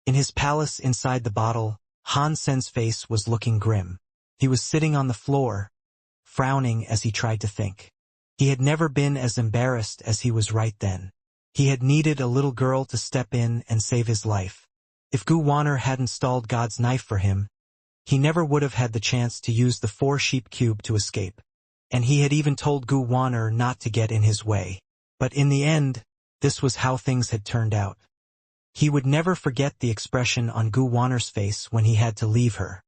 In his palace inside the bottle, Han Sen's face was looking grim. He was sitting on the floor, frowning as he tried to think. He had never been as embarrassed as he was right then. He had needed a little girl to step in and save his life. If Gu Wanner hadn't stalled God's knife for him, he never would have had the chance to use the 4-sheep cube to escape. And he had even told Gu Wanner not to get in his way. But in the end, this was how things had turned out. He would never forget the expression on Gu Wanner's face when he had to leave her.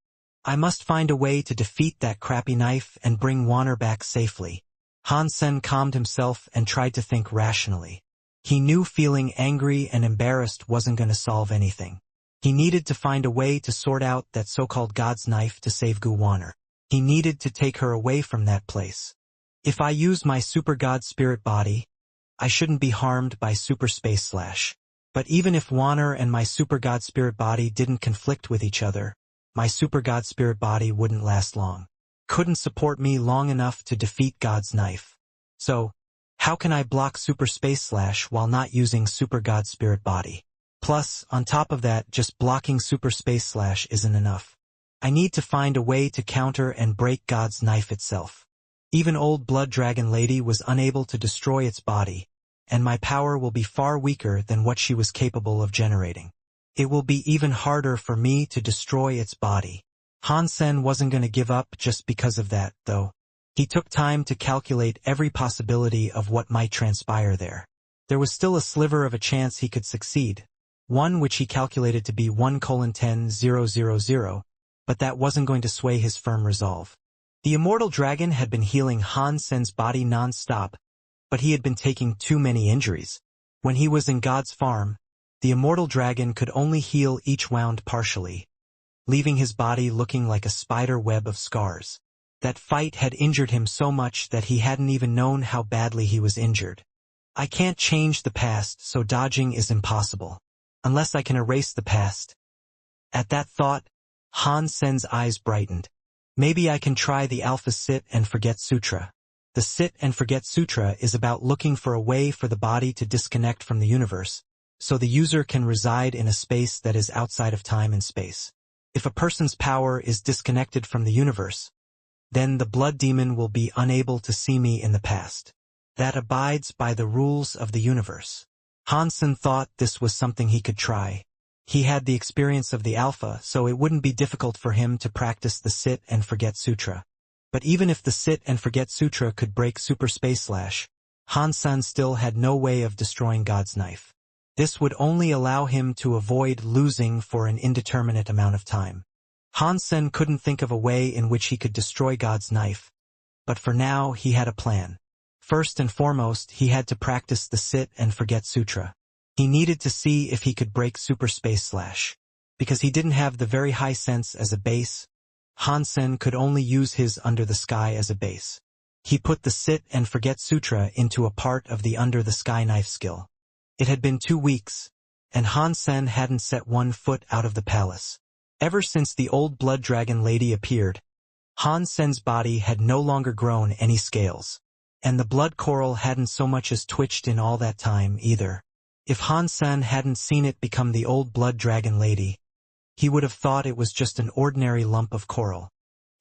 I must find a way to defeat that crappy knife and bring Wanner back safely. Han Sen calmed himself and tried to think rationally. He knew feeling angry and embarrassed wasn't going to solve anything. He needed to find a way to sort out that so-called God's knife to save Gu Wanner. He needed to take her away from that place. If I use my super god spirit body, I shouldn't be harmed by super space slash. But even if Wanner and my super god spirit body didn't conflict with each other, my super god spirit body wouldn't last long. Couldn't support me long enough to defeat God's knife. So, how can I block super space slash while not using super god spirit body? Plus, on top of that, just blocking super space slash isn't enough. I need to find a way to counter and break God's knife itself. Even old blood dragon lady was unable to destroy its body, and my power will be far weaker than what she was capable of generating. It will be even harder for me to destroy its body. Han Sen wasn't going to give up just because of that, though. He took time to calculate every possibility of what might transpire there. There was still a sliver of a chance he could succeed, one which he calculated to be 1:10,000, but that wasn't going to sway his firm resolve. The immortal dragon had been healing Han Sen's body non-stop, but he had been taking too many injuries. When he was in God's farm, the immortal dragon could only heal each wound partially, leaving his body looking like a spider web of scars. That fight had injured him so much that he hadn't even known how badly he was injured. I can't change the past, so dodging is impossible. Unless I can erase the past. At that thought, Han Sen's eyes brightened. Maybe I can try the Alpha Sit and Forget Sutra. The Sit and Forget Sutra is about looking for a way for the body to disconnect from the universe, so the user can reside in a space that is outside of time and space. If a person's power is disconnected from the universe, then the blood demon will be unable to see me in the past. That abides by the rules of the universe. Han Sen thought this was something he could try. He had the experience of the Alpha, so it wouldn't be difficult for him to practice the Sit and Forget Sutra. But even if the Sit and Forget Sutra could break Super Space Slash, Han Sen still had no way of destroying God's knife. This would only allow him to avoid losing for an indeterminate amount of time. Han Sen couldn't think of a way in which he could destroy God's knife, but for now he had a plan. First and foremost, he had to practice the Sit and Forget Sutra. He needed to see if he could break Super Space Slash. Because he didn't have the very high sense as a base, Han Sen could only use his Under the Sky as a base. He put the Sit and Forget Sutra into a part of the Under the Sky knife skill. It had been 2 weeks, and Han Sen hadn't set one foot out of the palace. Ever since the old blood dragon lady appeared, Han Sen's body had no longer grown any scales, and the blood coral hadn't so much as twitched in all that time either. If Han Sen hadn't seen it become the old blood dragon lady, he would have thought it was just an ordinary lump of coral.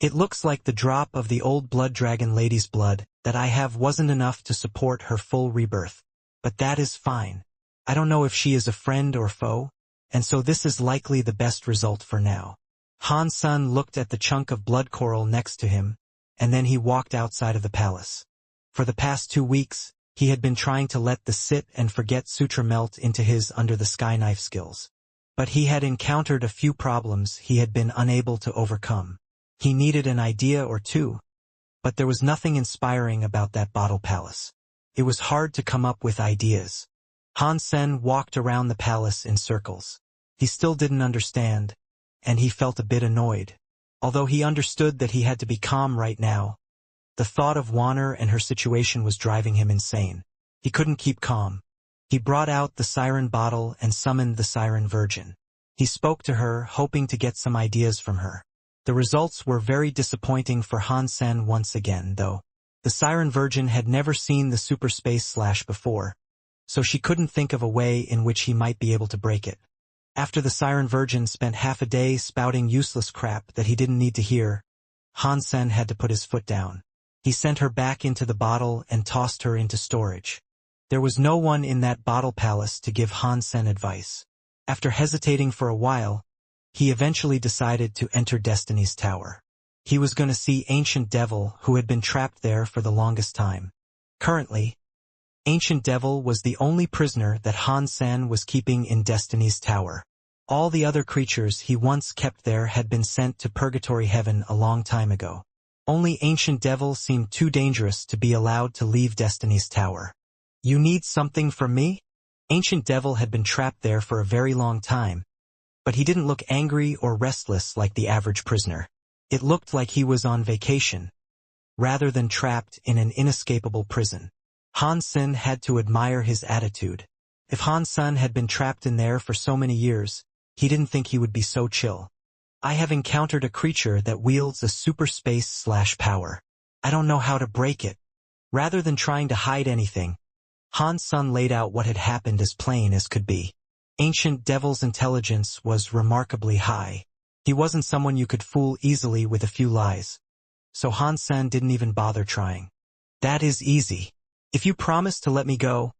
It looks like the drop of the old blood dragon lady's blood that I have wasn't enough to support her full rebirth. But that is fine. I don't know if she is a friend or foe, and so this is likely the best result for now. Han Sen looked at the chunk of blood coral next to him, and then he walked outside of the palace. For the past 2 weeks, he had been trying to let the Sit and Forget Sutra melt into his Under the Sky knife skills. But he had encountered a few problems he had been unable to overcome. He needed an idea or two, but there was nothing inspiring about that bottle palace. It was hard to come up with ideas. Han Sen walked around the palace in circles. He still didn't understand, and he felt a bit annoyed. Although he understood that he had to be calm right now, the thought of Wanner and her situation was driving him insane. He couldn't keep calm. He brought out the siren bottle and summoned the siren virgin. He spoke to her, hoping to get some ideas from her. The results were very disappointing for Han Sen once again, though. The siren virgin had never seen the Super Space Slash before, so she couldn't think of a way in which he might be able to break it. After the Siren Virgin spent half a day spouting useless crap that he didn't need to hear, Han Sen had to put his foot down. He sent her back into the bottle and tossed her into storage. There was no one in that bottle palace to give Han Sen advice. After hesitating for a while, he eventually decided to enter Destiny's Tower. He was going to see Ancient Devil, who had been trapped there for the longest time. Currently, Ancient Devil was the only prisoner that Han Sen was keeping in Destiny's Tower. All the other creatures he once kept there had been sent to Purgatory Heaven a long time ago. Only Ancient Devil seemed too dangerous to be allowed to leave Destiny's Tower. "You need something from me?" Ancient Devil had been trapped there for a very long time, but he didn't look angry or restless like the average prisoner. It looked like he was on vacation, rather than trapped in an inescapable prison. Han Sen had to admire his attitude. If Han Sen had been trapped in there for so many years, he didn't think he would be so chill. "I have encountered a creature that wields a super space/power. I don't know how to break it." Rather than trying to hide anything, Han Sen laid out what had happened as plain as could be. Ancient Devil's intelligence was remarkably high. He wasn't someone you could fool easily with a few lies. So Han Sen didn't even bother trying. "That is easy. If you promise to let me go,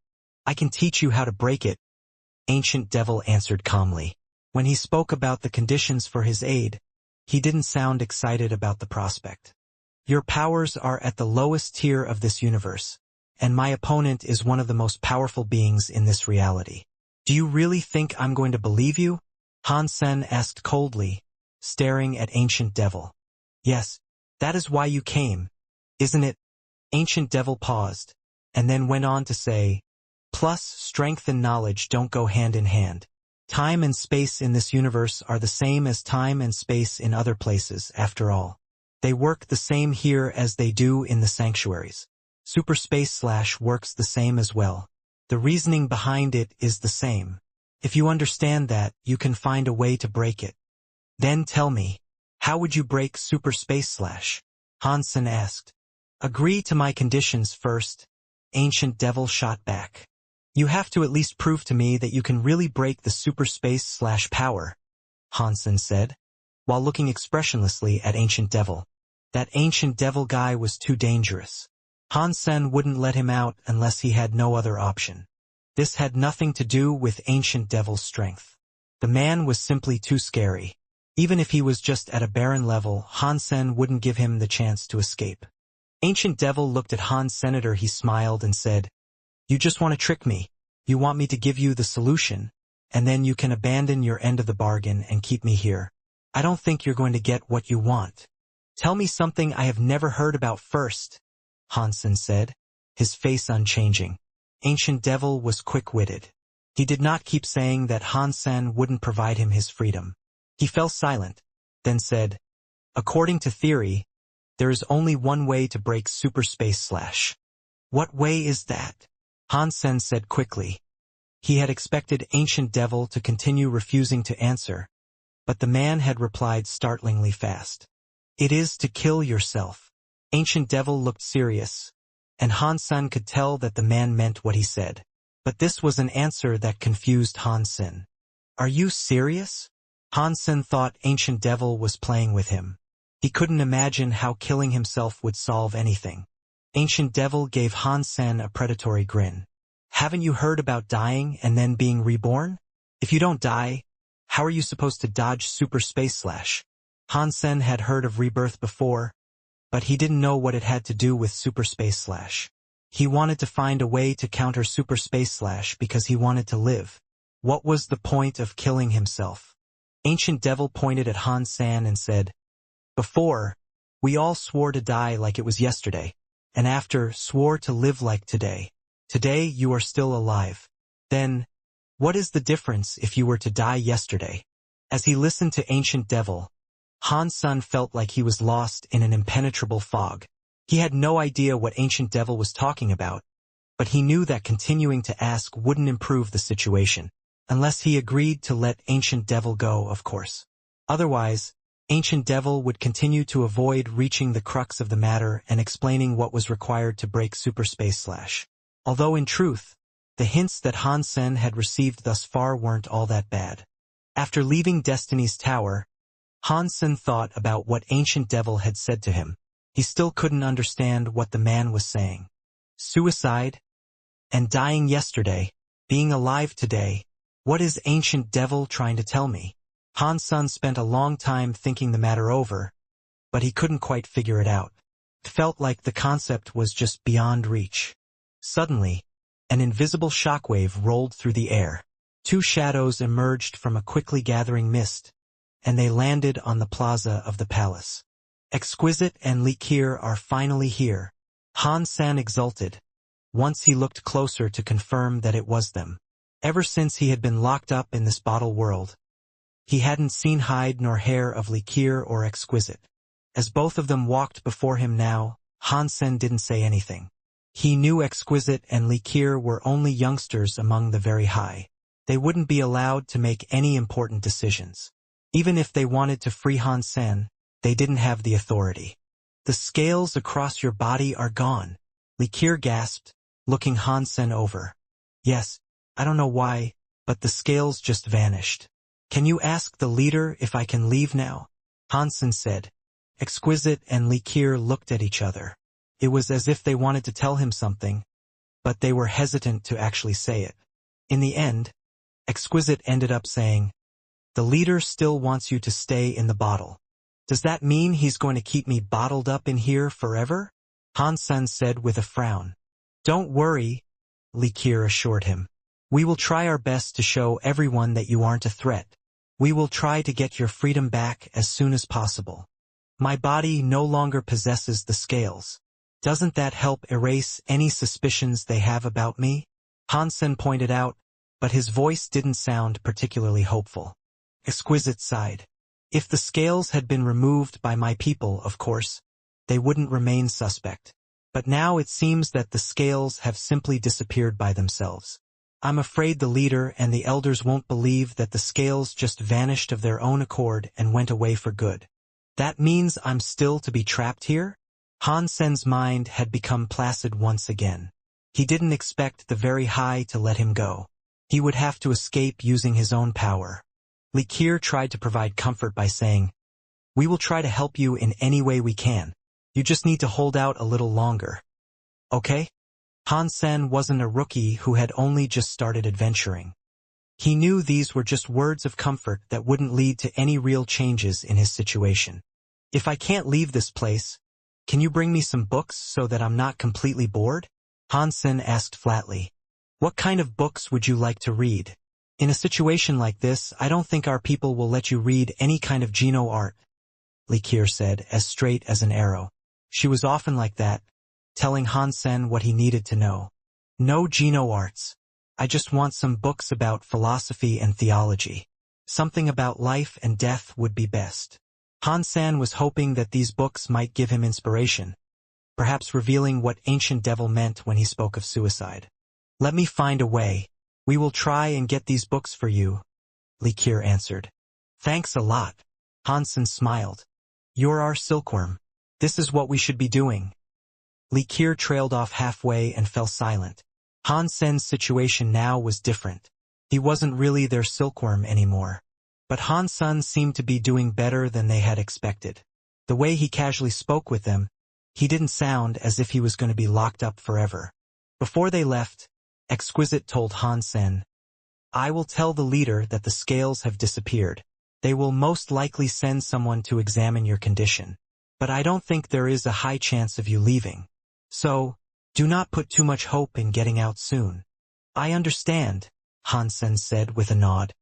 I can teach you how to break it," Ancient Devil answered calmly. When he spoke about the conditions for his aid, he didn't sound excited about the prospect. "Your powers are at the lowest tier of this universe, and my opponent is one of the most powerful beings in this reality. Do you really think I'm going to believe you?" Han Sen asked coldly, staring at Ancient Devil. "Yes, that is why you came, isn't it?" Ancient Devil paused, and then went on to say, "Plus, strength and knowledge don't go hand in hand. Time and space in this universe are the same as time and space in other places, after all. They work the same here as they do in the sanctuaries. Super space/ works the same as well. The reasoning behind it is the same. If you understand that, you can find a way to break it." "Then tell me, how would you break super space/?" Han Sen asked. "Agree to my conditions first," Ancient Devil shot back. "You have to at least prove to me that you can really break the super space/power," Han Sen said, while looking expressionlessly at Ancient Devil. That Ancient Devil guy was too dangerous. Han Sen wouldn't let him out unless he had no other option. This had nothing to do with Ancient Devil's strength. The man was simply too scary. Even if he was just at a barren level, Han Sen wouldn't give him the chance to escape. Ancient Devil looked at Han Senator. He smiled and said, "You just want to trick me. You want me to give you the solution, and then you can abandon your end of the bargain and keep me here. I don't think you're going to get what you want. Tell me something I have never heard about first," Han Sen said, his face unchanging. Ancient Devil was quick-witted. He did not keep saying that Han Sen wouldn't provide him his freedom. He fell silent, then said, "According to theory, there is only one way to break super space/." "What way is that?" Han Sen said quickly. He had expected Ancient Devil to continue refusing to answer, but the man had replied startlingly fast. "It is to kill yourself." Ancient Devil looked serious, and Han Sen could tell that the man meant what he said. But this was an answer that confused Han Sen. "Are you serious?" Han Sen thought Ancient Devil was playing with him. He couldn't imagine how killing himself would solve anything. Ancient Devil gave Han Sen a predatory grin. "Haven't you heard about dying and then being reborn? If you don't die, how are you supposed to dodge super space/?" Han Sen had heard of rebirth before, but he didn't know what it had to do with super space/. He wanted to find a way to counter super space/ because he wanted to live. What was the point of killing himself? Ancient Devil pointed at Han Sen and said, "Before, we all swore to die like it was yesterday, and after, swore to live like today. Today you are still alive. Then, what is the difference if you were to die yesterday?" As he listened to Ancient Devil, Han Sen felt like he was lost in an impenetrable fog. He had no idea what Ancient Devil was talking about, but he knew that continuing to ask wouldn't improve the situation, unless he agreed to let Ancient Devil go, of course. Otherwise, Ancient Devil would continue to avoid reaching the crux of the matter and explaining what was required to break super space/. Although in truth, the hints that Han Sen had received thus far weren't all that bad. After leaving Destiny's Tower, Hansen thought about what Ancient Devil had said to him. He still couldn't understand what the man was saying. Suicide? And dying yesterday, being alive today. What is Ancient Devil trying to tell me? Hansen spent a long time thinking the matter over, but he couldn't quite figure it out. It felt like the concept was just beyond reach. Suddenly, an invisible shockwave rolled through the air. Two shadows emerged from a quickly gathering mist, and they landed on the plaza of the palace. Exquisite and Likir are finally here. Hansen exulted. Once he looked closer to confirm that it was them. Ever since he had been locked up in this bottle world, he hadn't seen hide nor hair of Likir or Exquisite. As both of them walked before him now, Hansen didn't say anything. He knew Exquisite and Likir were only youngsters among the very high. They wouldn't be allowed to make any important decisions. Even if they wanted to free Hansen, they didn't have the authority. The scales across your body are gone, Likir gasped, looking Hansen over. Yes, I don't know why, but the scales just vanished. Can you ask the leader if I can leave now? Hansen said. Exquisite and Likir looked at each other. It was as if they wanted to tell him something, but they were hesitant to actually say it. In the end, Exquisite ended up saying, "The leader still wants you to stay in the bottle. Does that mean he's going to keep me bottled up in here forever?" Hansen said with a frown. "Don't worry," Likir assured him. "We will try our best to show everyone that you aren't a threat. We will try to get your freedom back as soon as possible. My body no longer possesses the scales. Doesn't that help erase any suspicions they have about me?" Hansen pointed out, but his voice didn't sound particularly hopeful. Exquisite sighed. "If the scales had been removed by my people, of course, they wouldn't remain suspect. But now it seems that the scales have simply disappeared by themselves. I'm afraid the leader and the elders won't believe that the scales just vanished of their own accord and went away for good. That means I'm still to be trapped here?" Hansen's mind had become placid once again. He didn't expect the very high to let him go. He would have to escape using his own power. Likir tried to provide comfort by saying, "We will try to help you in any way we can. You just need to hold out a little longer. Okay?" Hansen wasn't a rookie who had only just started adventuring. He knew these were just words of comfort that wouldn't lead to any real changes in his situation. "If I can't leave this place, can you bring me some books so that I'm not completely bored?" Hansen asked flatly. "What kind of books would you like to read? In a situation like this, I don't think our people will let you read any kind of Geno art," Likir said, as straight as an arrow. She was often like that, telling Hansen what he needed to know. "No Geno arts. I just want some books about philosophy and theology. Something about life and death would be best." Hansen was hoping that these books might give him inspiration, perhaps revealing what Ancient Devil meant when he spoke of suicide. "Let me find a way. We will try and get these books for you," Likir answered. "Thanks a lot." Hansen smiled. "You're our silkworm. This is what we should be doing." Likir trailed off halfway and fell silent. Hansen's situation now was different. He wasn't really their silkworm anymore. But Hansen seemed to be doing better than they had expected. The way he casually spoke with them, he didn't sound as if he was going to be locked up forever. Before they left, Exquisite told Hansen, "I will tell the leader that the scales have disappeared. They will most likely send someone to examine your condition. But I don't think there is a high chance of you leaving. So, do not put too much hope in getting out soon." "I understand," Hansen said with a nod.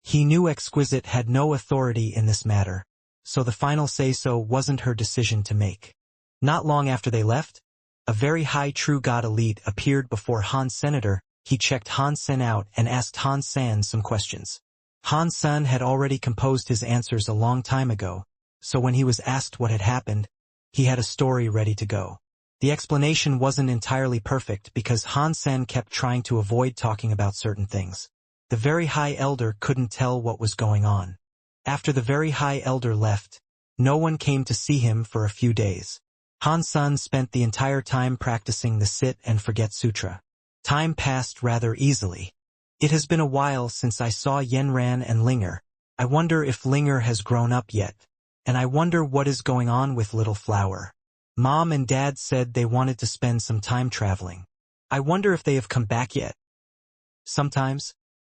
He knew Exquisite had no authority in this matter, so the final say-so wasn't her decision to make. Not long after they left, a very high True God elite appeared before Hansenator. He checked Hansen out and asked Hansen some questions. Hansen had already composed his answers a long time ago, so when he was asked what had happened, he had a story ready to go. The explanation wasn't entirely perfect because Hansen kept trying to avoid talking about certain things. The Very High Elder couldn't tell what was going on. After the Very High Elder left, no one came to see him for a few days. Hansen spent the entire time practicing the Sit and Forget Sutra. Time passed rather easily. "It has been a while since I saw Yenran and Linger," I wonder if Linger has grown up yet. And I wonder what is going on with little Flower. Mom and Dad said they wanted to spend some time traveling. I wonder if they have come back yet. Sometimes,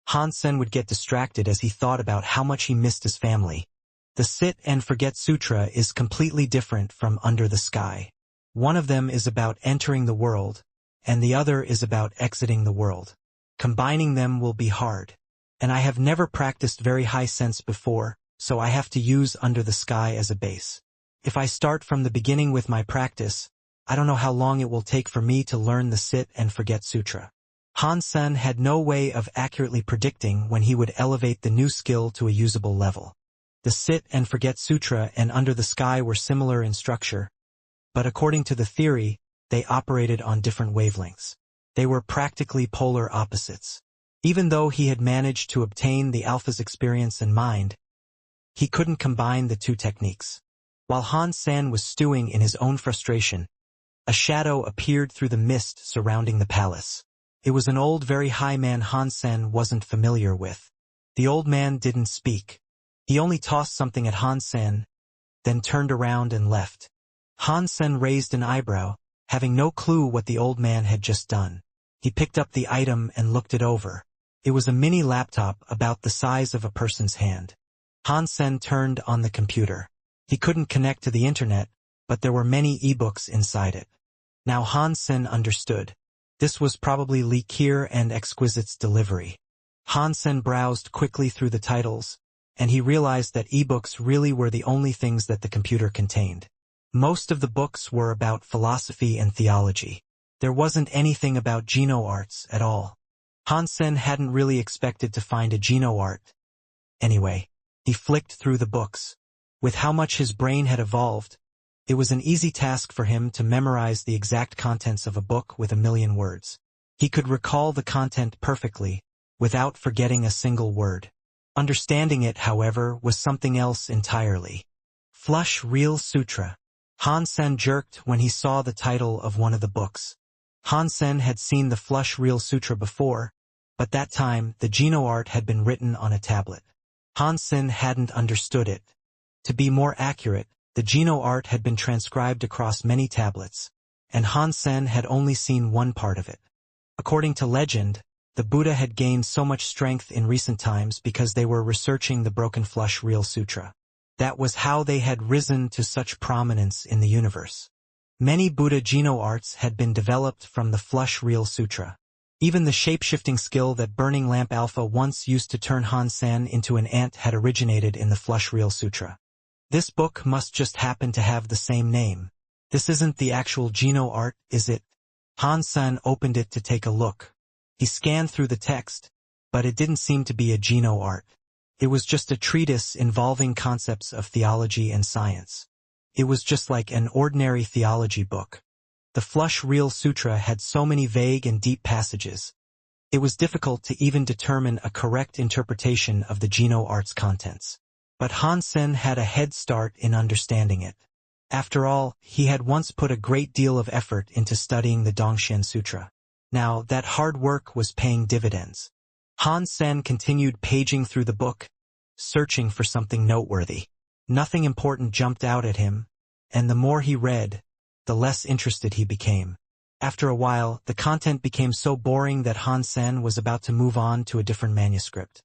Hansen would get distracted as he thought about how much he missed his family. The Sit and Forget Sutra is completely different from Under the Sky. One of them is about entering the world, and the other is about exiting the world. Combining them will be hard. And I have never practiced very high sense before, so I have to use Under the Sky as a base. If I start from the beginning with my practice, I don't know how long it will take for me to learn the Sit and Forget Sutra. Hansen had no way of accurately predicting when he would elevate the new skill to a usable level. The Sit and Forget Sutra and Under the Sky were similar in structure, but according to the theory, they operated on different wavelengths. They were practically polar opposites. Even though he had managed to obtain the Alpha's experience in mind, he couldn't combine the two techniques. While Hansen was stewing in his own frustration, a shadow appeared through the mist surrounding the palace. It was an old, very high man Hansen wasn't familiar with. The old man didn't speak. He only tossed something at Hansen, then turned around and left. Hansen raised an eyebrow, having no clue what the old man had just done. He picked up the item and looked it over. It was a mini laptop about the size of a person's hand. Hansen turned on the computer. He couldn't connect to the internet, but there were many ebooks inside it. Now Hansen understood. This was probably Li Keir and Exquisite's delivery. Hansen browsed quickly through the titles, and he realized that ebooks really were the only things that the computer contained. Most of the books were about philosophy and theology. There wasn't anything about GenoArts at all. Hansen hadn't really expected to find a GenoArt. Anyway, he flicked through the books. With how much his brain had evolved, it was an easy task for him to memorize the exact contents of a book with 1,000,000 words. He could recall the content perfectly, without forgetting a single word. Understanding it, however, was something else entirely. Flush Real Sutra. Hansen jerked when he saw the title of one of the books. Hansen had seen the Flush Real Sutra before, but that time the GenoArt had been written on a tablet. Hansen hadn't understood it. To be more accurate, the GenoArt had been transcribed across many tablets, and Hansen had only seen one part of it. According to legend, the Buddha had gained so much strength in recent times because they were researching the broken Flush Real Sutra. That was how they had risen to such prominence in the universe. Many Buddha GenoArts had been developed from the Flush Real Sutra. Even the shape-shifting skill that Burning Lamp Alpha once used to turn Hansen into an ant had originated in the Flush Real Sutra. This book must just happen to have the same name. This isn't the actual GenoArt, is it? Hansen opened it to take a look. He scanned through the text, but it didn't seem to be a GenoArt. It was just a treatise involving concepts of theology and science. It was just like an ordinary theology book. The Flush Real Sutra had so many vague and deep passages. It was difficult to even determine a correct interpretation of the GenoArt's contents. But Hansen had a head start in understanding it. After all, he had once put a great deal of effort into studying the Dongshan Sutra. Now, that hard work was paying dividends. Hansen continued paging through the book, searching for something noteworthy. Nothing important jumped out at him, and the more he read, the less interested he became. After a while, the content became so boring that Hansen was about to move on to a different manuscript.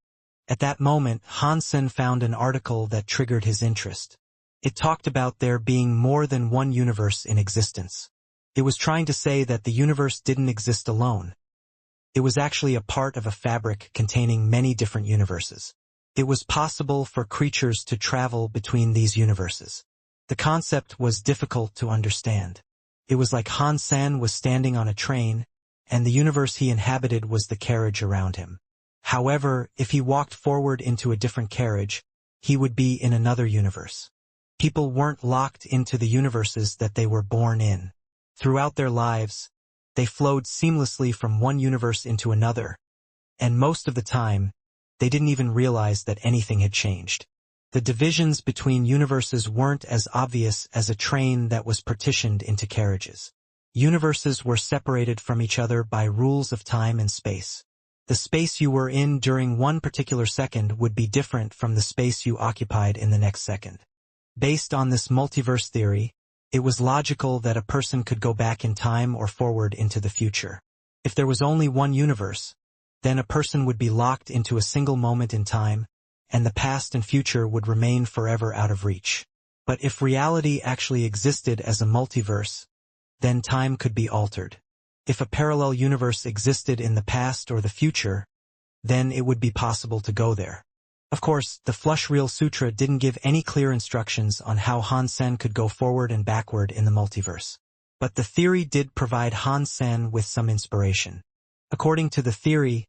At that moment, Hansen found an article that triggered his interest. It talked about there being more than one universe in existence. It was trying to say that the universe didn't exist alone. It was actually a part of a fabric containing many different universes. It was possible for creatures to travel between these universes. The concept was difficult to understand. It was like Hansen was standing on a train, and the universe he inhabited was the carriage around him. However, if he walked forward into a different carriage, he would be in another universe. People weren't locked into the universes that they were born in. Throughout their lives, they flowed seamlessly from one universe into another, and most of the time, they didn't even realize that anything had changed. The divisions between universes weren't as obvious as a train that was partitioned into carriages. Universes were separated from each other by rules of time and space. The space you were in during one particular second would be different from the space you occupied in the next second. Based on this multiverse theory, it was logical that a person could go back in time or forward into the future. If there was only one universe, then a person would be locked into a single moment in time, and the past and future would remain forever out of reach. But if reality actually existed as a multiverse, then time could be altered. If a parallel universe existed in the past or the future, then it would be possible to go there. Of course, the Flush Reel Sutra didn't give any clear instructions on how Han-sen could go forward and backward in the multiverse. But the theory did provide Han-sen with some inspiration. According to the theory,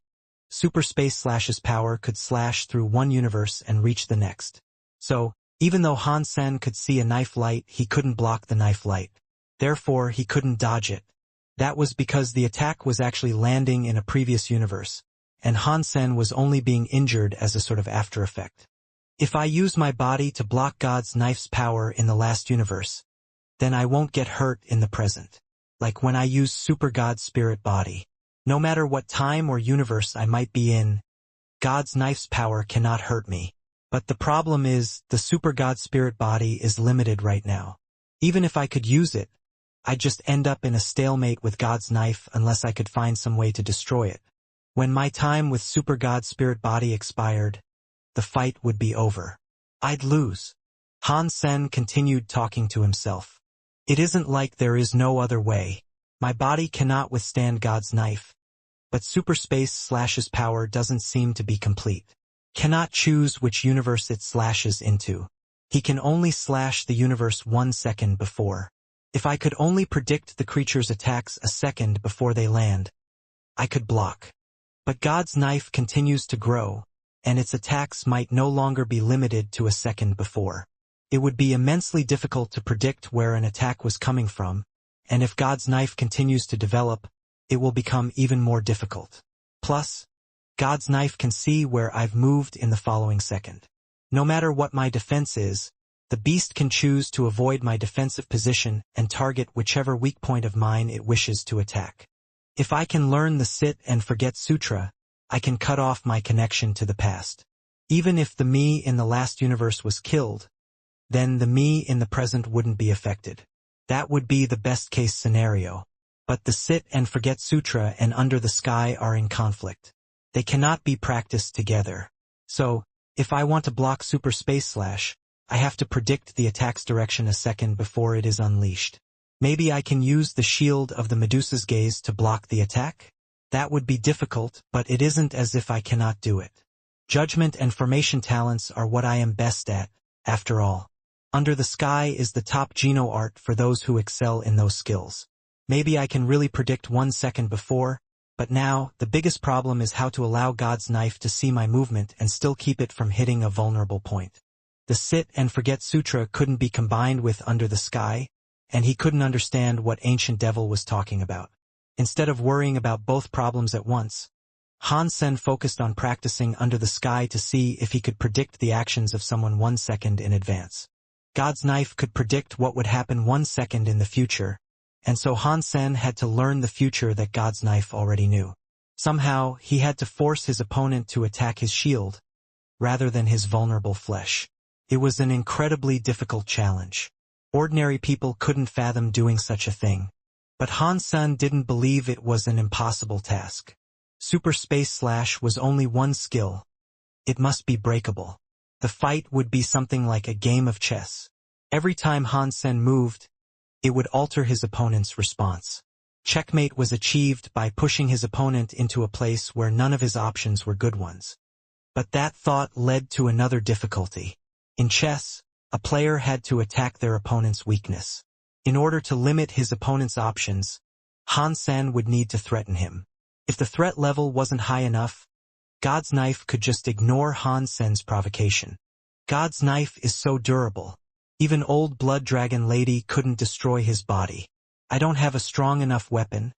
Super Space/'s power could slash through one universe and reach the next. So, even though Han-sen could see a knife light, he couldn't block the knife light. Therefore, he couldn't dodge it. That was because the attack was actually landing in a previous universe, and Han-sen was only being injured as a sort of after effect. If I use my body to block God's knife's power in the last universe, then I won't get hurt in the present. Like when I use Super God's spirit body. No matter what time or universe I might be in, God's knife's power cannot hurt me. But the problem is, the Super God spirit body is limited right now. Even if I could use it, I'd just end up in a stalemate with God's knife unless I could find some way to destroy it. When my time with Super God's spirit body expired, the fight would be over. I'd lose. Han-sen continued talking to himself. It isn't like there is no other way. My body cannot withstand God's knife. But Super Space/'s power doesn't seem to be complete. Cannot choose which universe it slashes into. He can only slash the universe 1 second before. If I could only predict the creature's attacks a second before they land, I could block. But God's knife continues to grow, and its attacks might no longer be limited to a second before. It would be immensely difficult to predict where an attack was coming from, and if God's knife continues to develop, it will become even more difficult. Plus, God's knife can see where I've moved in the following second. No matter what my defense is, the beast can choose to avoid my defensive position and target whichever weak point of mine it wishes to attack. If I can learn the Sit and Forget Sutra, I can cut off my connection to the past. Even if the me in the last universe was killed, then the me in the present wouldn't be affected. That would be the best-case scenario. But the Sit and Forget Sutra and Under the Sky are in conflict. They cannot be practiced together. So, if I want to block Super Space/, I have to predict the attack's direction a second before it is unleashed. Maybe I can use the shield of the Medusa's gaze to block the attack? That would be difficult, but it isn't as if I cannot do it. Judgment and formation talents are what I am best at, after all. Under the Sky is the top Geno art for those who excel in those skills. Maybe I can really predict 1 second before, but now, the biggest problem is how to allow God's knife to see my movement and still keep it from hitting a vulnerable point. The Sit and Forget Sutra couldn't be combined with Under the Sky, and he couldn't understand what Ancient Devil was talking about. Instead of worrying about both problems at once, Han-sen focused on practicing Under the Sky to see if he could predict the actions of someone 1 second in advance. God's knife could predict what would happen 1 second in the future, and so Han-sen had to learn the future that God's knife already knew. Somehow, he had to force his opponent to attack his shield, rather than his vulnerable flesh. It was an incredibly difficult challenge. Ordinary people couldn't fathom doing such a thing. But Han-sen didn't believe it was an impossible task. Super Space/ was only one skill. It must be breakable. The fight would be something like a game of chess. Every time Han-sen moved, it would alter his opponent's response. Checkmate was achieved by pushing his opponent into a place where none of his options were good ones. But that thought led to another difficulty. In chess, a player had to attack their opponent's weakness. In order to limit his opponent's options, Han-sen would need to threaten him. If the threat level wasn't high enough, God's knife could just ignore Han-sen's provocation. God's knife is so durable. Even old Blood Dragon Lady couldn't destroy his body. I don't have a strong enough weapon,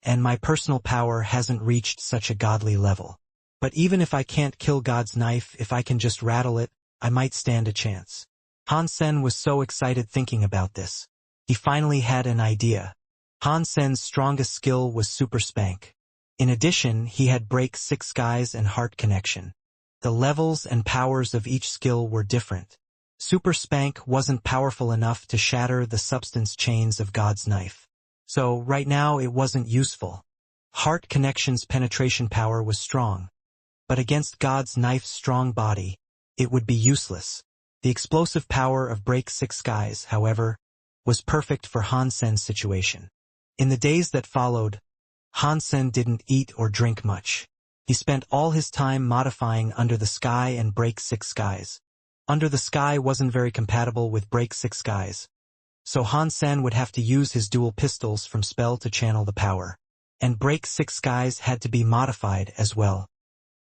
and my personal power hasn't reached such a godly level. But even if I can't kill God's knife, if I can just rattle it, I might stand a chance. Han-sen was so excited thinking about this. He finally had an idea. Han-sen's strongest skill was Super Spank. In addition, he had Break 6 Skies and Heart Connection. The levels and powers of each skill were different. Super Spank wasn't powerful enough to shatter the substance chains of God's knife. So, right now it wasn't useful. Heart Connection's penetration power was strong. But against God's knife's strong body, it would be useless. The explosive power of Break 6 Skies, however, was perfect for Han Sen's situation. In the days that followed, Han Sen didn't eat or drink much. He spent all his time modifying Under the Sky and Break 6 Skies. Under the Sky wasn't very compatible with Break 6 Skies, so Han Sen would have to use his dual pistols from spell to channel the power. And Break 6 Skies had to be modified as well.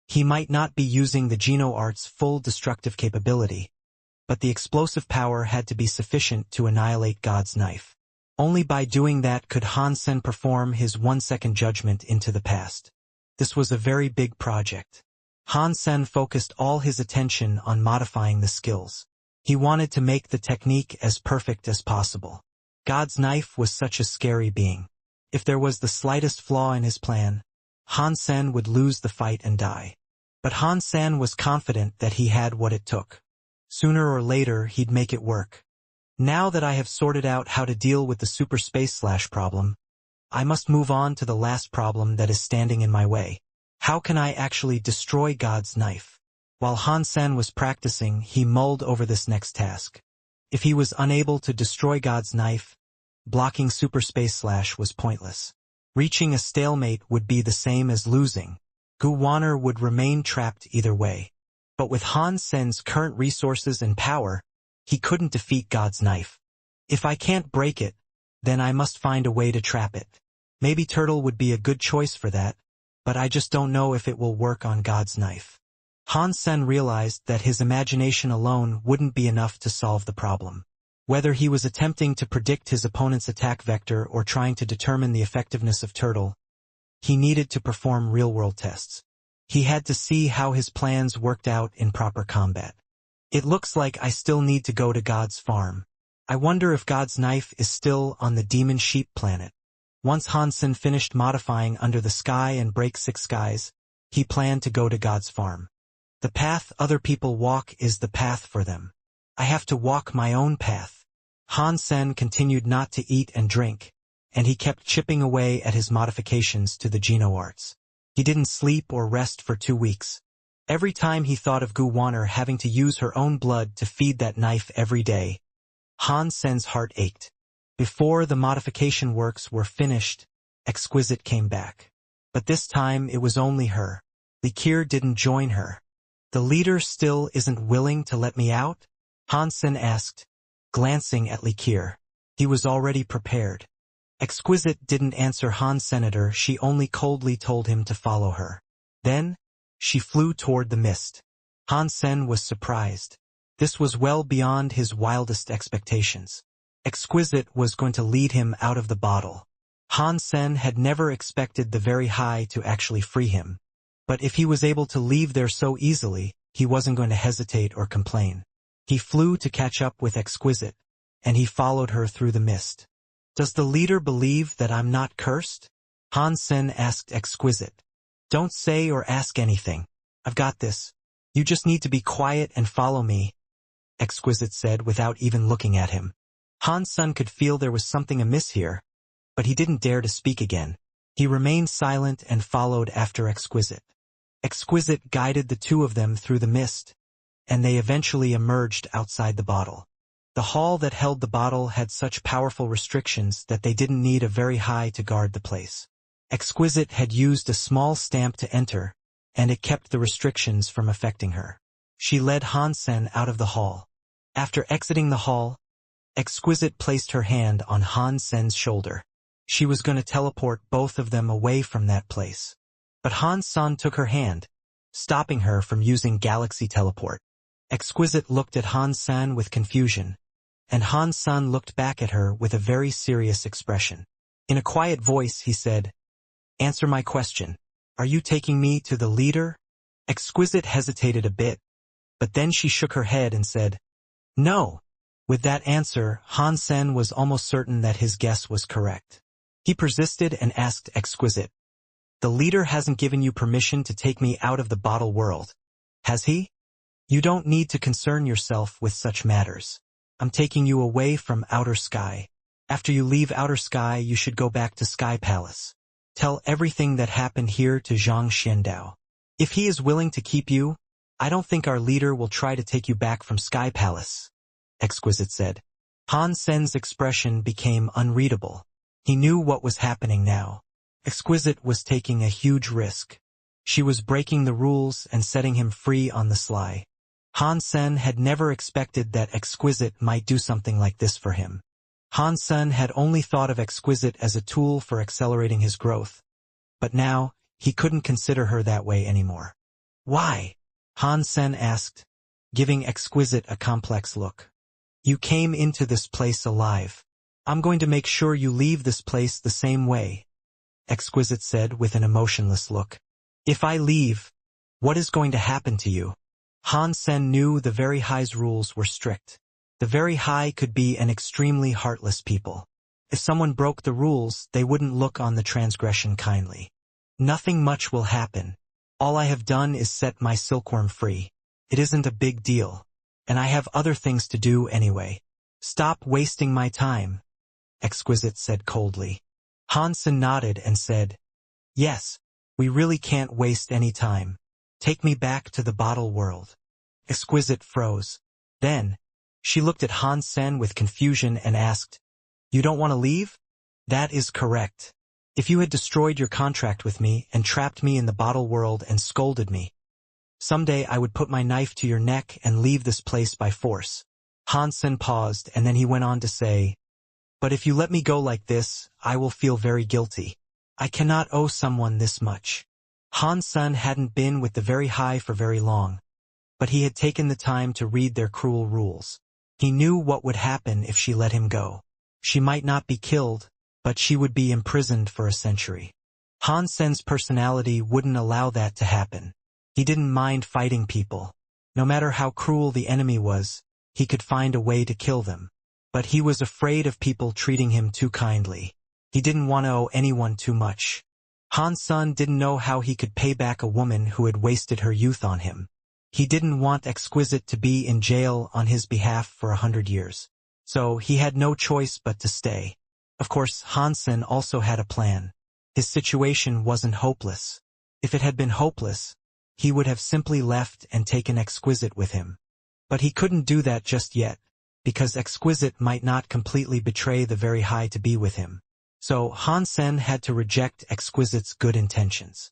He might not be using the Geno Art's full destructive capability, but the explosive power had to be sufficient to annihilate God's knife. Only by doing that could Han Sen perform his 1-second judgment into the past. This was a very big project. Han Sen focused all his attention on modifying the skills. He wanted to make the technique as perfect as possible. God's knife was such a scary being. If there was the slightest flaw in his plan, Han Sen would lose the fight and die. But Han Sen was confident that he had what it took. Sooner or later, he'd make it work. Now that I have sorted out how to deal with the super space slash problem, I must move on to the last problem that is standing in my way. How can I actually destroy God's knife? While Han Sen was practicing, he mulled over this next task. If he was unable to destroy God's knife, blocking super space slash was pointless. Reaching a stalemate would be the same as losing. Gu Wanner would remain trapped either way. But with Han Sen's current resources and power, he couldn't defeat God's knife. If I can't break it, then I must find a way to trap it. Maybe Turtle would be a good choice for that, but I just don't know if it will work on God's knife. Han Sen realized that his imagination alone wouldn't be enough to solve the problem. Whether he was attempting to predict his opponent's attack vector or trying to determine the effectiveness of Turtle, he needed to perform real-world tests. He had to see how his plans worked out in proper combat. It looks like I still need to go to God's farm. I wonder if God's knife is still on the Demon Sheep planet. Once Han Sen finished modifying Under the Sky and Break 6 Skies, he planned to go to God's farm. The path other people walk is the path for them. I have to walk my own path. Han Sen continued not to eat and drink, and he kept chipping away at his modifications to the Geno Arts. He didn't sleep or rest for 2 weeks. Every time he thought of Gu Wanner having to use her own blood to feed that knife every day, Han Sen's heart ached. Before the modification works were finished, Exquisite came back. But this time it was only her. Likir didn't join her. The leader still isn't willing to let me out? Han Sen asked, glancing at Likir. He was already prepared. Exquisite didn't answer Han Senator, she only coldly told him to follow her. Then, she flew toward the mist. Han Sen was surprised. This was well beyond his wildest expectations. Exquisite was going to lead him out of the bottle. Han Sen had never expected the very high to actually free him. But if he was able to leave there so easily, he wasn't going to hesitate or complain. He flew to catch up with Exquisite, and he followed her through the mist. Does the leader believe that I'm not cursed? Han Sen asked Exquisite. Don't say or ask anything. I've got this. You just need to be quiet and follow me, Exquisite said without even looking at him. Han Sen could feel there was something amiss here, but he didn't dare to speak again. He remained silent and followed after Exquisite. Exquisite guided the two of them through the mist, and they eventually emerged outside the bottle. The hall that held the bottle had such powerful restrictions that they didn't need a very high to guard the place. Exquisite had used a small stamp to enter, and it kept the restrictions from affecting her. She led Han Sen out of the hall. After exiting the hall, Exquisite placed her hand on Han Sen's shoulder. She was going to teleport both of them away from that place. But Han Sen took her hand, stopping her from using Galaxy Teleport. Exquisite looked at Han Sen with confusion, and Han Sen looked back at her with a very serious expression. In a quiet voice he said, "Answer my question. Are you taking me to the leader?" Exquisite hesitated a bit, but then she shook her head and said, "No." With that answer, Han Sen was almost certain that his guess was correct. He persisted and asked Exquisite, The leader hasn't given you permission to take me out of the bottle world, has he? You don't need to concern yourself with such matters. I'm taking you away from Outer Sky. After you leave Outer Sky, you should go back to Sky Palace. Tell everything that happened here to Zhang Xiandao. If he is willing to keep you, I don't think our leader will try to take you back from Sky Palace, Exquisite said. Han Sen's expression became unreadable. He knew what was happening now. Exquisite was taking a huge risk. She was breaking the rules and setting him free on the sly. Han Sen had never expected that Exquisite might do something like this for him. Han Sen had only thought of Exquisite as a tool for accelerating his growth. But now, he couldn't consider her that way anymore. Why? Han Sen asked, giving Exquisite a complex look. You came into this place alive. I'm going to make sure you leave this place the same way, Exquisite said with an emotionless look. If I leave, what is going to happen to you? Han Sen knew the Very High's rules were strict. The Very High could be an extremely heartless people. If someone broke the rules, they wouldn't look on the transgression kindly. Nothing much will happen. All I have done is set my silkworm free. It isn't a big deal. And I have other things to do anyway. Stop wasting my time, Exquisite said coldly. Han Sen nodded and said, Yes, we really can't waste any time. Take me back to the bottle world. Exquisite froze. Then, she looked at Han Sen with confusion and asked, You don't want to leave? That is correct. If you had destroyed your contract with me and trapped me in the bottle world and scolded me, someday I would put my knife to your neck and leave this place by force. Han Sen paused and then he went on to say, But if you let me go like this, I will feel very guilty. I cannot owe someone this much. Han Sen hadn't been with the Very High for very long, but he had taken the time to read their cruel rules. He knew what would happen if she let him go. She might not be killed, but she would be imprisoned for a century. Han Sen's personality wouldn't allow that to happen. He didn't mind fighting people. No matter how cruel the enemy was, he could find a way to kill them. But he was afraid of people treating him too kindly. He didn't want to owe anyone too much. Han Sen didn't know how he could pay back a woman who had wasted her youth on him. He didn't want Exquisite to be in jail on his behalf for 100 years. So he had no choice but to stay. Of course, Han Sen also had a plan. His situation wasn't hopeless. If it had been hopeless, he would have simply left and taken Exquisite with him. But he couldn't do that just yet, because Exquisite might not completely betray the Very High to be with him. So Han Sen had to reject Exquisite's good intentions.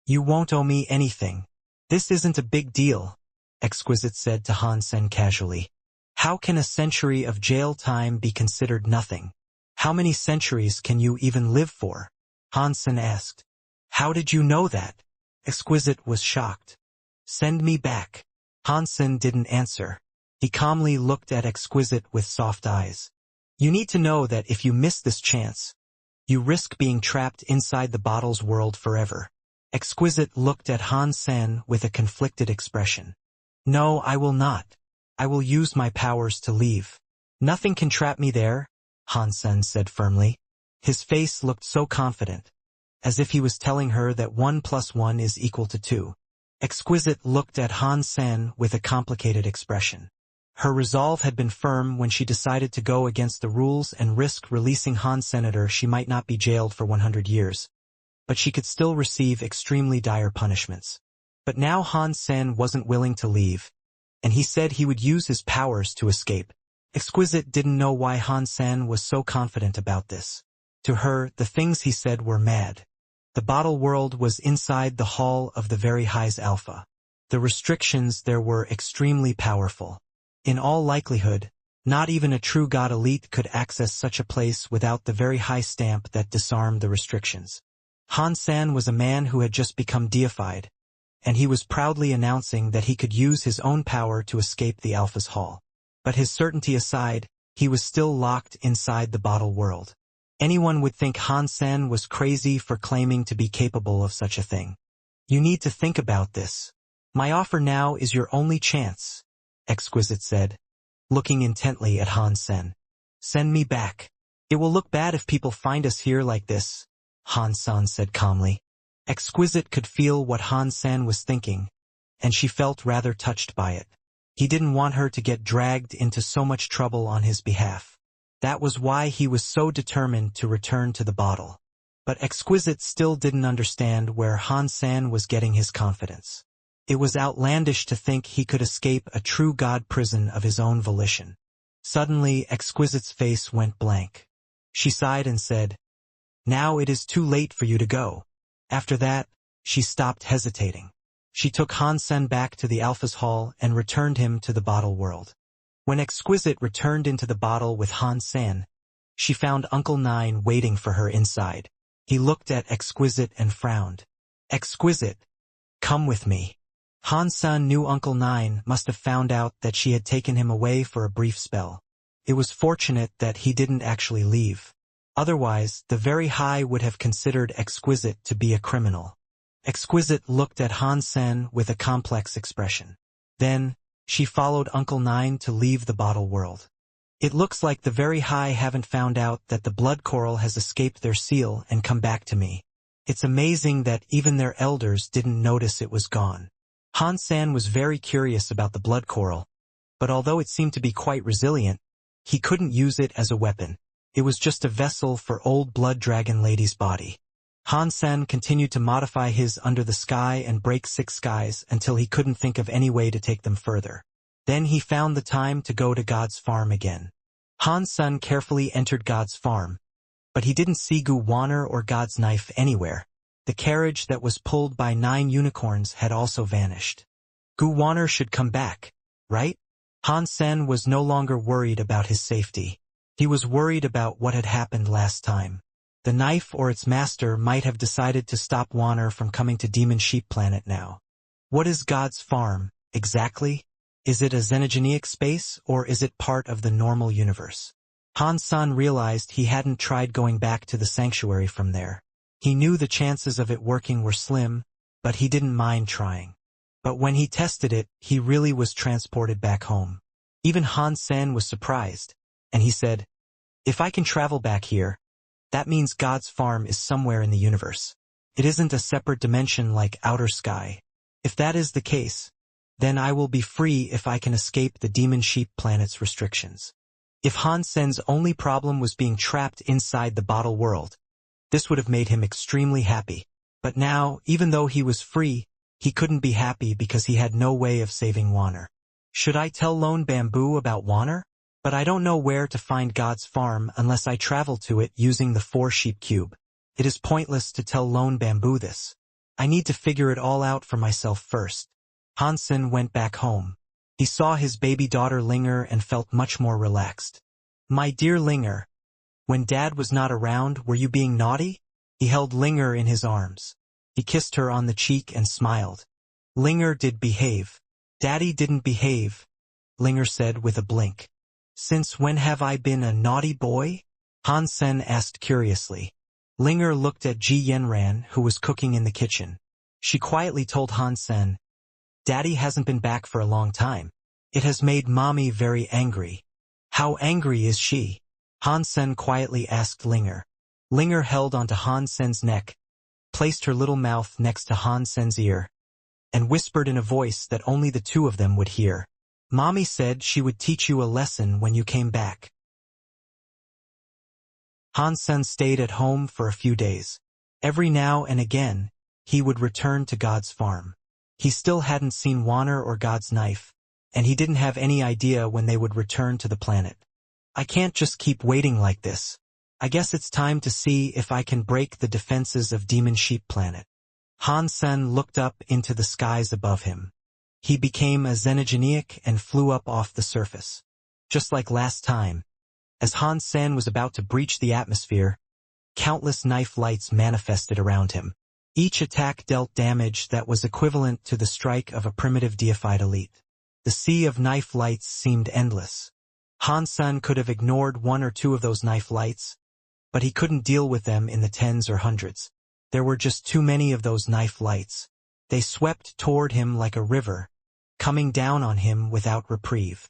You won't owe me anything. This isn't a big deal, Exquisite said to Han Sen casually. How can a century of jail time be considered nothing? How many centuries can you even live for? Han Sen asked. How did you know that? Exquisite was shocked. Send me back. Han Sen didn't answer. He calmly looked at Exquisite with soft eyes. You need to know that if you miss this chance, you risk being trapped inside the bottle's world forever. Exquisite looked at Han Sen with a conflicted expression. No, I will not. I will use my powers to leave. Nothing can trap me there, Han Sen said firmly. His face looked so confident, as if he was telling her that 1 + 1 is equal to 2. Exquisite looked at Han Sen with a complicated expression. Her resolve had been firm when she decided to go against the rules and risk releasing Han Senator. She might not be jailed for 100 years, but she could still receive extremely dire punishments. But now Han Sen wasn't willing to leave, and he said he would use his powers to escape. Exquisite didn't know why Han Sen was so confident about this. To her, the things he said were mad. The bottle world was inside the hall of the Very High's Alpha. The restrictions there were extremely powerful. In all likelihood, not even a true god elite could access such a place without the Very High stamp that disarmed the restrictions. Han Sen was a man who had just become deified, and he was proudly announcing that he could use his own power to escape the Alpha's hall. But his certainty aside, he was still locked inside the bottle world. Anyone would think Han Sen was crazy for claiming to be capable of such a thing. You need to think about this. My offer now is your only chance, Exquisite said, looking intently at Han Sen. Send me back. It will look bad if people find us here like this, Han Sen said calmly. Exquisite could feel what Han Sen was thinking, and she felt rather touched by it. He didn't want her to get dragged into so much trouble on his behalf. That was why he was so determined to return to the bottle. But Exquisite still didn't understand where Han Sen was getting his confidence. It was outlandish to think he could escape a true god prison of his own volition. Suddenly, Exquisite's face went blank. She sighed and said, "Now it is too late for you to go." After that, she stopped hesitating. She took Han Sen back to the Alpha's hall and returned him to the bottle world. When Exquisite returned into the bottle with Han Sen, she found Uncle Nine waiting for her inside. He looked at Exquisite and frowned. "Exquisite, come with me." Han Sen knew Uncle Nine must have found out that she had taken him away for a brief spell. It was fortunate that he didn't actually leave. Otherwise, the Very High would have considered Exquisite to be a criminal. Exquisite looked at Han Sen with a complex expression. Then, she followed Uncle Nine to leave the bottle world. It looks like the Very High haven't found out that the blood coral has escaped their seal and come back to me. It's amazing that even their elders didn't notice it was gone. Han Sen was very curious about the blood coral, but although it seemed to be quite resilient, he couldn't use it as a weapon. It was just a vessel for old blood dragon lady's body. Han Sen continued to modify his Under the Sky and Break Six Skies until he couldn't think of any way to take them further. Then he found the time to go to God's farm again. Han Sen carefully entered God's farm, but he didn't see Gu Wanner or God's knife anywhere. The carriage that was pulled by 9 unicorns had also vanished. Gu Wanner should come back, right? Han Sen was no longer worried about his safety. He was worried about what had happened last time. The knife or its master might have decided to stop Wanner from coming to Demon Sheep Planet now. What is God's farm, exactly? Is it a xenogenic space, or is it part of the normal universe? Han Sen realized he hadn't tried going back to the sanctuary from there. He knew the chances of it working were slim, but he didn't mind trying. But when he tested it, he really was transported back home. Even Han Sen was surprised, and he said, "If I can travel back here, that means God's farm is somewhere in the universe. It isn't a separate dimension like outer sky. If that is the case, then I will be free if I can escape the Demon Sheep Planet's restrictions." If Han Sen's only problem was being trapped inside the bottle world, this would have made him extremely happy. But now, even though he was free, he couldn't be happy because he had no way of saving Wanner. Should I tell Lone Bamboo about Wanner? But I don't know where to find God's farm unless I travel to it using the 4-sheep cube. It is pointless to tell Lone Bamboo this. I need to figure it all out for myself first. Han Sen went back home. He saw his baby daughter Linger and felt much more relaxed. "My dear Linger, when Dad was not around, were you being naughty?" He held Linger in his arms. He kissed her on the cheek and smiled. Linger did behave. "Daddy didn't behave," Linger said with a blink. "Since when have I been a naughty boy?" Han Sen asked curiously. Linger looked at Ji Yenran, who was cooking in the kitchen. She quietly told Han Sen, "Daddy hasn't been back for a long time. It has made Mommy very angry." "How angry is she?" Han Sen quietly asked Linger. Linger held onto Han Sen's neck, placed her little mouth next to Han Sen's ear, and whispered in a voice that only the two of them would hear. "Mommy said she would teach you a lesson when you came back." Han Sen stayed at home for a few days. Every now and again, he would return to God's farm. He still hadn't seen Wanner or God's knife, and he didn't have any idea when they would return to the planet. "I can't just keep waiting like this. I guess it's time to see if I can break the defenses of Demon Sheep Planet." Han Sen looked up into the skies above him. He became a xenogenic and flew up off the surface. Just like last time, as Han Sen was about to breach the atmosphere, countless knife lights manifested around him. Each attack dealt damage that was equivalent to the strike of a primitive deified elite. The sea of knife lights seemed endless. Han Sen could have ignored 1 or 2 of those knife lights, but he couldn't deal with them in the tens or hundreds. There were just too many of those knife lights. They swept toward him like a river, coming down on him without reprieve.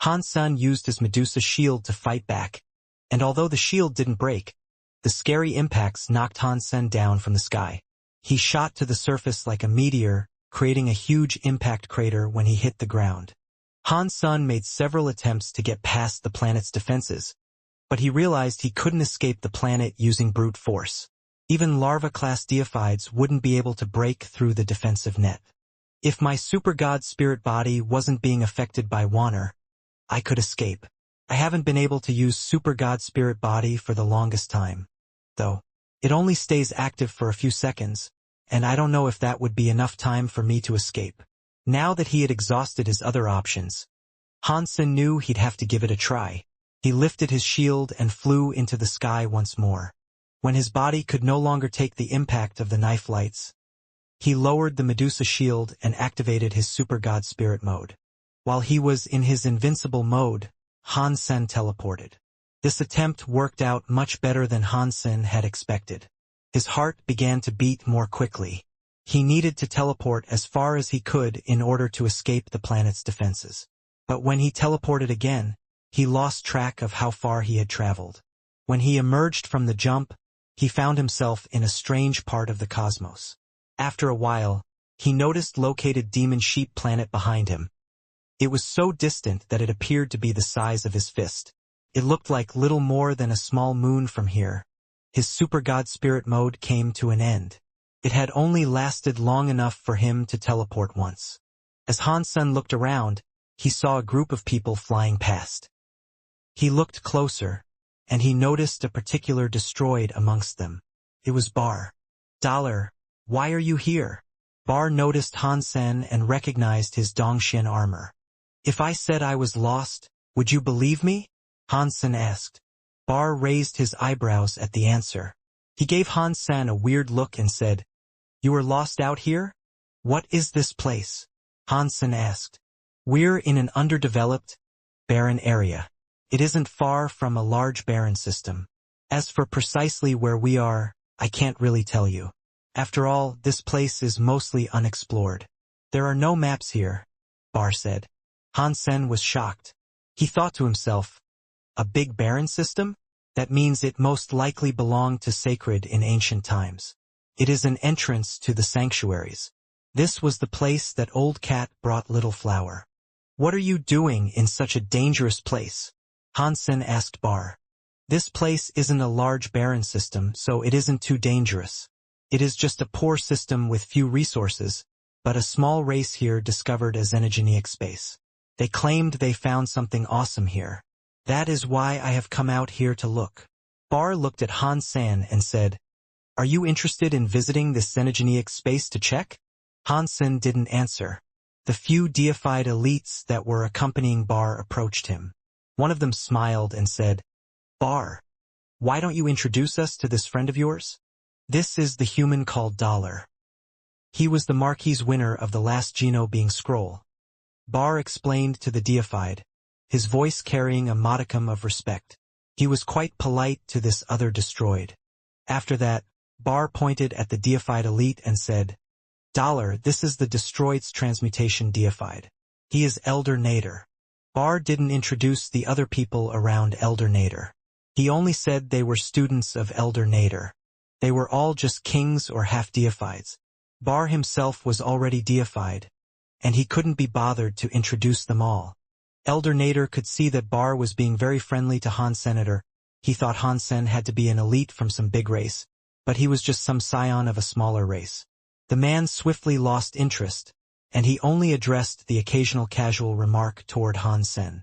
Han Sen used his Medusa shield to fight back, and although the shield didn't break, the scary impacts knocked Han Sen down from the sky. He shot to the surface like a meteor, creating a huge impact crater when he hit the ground. Han Sen made several attempts to get past the planet's defenses, but he realized he couldn't escape the planet using brute force. Even larva-class deifieds wouldn't be able to break through the defensive net. If my super god spirit body wasn't being affected by Wanner, I could escape. I haven't been able to use super god spirit body for the longest time, though. It only stays active for a few seconds, and I don't know if that would be enough time for me to escape. Now that he had exhausted his other options, Han Sen knew he'd have to give it a try. He lifted his shield and flew into the sky once more. When his body could no longer take the impact of the knife lights, he lowered the Medusa shield and activated his super god spirit mode. While he was in his invincible mode, Han Sen teleported. This attempt worked out much better than Han Sen had expected. His heart began to beat more quickly. He needed to teleport as far as he could in order to escape the planet's defenses. But when he teleported again, he lost track of how far he had traveled. When he emerged from the jump, he found himself in a strange part of the cosmos. After a while, he noticed located Demon Sheep Planet behind him. It was so distant that it appeared to be the size of his fist. It looked like little more than a small moon from here. His super god spirit mode came to an end. It had only lasted long enough for him to teleport once. As Han Sen looked around, he saw a group of people flying past. He looked closer, and he noticed a particular destroyed amongst them. It was Bar. Dollar, why are you here? Bar noticed Han Sen and recognized his Dongxian armor. If I said I was lost, would you believe me? Han Sen asked. Bar raised his eyebrows at the answer. He gave Han Sen a weird look and said, "You are lost out here? What is this place?" Han Sen asked. "We're in an underdeveloped, barren area. It isn't far from a large barren system. As for precisely where we are, I can't really tell you. After all, this place is mostly unexplored. There are no maps here," Bar said. Han Sen was shocked. He thought to himself, a big barren system? That means it most likely belonged to Sacred in ancient times. It is an entrance to the sanctuaries. This was the place that Old Cat brought Little Flower. "What are you doing in such a dangerous place?" Han Sen asked Bar. "This place isn't a large barren system, so it isn't too dangerous. It is just a poor system with few resources, but a small race here discovered a xenogenic space. They claimed they found something awesome here. That is why I have come out here to look." Bar looked at Han Sen and said, "Are you interested in visiting this xenogenic space to check?" Han Sen didn't answer. The few deified elites that were accompanying Bar approached him. One of them smiled and said, "Bar, why don't you introduce us to this friend of yours? This is the human called Dollar. He was the Marquis winner of the last Geno being scroll." Bar explained to the deified, his voice carrying a modicum of respect. He was quite polite to this other destroyed. After that, Bar pointed at the deified elite and said, "Dollar, this is the destroyed's transmutation deified. He is Elder Nader." Bar didn't introduce the other people around Elder Nader. He only said they were students of Elder Nader. They were all just kings or half-deifieds. Bar himself was already deified, and he couldn't be bothered to introduce them all. Elder Nader could see that Bar was being very friendly to Han Senator. He thought Han Sen had to be an elite from some big race, but he was just some scion of a smaller race. The man swiftly lost interest, and he only addressed the occasional casual remark toward Han Sen.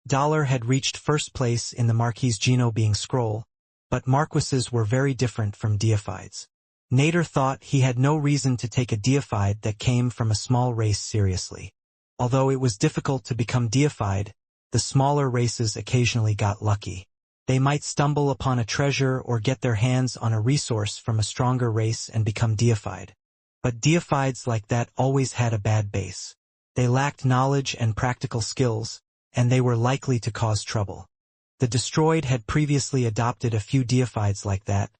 Dollar had reached first place in the Marquis Geno being scroll, but Marquises were very different from deifieds. Nader thought he had no reason to take a deified that came from a small race seriously. Although it was difficult to become deified, the smaller races occasionally got lucky. They might stumble upon a treasure or get their hands on a resource from a stronger race and become deified. But deifieds like that always had a bad base. They lacked knowledge and practical skills, and they were likely to cause trouble. The destroyed had previously adopted a few deifieds like that,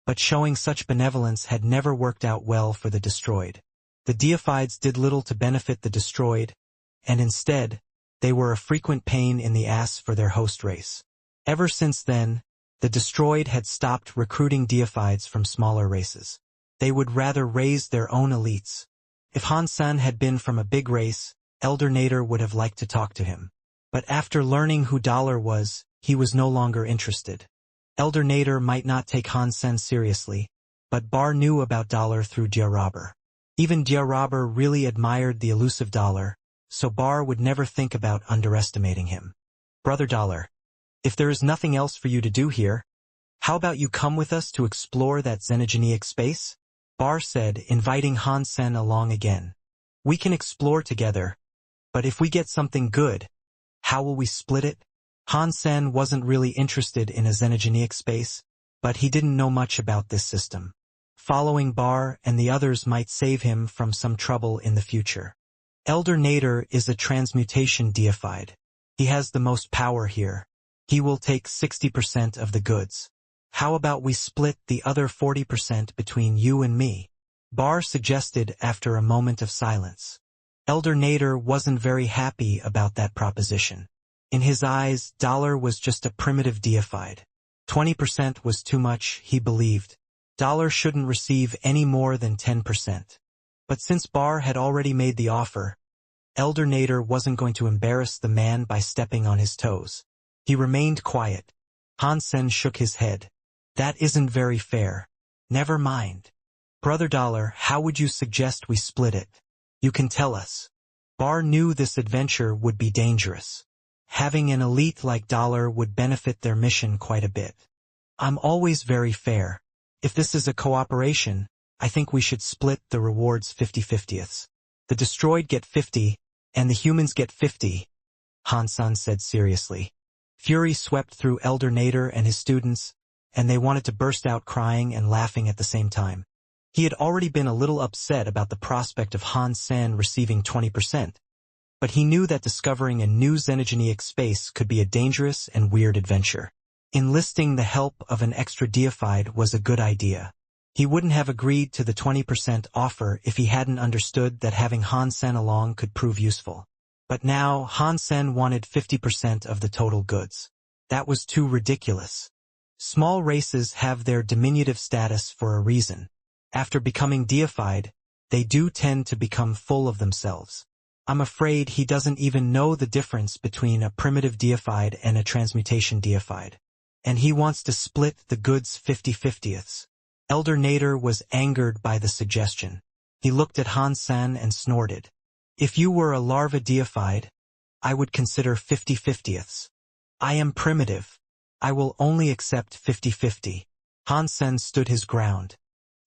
but showing such benevolence had never worked out well for the destroyed. The deifieds did little to benefit the destroyed, and instead, they were a frequent pain in the ass for their host race. Ever since then, the destroyed had stopped recruiting deifieds from smaller races. They would rather raise their own elites. If Han Sen had been from a big race, Elder Nader would have liked to talk to him. But after learning who Dollar was, he was no longer interested. Elder Nader might not take Han Sen seriously, but Bar knew about Dollar through Dia Robber. Even Dia Robber really admired the elusive Dollar, so Bar would never think about underestimating him. Brother Dollar, if there is nothing else for you to do here, how about you come with us to explore that xenogeneic space? Bar said, inviting Han Sen along again. We can explore together, but if we get something good, how will we split it? Han Sen wasn't really interested in a xenogeneic space, but he didn't know much about this system. Following Bar and the others might save him from some trouble in the future. Elder Nader is a transmutation deified. He has the most power here. He will take 60% of the goods. How about we split the other 40% between you and me? Bar suggested after a moment of silence. Elder Nader wasn't very happy about that proposition. In his eyes, Dollar was just a primitive deified. 20% was too much, he believed. Dollar shouldn't receive any more than 10%. But since Bar had already made the offer, Elder Nader wasn't going to embarrass the man by stepping on his toes. He remained quiet. Han Sen shook his head. That isn't very fair. Never mind. Brother Dollar, how would you suggest we split it? You can tell us. Bar knew this adventure would be dangerous. Having an elite like Dollar would benefit their mission quite a bit. I'm always very fair. If this is a cooperation, I think we should split the rewards 50-50ths. The destroyed get 50, and the humans get 50, Han Sen said seriously. Fury swept through Elder Nader and his students, and they wanted to burst out crying and laughing at the same time. He had already been a little upset about the prospect of Han Sen receiving 20%, but he knew that discovering a new xenogeneic space could be a dangerous and weird adventure. Enlisting the help of an extra deified was a good idea. He wouldn't have agreed to the 20% offer if he hadn't understood that having Han Sen along could prove useful. But now, Han Sen wanted 50% of the total goods. That was too ridiculous. Small races have their diminutive status for a reason. After becoming deified, they do tend to become full of themselves. I'm afraid he doesn't even know the difference between a primitive deified and a transmutation deified. And he wants to split the goods 50-50ths. Elder Nader was angered by the suggestion. He looked at Han Sen and snorted. If you were a larva deified, I would consider 50-50ths. I am primitive. I will only accept 50-50. Han Sen stood his ground.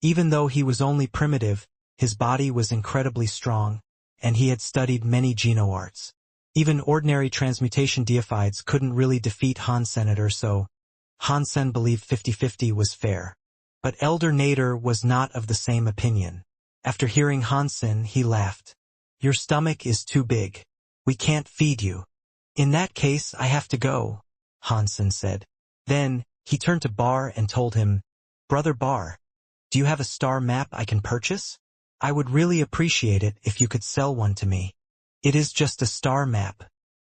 Even though he was only primitive, his body was incredibly strong, and he had studied many genoarts. Even ordinary transmutation deifieds couldn't really defeat Han Senator, so Han Sen believed 50-50 was fair. But Elder Nader was not of the same opinion. After hearing Han Sen, he laughed. Your stomach is too big. We can't feed you. In that case, I have to go, Han Sen said. Then, he turned to Bar and told him, Brother Bar, do you have a star map I can purchase? I would really appreciate it if you could sell one to me. It is just a star map.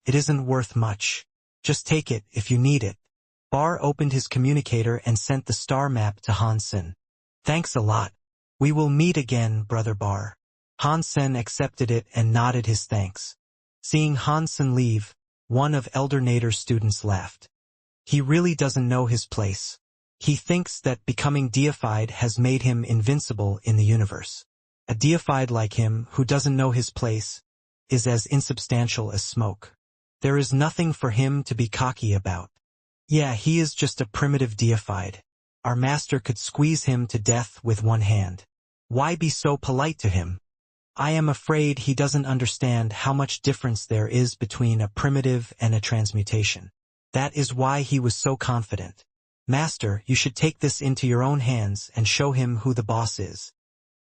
It isn't worth much. Just take it if you need it. Bar opened his communicator and sent the star map to Han Sen. Thanks a lot. We will meet again, Brother Bar. Han Sen accepted it and nodded his thanks. Seeing Han Sen leave, one of Elder Nader's students laughed. He really doesn't know his place. He thinks that becoming deified has made him invincible in the universe. A deified like him, who doesn't know his place, is as insubstantial as smoke. There is nothing for him to be cocky about. Yeah, he is just a primitive deified. Our master could squeeze him to death with one hand. Why be so polite to him? I am afraid he doesn't understand how much difference there is between a primitive and a transmutation. That is why he was so confident. Master, you should take this into your own hands and show him who the boss is.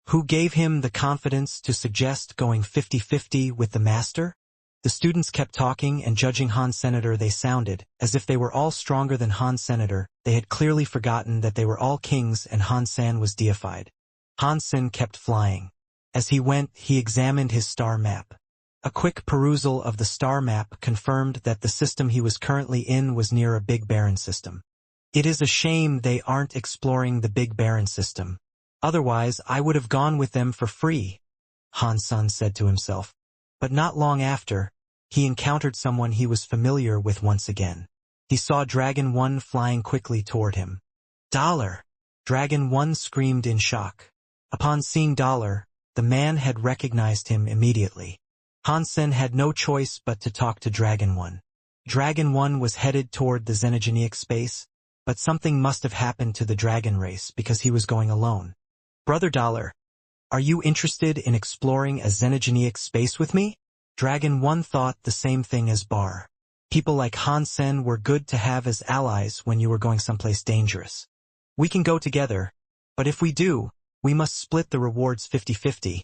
Who gave him the confidence to suggest going 50-50 with the master? The students kept talking and judging Han Senator. They sounded as if they were all stronger than Han Senator. They had clearly forgotten that they were all kings and Han Sen was deified. Han Sen kept flying. As he went, he examined his star map. A quick perusal of the star map confirmed that the system he was currently in was near a Big Barren system. It is a shame they aren't exploring the Big Barren system. Otherwise, I would have gone with them for free, Han Sen said to himself. But not long after, he encountered someone he was familiar with once again. He saw Dragon 1 flying quickly toward him. Dollar! Dragon 1 screamed in shock. Upon seeing Dollar, the man had recognized him immediately. Han Sen had no choice but to talk to Dragon 1. Dragon 1 was headed toward the xenogeneic space, but something must have happened to the dragon race because he was going alone. Brother Dollar, are you interested in exploring a xenogeneic space with me? Dragon 1 thought the same thing as Bar. People like Han Sen were good to have as allies when you were going someplace dangerous. We can go together, but if we do, we must split the rewards 50-50,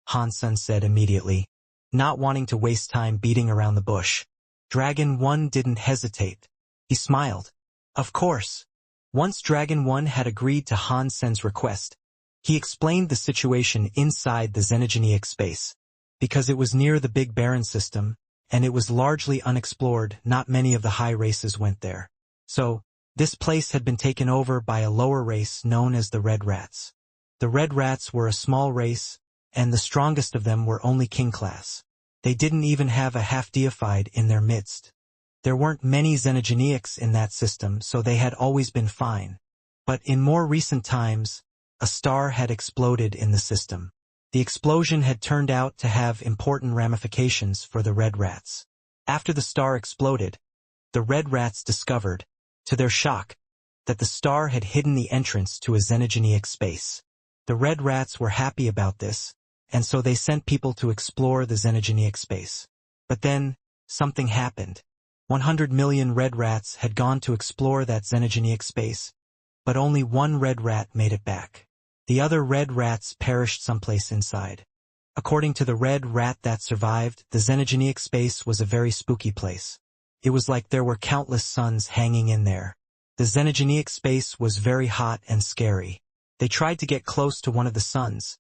Han Sen said immediately, not wanting to waste time beating around the bush. Dragon 1 didn't hesitate. He smiled. Of course. Once Dragon 1 had agreed to Han Sen's request, he explained the situation inside the xenogeneic space. Because it was near the Big Barren system, and it was largely unexplored, not many of the high races went there. So, this place had been taken over by a lower race known as the Red Rats. The Red Rats were a small race, and the strongest of them were only king class. They didn't even have a half-deified in their midst. There weren't many xenogeneics in that system, so they had always been fine. But in more recent times, a star had exploded in the system. The explosion had turned out to have important ramifications for the Red Rats. After the star exploded, the Red Rats discovered, to their shock, that the star had hidden the entrance to a xenogeneic space. The Red Rats were happy about this, and so they sent people to explore the xenogeneic space. But then, something happened. 100 million Red Rats had gone to explore that xenogeneic space, but only one Red Rat made it back. The other Red Rats perished someplace inside. According to the Red Rat that survived, the xenogeneic space was a very spooky place. It was like there were countless suns hanging in there. The xenogeneic space was very hot and scary. They tried to get close to one of the suns,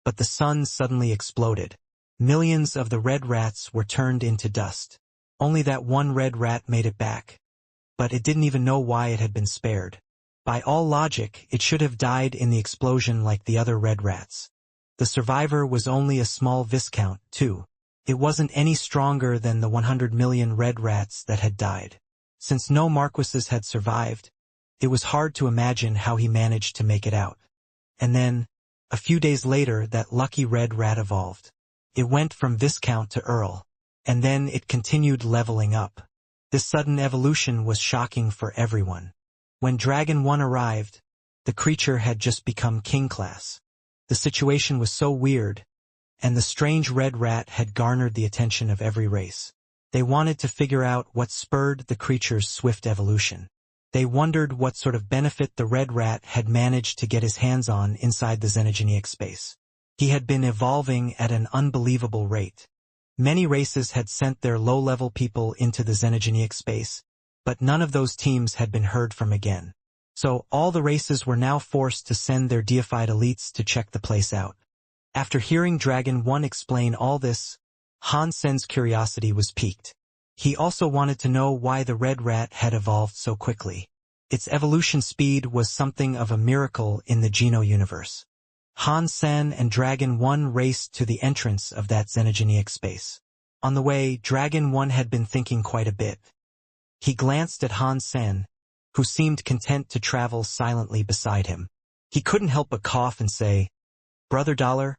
but the sun suddenly exploded. Millions of the Red Rats were turned into dust. Only that one Red Rat made it back. But it didn't even know why it had been spared. By all logic, it should have died in the explosion like the other Red Rats. The survivor was only a small viscount, too. It wasn't any stronger than the 100 million Red Rats that had died. Since no marquises had survived, it was hard to imagine how he managed to make it out. And then, a few days later, that lucky Red Rat evolved. It went from Viscount to Earl, and then it continued leveling up. This sudden evolution was shocking for everyone. When Dragon 1 arrived, the creature had just become king class. The situation was so weird, and the strange Red Rat had garnered the attention of every race. They wanted to figure out what spurred the creature's swift evolution. They wondered what sort of benefit the Red Rat had managed to get his hands on inside the xenogeneic space. He had been evolving at an unbelievable rate. Many races had sent their low-level people into the xenogeneic space, but none of those teams had been heard from again. So all the races were now forced to send their deified elites to check the place out. After hearing Dragon 1 explain all this, Han Sen's curiosity was piqued. He also wanted to know why the Red Rat had evolved so quickly. Its evolution speed was something of a miracle in the Geno universe. Han Sen and Dragon 1 raced to the entrance of that xenogeneic space. On the way, Dragon 1 had been thinking quite a bit. He glanced at Han Sen, who seemed content to travel silently beside him. He couldn't help but cough and say, "Brother Dollar,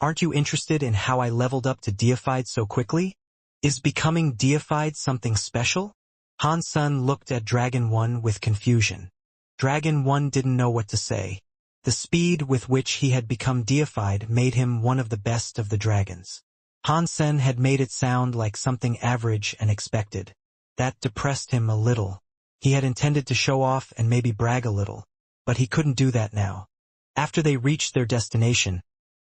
aren't you interested in how I leveled up to deified so quickly? Is becoming deified something special?" Han Sen looked at Dragon 1 with confusion. Dragon 1 didn't know what to say. The speed with which he had become deified made him one of the best of the dragons. Han Sen had made it sound like something average and expected. That depressed him a little. He had intended to show off and maybe brag a little, but he couldn't do that now. After they reached their destination,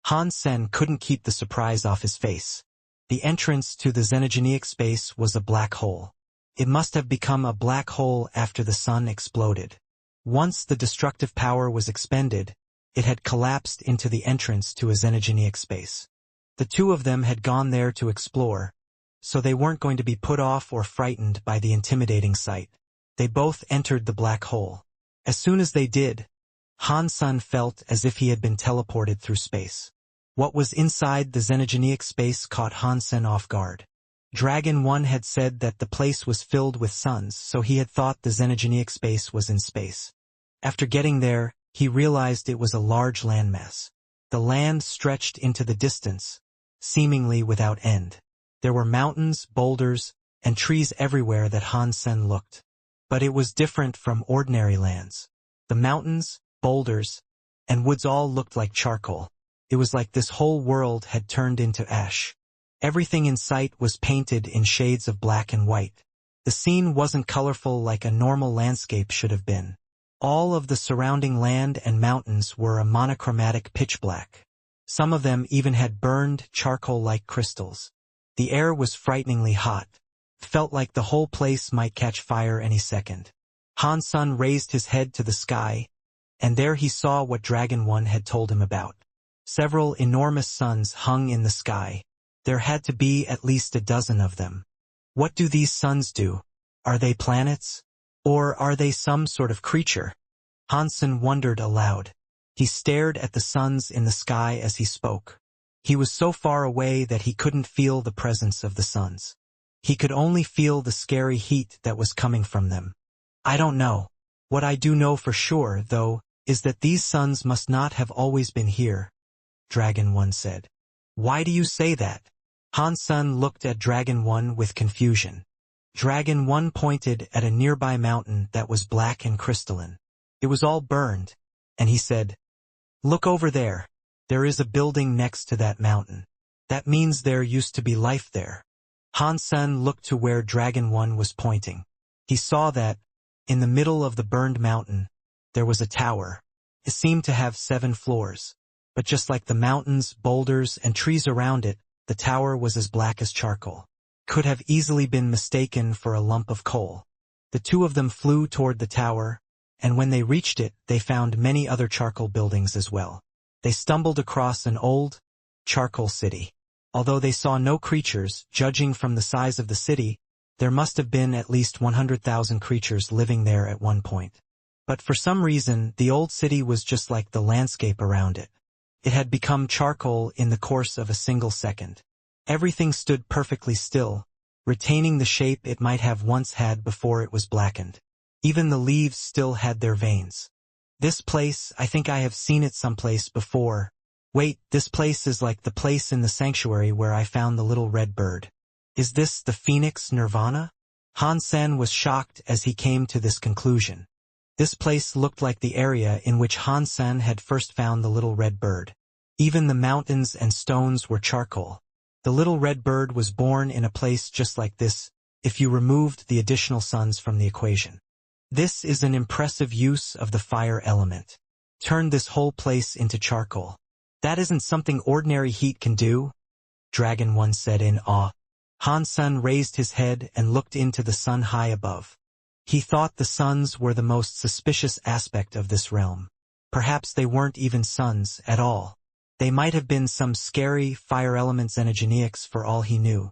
Han Sen couldn't keep the surprise off his face. The entrance to the xenogeneic space was a black hole. It must have become a black hole after the sun exploded. Once the destructive power was expended, it had collapsed into the entrance to a xenogeneic space. The two of them had gone there to explore, so they weren't going to be put off or frightened by the intimidating sight. They both entered the black hole. As soon as they did, Han-san felt as if he had been teleported through space. What was inside the xenogeneic space caught Han-sen off guard. Dragon 1 had said that the place was filled with suns, so he had thought the xenogeneic space was in space. After getting there, he realized it was a large landmass. The land stretched into the distance, seemingly without end. There were mountains, boulders, and trees everywhere that Han-sen looked. But it was different from ordinary lands. The mountains, boulders, and woods all looked like charcoal. It was like this whole world had turned into ash. Everything in sight was painted in shades of black and white. The scene wasn't colorful like a normal landscape should have been. All of the surrounding land and mountains were a monochromatic pitch black. Some of them even had burned charcoal-like crystals. The air was frighteningly hot. Felt like the whole place might catch fire any second. Han-san raised his head to the sky, and there he saw what Dragon 1 had told him about. Several enormous suns hung in the sky. There had to be at least a dozen of them. What do these suns do? Are they planets? Or are they some sort of creature? Han-sen wondered aloud. He stared at the suns in the sky as he spoke. He was so far away that he couldn't feel the presence of the suns. He could only feel the scary heat that was coming from them. I don't know. What I do know for sure, though, is that these suns must not have always been here, Dragon 1 said. Why do you say that? Han-sen looked at Dragon 1 with confusion. Dragon 1 pointed at a nearby mountain that was black and crystalline. It was all burned, and he said, "Look over there. There is a building next to that mountain. That means there used to be life there." Han-sen looked to where Dragon 1 was pointing. He saw that, in the middle of the burned mountain, there was a tower. It seemed to have 7 floors. But just like the mountains, boulders, and trees around it, the tower was as black as charcoal. Could have easily been mistaken for a lump of coal. The two of them flew toward the tower, and when they reached it, they found many other charcoal buildings as well. They stumbled across an old, charcoal city. Although they saw no creatures, judging from the size of the city, there must have been at least 100,000 creatures living there at one point. But for some reason, the old city was just like the landscape around it. It had become charcoal in the course of a single second. Everything stood perfectly still, retaining the shape it might have once had before it was blackened. Even the leaves still had their veins. This place, I think I have seen it someplace before. Wait, this place is like the place in the sanctuary where I found the little red bird. Is this the Phoenix Nirvana? Han-sen was shocked as he came to this conclusion. This place looked like the area in which Han-sen had first found the little red bird. Even the mountains and stones were charcoal. The little red bird was born in a place just like this, if you removed the additional suns from the equation. This is an impressive use of the fire element. Turn this whole place into charcoal. That isn't something ordinary heat can do, Dragon 1 said in awe. Han-sen raised his head and looked into the sun high above. He thought the suns were the most suspicious aspect of this realm. Perhaps they weren't even suns at all. They might have been some scary fire element xenogeneics for all he knew.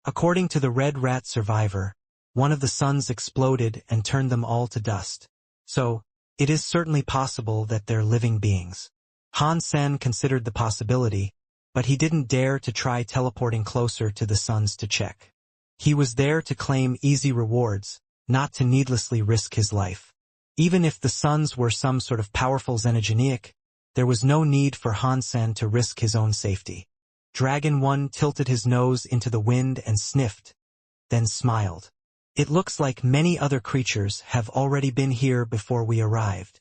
According to the Red Rat survivor, one of the suns exploded and turned them all to dust. So, it is certainly possible that they're living beings. Han-sen considered the possibility, but he didn't dare to try teleporting closer to the suns to check. He was there to claim easy rewards, not to needlessly risk his life. Even if the suns were some sort of powerful xenogeneic, there was no need for Han-sen to risk his own safety. Dragon 1 tilted his nose into the wind and sniffed, then smiled. It looks like many other creatures have already been here before we arrived.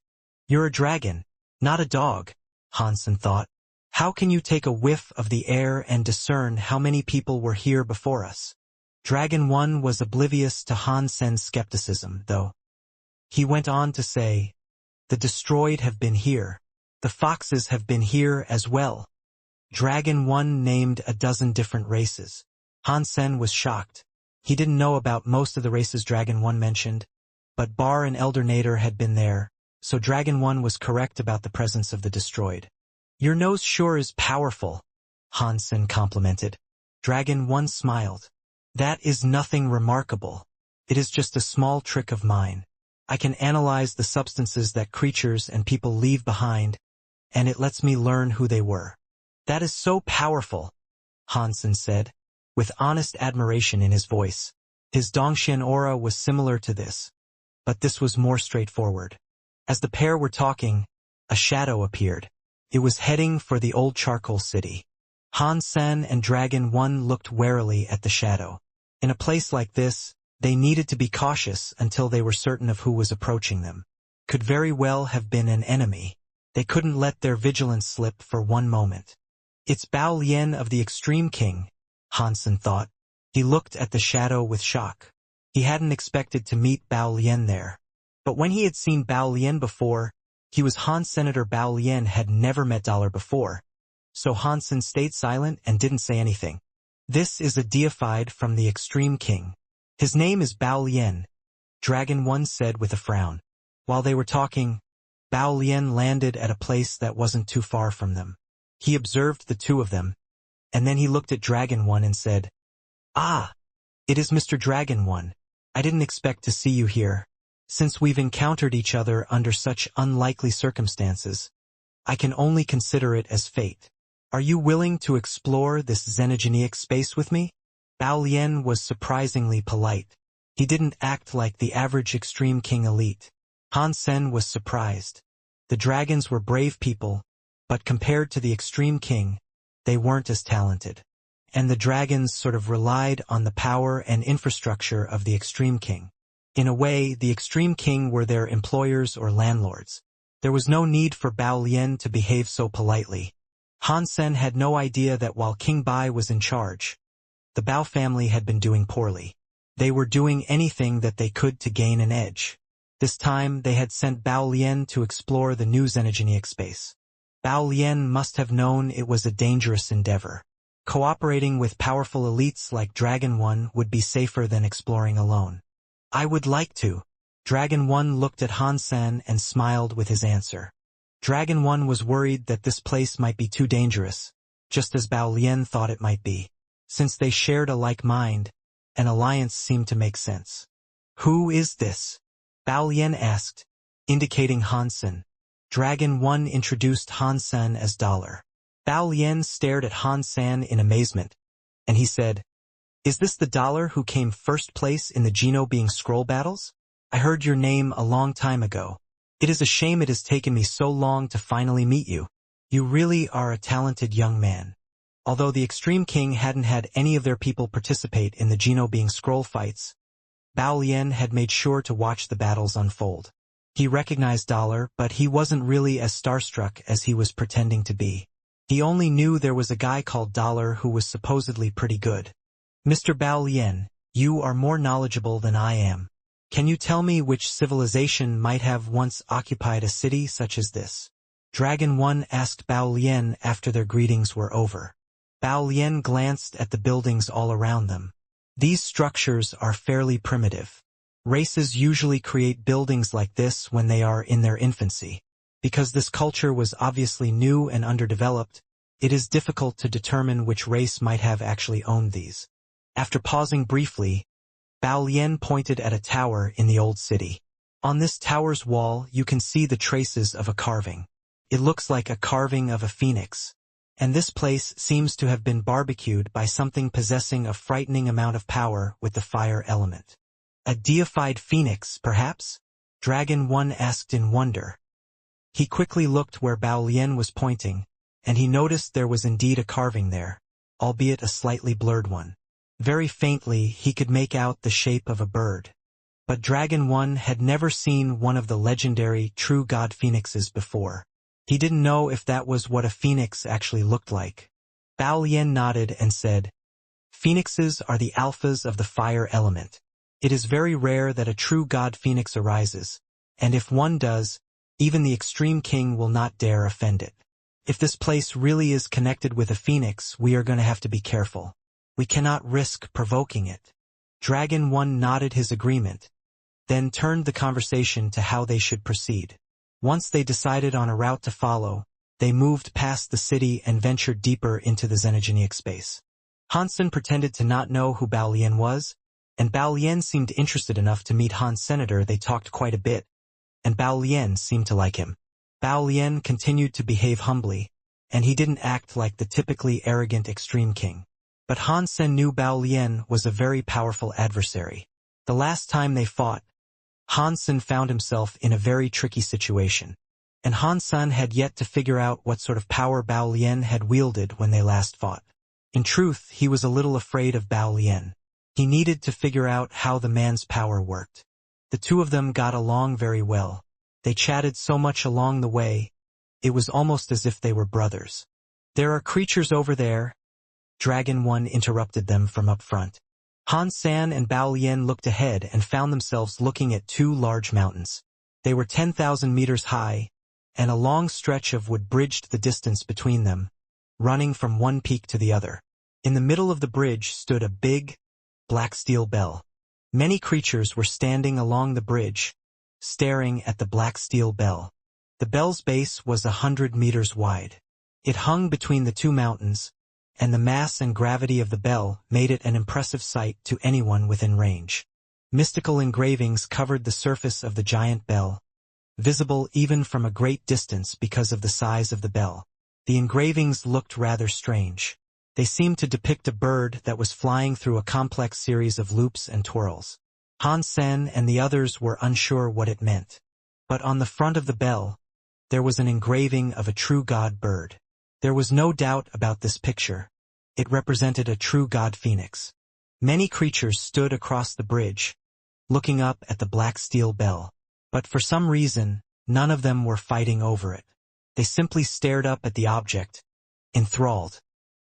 You're a dragon, not a dog, Han-sen thought. How can you take a whiff of the air and discern how many people were here before us? Dragon 1 was oblivious to Han-sen's skepticism, though. He went on to say, "The destroyed have been here. The foxes have been here as well." Dragon 1 named a dozen different races. Han-sen was shocked. He didn't know about most of the races Dragon 1 mentioned, but Bar and Elder Nader had been there, so Dragon 1 was correct about the presence of the destroyed. "Your nose sure is powerful," Han-sen complimented. Dragon 1 smiled. "That is nothing remarkable. It is just a small trick of mine. I can analyze the substances that creatures and people leave behind, and it lets me learn who they were. That is so powerful, Hansen said, with honest admiration in his voice. His Dongxian aura was similar to this, but this was more straightforward. As the pair were talking, a shadow appeared. It was heading for the old charcoal city. Hansen and Dragon One looked warily at the shadow. In a place like this, they needed to be cautious until they were certain of who was approaching them. Could very well have been an enemy. They couldn't let their vigilance slip for one moment. It's Bao Lian of the Extreme King, Hansen thought. He looked at the shadow with shock. He hadn't expected to meet Bao Lian there. But when he had seen Bao Lian before, he was Han. Senator Bao Lian had never met Dollar before. So Hansen stayed silent and didn't say anything. This is a deified from the Extreme King. His name is Bao Lian, Dragon One said with a frown. While they were talking, Bao Lian landed at a place that wasn't too far from them. He observed the two of them, and then he looked at Dragon One and said, "Ah, it is Mr. Dragon One. I didn't expect to see you here. Since we've encountered each other under such unlikely circumstances, I can only consider it as fate. Are you willing to explore this xenogenic space with me?" Bao Lian was surprisingly polite. He didn't act like the average Extreme King elite. Hansen was surprised. The dragons were brave people, but compared to the Extreme King, they weren't as talented. And the dragons sort of relied on the power and infrastructure of the Extreme King. In a way, the Extreme King were their employers or landlords. There was no need for Bao Lian to behave so politely. Hansen had no idea that while King Bai was in charge, the Bao family had been doing poorly. They were doing anything that they could to gain an edge. This time, they had sent Bao Lian to explore the new xenogenic space. Bao Lian must have known it was a dangerous endeavor. Cooperating with powerful elites like Dragon One would be safer than exploring alone. "I would like to." Dragon One looked at Hansen and smiled with his answer. Dragon One was worried that this place might be too dangerous, just as Bao Lian thought it might be. Since they shared a like mind, an alliance seemed to make sense. "Who is this?" Bao Lian asked, indicating Hansen. Dragon One introduced Hansen as Dollar. Bao Lian stared at Hansen in amazement, and he said, "Is this the Dollar who came first place in the Geno being scroll battles? I heard your name a long time ago. It is a shame it has taken me so long to finally meet you. You really are a talented young man." Although the Extreme King hadn't had any of their people participate in the Geno being scroll fights, Bao Lian had made sure to watch the battles unfold. He recognized Dollar, but he wasn't really as starstruck as he was pretending to be. He only knew there was a guy called Dollar who was supposedly pretty good. "Mr. Bao Lian, you are more knowledgeable than I am. Can you tell me which civilization might have once occupied a city such as this?" Dragon One asked Bao Lian after their greetings were over. Bao Lian glanced at the buildings all around them. These structures are fairly primitive. Races usually create buildings like this when they are in their infancy. Because this culture was obviously new and underdeveloped, it is difficult to determine which race might have actually owned these. After pausing briefly, Bao Lian pointed at a tower in the old city. On this tower's wall, you can see the traces of a carving. It looks like a carving of a phoenix. And this place seems to have been barbecued by something possessing a frightening amount of power with the fire element. "A deified phoenix, perhaps?" Dragon One asked in wonder. He quickly looked where Bao Lian was pointing, and he noticed there was indeed a carving there, albeit a slightly blurred one. Very faintly, he could make out the shape of a bird. But Dragon One had never seen one of the legendary true god phoenixes before. He didn't know if that was what a phoenix actually looked like. Bao Lian nodded and said, "Phoenixes are the alphas of the fire element. It is very rare that a true god phoenix arises, and if one does, even the Extreme King will not dare offend it. If this place really is connected with a phoenix, we are going to have to be careful. We cannot risk provoking it." Dragon One nodded his agreement, then turned the conversation to how they should proceed. Once they decided on a route to follow, they moved past the city and ventured deeper into the xenogenic space. Hansen pretended to not know who Bao Lian was, and Bao Lian seemed interested enough to meet Han's senator. They talked quite a bit, and Bao Lian seemed to like him. Bao Lian continued to behave humbly, and he didn't act like the typically arrogant extreme king. But Han Sen knew Bao Lian was a very powerful adversary. The last time they fought, Han Sen found himself in a very tricky situation, and Han Sen had yet to figure out what sort of power Bao Lian had wielded when they last fought. In truth, he was a little afraid of Bao Lian. He needed to figure out how the man's power worked. The two of them got along very well. They chatted so much along the way, it was almost as if they were brothers. "There are creatures over there," Dragon One interrupted them from up front. Han San and Bao Lian looked ahead and found themselves looking at two large mountains. They were 10,000 meters high, and a long stretch of wood bridged the distance between them, running from one peak to the other. In the middle of the bridge stood a big, black steel bell. Many creatures were standing along the bridge, staring at the black steel bell. The bell's base was 100 meters wide. It hung between the two mountains, and the mass and gravity of the bell made it an impressive sight to anyone within range. Mystical engravings covered the surface of the giant bell, visible even from a great distance because of the size of the bell. The engravings looked rather strange. They seemed to depict a bird that was flying through a complex series of loops and twirls. Han Sen and the others were unsure what it meant. But on the front of the bell, there was an engraving of a true god bird. There was no doubt about this picture. It represented a true god phoenix. Many creatures stood across the bridge, looking up at the black steel bell. But for some reason, none of them were fighting over it. They simply stared up at the object, enthralled.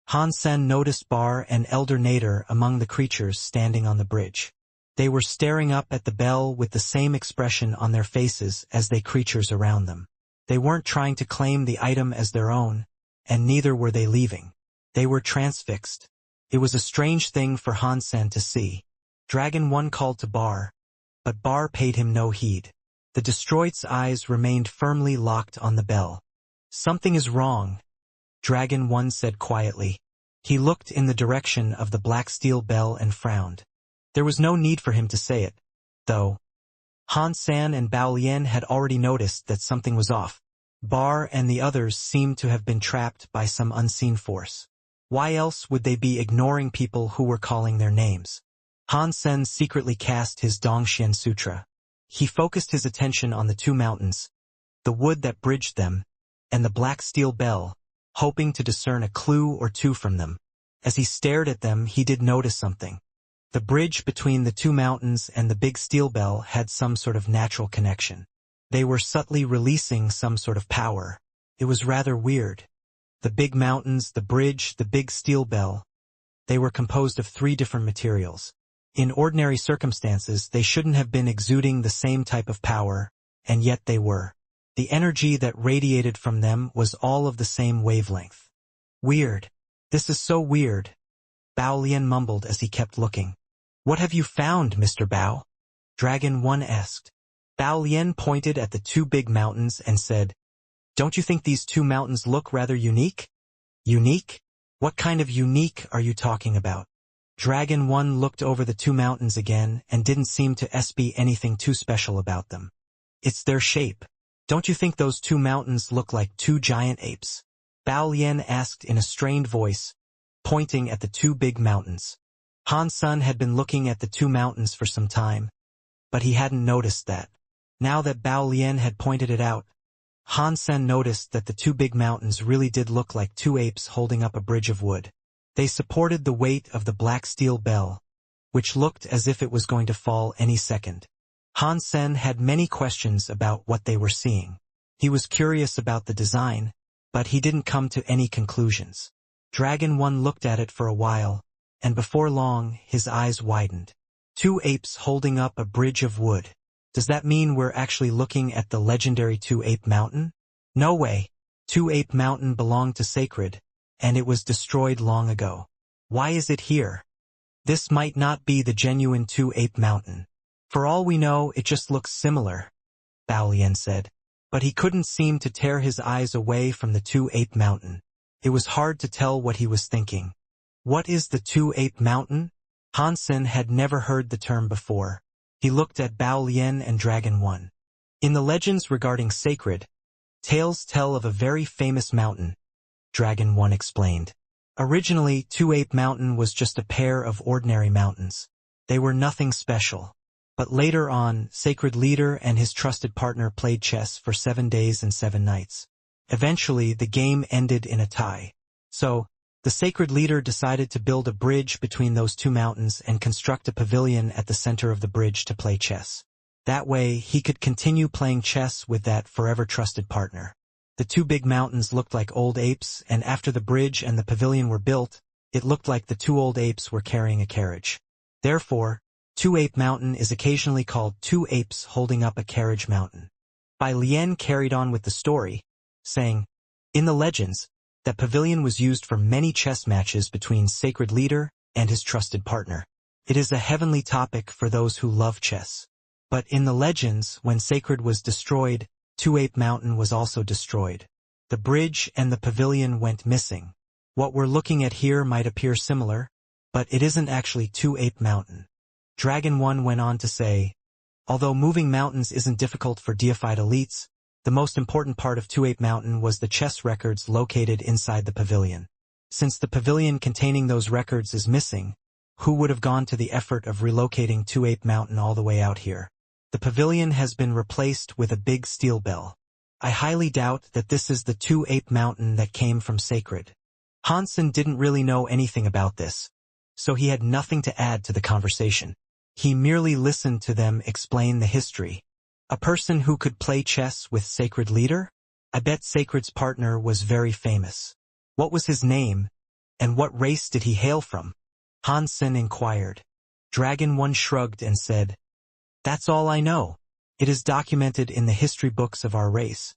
Han Sen noticed Bar and Elder Nader among the creatures standing on the bridge. They were staring up at the bell with the same expression on their faces as the creatures around them. They weren't trying to claim the item as their own, and neither were they leaving. They were transfixed. It was a strange thing for Han Sen to see. Dragon One called to Bar, but Bar paid him no heed. The destroyed's eyes remained firmly locked on the bell. "Something is wrong," Dragon One said quietly. He looked in the direction of the black steel bell and frowned. There was no need for him to say it, though. Han San and Bao Lian had already noticed that something was off. Bar and the others seemed to have been trapped by some unseen force. Why else would they be ignoring people who were calling their names? Han Sen secretly cast his Dongxian Sutra. He focused his attention on the two mountains, the wood that bridged them, and the black steel bell, hoping to discern a clue or two from them. As he stared at them, he did notice something. The bridge between the two mountains and the big steel bell had some sort of natural connection. They were subtly releasing some sort of power. It was rather weird. The big mountains, the bridge, the big steel bell. They were composed of 3 different materials. In ordinary circumstances, they shouldn't have been exuding the same type of power, and yet they were. The energy that radiated from them was all of the same wavelength. "Weird. This is so weird," Bao Lian mumbled as he kept looking. "What have you found, Mr. Bao?" Dragon One asked. Bao Lian pointed at the 2 big mountains and said, "Don't you think these 2 mountains look rather unique?" "Unique? What kind of unique are you talking about?" Dragon One looked over the 2 mountains again and didn't seem to be anything too special about them. "It's their shape. Don't you think those 2 mountains look like 2 giant apes?" Bao Lian asked in a strained voice, pointing at the 2 big mountains. Han Sun had been looking at the 2 mountains for some time, but he hadn't noticed that. Now that Bao Lian had pointed it out, Han Sen noticed that the 2 big mountains really did look like 2 apes holding up a bridge of wood. They supported the weight of the black steel bell, which looked as if it was going to fall any second. Han Sen had many questions about what they were seeing. He was curious about the design, but he didn't come to any conclusions. Dragon One looked at it for a while, and before long, his eyes widened. 2 apes holding up a bridge of wood. Does that mean we're actually looking at the legendary 2-Ape Mountain? No way. 2-Ape Mountain belonged to Sacred, and it was destroyed long ago. Why is it here? This might not be the genuine 2-Ape Mountain. For all we know, it just looks similar, Bao Lian said. But he couldn't seem to tear his eyes away from the 2-Ape Mountain. It was hard to tell what he was thinking. What is the 2-Ape Mountain? Hansen had never heard the term before. He looked at Bao Lian and Dragon 1. In the legends regarding sacred, tales tell of a very famous mountain, Dragon 1 explained. Originally, Two Ape Mountain was just a pair of ordinary mountains. They were nothing special. But later on, Sacred Leader and his trusted partner played chess for 7 days and 7 nights. Eventually, the game ended in a tie. So, the Sacred Leader decided to build a bridge between those two mountains and construct a pavilion at the center of the bridge to play chess. That way, he could continue playing chess with that forever trusted partner. The two big mountains looked like old apes, and after the bridge and the pavilion were built, it looked like the two old apes were carrying a carriage. Therefore, Two Ape Mountain is occasionally called Two Apes Holding Up a Carriage Mountain. Bai Lian carried on with the story, saying, in the legends, that pavilion was used for many chess matches between Sacred Leader and his trusted partner. It is a heavenly topic for those who love chess. But in the legends, when Sacred was destroyed, Two Ape Mountain was also destroyed. The bridge and the pavilion went missing. What we're looking at here might appear similar, but it isn't actually Two Ape Mountain. Dragon 1 went on to say, although moving mountains isn't difficult for deified elites, the most important part of Two Ape Mountain was the chess records located inside the pavilion. Since the pavilion containing those records is missing, who would have gone to the effort of relocating Two Ape Mountain all the way out here? The pavilion has been replaced with a big steel bell. I highly doubt that this is the Two Ape Mountain that came from Sacred. Hansen didn't really know anything about this, so he had nothing to add to the conversation. He merely listened to them explain the history. A person who could play chess with Sacred Leader? I bet Sacred's partner was very famous. What was his name, and what race did he hail from? Hansen inquired. Dragon 1 shrugged and said, that's all I know. It is documented in the history books of our race,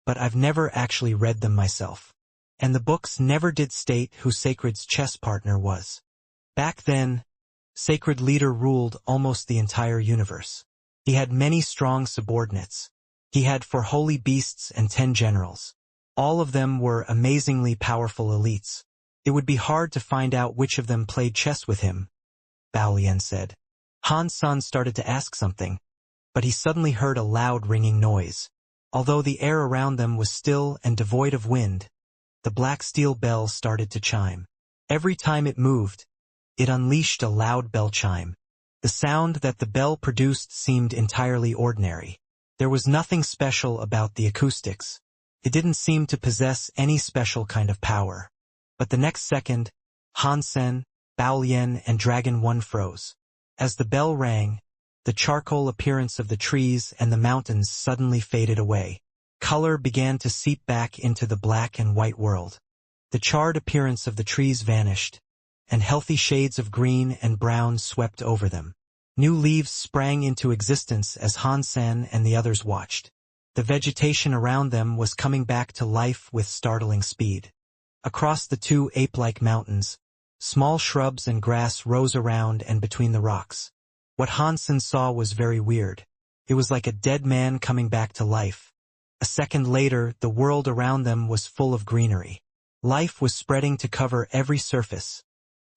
but I've never actually read them myself. And the books never did state who Sacred's chess partner was. Back then, Sacred Leader ruled almost the entire universe. He had many strong subordinates. He had 4 holy beasts and 10 generals. All of them were amazingly powerful elites. It would be hard to find out which of them played chess with him, Bao Lian said. Han-san started to ask something, but he suddenly heard a loud ringing noise. Although the air around them was still and devoid of wind, the black steel bell started to chime. Every time it moved, it unleashed a loud bell chime. The sound that the bell produced seemed entirely ordinary. There was nothing special about the acoustics. It didn't seem to possess any special kind of power. But the next second, Hansen, Bao Lian, and Dragon 1 froze. As the bell rang, the charcoal appearance of the trees and the mountains suddenly faded away. Color began to seep back into the black and white world. The charred appearance of the trees vanished, and healthy shades of green and brown swept over them. New leaves sprang into existence as Hansen and the others watched. The vegetation around them was coming back to life with startling speed. Across the two ape-like mountains, small shrubs and grass rose around and between the rocks. What Hansen saw was very weird. It was like a dead man coming back to life. A second later, the world around them was full of greenery. Life was spreading to cover every surface,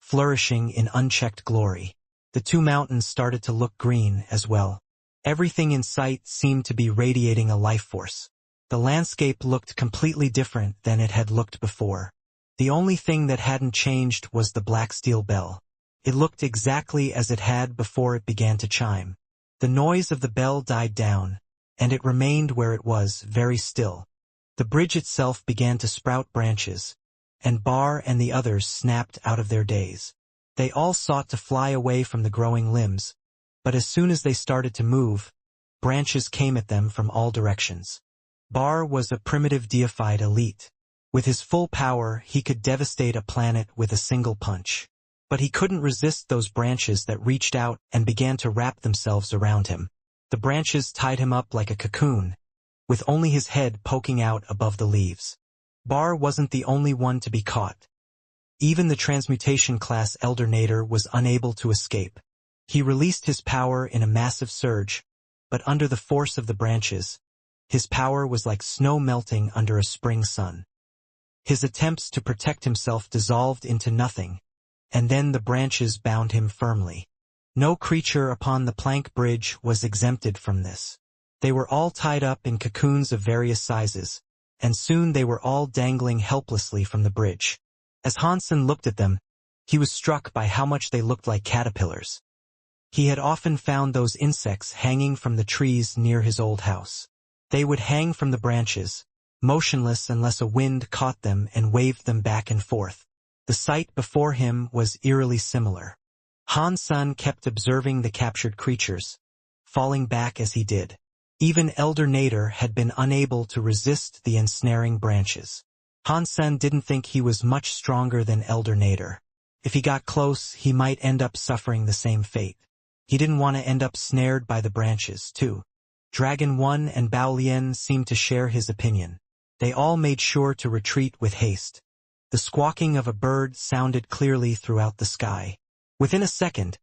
flourishing in unchecked glory. The two mountains started to look green as well. Everything in sight seemed to be radiating a life force. The landscape looked completely different than it had looked before. The only thing that hadn't changed was the black steel bell. It looked exactly as it had before it began to chime. The noise of the bell died down, and it remained where it was, very still. The bridge itself began to sprout branches, and Bar and the others snapped out of their daze. They all sought to fly away from the growing limbs, but as soon as they started to move, branches came at them from all directions. Bar was a primitive deified elite. With his full power, he could devastate a planet with a single punch. But he couldn't resist those branches that reached out and began to wrap themselves around him. The branches tied him up like a cocoon, with only his head poking out above the leaves. Bar wasn't the only one to be caught. Even the transmutation class Elder Nader was unable to escape. He released his power in a massive surge, but under the force of the branches, his power was like snow melting under a spring sun. His attempts to protect himself dissolved into nothing, and then the branches bound him firmly. No creature upon the plank bridge was exempted from this. They were all tied up in cocoons of various sizes, and soon they were all dangling helplessly from the bridge. As Hansen looked at them, he was struck by how much they looked like caterpillars. He had often found those insects hanging from the trees near his old house. They would hang from the branches, motionless unless a wind caught them and waved them back and forth. The sight before him was eerily similar. Hansen kept observing the captured creatures, falling back as he did. Even Elder Nader had been unable to resist the ensnaring branches. Hansen didn't think he was much stronger than Elder Nader. If he got close, he might end up suffering the same fate. He didn't want to end up snared by the branches, too. Dragon 1 and Bao Lian seemed to share his opinion. They all made sure to retreat with haste. The squawking of a bird sounded clearly throughout the sky. Within a second,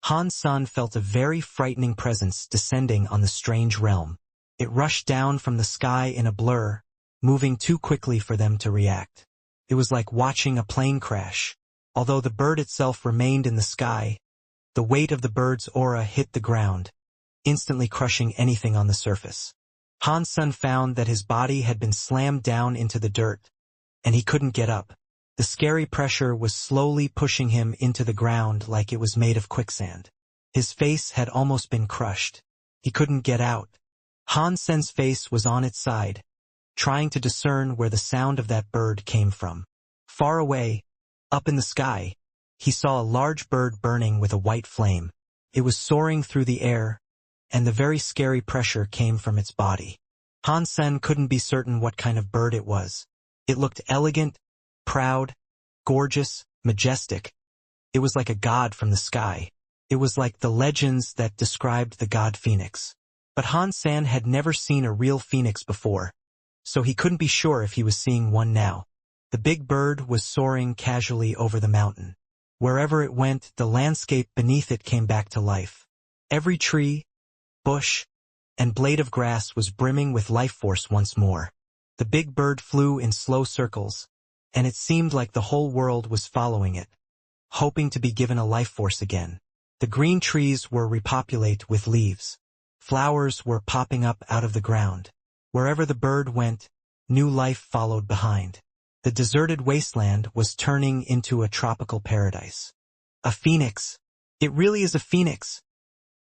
Hansen felt a very frightening presence descending on the strange realm. It rushed down from the sky in a blur, moving too quickly for them to react. It was like watching a plane crash. Although the bird itself remained in the sky, the weight of the bird's aura hit the ground, instantly crushing anything on the surface. Hansen found that his body had been slammed down into the dirt, and he couldn't get up. The scary pressure was slowly pushing him into the ground like it was made of quicksand. His face had almost been crushed. He couldn't get out. Hansen's face was on its side, trying to discern where the sound of that bird came from. Far away, up in the sky, he saw a large bird burning with a white flame. It was soaring through the air, and the very scary pressure came from its body. Hansen couldn't be certain what kind of bird it was. It looked elegant, proud, gorgeous, majestic. It was like a god from the sky. It was like the legends that described the god Phoenix. But Hansen had never seen a real phoenix before, so he couldn't be sure if he was seeing one now. The big bird was soaring casually over the mountain. Wherever it went, the landscape beneath it came back to life. Every tree, bush, and blade of grass was brimming with life force once more. The big bird flew in slow circles, and it seemed like the whole world was following it, hoping to be given a life force again. The green trees were repopulate with leaves. Flowers were popping up out of the ground. Wherever the bird went, new life followed behind. The deserted wasteland was turning into a tropical paradise. A phoenix. It really is a phoenix.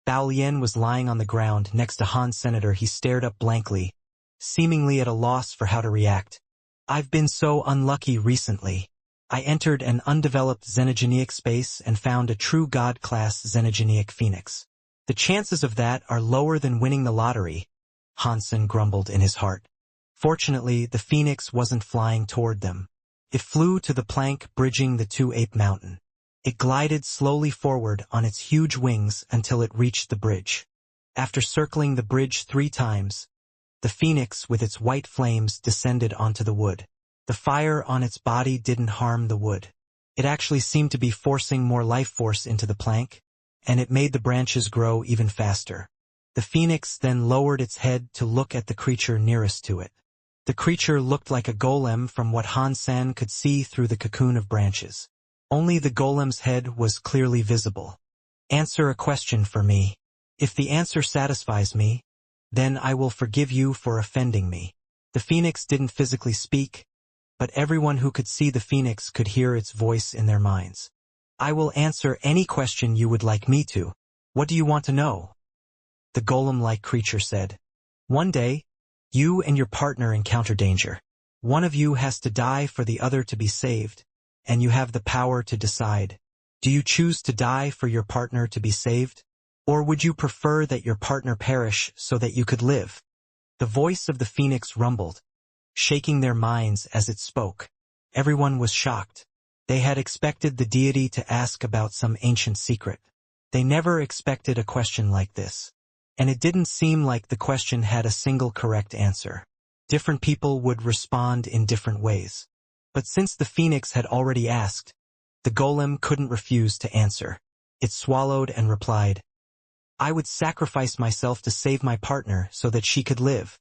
Bao Lian was lying on the ground next to Han Senator. He stared up blankly, seemingly at a loss for how to react. I've been so unlucky recently. I entered an undeveloped xenogeneic space and found a true god-class xenogeneic phoenix. The chances of that are lower than winning the lottery, Hansen grumbled in his heart. Fortunately, the phoenix wasn't flying toward them. It flew to the plank bridging the two-ape mountain. It glided slowly forward on its huge wings until it reached the bridge. After circling the bridge 3 times, the phoenix with its white flames descended onto the wood. The fire on its body didn't harm the wood. It actually seemed to be forcing more life force into the plank, and it made the branches grow even faster. The phoenix then lowered its head to look at the creature nearest to it. The creature looked like a golem from what Hansen could see through the cocoon of branches. Only the golem's head was clearly visible. Answer a question for me. If the answer satisfies me, then I will forgive you for offending me. The phoenix didn't physically speak, but everyone who could see the phoenix could hear its voice in their minds. I will answer any question you would like me to. What do you want to know? The golem-like creature said. One day, you and your partner encounter danger. One of you has to die for the other to be saved, and you have the power to decide. Do you choose to die for your partner to be saved? Or would you prefer that your partner perish so that you could live? The voice of the phoenix rumbled, shaking their minds as it spoke. Everyone was shocked. They had expected the deity to ask about some ancient secret. They never expected a question like this. And it didn't seem like the question had a single correct answer. Different people would respond in different ways. But since the phoenix had already asked, the golem couldn't refuse to answer. It swallowed and replied, I would sacrifice myself to save my partner so that she could live.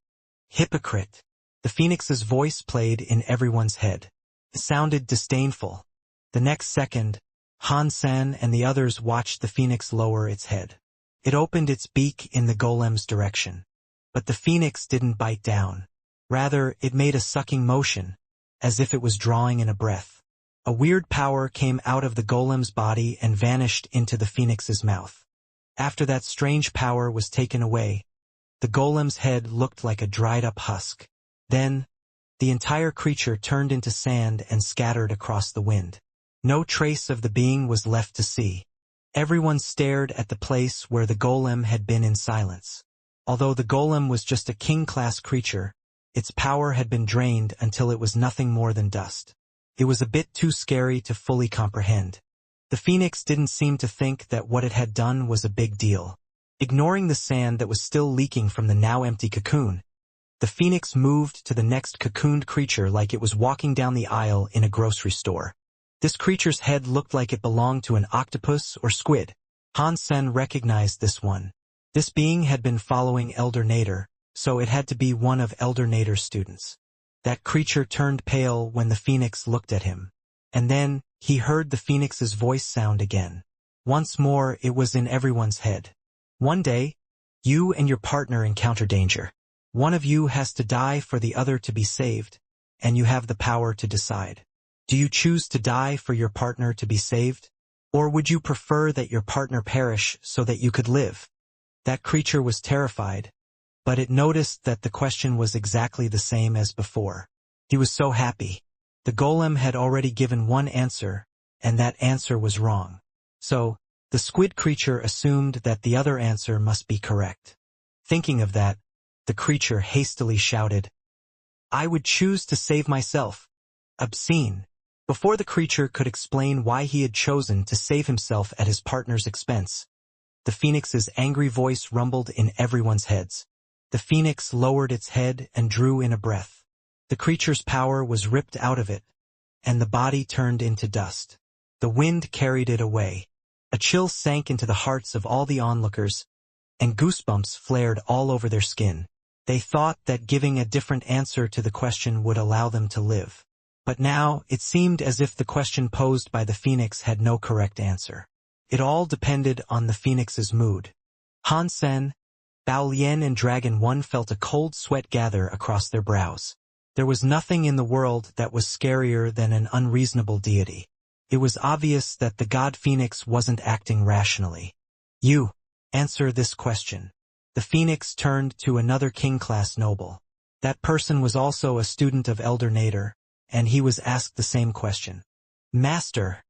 Hypocrite. The phoenix's voice played in everyone's head. It sounded disdainful. The next second, Han Sen and the others watched the phoenix lower its head. It opened its beak in the golem's direction. But the phoenix didn't bite down. Rather, it made a sucking motion, as if it was drawing in a breath. A weird power came out of the golem's body and vanished into the phoenix's mouth. After that strange power was taken away, the golem's head looked like a dried-up husk. Then, the entire creature turned into sand and scattered across the wind. No trace of the being was left to see. Everyone stared at the place where the golem had been in silence. Although the golem was just a king-class creature, its power had been drained until it was nothing more than dust. It was a bit too scary to fully comprehend. The phoenix didn't seem to think that what it had done was a big deal. Ignoring the sand that was still leaking from the now empty cocoon, the phoenix moved to the next cocooned creature like it was walking down the aisle in a grocery store. This creature's head looked like it belonged to an octopus or squid. Han Sen recognized this one. This being had been following Elder Nader, so it had to be one of Elder Nader's students. That creature turned pale when the phoenix looked at him. And then, he heard the phoenix's voice sound again. Once more, it was in everyone's head. One day, you and your partner encounter danger. One of you has to die for the other to be saved, and you have the power to decide. Do you choose to die for your partner to be saved? Or would you prefer that your partner perish so that you could live? That creature was terrified, but it noticed that the question was exactly the same as before. He was so happy. The golem had already given one answer, and that answer was wrong. So, the squid creature assumed that the other answer must be correct. Thinking of that, the creature hastily shouted, "I would choose to save myself." Obscene. Before the creature could explain why he had chosen to save himself at his partner's expense, the phoenix's angry voice rumbled in everyone's heads. The phoenix lowered its head and drew in a breath. The creature's power was ripped out of it, and the body turned into dust. The wind carried it away. A chill sank into the hearts of all the onlookers, and goosebumps flared all over their skin. They thought that giving a different answer to the question would allow them to live. But now, it seemed as if the question posed by the phoenix had no correct answer. It all depended on the phoenix's mood. Han Sen, Bao Lian and Dragon One felt a cold sweat gather across their brows. There was nothing in the world that was scarier than an unreasonable deity. It was obvious that the god phoenix wasn't acting rationally. You, answer this question. The phoenix turned to another king-class noble. That person was also a student of Elder Nader, and he was asked the same question. Master.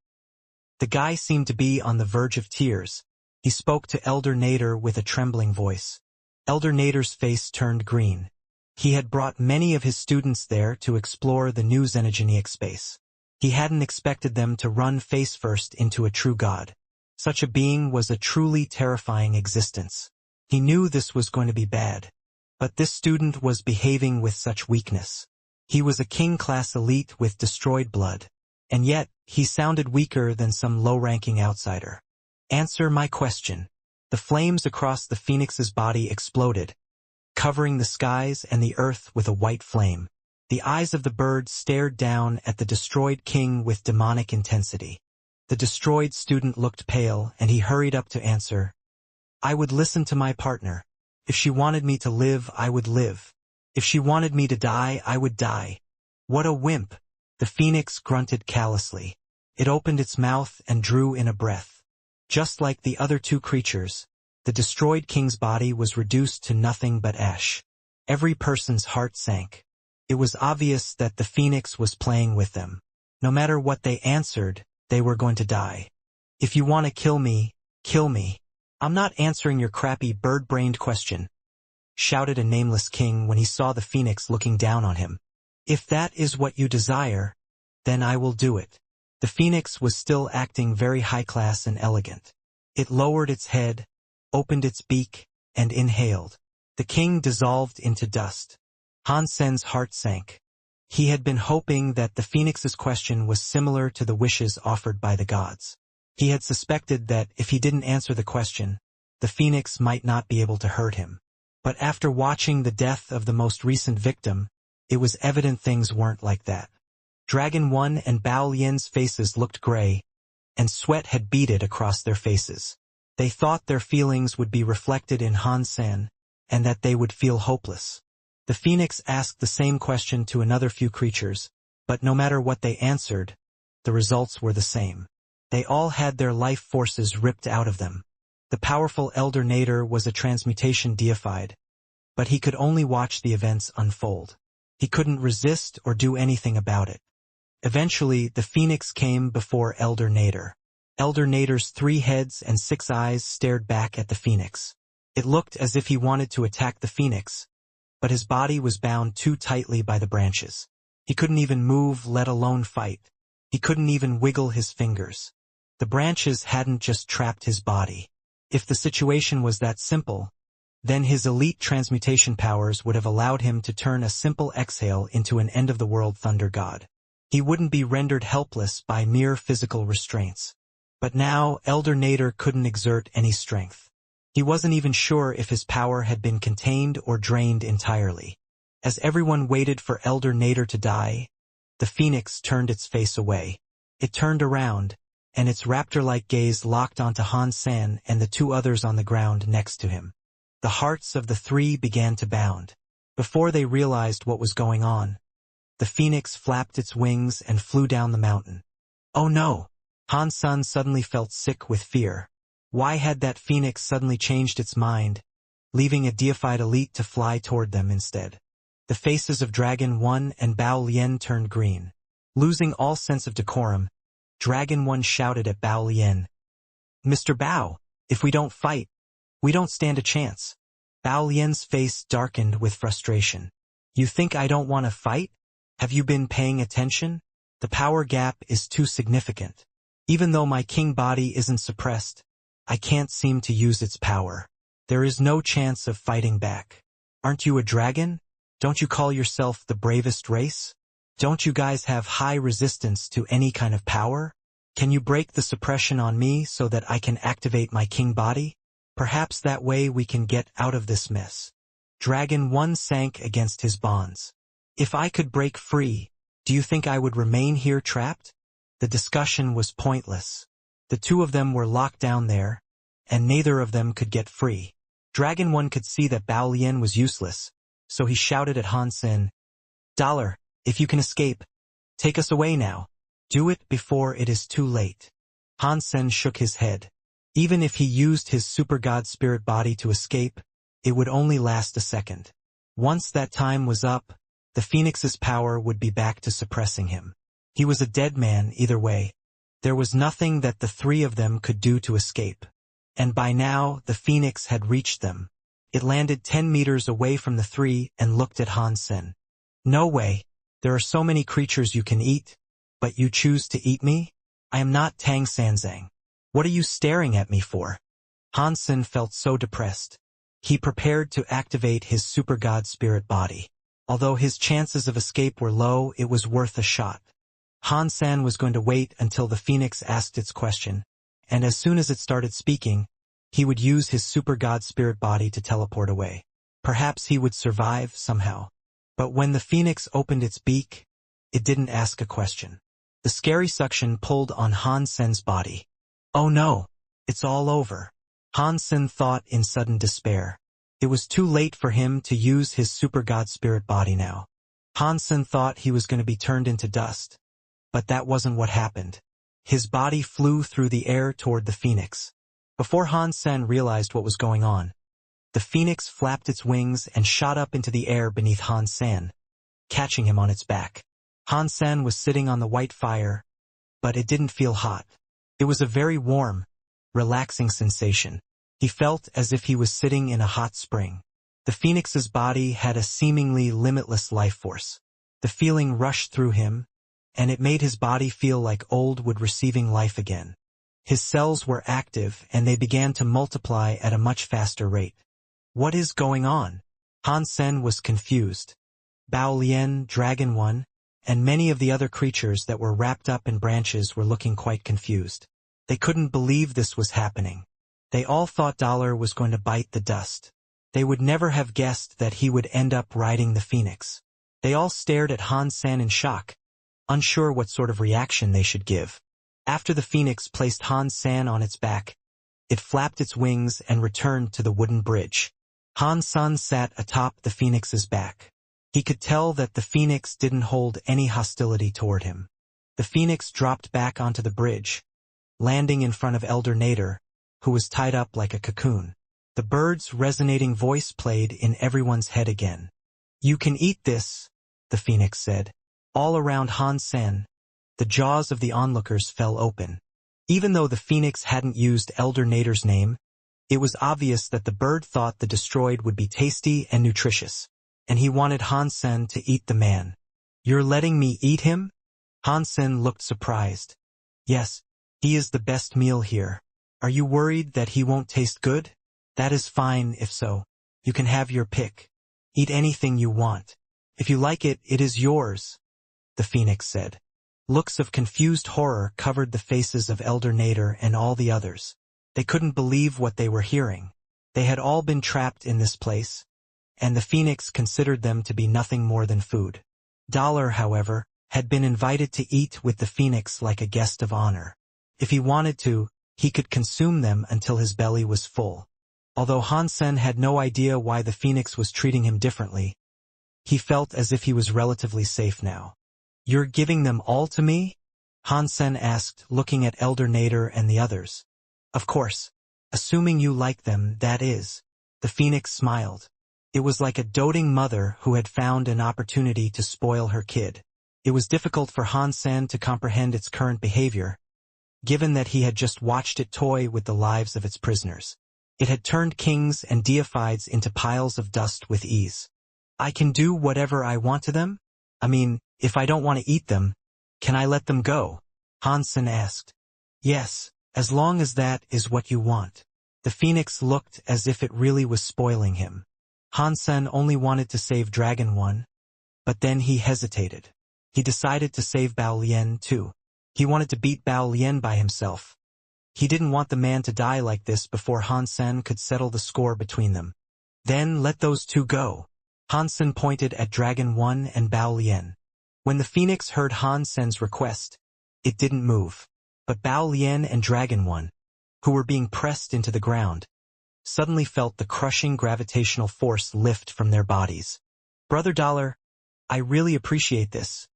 The guy seemed to be on the verge of tears. He spoke to Elder Nader with a trembling voice. Elder Nader's face turned green. He had brought many of his students there to explore the new xenogenic space. He hadn't expected them to run face first into a true god. Such a being was a truly terrifying existence. He knew this was going to be bad. But this student was behaving with such weakness. He was a king-class elite with destroyed blood. And yet, he sounded weaker than some low-ranking outsider. Answer my question. The flames across the phoenix's body exploded, covering the skies and the earth with a white flame. The eyes of the bird stared down at the destroyed king with demonic intensity. The destroyed student looked pale, and he hurried up to answer. I would listen to my partner. If she wanted me to live, I would live. If she wanted me to die, I would die. What a wimp! The phoenix grunted callously. It opened its mouth and drew in a breath. Just like the other two creatures, the destroyed king's body was reduced to nothing but ash. Every person's heart sank. It was obvious that the phoenix was playing with them. No matter what they answered, they were going to die. If you want to kill me, kill me. I'm not answering your crappy bird-brained question, shouted a nameless king when he saw the phoenix looking down on him. If that is what you desire, then I will do it. The phoenix was still acting very high-class and elegant. It lowered its head, opened its beak, and inhaled. The king dissolved into dust. Han Sen's heart sank. He had been hoping that the phoenix's question was similar to the wishes offered by the gods. He had suspected that if he didn't answer the question, the phoenix might not be able to hurt him. But after watching the death of the most recent victim, it was evident things weren't like that. Dragon One and Bao Lian's faces looked gray, and sweat had beaded across their faces. They thought their feelings would be reflected in Han Sen, and that they would feel hopeless. The phoenix asked the same question to another few creatures, but no matter what they answered, the results were the same. They all had their life forces ripped out of them. The powerful Elder Nader was a transmutation deified, but he could only watch the events unfold. He couldn't resist or do anything about it. Eventually, the phoenix came before Elder Nader. Elder Nader's 3 heads and 6 eyes stared back at the phoenix. It looked as if he wanted to attack the phoenix, but his body was bound too tightly by the branches. He couldn't even move, let alone fight. He couldn't even wiggle his fingers. The branches hadn't just trapped his body. If the situation was that simple, then his elite transmutation powers would have allowed him to turn a simple exhale into an end-of-the-world thunder god. He wouldn't be rendered helpless by mere physical restraints. But now, Elder Nader couldn't exert any strength. He wasn't even sure if his power had been contained or drained entirely. As everyone waited for Elder Nader to die, the phoenix turned its face away. It turned around, and its raptor-like gaze locked onto Han Sen and the 2 others on the ground next to him. The hearts of the 3 began to bound. Before they realized what was going on, the phoenix flapped its wings and flew down the mountain. Oh no! Han Sen suddenly felt sick with fear. Why had that phoenix suddenly changed its mind, leaving a deified elite to fly toward them instead? The faces of Dragon 1 and Bao Lian turned green. Losing all sense of decorum, Dragon 1 shouted at Bao Lian, "Mr. Bao, if we don't fight, we don't stand a chance." Bao Lian's face darkened with frustration. "You think I don't want to fight? Have you been paying attention? The power gap is too significant. Even though my king body isn't suppressed, I can't seem to use its power. There is no chance of fighting back. Aren't you a dragon? Don't you call yourself the bravest race? Don't you guys have high resistance to any kind of power? Can you break the suppression on me so that I can activate my king body? Perhaps that way we can get out of this mess." Dragon 1 sank against his bonds. "If I could break free, do you think I would remain here trapped?" The discussion was pointless. The 2 of them were locked down there, and neither of them could get free. Dragon 1 could see that Bao Lian was useless, so he shouted at Han Sen, "Dollar, if you can escape, take us away now. Do it before it is too late." Han Sen shook his head. Even if he used his super god spirit body to escape, it would only last a second. Once that time was up, the phoenix's power would be back to suppressing him. He was a dead man either way. There was nothing that the 3 of them could do to escape. And by now, the phoenix had reached them. It landed 10 meters away from the 3 and looked at Han Sen. "No way. There are so many creatures you can eat, but you choose to eat me? I am not Tang Sanzang. What are you staring at me for?" Han Sen felt so depressed. He prepared to activate his super god spirit body. Although his chances of escape were low, it was worth a shot. Han Sen was going to wait until the phoenix asked its question, and as soon as it started speaking, he would use his super god spirit body to teleport away. Perhaps he would survive somehow. But when the phoenix opened its beak, it didn't ask a question. The scary suction pulled on Han Sen's body. "Oh no, it's all over." Han Sen thought in sudden despair. It was too late for him to use his super god spirit body now. Han Sen thought he was going to be turned into dust. But that wasn't what happened. His body flew through the air toward the phoenix. Before Han Sen realized what was going on, the phoenix flapped its wings and shot up into the air beneath Han Sen, catching him on its back. Han Sen was sitting on the white fire, but it didn't feel hot. It was a very warm, relaxing sensation. He felt as if he was sitting in a hot spring. The phoenix's body had a seemingly limitless life force. The feeling rushed through him, and it made his body feel like old wood receiving life again. His cells were active, and they began to multiply at a much faster rate. What is going on? Han Sen was confused. Bao Lian, Dragon 1, and many of the other creatures that were wrapped up in branches were looking quite confused. They couldn't believe this was happening. They all thought Dollar was going to bite the dust. They would never have guessed that he would end up riding the phoenix. They all stared at Han Sen in shock, unsure what sort of reaction they should give. After the phoenix placed Han San on its back, it flapped its wings and returned to the wooden bridge. Han San sat atop the phoenix's back. He could tell that the phoenix didn't hold any hostility toward him. The phoenix dropped back onto the bridge, landing in front of Elder Nader, who was tied up like a cocoon. The bird's resonating voice played in everyone's head again. "You can eat this," the phoenix said. All around Han Sen, the jaws of the onlookers fell open. Even though the phoenix hadn't used Elder Nader's name, it was obvious that the bird thought the destroyed would be tasty and nutritious, and he wanted Han Sen to eat the man. "You're letting me eat him?" Han Sen looked surprised. "Yes, he is the best meal here. Are you worried that he won't taste good? That is fine if so. You can have your pick. Eat anything you want. If you like it, it is yours," the phoenix said. Looks of confused horror covered the faces of Elder Nader and all the others. They couldn't believe what they were hearing. They had all been trapped in this place, and the phoenix considered them to be nothing more than food. Dollar, however, had been invited to eat with the phoenix like a guest of honor. If he wanted to, he could consume them until his belly was full. Although Han Sen had no idea why the phoenix was treating him differently, he felt as if he was relatively safe now. "You're giving them all to me?" Han Sen asked, looking at Elder Nader and the others. "Of course. Assuming you like them, that is." The phoenix smiled. It was like a doting mother who had found an opportunity to spoil her kid. It was difficult for Han Sen to comprehend its current behavior, given that he had just watched it toy with the lives of its prisoners. It had turned kings and deifieds into piles of dust with ease. "I can do whatever I want to them? I mean, if I don't want to eat them, can I let them go?" Han Sen asked. "Yes, as long as that is what you want." The phoenix looked as if it really was spoiling him. Han Sen only wanted to save Dragon One, but then he hesitated. He decided to save Bao Lian too. He wanted to beat Bao Lian by himself. He didn't want the man to die like this before Han Sen could settle the score between them. "Then let those two go." Han Sen pointed at Dragon One and Bao Lian. When the phoenix heard Han Sen's request, it didn't move. But Bao Lian and Dragon One, who were being pressed into the ground, suddenly felt the crushing gravitational force lift from their bodies. "Brother Dollar, I really appreciate this,"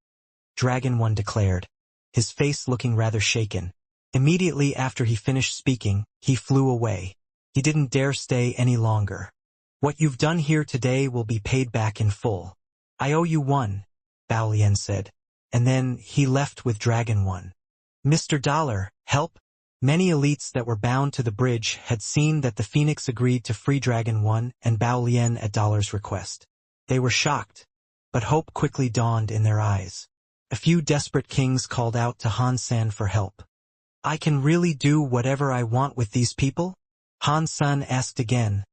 Dragon One declared, his face looking rather shaken. Immediately after he finished speaking, he flew away. He didn't dare stay any longer. "What you've done here today will be paid back in full. I owe you one," Bao Lian said, and then he left with Dragon One. "Mr. Dollar, help?" Many elites that were bound to the bridge had seen that the phoenix agreed to free Dragon One and Bao Lian at Dollar's request. They were shocked, but hope quickly dawned in their eyes. A few desperate kings called out to Han San for help. "I can really do whatever I want with these people?" Han San asked again,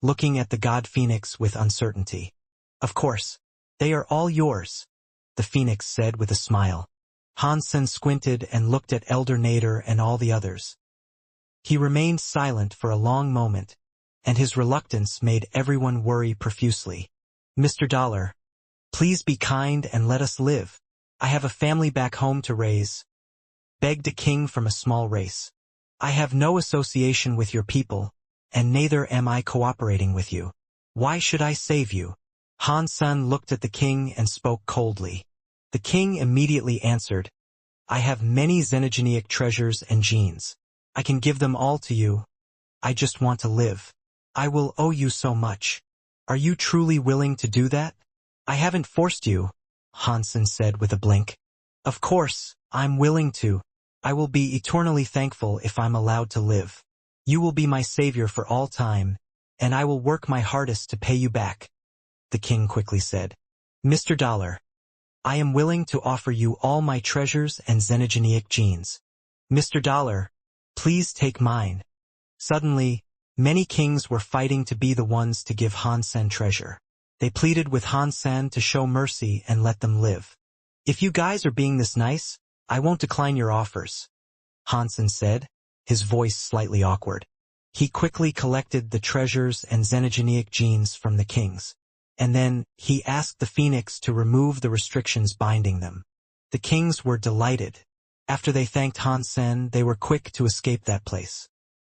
looking at the god phoenix with uncertainty. "Of course. They are all yours," the phoenix said with a smile. Han Sen squinted and looked at Elder Nader and all the others. He remained silent for a long moment, and his reluctance made everyone worry profusely. "Mr. Dollar, please be kind and let us live. I have a family back home to raise," begged a king from a small race. "I have no association with your people, and neither am I cooperating with you. Why should I save you?" Han Sen looked at the king and spoke coldly. The king immediately answered, "I have many xenogenic treasures and genes. I can give them all to you. I just want to live. I will owe you so much. Are you truly willing to do that?" "I haven't forced you," Han Sen said with a blink. "Of course, I'm willing to. I will be eternally thankful if I'm allowed to live. You will be my savior for all time, and I will work my hardest to pay you back," the king quickly said. "Mr. Dollar, I am willing to offer you all my treasures and xenogenic genes. Mr. Dollar, please take mine." Suddenly, many kings were fighting to be the ones to give Han Sen treasure. They pleaded with Han Sen to show mercy and let them live. "If you guys are being this nice, I won't decline your offers," Han Sen said, his voice slightly awkward. He quickly collected the treasures and xenogenic genes from the kings, and then he asked the phoenix to remove the restrictions binding them. The kings were delighted. After they thanked Han Sen, they were quick to escape that place.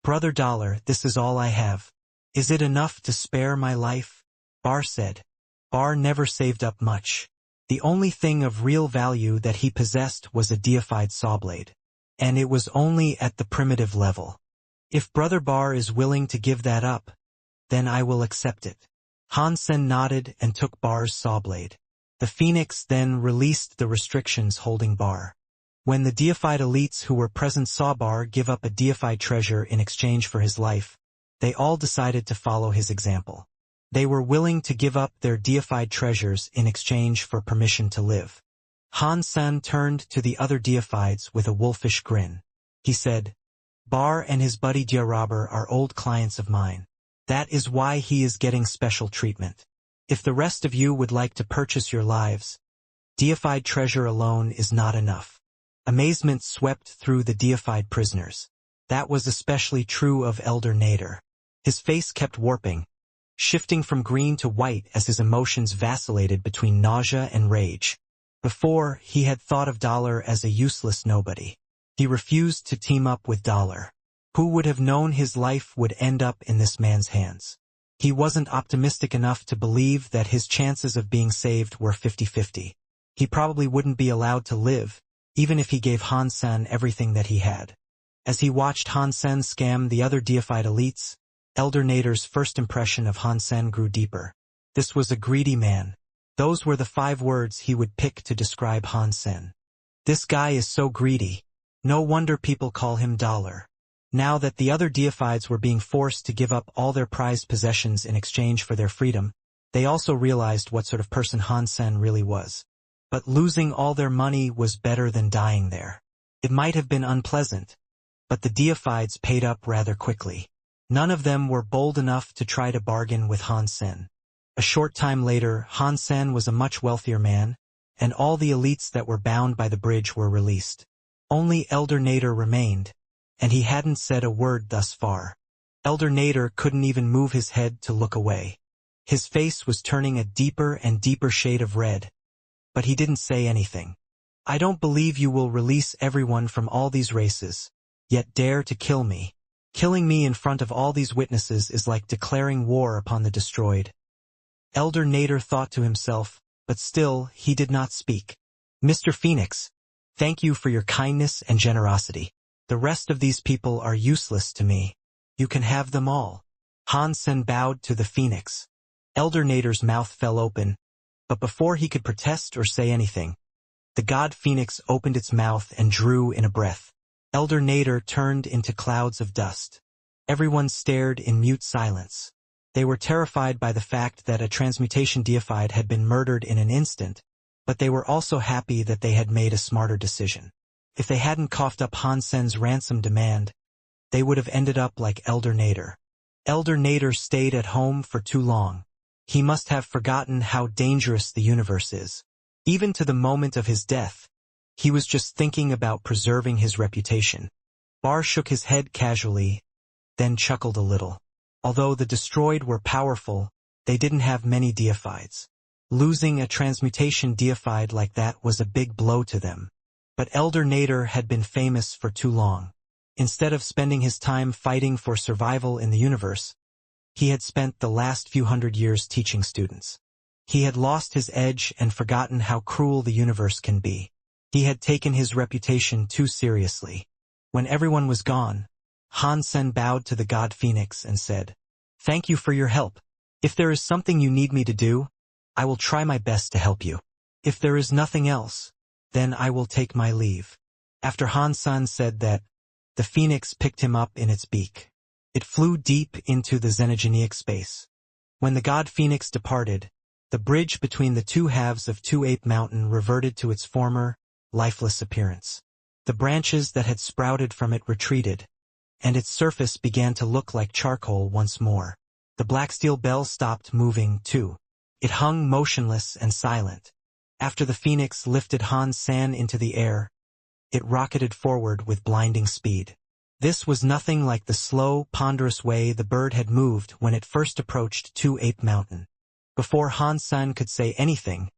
"Brother Dollar, this is all I have. Is it enough to spare my life?" Bar said. Bar never saved up much. The only thing of real value that he possessed was a deified sawblade. And it was only at the primitive level. "If Brother Bar is willing to give that up, then I will accept it." Han Sen nodded and took Bar's sawblade. The Phoenix then released the restrictions holding Bar. When the deified elites who were present saw Bar give up a deified treasure in exchange for his life, they all decided to follow his example. They were willing to give up their deified treasures in exchange for permission to live. Han Sen turned to the other deifieds with a wolfish grin. He said, "Bar and his buddy Diarabber are old clients of mine. That is why he is getting special treatment. If the rest of you would like to purchase your lives, deified treasure alone is not enough." Amazement swept through the deified prisoners. That was especially true of Elder Nader. His face kept warping, shifting from green to white as his emotions vacillated between nausea and rage. Before, he had thought of Dollar as a useless nobody. He refused to team up with Dollar. Who would have known his life would end up in this man's hands? He wasn't optimistic enough to believe that his chances of being saved were 50-50. He probably wouldn't be allowed to live, even if he gave Han Sen everything that he had. As he watched Han Sen scam the other deified elites, Elder Nader's first impression of Han Sen grew deeper. This was a greedy man. Those were the 5 words he would pick to describe Han Sen. This guy is so greedy. No wonder people call him Dollar. Now that the other deifieds were being forced to give up all their prized possessions in exchange for their freedom, they also realized what sort of person Han Sen really was. But losing all their money was better than dying there. It might have been unpleasant, but the deifieds paid up rather quickly. None of them were bold enough to try to bargain with Han Sen. A short time later, Han Sen was a much wealthier man, and all the elites that were bound by the bridge were released. Only Elder Nader remained, and he hadn't said a word thus far. Elder Nader couldn't even move his head to look away. His face was turning a deeper and deeper shade of red, but he didn't say anything. "I don't believe you will release everyone from all these races, yet dare to kill me. Killing me in front of all these witnesses is like declaring war upon the destroyed." Elder Nader thought to himself, but still he did not speak. "Mr. Phoenix, thank you for your kindness and generosity. The rest of these people are useless to me. You can have them all." Han Sen bowed to the Phoenix. Elder Nader's mouth fell open, but before he could protest or say anything, the god Phoenix opened its mouth and drew in a breath. Elder Nader turned into clouds of dust. Everyone stared in mute silence. They were terrified by the fact that a transmutation deified had been murdered in an instant, but they were also happy that they had made a smarter decision. If they hadn't coughed up Han Sen's ransom demand, they would have ended up like Elder Nader. Elder Nader stayed at home for too long. He must have forgotten how dangerous the universe is. Even to the moment of his death, he was just thinking about preserving his reputation. Bar shook his head casually, then chuckled a little. Although the destroyed were powerful, they didn't have many deifieds. Losing a transmutation deified like that was a big blow to them. But Elder Nader had been famous for too long. Instead of spending his time fighting for survival in the universe, he had spent the last few hundred years teaching students. He had lost his edge and forgotten how cruel the universe can be. He had taken his reputation too seriously. When everyone was gone, Han Sen bowed to the god Phoenix and said, "Thank you for your help. If there is something you need me to do, I will try my best to help you. If there is nothing else, then I will take my leave." After Han Sen said that, the Phoenix picked him up in its beak. It flew deep into the xenogeneic space. When the god Phoenix departed, the bridge between the two halves of Two Ape Mountain reverted to its former, lifeless appearance. The branches that had sprouted from it retreated, and its surface began to look like charcoal once more. The black steel bell stopped moving, too. It hung motionless and silent. After the Phoenix lifted Han Sen into the air, it rocketed forward with blinding speed. This was nothing like the slow, ponderous way the bird had moved when it first approached Two Ape Mountain. Before Han Sen could say anything,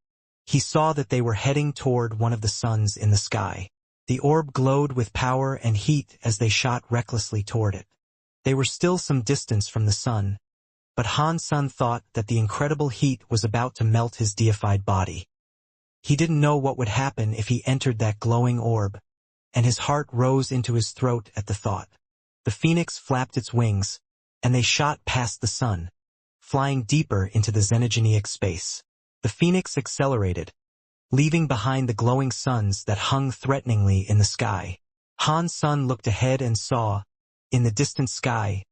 he saw that they were heading toward one of the suns in the sky. The orb glowed with power and heat as they shot recklessly toward it. They were still some distance from the sun, but Han Sen thought that the incredible heat was about to melt his deified body. He didn't know what would happen if he entered that glowing orb, and his heart rose into his throat at the thought. The phoenix flapped its wings, and they shot past the sun, flying deeper into the xenogeneic space. The phoenix accelerated, leaving behind the glowing suns that hung threateningly in the sky. Han Sen looked ahead and saw, in the distant sky,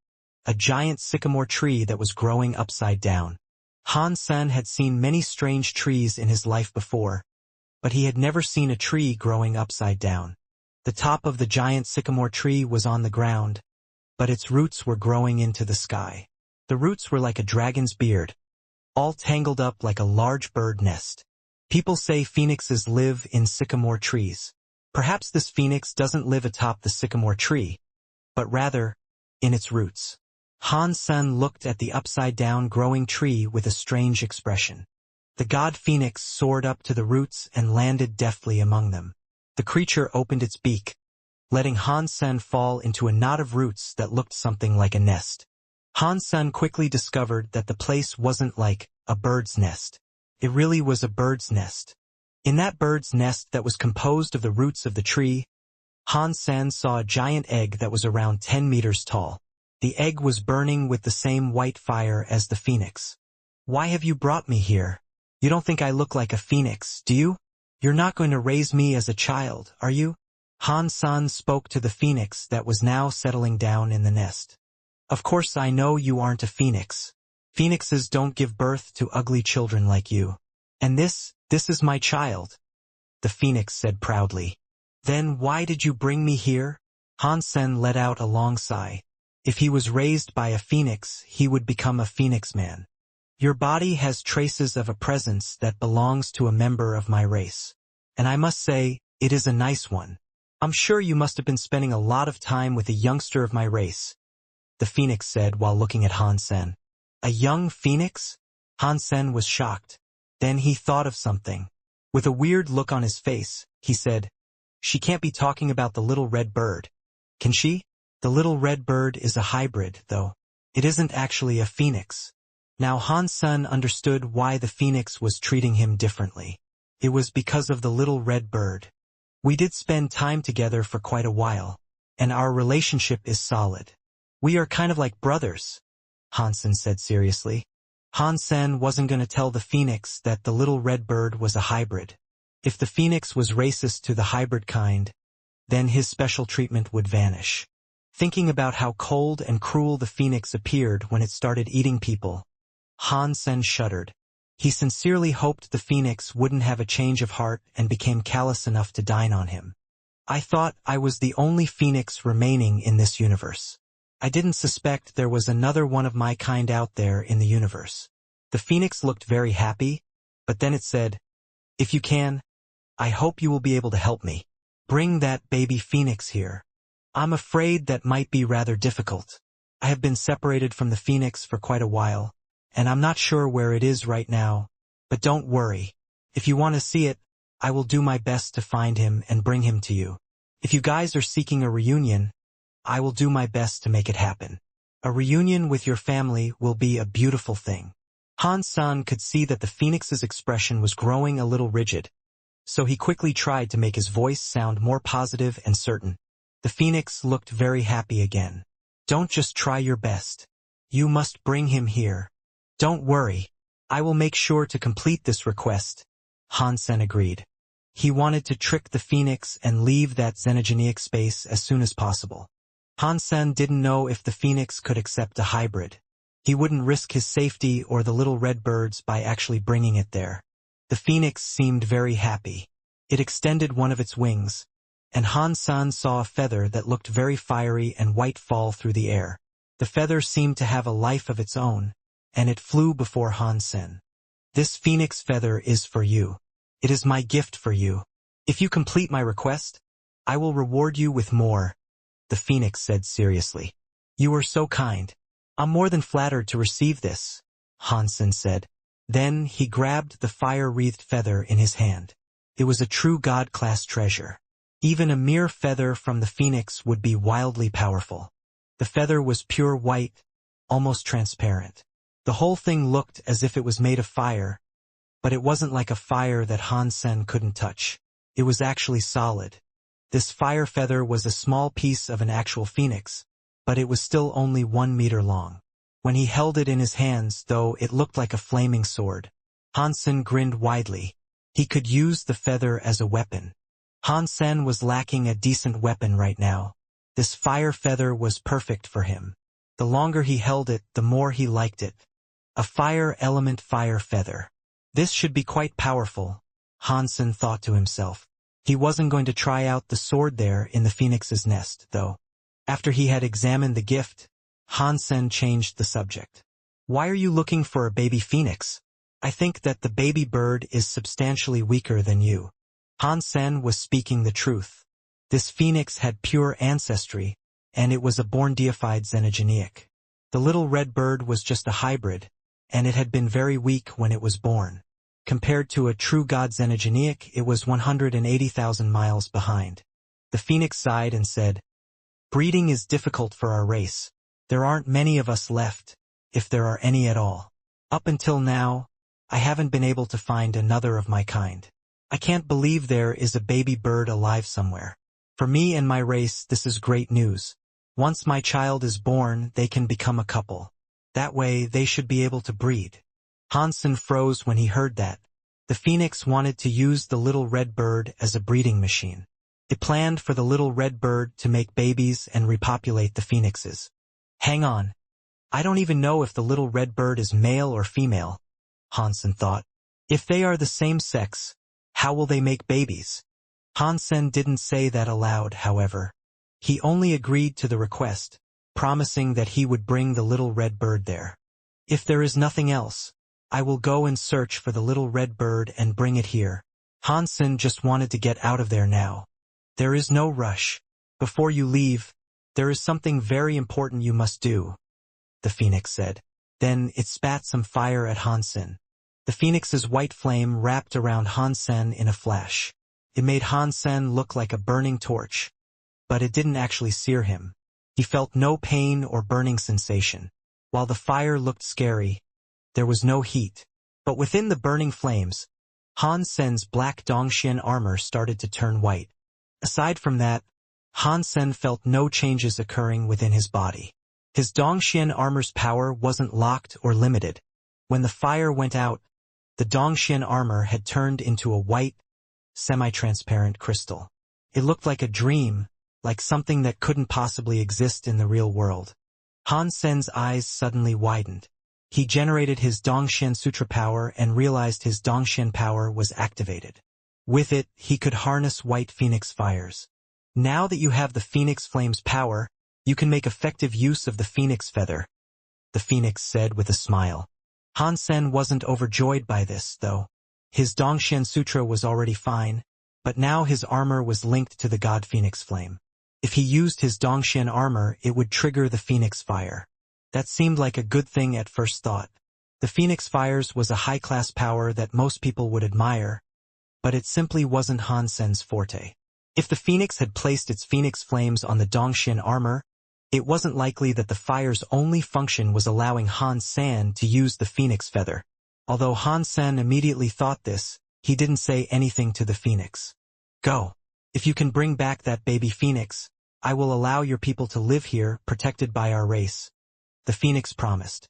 a giant sycamore tree that was growing upside down. Han Sen had seen many strange trees in his life before, but he had never seen a tree growing upside down. The top of the giant sycamore tree was on the ground, but its roots were growing into the sky. The roots were like a dragon's beard, all tangled up like a large bird nest. People say phoenixes live in sycamore trees. Perhaps this phoenix doesn't live atop the sycamore tree, but rather, in its roots. Han Sen looked at the upside-down growing tree with a strange expression. The god phoenix soared up to the roots and landed deftly among them. The creature opened its beak, letting Han Sen fall into a knot of roots that looked something like a nest. Han Sen quickly discovered that the place wasn't like a bird's nest. It really was a bird's nest. In that bird's nest that was composed of the roots of the tree, Han Sen saw a giant egg that was around 10 meters tall. The egg was burning with the same white fire as the phoenix. "Why have you brought me here? You don't think I look like a phoenix, do you? You're not going to raise me as a child, are you?" Han Sen spoke to the phoenix that was now settling down in the nest. "Of course I know you aren't a phoenix. Phoenixes don't give birth to ugly children like you. And this is my child," the phoenix said proudly. "Then why did you bring me here?" Han Sen let out a long sigh. If he was raised by a phoenix, he would become a phoenix man. "Your body has traces of a presence that belongs to a member of my race. And I must say, it is a nice one. I'm sure you must have been spending a lot of time with a youngster of my race," the phoenix said while looking at Han Sen. "A young phoenix?" Han Sen was shocked. Then he thought of something. With a weird look on his face, he said, "She can't be talking about the little red bird, can she? The little red bird is a hybrid, though. It isn't actually a phoenix." Now Han Sen understood why the phoenix was treating him differently. It was because of the little red bird. "We did spend time together for quite a while, and our relationship is solid. We are kind of like brothers," Han Sen said seriously. Han Sen wasn't going to tell the phoenix that the little red bird was a hybrid. If the phoenix was racist to the hybrid kind, then his special treatment would vanish. Thinking about how cold and cruel the phoenix appeared when it started eating people, Han Sen shuddered. He sincerely hoped the phoenix wouldn't have a change of heart and became callous enough to dine on him. "I thought I was the only phoenix remaining in this universe. I didn't suspect there was another one of my kind out there in the universe." The phoenix looked very happy, but then it said, "If you can, I hope you will be able to help me. Bring that baby phoenix here. I'm afraid that might be rather difficult. I have been separated from the phoenix for quite a while, and I'm not sure where it is right now, but don't worry. If you want to see it, I will do my best to find him and bring him to you. If you guys are seeking a reunion, I will do my best to make it happen. A reunion with your family will be a beautiful thing." Han Sen could see that the phoenix's expression was growing a little rigid, so he quickly tried to make his voice sound more positive and certain. The phoenix looked very happy again. "Don't just try your best. You must bring him here. Don't worry. I will make sure to complete this request," Han Sen agreed. He wanted to trick the phoenix and leave that xenogeneic space as soon as possible. Han Sen didn't know if the phoenix could accept a hybrid. He wouldn't risk his safety or the little red bird's by actually bringing it there. The phoenix seemed very happy. It extended one of its wings, and Han Sen saw a feather that looked very fiery and white fall through the air. The feather seemed to have a life of its own, and it flew before Han Sen. "This phoenix feather is for you. It is my gift for you. If you complete my request, I will reward you with more," the phoenix said seriously. "You are so kind. I'm more than flattered to receive this," Han Sen said. Then he grabbed the fire-wreathed feather in his hand. It was a true god-class treasure. Even a mere feather from the phoenix would be wildly powerful. The feather was pure white, almost transparent. The whole thing looked as if it was made of fire, but it wasn't like a fire that Han Sen couldn't touch. It was actually solid. This fire feather was a small piece of an actual phoenix, but it was still only 1 meter long. When he held it in his hands, though, it looked like a flaming sword. Han Sen grinned widely. He could use the feather as a weapon. Han Sen was lacking a decent weapon right now. This fire feather was perfect for him. The longer he held it, the more he liked it. A fire element fire feather. This should be quite powerful, Han Sen thought to himself. He wasn't going to try out the sword there in the phoenix's nest, though. After he had examined the gift, Han Sen changed the subject. Why are you looking for a baby phoenix? I think that the baby bird is substantially weaker than you. Han Sen was speaking the truth. This phoenix had pure ancestry, and it was a born deified xenogeneic. The little red bird was just a hybrid, and it had been very weak when it was born. Compared to a true god xenogeneic, it was 180,000 miles behind. The phoenix sighed and said, "Breeding is difficult for our race. There aren't many of us left, if there are any at all. Up until now, I haven't been able to find another of my kind. I can't believe there is a baby bird alive somewhere. For me and my race, this is great news. Once my child is born, they can become a couple. That way, they should be able to breed." Han Sen froze when he heard that. The phoenix wanted to use the little red bird as a breeding machine. It planned for the little red bird to make babies and repopulate the phoenixes. Hang on. I don't even know if the little red bird is male or female, Han Sen thought. If they are the same sex, how will they make babies? Han Sen didn't say that aloud, however. He only agreed to the request, promising that he would bring the little red bird there. If there is nothing else, I will go and search for the little red bird and bring it here. Han Sen just wanted to get out of there now. There is no rush. Before you leave, there is something very important you must do, the phoenix said. Then it spat some fire at Han Sen. The phoenix's white flame wrapped around Han Sen in a flash. It made Han Sen look like a burning torch, but it didn't actually sear him. He felt no pain or burning sensation. While the fire looked scary, there was no heat. But within the burning flames, Han Sen's black Dongxian armor started to turn white. Aside from that, Han Sen felt no changes occurring within his body. His Dongxian armor's power wasn't locked or limited. When the fire went out, the Dongxian armor had turned into a white, semi-transparent crystal. It looked like a dream, like something that couldn't possibly exist in the real world. Han Sen's eyes suddenly widened. He generated his Dongxian Sutra power and realized his Dongxian power was activated. With it, he could harness white phoenix fires. Now that you have the phoenix flame's power, you can make effective use of the phoenix feather, the phoenix said with a smile. Han Sen wasn't overjoyed by this, though. His Dongxian Sutra was already fine, but now his armor was linked to the god phoenix flame. If he used his Dongxian armor, it would trigger the phoenix fire. That seemed like a good thing at first thought. The phoenix fires was a high-class power that most people would admire, but it simply wasn't Han Sen's forte. If the phoenix had placed its phoenix flames on the Dongxian armor, it wasn't likely that the fire's only function was allowing Han Sen to use the phoenix feather. Although Han Sen immediately thought this, he didn't say anything to the phoenix. Go. If you can bring back that baby phoenix, I will allow your people to live here, protected by our race, the phoenix promised.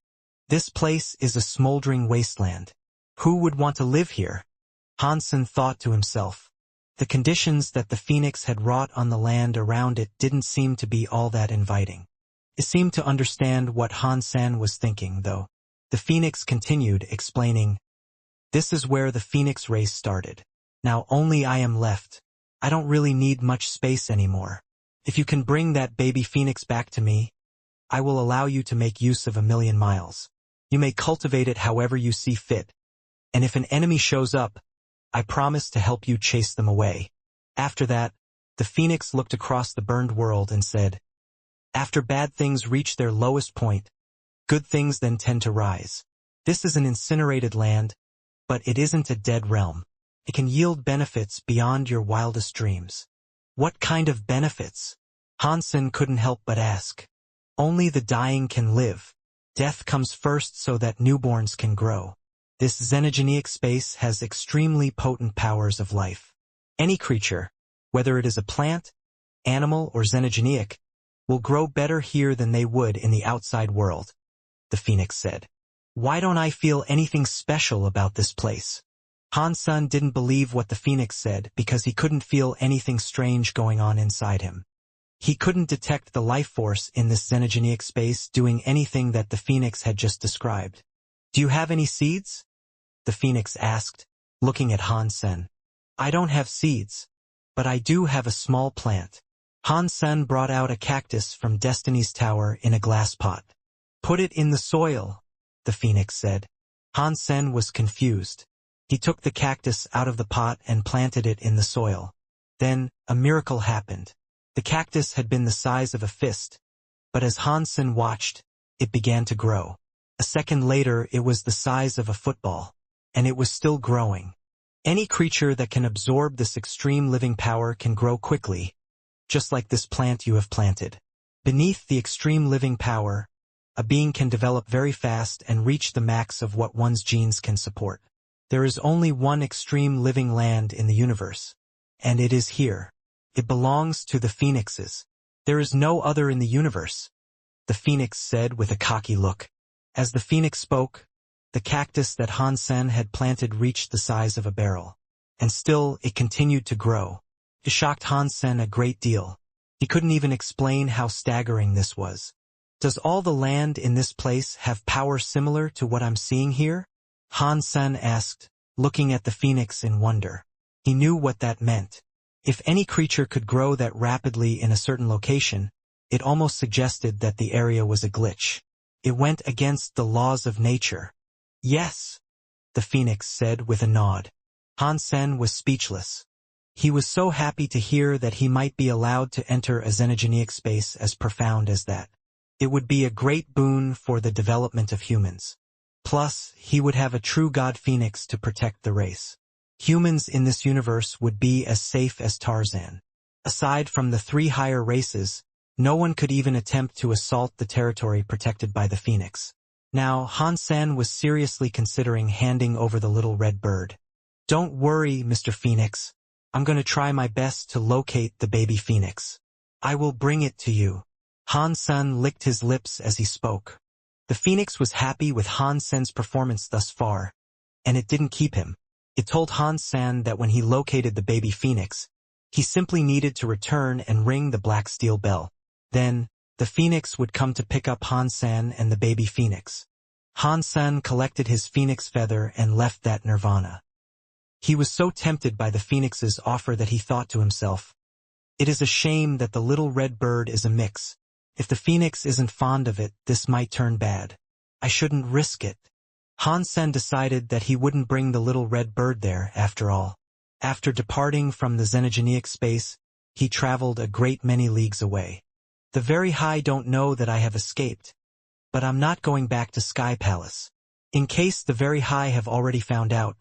This place is a smoldering wasteland. Who would want to live here? Han Sen thought to himself. The conditions that the phoenix had wrought on the land around it didn't seem to be all that inviting. It seemed to understand what Han Sen was thinking, though. The phoenix continued, explaining, "This is where the phoenix race started. Now only I am left. I don't really need much space anymore. If you can bring that baby phoenix back to me, I will allow you to make use of 1,000,000 miles. You may cultivate it however you see fit. And if an enemy shows up, I promise to help you chase them away." After that, the phoenix looked across the burned world and said, "After bad things reach their lowest point, good things then tend to rise. This is an incinerated land, but it isn't a dead realm. It can yield benefits beyond your wildest dreams. What kind of benefits? Hansen couldn't help but ask. Only the dying can live. Death comes first so that newborns can grow. This xenogenic space has extremely potent powers of life. Any creature, whether it is a plant, animal, or xenogenic, will grow better here than they would in the outside world, the phoenix said. Why don't I feel anything special about this place? Hansen didn't believe what the phoenix said because he couldn't feel anything strange going on inside him. He couldn't detect the life force in this xenogenic space doing anything that the phoenix had just described. Do you have any seeds? The phoenix asked, looking at Hansen. I don't have seeds, but I do have a small plant. Hansen brought out a cactus from Destiny's Tower in a glass pot. Put it in the soil, the phoenix said. Hansen was confused. He took the cactus out of the pot and planted it in the soil. Then, a miracle happened. The cactus had been the size of a fist, but as Hansen watched, it began to grow. A second later it was the size of a football, and it was still growing. Any creature that can absorb this extreme living power can grow quickly, just like this plant you have planted. Beneath the extreme living power, a being can develop very fast and reach the max of what one's genes can support. There is only one extreme living land in the universe, and it is here. It belongs to the phoenixes. There is no other in the universe, the phoenix said with a cocky look. As the phoenix spoke, the cactus that Hansen had planted reached the size of a barrel. And still, it continued to grow. It shocked Hansen a great deal. He couldn't even explain how staggering this was. Does all the land in this place have power similar to what I'm seeing here? Hansen asked, looking at the phoenix in wonder. He knew what that meant. If any creature could grow that rapidly in a certain location, it almost suggested that the area was a glitch. It went against the laws of nature. Yes, the phoenix said with a nod. Hansen was speechless. He was so happy to hear that he might be allowed to enter a xenogenic space as profound as that. It would be a great boon for the development of humans. Plus, he would have a true god phoenix to protect the race. Humans in this universe would be as safe as Tarzan. Aside from the 3 higher races, no one could even attempt to assault the territory protected by the phoenix. Now, Hansen was seriously considering handing over the little red bird. Don't worry, Mr. Phoenix. I'm going to try my best to locate the baby phoenix. I will bring it to you. Hansen licked his lips as he spoke. The phoenix was happy with Hansen's performance thus far, and it didn't keep him. It told Hansen that when he located the baby phoenix, he simply needed to return and ring the black steel bell. Then, the phoenix would come to pick up Hansen and the baby phoenix. Hansen collected his phoenix feather and left that nirvana. He was so tempted by the phoenix's offer that he thought to himself, it is a shame that the little red bird is a mix. If the phoenix isn't fond of it, this might turn bad. I shouldn't risk it. Hansen decided that he wouldn't bring the little red bird there, after all. After departing from the xenogenic space, he traveled a great many leagues away. The very high don't know that I have escaped, but I'm not going back to Sky Palace. In case the very high have already found out,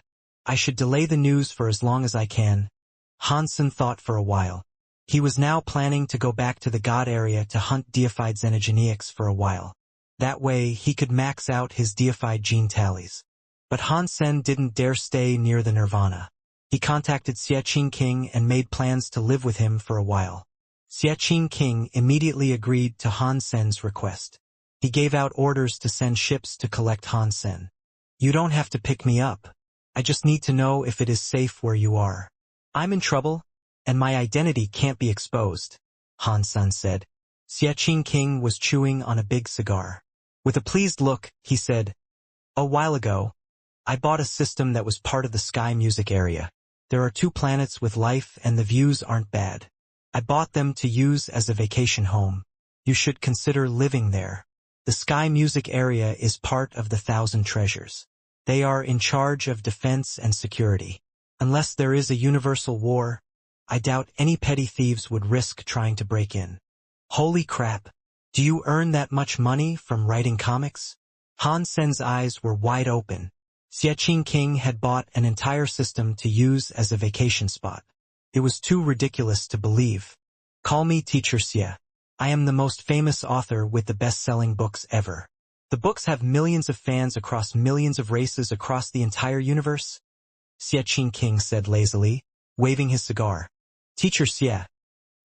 I should delay the news for as long as I can. Hansen thought for a while. He was now planning to go back to the god area to hunt deified xenogenics for a while. That way, he could max out his deified gene tallies. But Hansen didn't dare stay near the nirvana. He contacted Xie King and made plans to live with him for a while. Xie King immediately agreed to Hansen's request. He gave out orders to send ships to collect Hansen. You don't have to pick me up. I just need to know if it is safe where you are. I'm in trouble, and my identity can't be exposed, Hansen said. Xie King was chewing on a big cigar. With a pleased look, he said, a while ago, I bought a system that was part of the Sky Music area. There are 2 planets with life and the views aren't bad. I bought them to use as a vacation home. You should consider living there. The Sky Music area is part of the 1,000 Treasures. They are in charge of defense and security. Unless there is a universal war, I doubt any petty thieves would risk trying to break in. Holy crap! Do you earn that much money from writing comics? Hansen's eyes were wide open. Xie King had bought an entire system to use as a vacation spot. It was too ridiculous to believe. Call me Teacher Xie. I am the most famous author with the best-selling books ever. The books have millions of fans across millions of races across the entire universe. Xie King said lazily, waving his cigar. Teacher Xie,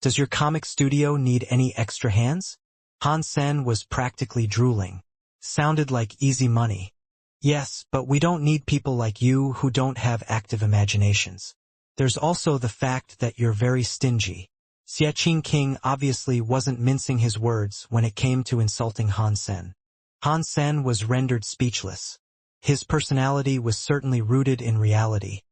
does your comic studio need any extra hands? Han Sen was practically drooling. Sounded like easy money. Yes, but we don't need people like you who don't have active imaginations. There's also the fact that you're very stingy. Xie King obviously wasn't mincing his words when it came to insulting Han Sen. Han Sen was rendered speechless. His personality was certainly rooted in reality,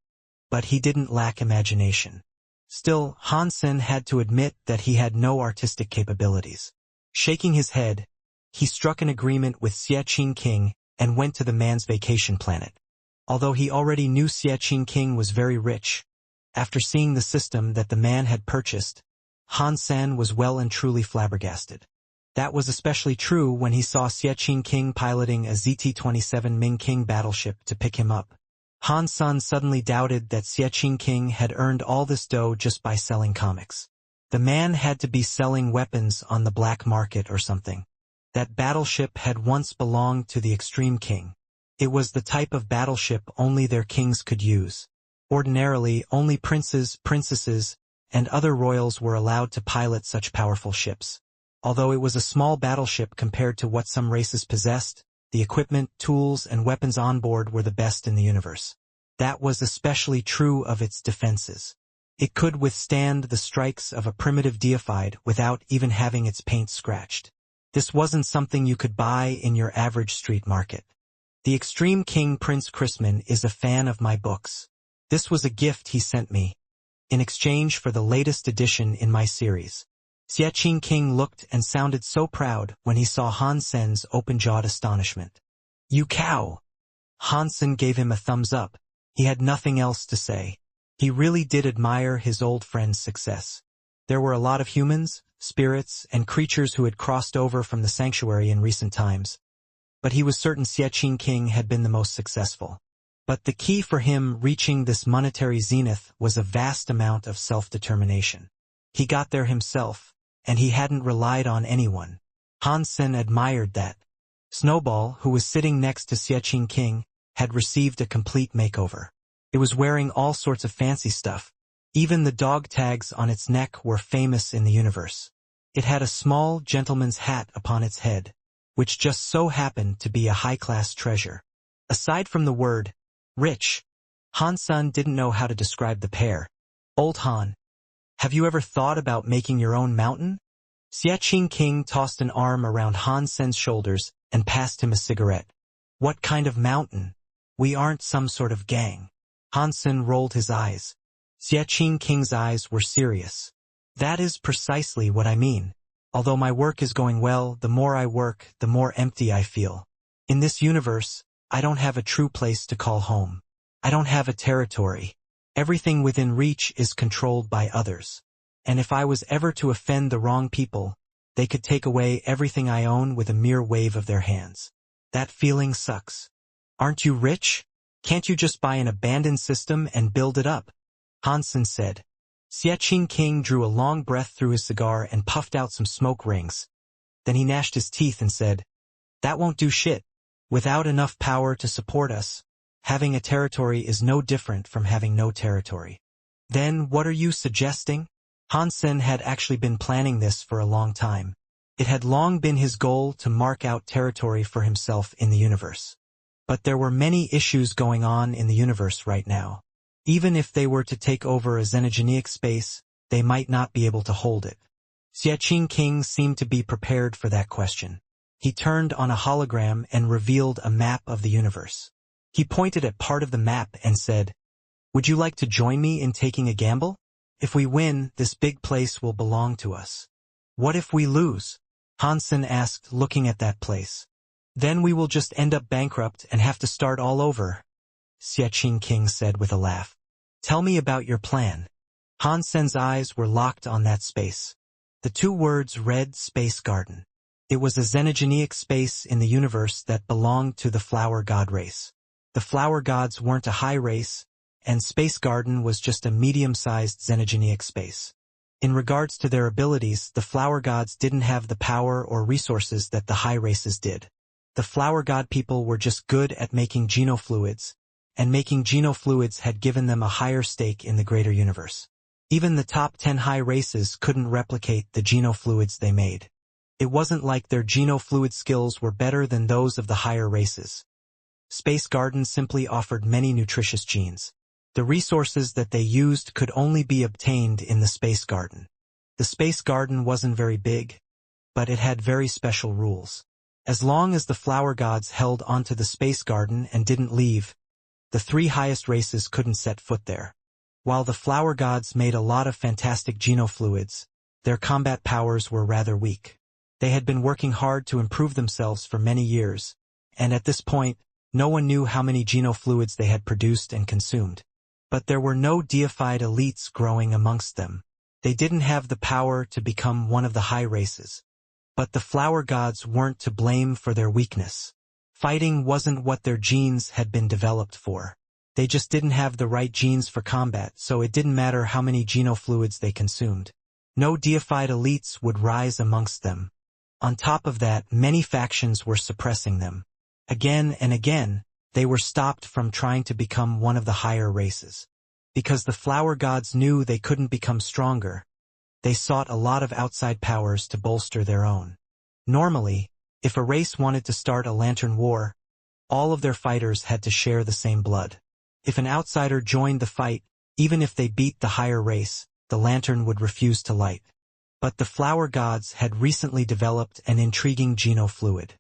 but he didn't lack imagination. Still, Han Sen had to admit that he had no artistic capabilities. Shaking his head, he struck an agreement with Xie King and went to the man's vacation planet. Although he already knew Xie King was very rich, after seeing the system that the man had purchased, Han Sen was well and truly flabbergasted. That was especially true when he saw Xie King piloting a ZT-27 Ming King battleship to pick him up. Han Sen suddenly doubted that Xie King had earned all this dough just by selling comics. The man had to be selling weapons on the black market or something. That battleship had once belonged to the Extreme King. It was the type of battleship only their kings could use. Ordinarily, only princes, princesses, and other royals were allowed to pilot such powerful ships. Although it was a small battleship compared to what some races possessed, the equipment, tools, and weapons on board were the best in the universe. That was especially true of its defenses. It could withstand the strikes of a primitive deified without even having its paint scratched. This wasn't something you could buy in your average street market. The Extreme King Prince Chrisman is a fan of my books. This was a gift he sent me, in exchange for the latest edition in my series. Xie King looked and sounded so proud when he saw Han Sen's open-jawed astonishment. You cow! Han Sen gave him a thumbs up. He had nothing else to say. He really did admire his old friend's success. There were a lot of humans, spirits, and creatures who had crossed over from the sanctuary in recent times, but he was certain Xie King had been the most successful. But the key for him reaching this monetary zenith was a vast amount of self-determination. He got there himself, and he hadn't relied on anyone. Han Sen admired that. Snowball, who was sitting next to Xie King, had received a complete makeover. It was wearing all sorts of fancy stuff. Even the dog tags on its neck were famous in the universe. It had a small gentleman's hat upon its head, which just so happened to be a high-class treasure. Aside from the word, rich, Han Sen didn't know how to describe the pair. Old Han, have you ever thought about making your own mountain? Xie King tossed an arm around Han Sen's shoulders and passed him a cigarette. What kind of mountain? We aren't some sort of gang. Han Sen rolled his eyes. Xie King's eyes were serious. That is precisely what I mean. Although my work is going well, the more I work, the more empty I feel. In this universe, I don't have a true place to call home. I don't have a territory. Everything within reach is controlled by others. And if I was ever to offend the wrong people, they could take away everything I own with a mere wave of their hands. That feeling sucks. Aren't you rich? Can't you just buy an abandoned system and build it up? Han Sen said. Xie King drew a long breath through his cigar and puffed out some smoke rings. Then he gnashed his teeth and said, that won't do shit. Without enough power to support us, having a territory is no different from having no territory. Then what are you suggesting? Han Sen had actually been planning this for a long time. It had long been his goal to mark out territory for himself in the universe. But there were many issues going on in the universe right now. Even if they were to take over a xenogeneic space, they might not be able to hold it. Xie King seemed to be prepared for that question. He turned on a hologram and revealed a map of the universe. He pointed at part of the map and said, would you like to join me in taking a gamble? If we win, this big place will belong to us. What if we lose? Han Sen asked, looking at that place. Then we will just end up bankrupt and have to start all over, Xie King said with a laugh. Tell me about your plan. Han Sen's eyes were locked on that space. The two words read Space Garden. It was a xenogeneic space in the universe that belonged to the flower god race. The flower gods weren't a high race, and Space Garden was just a medium-sized xenogenic space. In regards to their abilities, the flower gods didn't have the power or resources that the high races did. The flower god people were just good at making genofluids, and making genofluids had given them a higher stake in the greater universe. Even the top 10 high races couldn't replicate the genofluids they made. It wasn't like their genofluid skills were better than those of the higher races. Space Garden simply offered many nutritious genes. The resources that they used could only be obtained in the Space Garden. The Space Garden wasn't very big, but it had very special rules. As long as the flower gods held onto the Space Garden and didn't leave, the 3 highest races couldn't set foot there. While the flower gods made a lot of fantastic genofluids, their combat powers were rather weak. They had been working hard to improve themselves for many years, and at this point, no one knew how many genofluids they had produced and consumed. But there were no deified elites growing amongst them. They didn't have the power to become one of the high races. But the flower gods weren't to blame for their weakness. Fighting wasn't what their genes had been developed for. They just didn't have the right genes for combat, so it didn't matter how many genofluids they consumed. No deified elites would rise amongst them. On top of that, many factions were suppressing them. Again and again, they were stopped from trying to become one of the higher races. Because the flower gods knew they couldn't become stronger, they sought a lot of outside powers to bolster their own. Normally, if a race wanted to start a lantern war, all of their fighters had to share the same blood. If an outsider joined the fight, even if they beat the higher race, the lantern would refuse to light. But the flower gods had recently developed an intriguing genofluid.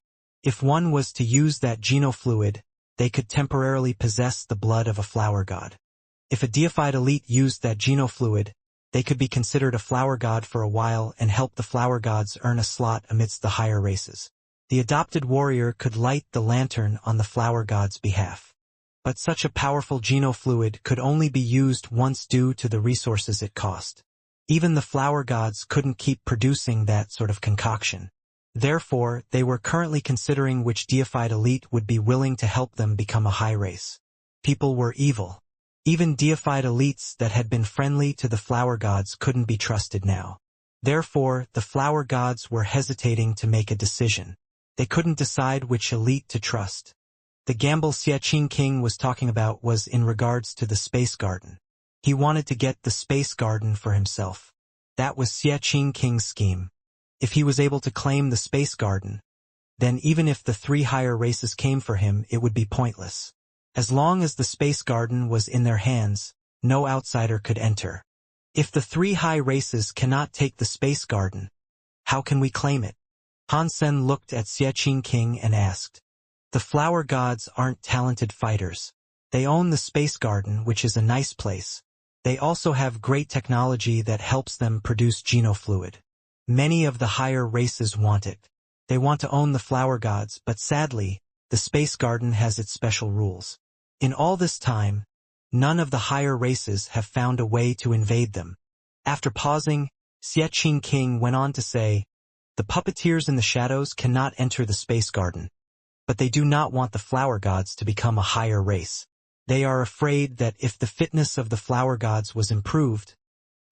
If one was to use that genofluid, they could temporarily possess the blood of a flower god. If a deified elite used that genofluid, they could be considered a flower god for a while and help the flower gods earn a slot amidst the higher races. The adopted warrior could light the lantern on the flower god's behalf. But such a powerful genofluid could only be used once due to the resources it cost. Even the flower gods couldn't keep producing that sort of concoction. Therefore, they were currently considering which deified elite would be willing to help them become a high race. People were evil. Even deified elites that had been friendly to the flower gods couldn't be trusted now. Therefore, the flower gods were hesitating to make a decision. They couldn't decide which elite to trust. The gamble Xiaqing King was talking about was in regards to the Space Garden. He wanted to get the Space Garden for himself. That was Xiaqing King's scheme. If he was able to claim the Space Garden, then even if the 3 higher races came for him, it would be pointless. As long as the Space Garden was in their hands, no outsider could enter. If the 3 high races cannot take the Space Garden, how can we claim it? Han Sen looked at Xiaqing King and asked. The flower gods aren't talented fighters. They own the Space Garden, which is a nice place. They also have great technology that helps them produce genofluid. Many of the higher races want it. They want to own the flower gods, but sadly, the Space Garden has its special rules. In all this time, none of the higher races have found a way to invade them. After pausing, Xiaqing King went on to say, the puppeteers in the shadows cannot enter the Space Garden, but they do not want the flower gods to become a higher race. They are afraid that if the fitness of the flower gods was improved,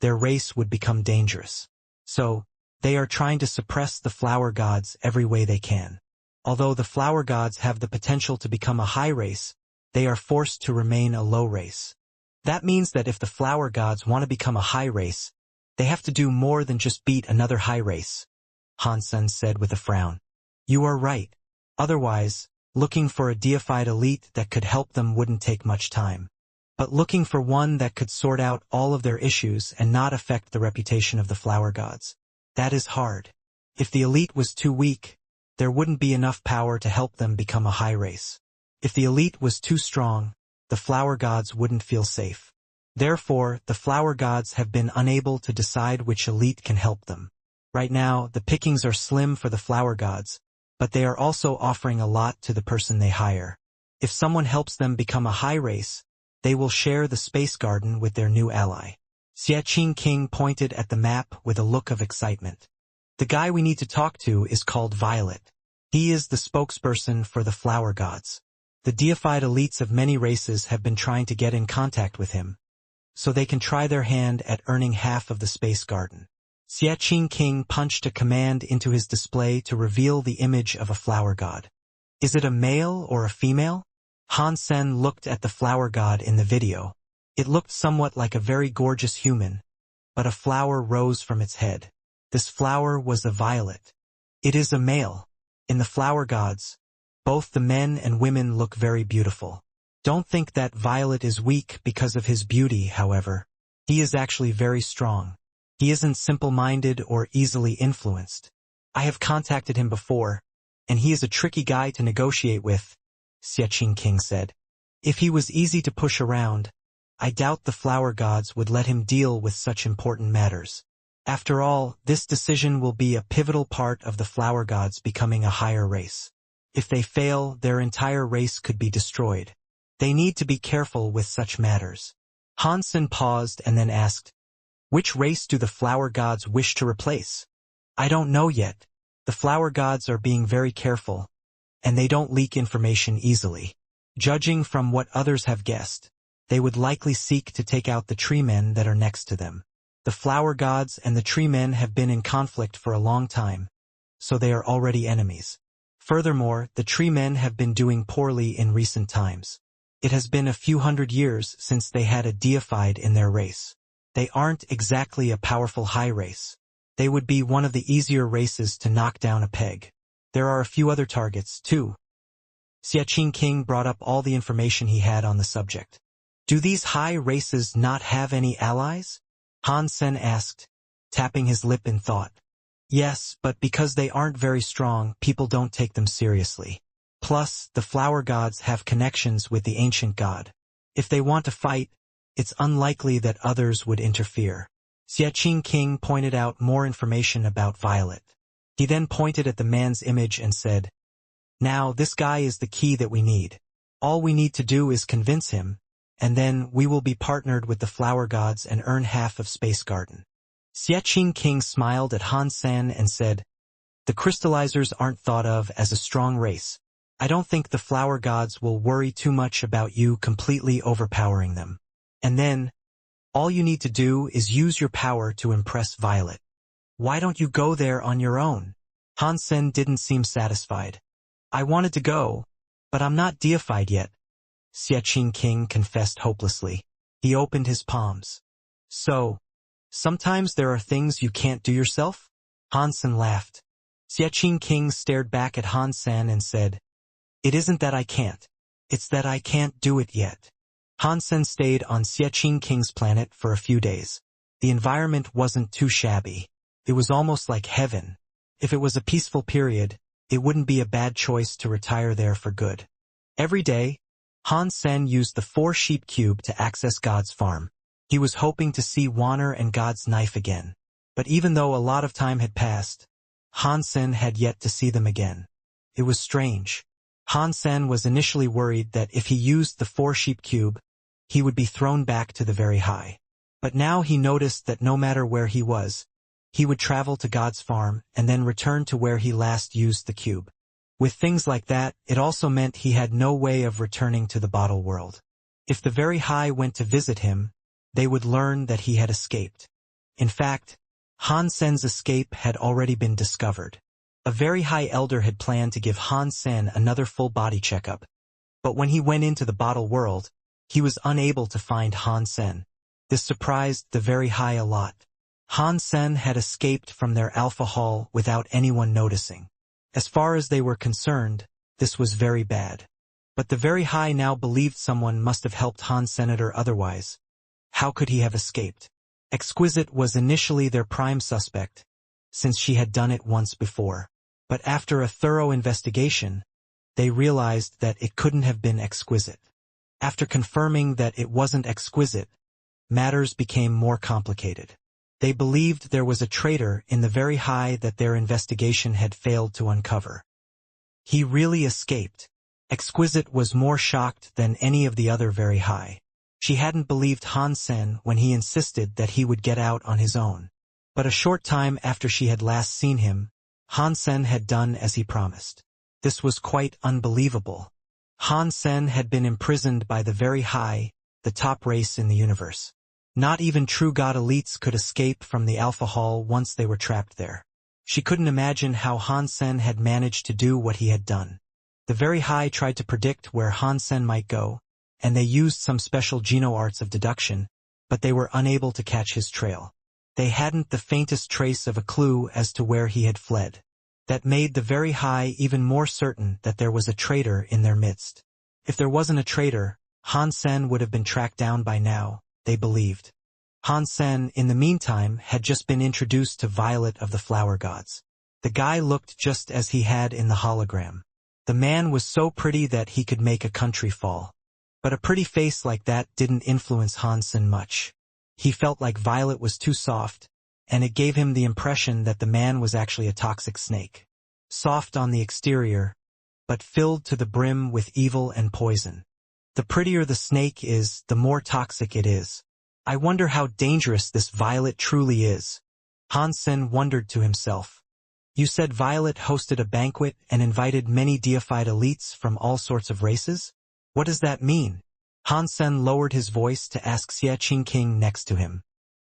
their race would become dangerous. So, they are trying to suppress the flower gods every way they can. Although the flower gods have the potential to become a high race, they are forced to remain a low race. That means that if the flower gods want to become a high race, they have to do more than just beat another high race, Han Sen said with a frown. You are right. Otherwise, looking for a deified elite that could help them wouldn't take much time. But looking for one that could sort out all of their issues and not affect the reputation of the flower gods, that is hard. If the elite was too weak, there wouldn't be enough power to help them become a high race. If the elite was too strong, the flower gods wouldn't feel safe. Therefore, the flower gods have been unable to decide which elite can help them. Right now, the pickings are slim for the flower gods, but they are also offering a lot to the person they hire. If someone helps them become a high race, they will share the Space Garden with their new ally. Xiaqing King pointed at the map with a look of excitement. The guy we need to talk to is called Violet. He is the spokesperson for the flower gods. The deified elites of many races have been trying to get in contact with him, so they can try their hand at earning half of the space garden. Xiaqing King punched a command into his display to reveal the image of a flower god. Is it a male or a female? Han Sen looked at the flower god in the video. It looked somewhat like a very gorgeous human, but a flower rose from its head. This flower was a violet. It is a male. In the flower gods, both the men and women look very beautiful. Don't think that Violet is weak because of his beauty, however. He is actually very strong. He isn't simple-minded or easily influenced. I have contacted him before, and he is a tricky guy to negotiate with, Xiaqing King said. If he was easy to push around, I doubt the flower gods would let him deal with such important matters. After all, this decision will be a pivotal part of the flower gods becoming a higher race. If they fail, their entire race could be destroyed. They need to be careful with such matters. Han Sen paused and then asked, which race do the flower gods wish to replace? I don't know yet. The flower gods are being very careful, and they don't leak information easily. Judging from what others have guessed, they would likely seek to take out the tree men that are next to them. The flower gods and the tree men have been in conflict for a long time, so they are already enemies. Furthermore, the tree men have been doing poorly in recent times. It has been a few hundred years since they had a deified in their race. They aren't exactly a powerful high race. They would be one of the easier races to knock down a peg. There are a few other targets, too. Xiaqing King brought up all the information he had on the subject. Do these high races not have any allies? Han Sen asked, tapping his lip in thought. Yes, but because they aren't very strong, people don't take them seriously. Plus, the flower gods have connections with the ancient god. If they want to fight, it's unlikely that others would interfere. Xiaqing King pointed out more information about Violet. He then pointed at the man's image and said, now this guy is the key that we need. All we need to do is convince him, and then we will be partnered with the flower gods and earn half of Space Garden. Xiaqing King smiled at Han Sen and said, the crystallizers aren't thought of as a strong race. I don't think the flower gods will worry too much about you completely overpowering them. And then, all you need to do is use your power to impress Violet. Why don't you go there on your own? Han Sen didn't seem satisfied. I wanted to go, but I'm not deified yet, Xiaqing King confessed hopelessly. He opened his palms. So, sometimes there are things you can't do yourself? Han Sen laughed. Xiaqing King stared back at Han Sen and said, it isn't that I can't. It's that I can't do it yet. Han Sen stayed on Xiaqing King's planet for a few days. The environment wasn't too shabby. It was almost like heaven. If it was a peaceful period, it wouldn't be a bad choice to retire there for good. Every day, Han Sen used the 4-sheep cube to access God's farm. He was hoping to see Wanner and God's knife again. But even though a lot of time had passed, Han Sen had yet to see them again. It was strange. Han Sen was initially worried that if he used the 4-sheep cube, he would be thrown back to the very high. But now he noticed that no matter where he was, he would travel to God's farm and then return to where he last used the cube. With things like that, it also meant he had no way of returning to the bottle world. If the very high went to visit him, they would learn that he had escaped. In fact, Han Sen's escape had already been discovered. A very high elder had planned to give Han Sen another full body checkup. But when he went into the bottle world, he was unable to find Han Sen. This surprised the very high a lot. Han Sen had escaped from their alpha hall without anyone noticing. As far as they were concerned, this was very bad. But the very high now believed someone must have helped Han Senator otherwise. How could he have escaped? Exquisite was initially their prime suspect, since she had done it once before. But after a thorough investigation, they realized that it couldn't have been Exquisite. After confirming that it wasn't Exquisite, matters became more complicated. They believed there was a traitor in the very high that their investigation had failed to uncover. He really escaped. Exquisite was more shocked than any of the other very high. She hadn't believed Han Sen when he insisted that he would get out on his own. But a short time after she had last seen him, Han Sen had done as he promised. This was quite unbelievable. Han Sen had been imprisoned by the very high, the top race in the universe. Not even true god elites could escape from the Alpha Hall once they were trapped there. She couldn't imagine how Han Sen had managed to do what he had done. The very high tried to predict where Han Sen might go, and they used some special geno-arts of deduction, but they were unable to catch his trail. They hadn't the faintest trace of a clue as to where he had fled. That made the very high even more certain that there was a traitor in their midst. If there wasn't a traitor, Han Sen would have been tracked down by now, they believed. Han Sen, in the meantime, had just been introduced to Violet of the Flower Gods. The guy looked just as he had in the hologram. The man was so pretty that he could make a country fall. But a pretty face like that didn't influence Han Sen much. He felt like Violet was too soft, and it gave him the impression that the man was actually a toxic snake. Soft on the exterior, but filled to the brim with evil and poison. The prettier the snake is, the more toxic it is. I wonder how dangerous this Violet truly is. Han Sen wondered to himself. You said Violet hosted a banquet and invited many deified elites from all sorts of races? What does that mean? Han Sen lowered his voice to ask Xie Qingqing next to him.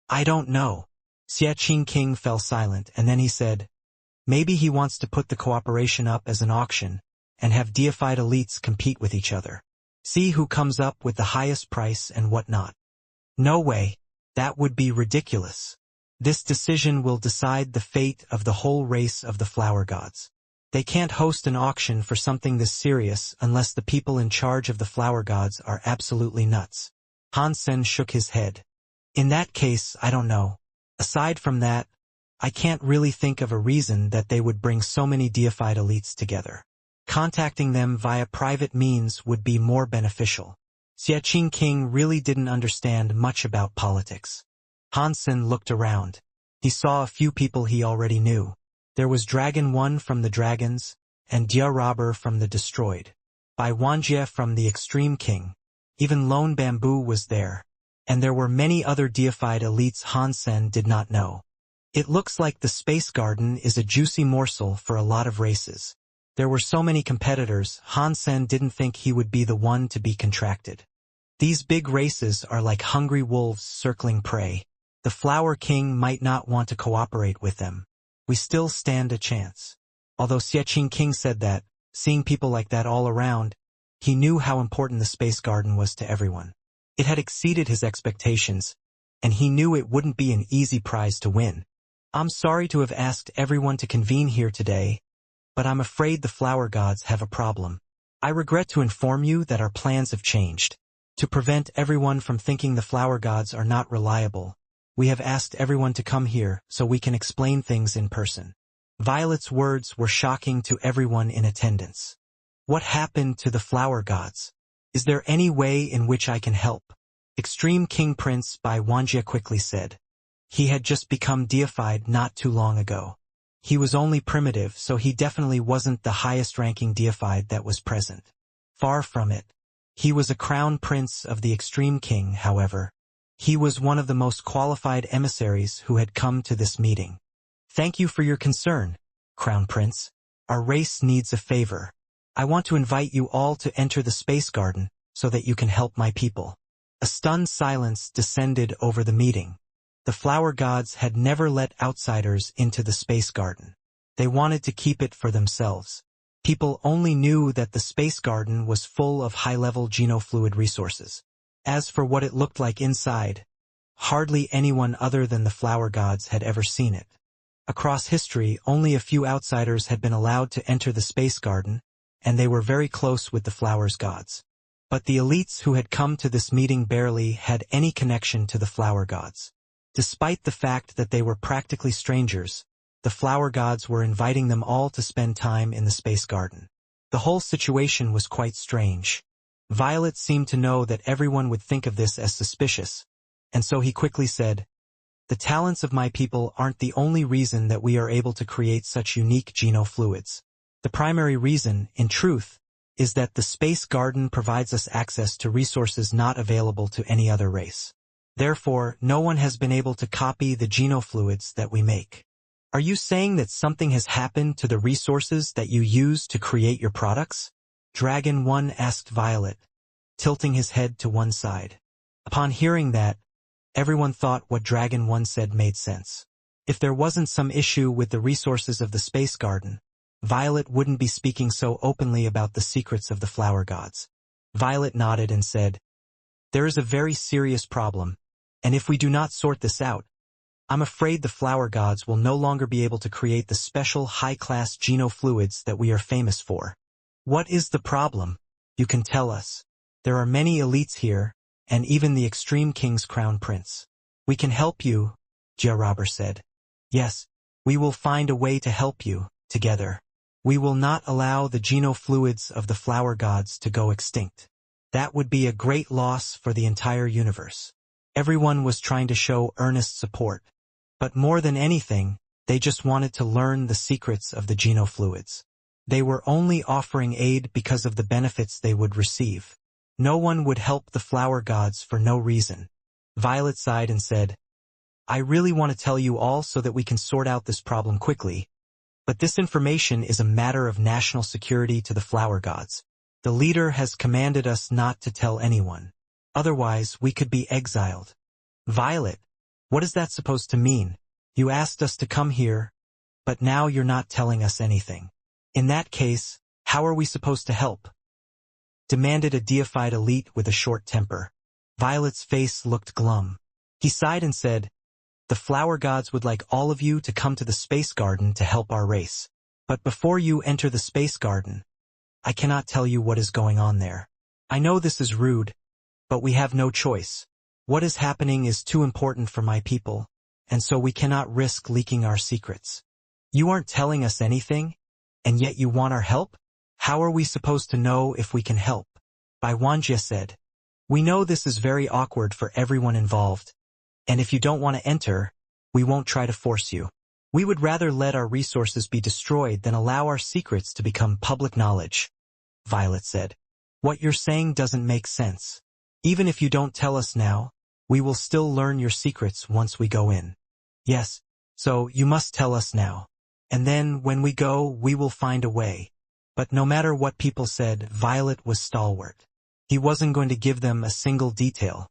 I don't know. Xie Qingqing fell silent, and then he said, maybe he wants to put the cooperation up as an auction, and have deified elites compete with each other. See who comes up with the highest price and whatnot. No way. That would be ridiculous. This decision will decide the fate of the whole race of the flower gods. They can't host an auction for something this serious unless the people in charge of the flower gods are absolutely nuts. Han Sen shook his head. In that case, I don't know. Aside from that, I can't really think of a reason that they would bring so many deified elites together. Contacting them via private means would be more beneficial. Xie Qingqing really didn't understand much about politics. Han Sen looked around. He saw a few people he already knew. There was Dragon 1 from the Dragons, and Dia Robber from the Destroyed. Bai Wanjie from the Extreme King. Even Lone Bamboo was there. And there were many other deified elites Han Sen did not know. It looks like the Space Garden is a juicy morsel for a lot of races. There were so many competitors, Han Sen didn't think he would be the one to be contracted. These big races are like hungry wolves circling prey. The Flower King might not want to cooperate with them. We still stand a chance. Although Xie Qingqing said that, seeing people like that all around, he knew how important the Space Garden was to everyone. It had exceeded his expectations, and he knew it wouldn't be an easy prize to win. I'm sorry to have asked everyone to convene here today, but I'm afraid the flower gods have a problem. I regret to inform you that our plans have changed. To prevent everyone from thinking the flower gods are not reliable, we have asked everyone to come here so we can explain things in person. Violet's words were shocking to everyone in attendance. What happened to the flower gods? Is there any way in which I can help? Extreme King Prince Bai Wanjie quickly said. He had just become deified not too long ago. He was only primitive, so he definitely wasn't the highest-ranking deified that was present. Far from it. He was a crown prince of the Extreme King, however. He was one of the most qualified emissaries who had come to this meeting. Thank you for your concern, Crown Prince. Our race needs a favor. I want to invite you all to enter the Space Garden so that you can help my people. A stunned silence descended over the meeting. The flower gods had never let outsiders into the Space Garden. They wanted to keep it for themselves. People only knew that the Space Garden was full of high-level genofluid resources. As for what it looked like inside, hardly anyone other than the flower gods had ever seen it. Across history, only a few outsiders had been allowed to enter the Space Garden, and they were very close with the flowers gods. But the elites who had come to this meeting barely had any connection to the flower gods. Despite the fact that they were practically strangers, the flower gods were inviting them all to spend time in the Space Garden. The whole situation was quite strange. Violet seemed to know that everyone would think of this as suspicious, and so he quickly said, "The talents of my people aren't the only reason that we are able to create such unique genofluids. The primary reason, in truth, is that the Space Garden provides us access to resources not available to any other race. Therefore, no one has been able to copy the genofluids that we make." Are you saying that something has happened to the resources that you use to create your products? Dragon 1 asked Violet, tilting his head to one side. Upon hearing that, everyone thought what Dragon 1 said made sense. If there wasn't some issue with the resources of the space garden, Violet wouldn't be speaking so openly about the secrets of the flower gods. Violet nodded and said, "There is a very serious problem, and if we do not sort this out, I'm afraid the flower gods will no longer be able to create the special high-class genofluids that we are famous for." "What is the problem? You can tell us. There are many elites here, and even the Extreme King's crown prince. We can help you," Robber said. "Yes, we will find a way to help you, together. We will not allow the genofluids of the flower gods to go extinct. That would be a great loss for the entire universe." Everyone was trying to show earnest support, but more than anything, they just wanted to learn the secrets of the genofluids. They were only offering aid because of the benefits they would receive. No one would help the flower gods for no reason. Violet sighed and said, "I really want to tell you all so that we can sort out this problem quickly, but this information is a matter of national security to the flower gods. The leader has commanded us not to tell anyone. Otherwise, we could be exiled." "Violet, what is that supposed to mean? You asked us to come here, but now you're not telling us anything. In that case, how are we supposed to help?" demanded a deified elite with a short temper. Violet's face looked glum. He sighed and said, "The flower gods would like all of you to come to the space garden to help our race. But before you enter the space garden, I cannot tell you what is going on there. I know this is rude, but we have no choice. What is happening is too important for my people, and so we cannot risk leaking our secrets. You aren't telling us anything, and yet you want our help? How are we supposed to know if we can help?" Wuxia said, "We know this is very awkward for everyone involved, and if you don't want to enter, we won't try to force you. We would rather let our resources be destroyed than allow our secrets to become public knowledge," Violet said. "What you're saying doesn't make sense. Even if you don't tell us now, we will still learn your secrets once we go in." "Yes, so you must tell us now. And then, when we go, we will find a way." But no matter what people said, Violet was stalwart. He wasn't going to give them a single detail.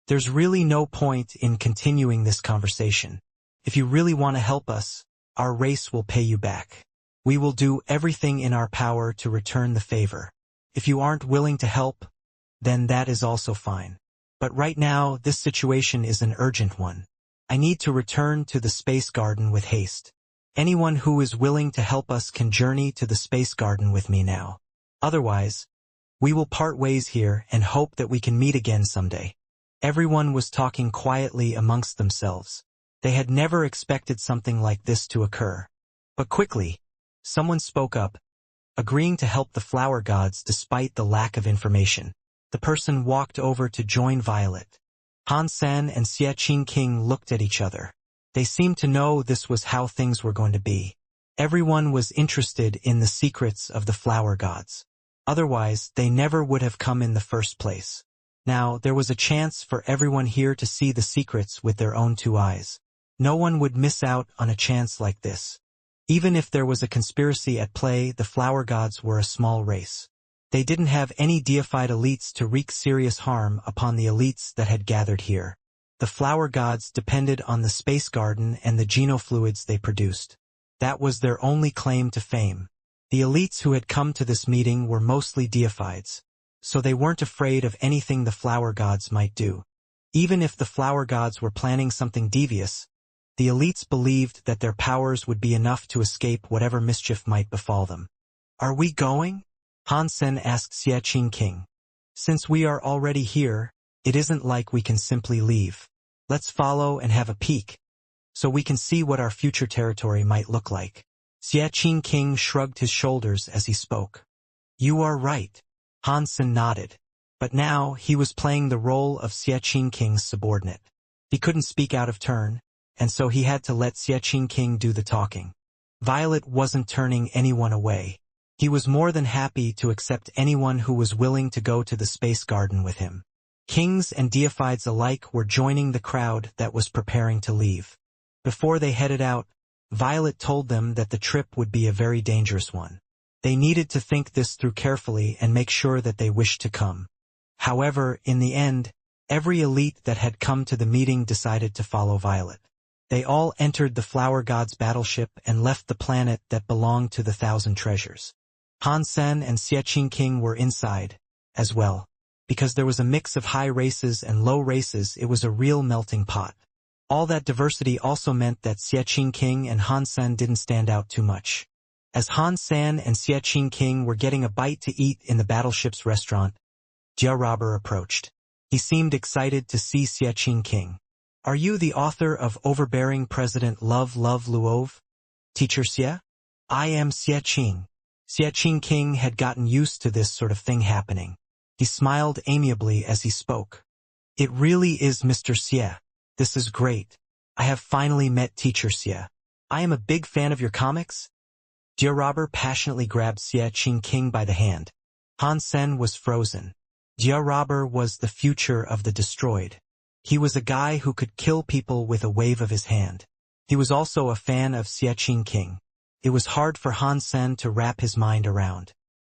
"There's really no point in continuing this conversation. If you really want to help us, our race will pay you back. We will do everything in our power to return the favor. If you aren't willing to help, then that is also fine. But right now, this situation is an urgent one. I need to return to the space garden with haste. Anyone who is willing to help us can journey to the space garden with me now. Otherwise, we will part ways here and hope that we can meet again someday." Everyone was talking quietly amongst themselves. They had never expected something like this to occur. But quickly, someone spoke up, agreeing to help the flower gods despite the lack of information. The person walked over to join Violet. Han Sen and Xie King looked at each other. They seemed to know this was how things were going to be. Everyone was interested in the secrets of the flower gods. Otherwise, they never would have come in the first place. Now, there was a chance for everyone here to see the secrets with their own two eyes. No one would miss out on a chance like this. Even if there was a conspiracy at play, the flower gods were a small race. They didn't have any deified elites to wreak serious harm upon the elites that had gathered here. The flower gods depended on the space garden and the genofluids they produced. That was their only claim to fame. The elites who had come to this meeting were mostly deifieds, so they weren't afraid of anything the flower gods might do. Even if the flower gods were planning something devious, the elites believed that their powers would be enough to escape whatever mischief might befall them. "Are we going?" Han Sen asked Xie King. "Since we are already here, it isn't like we can simply leave. Let's follow and have a peek, so we can see what our future territory might look like." Xie King shrugged his shoulders as he spoke. "You are right." Han Sen nodded. But now he was playing the role of Xie King's subordinate. He couldn't speak out of turn, and so he had to let Xie King do the talking. Violet wasn't turning anyone away. He was more than happy to accept anyone who was willing to go to the space garden with him. Kings and deifieds alike were joining the crowd that was preparing to leave. Before they headed out, Violet told them that the trip would be a very dangerous one. They needed to think this through carefully and make sure that they wished to come. However, in the end, every elite that had come to the meeting decided to follow Violet. They all entered the Flower God's battleship and left the planet that belonged to the Thousand Treasures. Han Sen and Xie King were inside, as well. Because there was a mix of high races and low races, it was a real melting pot. All that diversity also meant that Xie King and Han Sen didn't stand out too much. As Han Sen and Xie King were getting a bite to eat in the battleship's restaurant, Jia Robber approached. He seemed excited to see Xie King. "Are you the author of Overbearing President Love Luov? Teacher Xie?" "I am Xie Qing." Xie King had gotten used to this sort of thing happening. He smiled amiably as he spoke. "It really is Mr. Xie. This is great. I have finally met Teacher Xie. I am a big fan of your comics." Jia Robber passionately grabbed Xie King by the hand. Han Sen was frozen. Jia Robber was the future of the destroyed. He was a guy who could kill people with a wave of his hand. He was also a fan of Xie King. It was hard for Han Sen to wrap his mind around.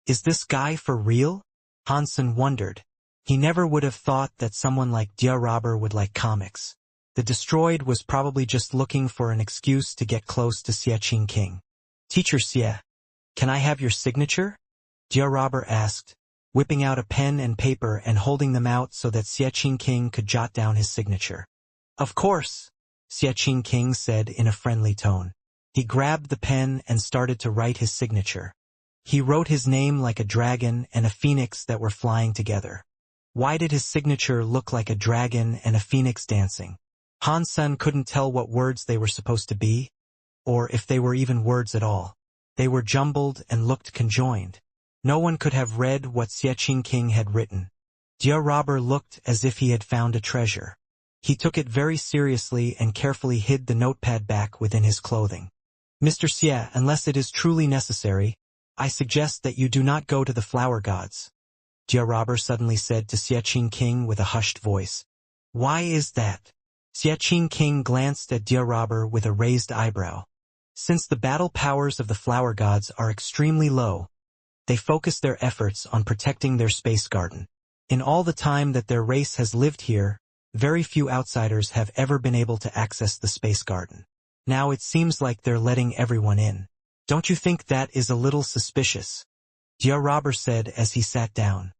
Is this guy for real? Han Sen wondered. He never would have thought that someone like Jia Robber would like comics. The destroyed was probably just looking for an excuse to get close to Xie King. "Teacher Xie, can I have your signature?" Jia Robber asked, whipping out a pen and paper and holding them out so that Xie King could jot down his signature. "Of course," Xie King said in a friendly tone. He grabbed the pen and started to write his signature. He wrote his name like a dragon and a phoenix that were flying together. Why did his signature look like a dragon and a phoenix dancing? Han Sen couldn't tell what words they were supposed to be, or if they were even words at all. They were jumbled and looked conjoined. No one could have read what Xie King had written. Jia Robber looked as if he had found a treasure. He took it very seriously and carefully hid the notepad back within his clothing. "Mr. Xie, unless it is truly necessary, I suggest that you do not go to the Flower Gods," Jia Robber suddenly said to Xie King with a hushed voice. "Why is that?" Xie King glanced at Jia Robber with a raised eyebrow. Since the battle powers of the Flower Gods are extremely low, they focus their efforts on protecting their space garden. In all the time that their race has lived here, very few outsiders have ever been able to access the space garden. Now it seems like they're letting everyone in. Don't you think that is a little suspicious? Jia Robber said as he sat down.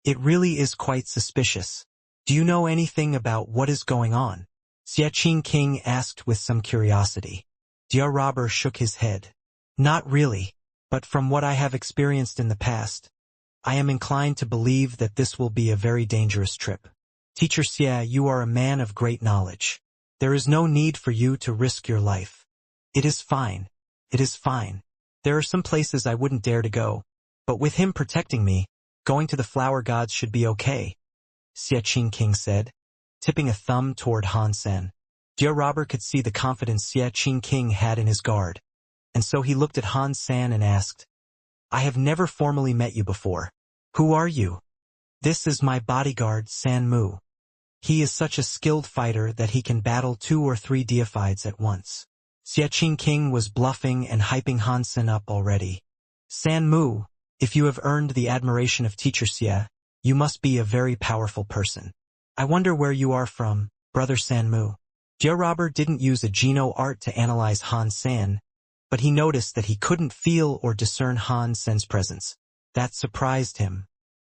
It really is quite suspicious. Do you know anything about what is going on? Xie King asked with some curiosity. Jia Robber shook his head. Not really, but from what I have experienced in the past, I am inclined to believe that this will be a very dangerous trip. Teacher Xie, you are a man of great knowledge. There is no need for you to risk your life. It is fine. It is fine. There are some places I wouldn't dare to go, but with him protecting me, going to the Flower Gods should be okay, Xie King said, tipping a thumb toward Han Sen. Jia Robber could see the confidence Xie King had in his guard, and so he looked at Han Sen and asked, I have never formally met you before. Who are you? This is my bodyguard, San Mu. He is such a skilled fighter that he can battle 2 or 3 deifieds at once. Xie King was bluffing and hyping Han Sen up already. San Mu, if you have earned the admiration of Teacher Xie, you must be a very powerful person. I wonder where you are from, Brother San Mu. Jia Robber didn't use a Geno art to analyze Han Sen, but he noticed that he couldn't feel or discern Han Sen's presence. That surprised him.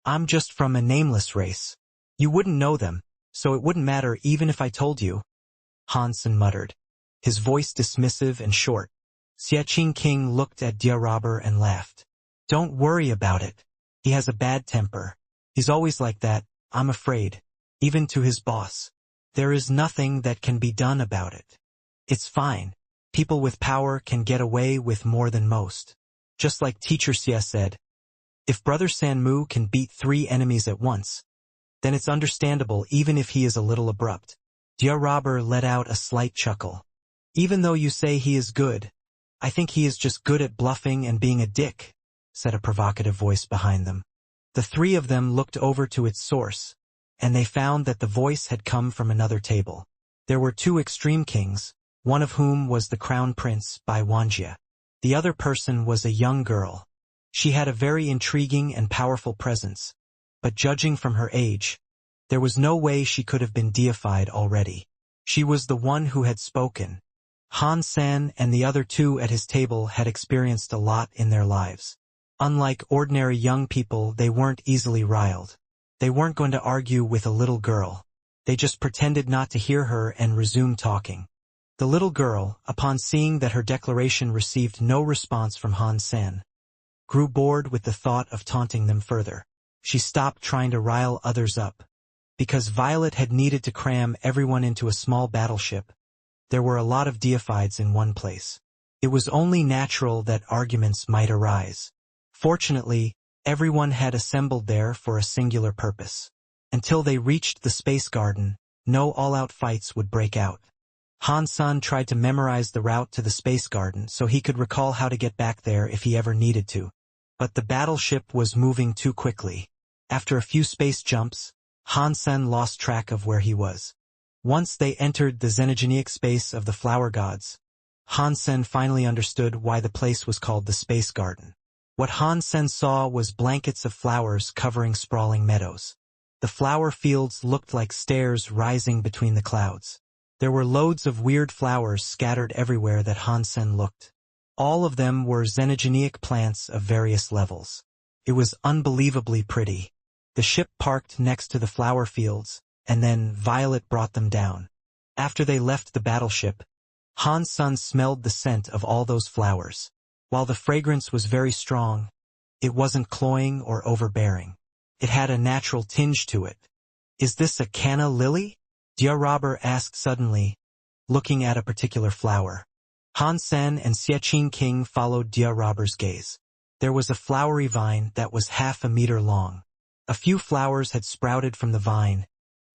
I'm just from a nameless race. You wouldn't know them, so it wouldn't matter even if I told you, Han Sen muttered, his voice dismissive and short. Xie King looked at Jia Robber and laughed. Don't worry about it. He has a bad temper. He's always like that, I'm afraid, even to his boss. There is nothing that can be done about it. It's fine. People with power can get away with more than most. Just like Teacher Xie said, if Brother San Mu can beat 3 enemies at once, then it's understandable even if he is a little abrupt. Jia Robber let out a slight chuckle. Even though you say he is good, I think he is just good at bluffing and being a dick, said a provocative voice behind them. The 3 of them looked over to its source, and they found that the voice had come from another table. There were 2 extreme kings, one of whom was the crown prince by Wuxia. The other person was a young girl. She had a very intriguing and powerful presence, but judging from her age, there was no way she could have been deified already. She was the one who had spoken. Han San and the other two at his table had experienced a lot in their lives. Unlike ordinary young people, they weren't easily riled. They weren't going to argue with a little girl. They just pretended not to hear her and resumed talking. The little girl, upon seeing that her declaration received no response from Han San, grew bored with the thought of taunting them further. She stopped trying to rile others up. Because Violet had needed to cram everyone into a small battleship, there were a lot of deifieds in one place. It was only natural that arguments might arise. Fortunately, everyone had assembled there for a singular purpose. Until they reached the space garden, no all-out fights would break out. Han San tried to memorize the route to the space garden so he could recall how to get back there if he ever needed to. But the battleship was moving too quickly. After a few space jumps, Han San lost track of where he was. Once they entered the xenogenic space of the flower gods, Han Sen finally understood why the place was called the Space Garden. What Han Sen saw was blankets of flowers covering sprawling meadows. The flower fields looked like stairs rising between the clouds. There were loads of weird flowers scattered everywhere that Han Sen looked. All of them were xenogenic plants of various levels. It was unbelievably pretty. The ship parked next to the flower fields, and then Violet brought them down. After they left the battleship, Han Sen smelled the scent of all those flowers. While the fragrance was very strong, it wasn't cloying or overbearing. It had a natural tinge to it. "Is this a canna lily?" Dia Robber asked suddenly, looking at a particular flower. Han Sen and Xiaqing King followed Dia Robber's gaze. There was a flowery vine that was half a meter long. A few flowers had sprouted from the vine,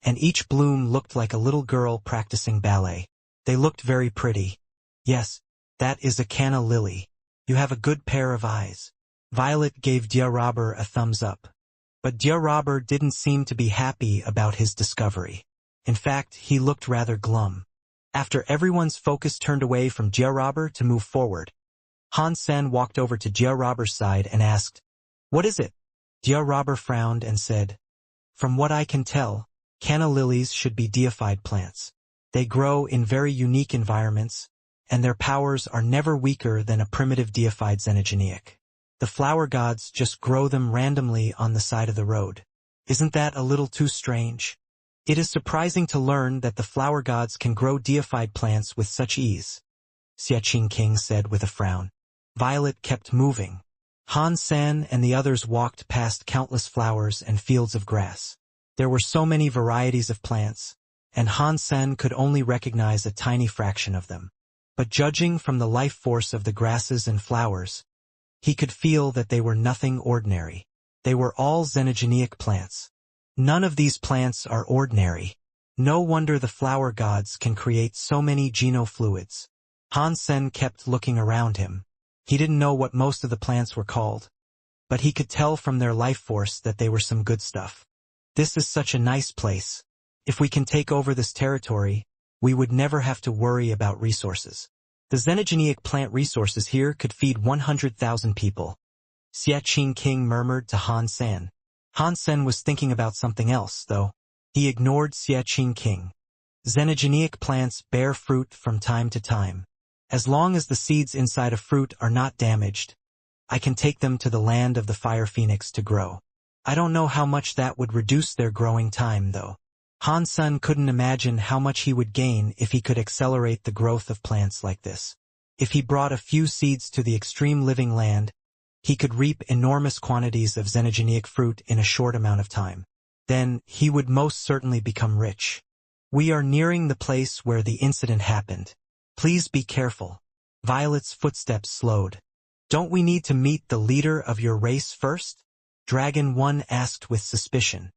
and each bloom looked like a little girl practicing ballet. They looked very pretty. "Yes, that is a canna lily. You have a good pair of eyes." Violet gave Dia Robber a thumbs up. But Dia Robber didn't seem to be happy about his discovery. In fact, he looked rather glum. After everyone's focus turned away from Dia Robber to move forward, Han Sen walked over to Dia Robber's side and asked, "What is it?" Dia Robber frowned and said, "From what I can tell, canna lilies should be deified plants. They grow in very unique environments, and their powers are never weaker than a primitive deified xenogenic. The flower gods just grow them randomly on the side of the road. Isn't that a little too strange? It is surprising to learn that the flower gods can grow deified plants with such ease," Xiaqing King said with a frown. Violet kept moving. Han San and the others walked past countless flowers and fields of grass. There were so many varieties of plants, and Han San could only recognize a tiny fraction of them. But judging from the life force of the grasses and flowers, he could feel that they were nothing ordinary. They were all xenogenic plants. None of these plants are ordinary. No wonder the flower gods can create so many genofluids. Han Sen kept looking around him. He didn't know what most of the plants were called, but he could tell from their life force that they were some good stuff. "This is such a nice place. If we can take over this territory, we would never have to worry about resources. The xenogenic plant resources here could feed 100,000 people," Xiaqing King murmured to Han San. Han Sen was thinking about something else, though. He ignored Xiaqing King. Xenogenic plants bear fruit from time to time. As long as the seeds inside a fruit are not damaged, I can take them to the land of the Fire Phoenix to grow. I don't know how much that would reduce their growing time, though. Han Sen couldn't imagine how much he would gain if he could accelerate the growth of plants like this. If he brought a few seeds to the extreme living land, he could reap enormous quantities of xenogenic fruit in a short amount of time. Then he would most certainly become rich. "We are nearing the place where the incident happened. Please be careful." Violet's footsteps slowed. "Don't we need to meet the leader of your race first?" Dragon 1 asked with suspicion.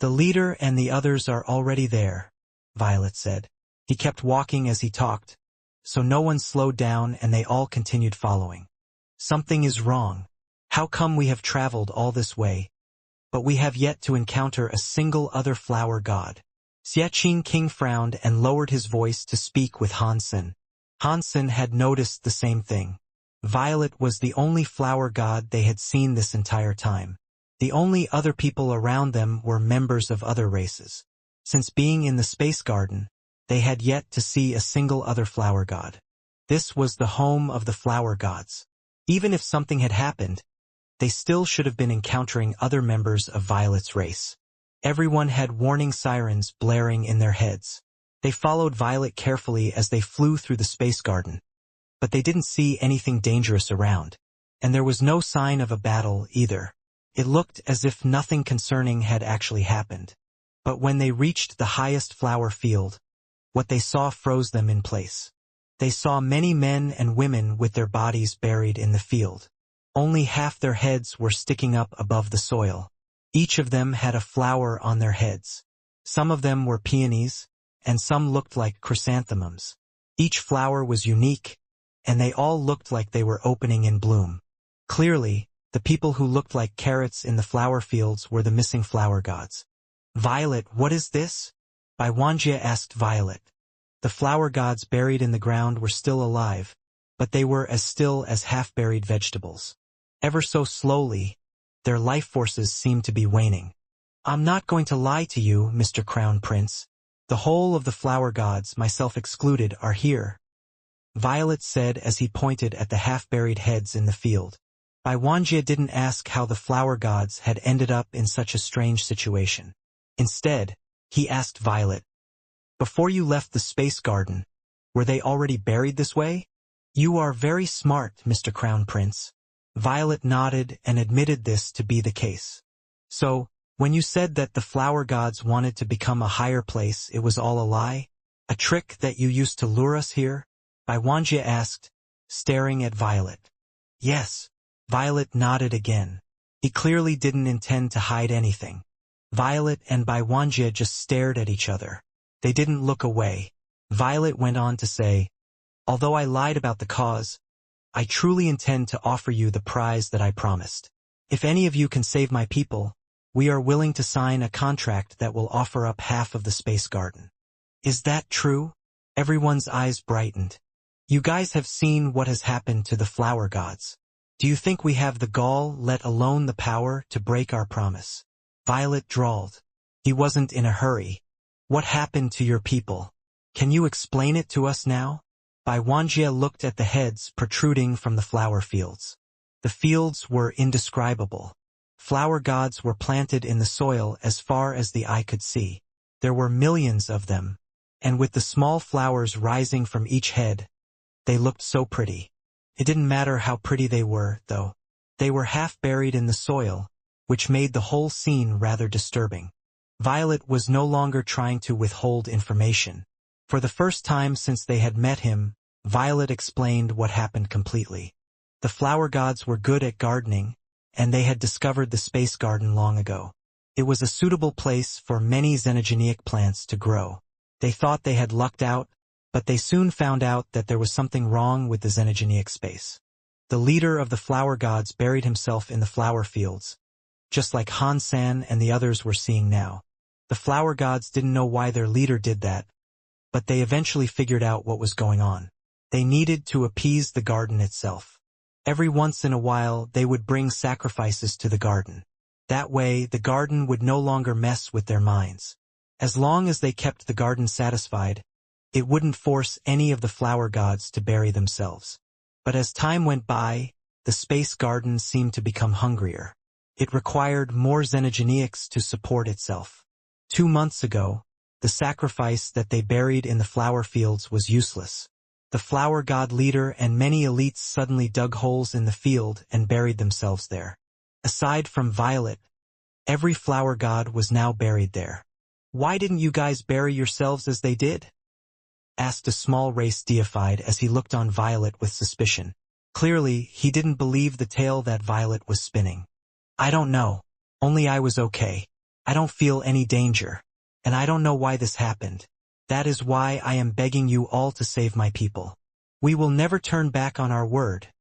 "The leader and the others are already there," Violet said. He kept walking as he talked, so no one slowed down and they all continued following. "Something is wrong. How come we have traveled all this way, but we have yet to encounter a single other flower god?" Xiaqing King frowned and lowered his voice to speak with Han Sen. Han Sen had noticed the same thing. Violet was the only flower god they had seen this entire time. The only other people around them were members of other races. Since being in the space garden, they had yet to see a single other flower god. This was the home of the flower gods. Even if something had happened, they still should have been encountering other members of Violet's race. Everyone had warning sirens blaring in their heads. They followed Violet carefully as they flew through the space garden. But they didn't see anything dangerous around. And there was no sign of a battle either. It looked as if nothing concerning had actually happened. But when they reached the highest flower field, what they saw froze them in place. They saw many men and women with their bodies buried in the field. Only half their heads were sticking up above the soil. Each of them had a flower on their heads. Some of them were peonies, and some looked like chrysanthemums. Each flower was unique, and they all looked like they were opening in bloom. Clearly, the people who looked like carrots in the flower fields were the missing flower gods. "Violet, what is this?" Wuxia asked Violet. The flower gods buried in the ground were still alive, but they were as still as half-buried vegetables. Ever so slowly, their life forces seemed to be waning. "I'm not going to lie to you, Mr. Crown Prince. The whole of the flower gods, myself excluded, are here," Violet said as he pointed at the half-buried heads in the field. Wuxia didn't ask how the flower gods had ended up in such a strange situation. Instead, he asked Violet, "Before you left the space garden, were they already buried this way?" "You are very smart, Mr. Crown Prince." Violet nodded and admitted this to be the case. "So, when you said that the flower gods wanted to become a higher place, it was all a lie? A trick that you used to lure us here?" Wuxia asked, staring at Violet. "Yes." Violet nodded again. He clearly didn't intend to hide anything. Violet and Wuxia just stared at each other. They didn't look away. Violet went on to say, "Although I lied about the cause, I truly intend to offer you the prize that I promised. If any of you can save my people, we are willing to sign a contract that will offer up half of the space garden." "Is that true?" Everyone's eyes brightened. "You guys have seen what has happened to the flower gods. Do you think we have the gall, let alone the power, to break our promise?" Violet drawled. He wasn't in a hurry. "What happened to your people? Can you explain it to us now?" Wuxia looked at the heads protruding from the flower fields. The fields were indescribable. Flower gods were planted in the soil as far as the eye could see. There were millions of them, and with the small flowers rising from each head, they looked so pretty. It didn't matter how pretty they were, though. They were half buried in the soil, which made the whole scene rather disturbing. Violet was no longer trying to withhold information. For the first time since they had met him, Violet explained what happened completely. The flower gods were good at gardening, and they had discovered the space garden long ago. It was a suitable place for many xenogeneic plants to grow. They thought they had lucked out, but they soon found out that there was something wrong with the xenogeneic space. The leader of the flower gods buried himself in the flower fields, just like Han-san and the others were seeing now. The flower gods didn't know why their leader did that, but they eventually figured out what was going on. They needed to appease the garden itself. Every once in a while they would bring sacrifices to the garden. That way the garden would no longer mess with their minds. As long as they kept the garden satisfied, it wouldn't force any of the flower gods to bury themselves. But as time went by, the space garden seemed to become hungrier. It required more xenogeneics to support itself. 2 months ago, the sacrifice that they buried in the flower fields was useless. The flower god leader and many elites suddenly dug holes in the field and buried themselves there. Aside from Violet, every flower god was now buried there. "Why didn't you guys bury yourselves as they did?" asked a small race deified as he looked on Violet with suspicion. Clearly, he didn't believe the tale that Violet was spinning. "I don't know. Only I was okay. I don't feel any danger. And I don't know why this happened. That is why I am begging you all to save my people. We will never turn back on our word,"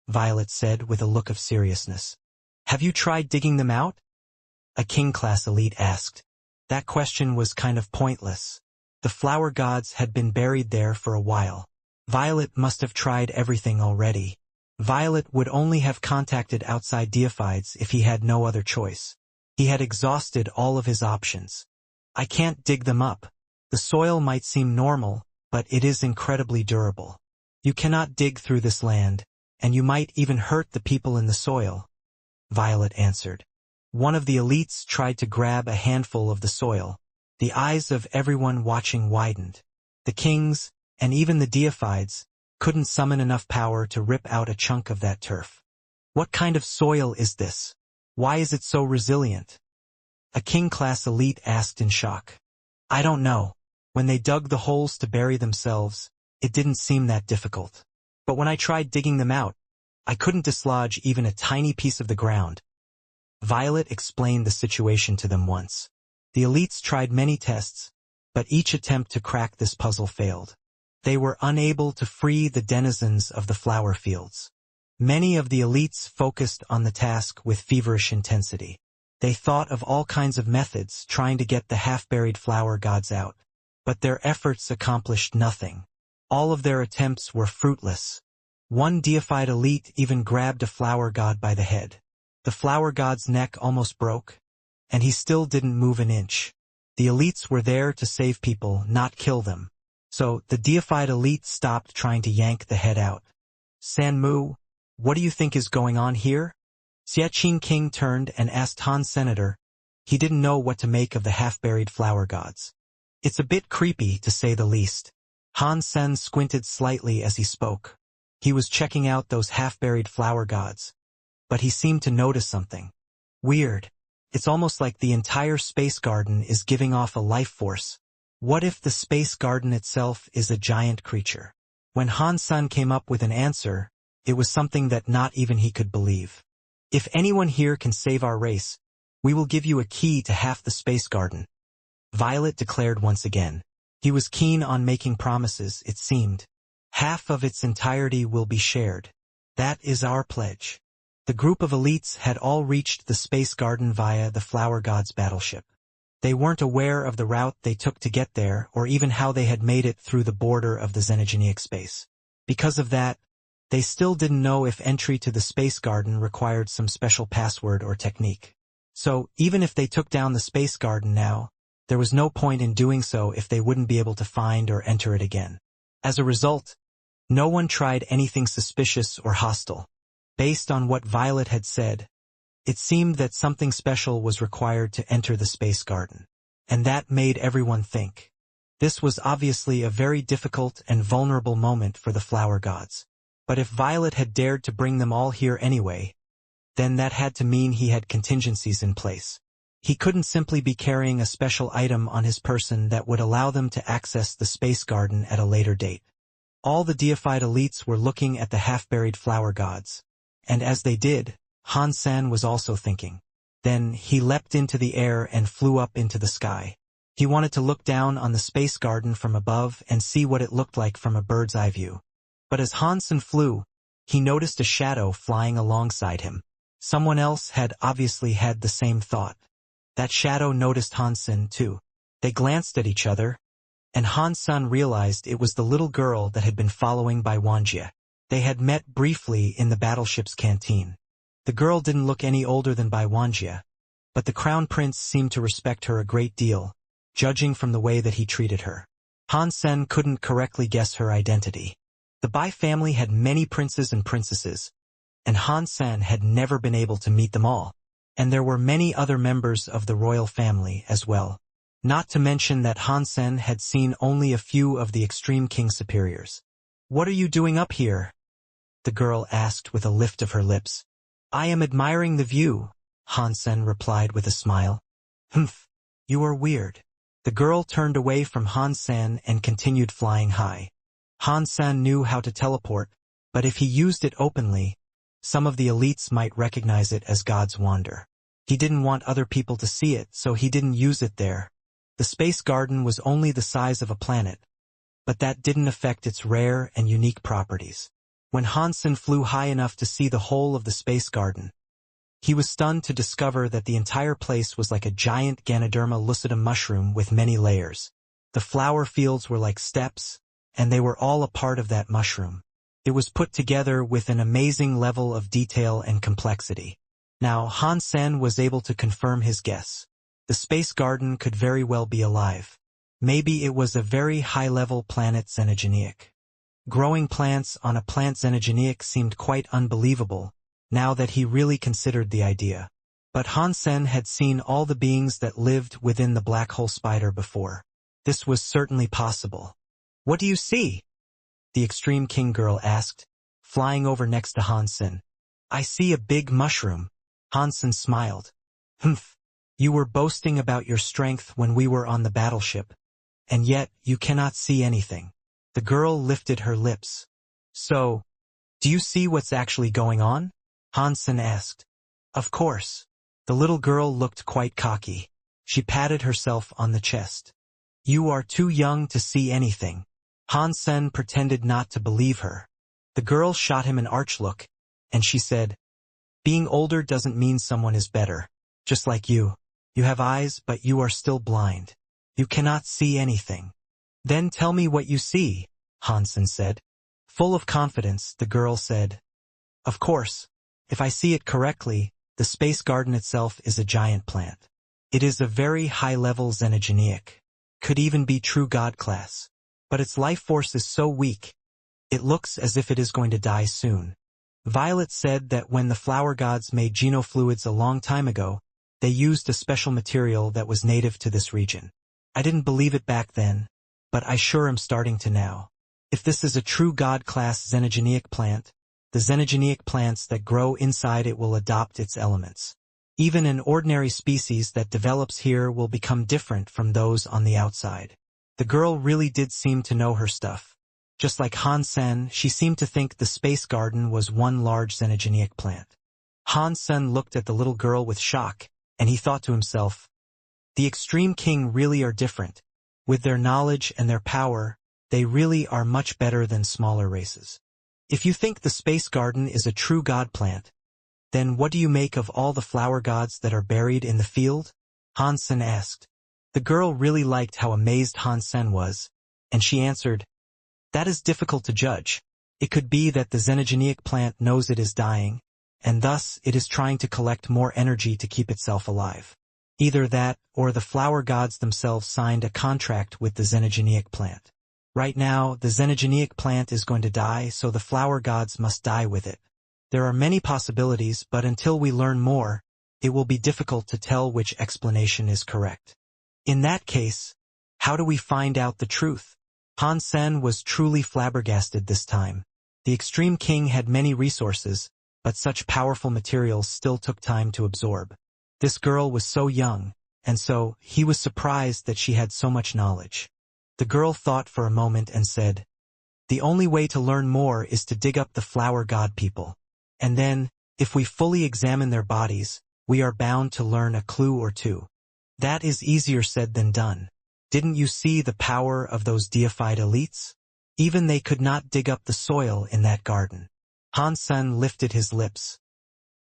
Violet said with a look of seriousness. "Have you tried digging them out?" a king-class elite asked. That question was kind of pointless. The flower gods had been buried there for a while. Violet must have tried everything already. Violet would only have contacted outside deifieds if he had no other choice. He had exhausted all of his options. I can't dig them up. The soil might seem normal, but it is incredibly durable. You cannot dig through this land, and you might even hurt the people in the soil, Violet answered. One of the elites tried to grab a handful of the soil. The eyes of everyone watching widened. The kings, and even the deifieds, couldn't summon enough power to rip out a chunk of that turf. What kind of soil is this? Why is it so resilient? A king-class elite asked in shock. I don't know. When they dug the holes to bury themselves, it didn't seem that difficult. But when I tried digging them out, I couldn't dislodge even a tiny piece of the ground. Violet explained the situation to them once. The elites tried many tests, but each attempt to crack this puzzle failed. They were unable to free the denizens of the flower fields. Many of the elites focused on the task with feverish intensity. They thought of all kinds of methods trying to get the half-buried flower gods out. But their efforts accomplished nothing. All of their attempts were fruitless. One deified elite even grabbed a flower god by the head. The flower god's neck almost broke, and he still didn't move an inch. The elites were there to save people, not kill them. So the deified elite stopped trying to yank the head out. Sanmu, what do you think is going on here? Xiaqin King turned and asked Han Senator. He didn't know what to make of the half-buried flower gods. It's a bit creepy, to say the least. Han Sen squinted slightly as he spoke. He was checking out those half-buried flower gods. But he seemed to notice something. Weird. It's almost like the entire space garden is giving off a life force. What if the space garden itself is a giant creature? When Han Sen came up with an answer, it was something that not even he could believe. If anyone here can save our race, we will give you a key to half the space garden. Violet declared once again. He was keen on making promises, it seemed. Half of its entirety will be shared. That is our pledge. The group of elites had all reached the space garden via the Flower God's battleship. They weren't aware of the route they took to get there or even how they had made it through the border of the xenogenic space. Because of that, they still didn't know if entry to the space garden required some special password or technique. So, even if they took down the space garden now, there was no point in doing so if they wouldn't be able to find or enter it again. As a result, no one tried anything suspicious or hostile. Based on what Violet had said, it seemed that something special was required to enter the space garden. And that made everyone think. This was obviously a very difficult and vulnerable moment for the flower gods. But if Violet had dared to bring them all here anyway, then that had to mean he had contingencies in place. He couldn't simply be carrying a special item on his person that would allow them to access the space garden at a later date. All the deified elites were looking at the half-buried flower gods. And as they did, Han San was also thinking. Then he leapt into the air and flew up into the sky. He wanted to look down on the space garden from above and see what it looked like from a bird's eye view. But as Hansen flew, he noticed a shadow flying alongside him. Someone else had obviously had the same thought. That shadow noticed Hansen too. They glanced at each other, and Hansen realized it was the little girl that had been following by Wuxia. They had met briefly in the battleship's canteen. The girl didn't look any older than Bai Wuxia, but the crown prince seemed to respect her a great deal, judging from the way that he treated her. Han Sen couldn't correctly guess her identity. The Bai family had many princes and princesses, and Han Sen had never been able to meet them all. And there were many other members of the royal family as well. Not to mention that Han Sen had seen only a few of the extreme king superiors. "What are you doing up here?" the girl asked with a lift of her lips. "I am admiring the view," Han Sen replied with a smile. "Humph, you are weird." The girl turned away from Han Sen and continued flying high. Han Sen knew how to teleport, but if he used it openly, some of the elites might recognize it as God's wonder. He didn't want other people to see it, so he didn't use it there. The space garden was only the size of a planet, but that didn't affect its rare and unique properties. When Hansen flew high enough to see the whole of the space garden, he was stunned to discover that the entire place was like a giant Ganoderma lucidum mushroom with many layers. The flower fields were like steps, and they were all a part of that mushroom. It was put together with an amazing level of detail and complexity. Now, Han Sen was able to confirm his guess. The space garden could very well be alive. Maybe it was a very high-level planet xenogeneic. Growing plants on a plant xenogeneic seemed quite unbelievable, now that he really considered the idea. But Han Sen had seen all the beings that lived within the black hole spider before. This was certainly possible. "What do you see?" the Extreme King girl asked, flying over next to Han Sen. "I see a big mushroom." Han Sen smiled. "Humph. You were boasting about your strength when we were on the battleship, and yet you cannot see anything." The girl lifted her lips. "So, do you see what's actually going on?" Han Sen asked. "Of course." The little girl looked quite cocky. She patted herself on the chest. "You are too young to see anything." Han Sen pretended not to believe her. The girl shot him an arch look, and she said, "Being older doesn't mean someone is better. Just like you. You have eyes, but you are still blind. You cannot see anything." "Then tell me what you see," Han Sen said. Full of confidence, the girl said, "Of course, if I see it correctly, the space garden itself is a giant plant. It is a very high-level xenogeneic. Could even be true god class. But its life force is so weak, it looks as if it is going to die soon." Violet said that when the flower gods made genofluids a long time ago, they used a special material that was native to this region. I didn't believe it back then, but I sure am starting to now. If this is a true god-class xenogeneic plant, the xenogeneic plants that grow inside it will adopt its elements. Even an ordinary species that develops here will become different from those on the outside. The girl really did seem to know her stuff. Just like Han Sen, she seemed to think the space garden was one large xenogeneic plant. Han Sen looked at the little girl with shock, and he thought to himself, "The Extreme King really are different. With their knowledge and their power, they really are much better than smaller races." "If you think the space garden is a true god plant, then what do you make of all the flower gods that are buried in the field?" Han Sen asked. The girl really liked how amazed Han Sen was, and she answered, "That is difficult to judge. It could be that the xenogeneic plant knows it is dying, and thus it is trying to collect more energy to keep itself alive. Either that, or the flower gods themselves signed a contract with the xenogeneic plant. Right now, the xenogeneic plant is going to die, so the flower gods must die with it. There are many possibilities, but until we learn more, it will be difficult to tell which explanation is correct. In that case, how do we find out the truth?" Han Sen was truly flabbergasted this time. The Extreme King had many resources, but such powerful materials still took time to absorb. This girl was so young, and so he was surprised that she had so much knowledge. The girl thought for a moment and said, "The only way to learn more is to dig up the flower god people. And then, if we fully examine their bodies, we are bound to learn a clue or two." "That is easier said than done. Didn't you see the power of those deified elites? Even they could not dig up the soil in that garden." Han Sen lifted his lips.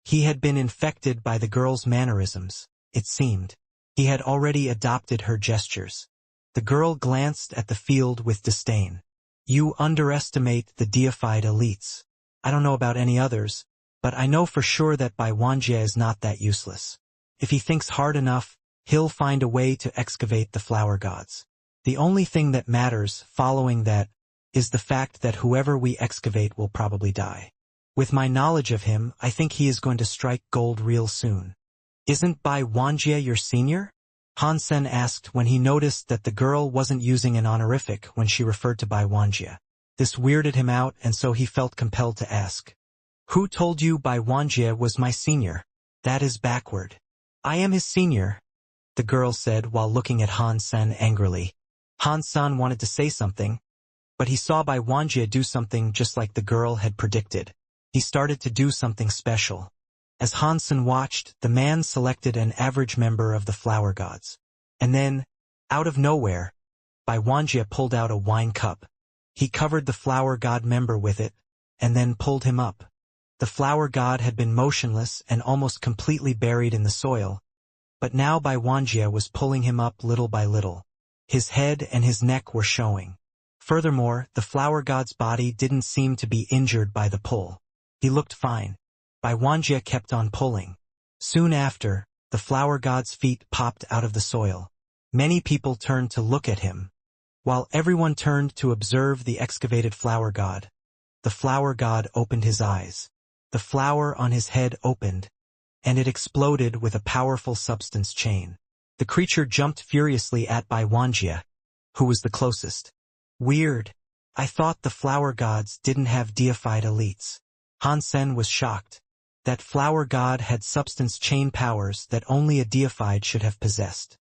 He had been infected by the girl's mannerisms, it seemed. He had already adopted her gestures. The girl glanced at the field with disdain. "You underestimate the deified elites. I don't know about any others, but I know for sure that Bai Wanjie is not that useless. If he thinks hard enough, he'll find a way to excavate the flower gods. The only thing that matters, following that, is the fact that whoever we excavate will probably die. With my knowledge of him, I think he is going to strike gold real soon." "Isn't Bai Wanjie your senior?" Han Sen asked when he noticed that the girl wasn't using an honorific when she referred to Bai Wanjie. This weirded him out, and so he felt compelled to ask, "Who told you Bai Wanjie was my senior? That is backward." "I am his senior," the girl said while looking at Han Sen angrily. Han Sen wanted to say something, but he saw Bai Wanjie do something just like the girl had predicted. He started to do something special. As Han Sen watched, the man selected an average member of the flower gods. And then, out of nowhere, Bai Wanjie pulled out a wine cup. He covered the flower god member with it, and then pulled him up. The flower god had been motionless and almost completely buried in the soil, but now Bai Wanjie was pulling him up little by little. His head and his neck were showing. Furthermore, the flower god's body didn't seem to be injured by the pull. He looked fine. Bai Wanjie kept on pulling. Soon after, the flower god's feet popped out of the soil. Many people turned to look at him. While everyone turned to observe the excavated flower god, the flower god opened his eyes. The flower on his head opened, and it exploded with a powerful substance chain. The creature jumped furiously at Bai Wanjie, who was the closest. Weird. I thought the flower gods didn't have deified elites. Han Sen was shocked. That flower god had substance chain powers that only a deified should have possessed.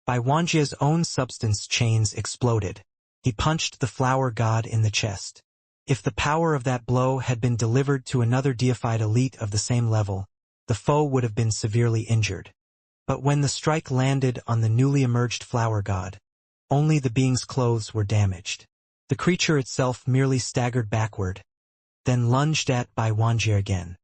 Bai Wanjie's own substance chains exploded. He punched the flower god in the chest. If the power of that blow had been delivered to another deified elite of the same level, the foe would have been severely injured. But when the strike landed on the newly emerged flower god, only the being's clothes were damaged. The creature itself merely staggered backward, then lunged at Bai Wanjie again.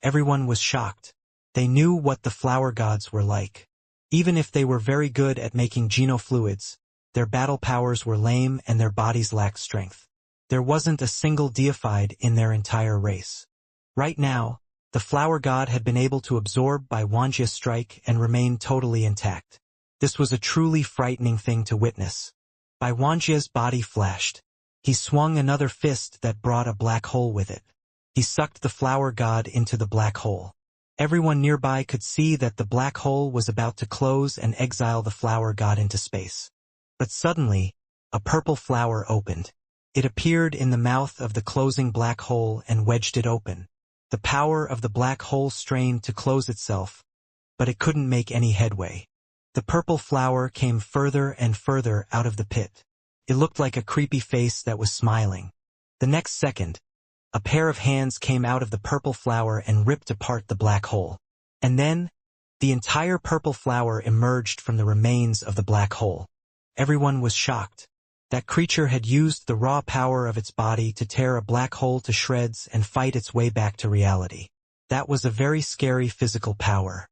Everyone was shocked. They knew what the flower gods were like. Even if they were very good at making genofluids, their battle powers were lame and their bodies lacked strength. There wasn't a single deified in their entire race. Right now, the flower god had been able to absorb Bai Wanjie's strike and remain totally intact. This was a truly frightening thing to witness. Bai Wanjie's body flashed. He swung another fist that brought a black hole with it. He sucked the flower god into the black hole. Everyone nearby could see that the black hole was about to close and exile the flower god into space. But suddenly, a purple flower opened. It appeared in the mouth of the closing black hole and wedged it open. The power of the black hole strained to close itself, but it couldn't make any headway. The purple flower came further and further out of the pit. It looked like a creepy face that was smiling. The next second, a pair of hands came out of the purple flower and ripped apart the black hole. And then, the entire purple flower emerged from the remains of the black hole. Everyone was shocked. That creature had used the raw power of its body to tear a black hole to shreds and fight its way back to reality. That was a very scary physical power.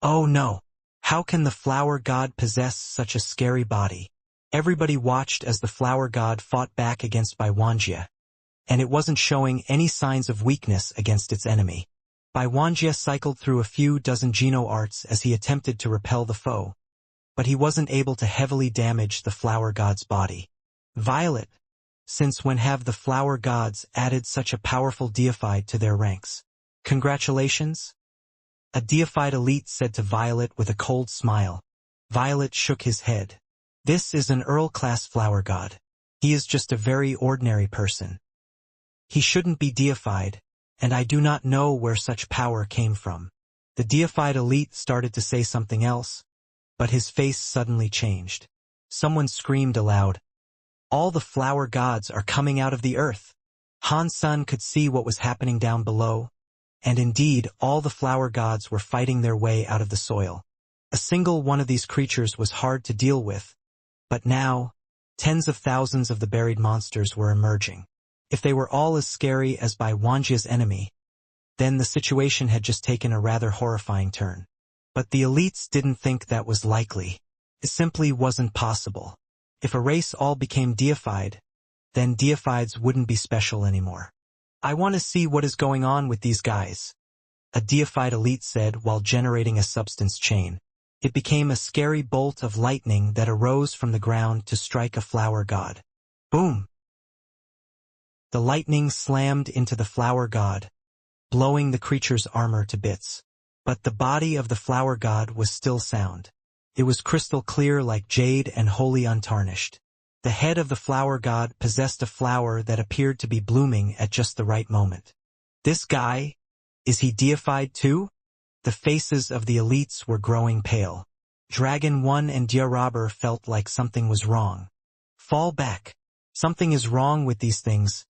Oh no! How can the flower god possess such a scary body? Everybody watched as the flower god fought back against Bai Wanjie, and it wasn't showing any signs of weakness against its enemy. Bai Wanjie cycled through a few dozen geno arts as he attempted to repel the foe, but he wasn't able to heavily damage the flower god's body. Violet, since when have the flower gods added such a powerful deified to their ranks? Congratulations? A deified elite said to Violet with a cold smile. Violet shook his head. This is an Earl-class flower god. He is just a very ordinary person. He shouldn't be deified, and I do not know where such power came from. The deified elite started to say something else, but his face suddenly changed. Someone screamed aloud. All the flower gods are coming out of the earth. Han Sen could see what was happening down below, and indeed all the flower gods were fighting their way out of the soil. A single one of these creatures was hard to deal with, but now, tens of thousands of the buried monsters were emerging. If they were all as scary as Bai Wanjie's enemy, then the situation had just taken a rather horrifying turn. But the elites didn't think that was likely. It simply wasn't possible. If a race all became deified, then deifieds wouldn't be special anymore. I want to see what is going on with these guys, a deified elite said while generating a substance chain. It became a scary bolt of lightning that arose from the ground to strike a flower god. Boom! The lightning slammed into the flower god, blowing the creature's armor to bits. But the body of the flower god was still sound. It was crystal clear like jade and wholly untarnished. The head of the flower god possessed a flower that appeared to be blooming at just the right moment. This guy, is he deified too? The faces of the elites were growing pale. Dragon 1 and Dia Robber felt like something was wrong. Fall back. Something is wrong with these things.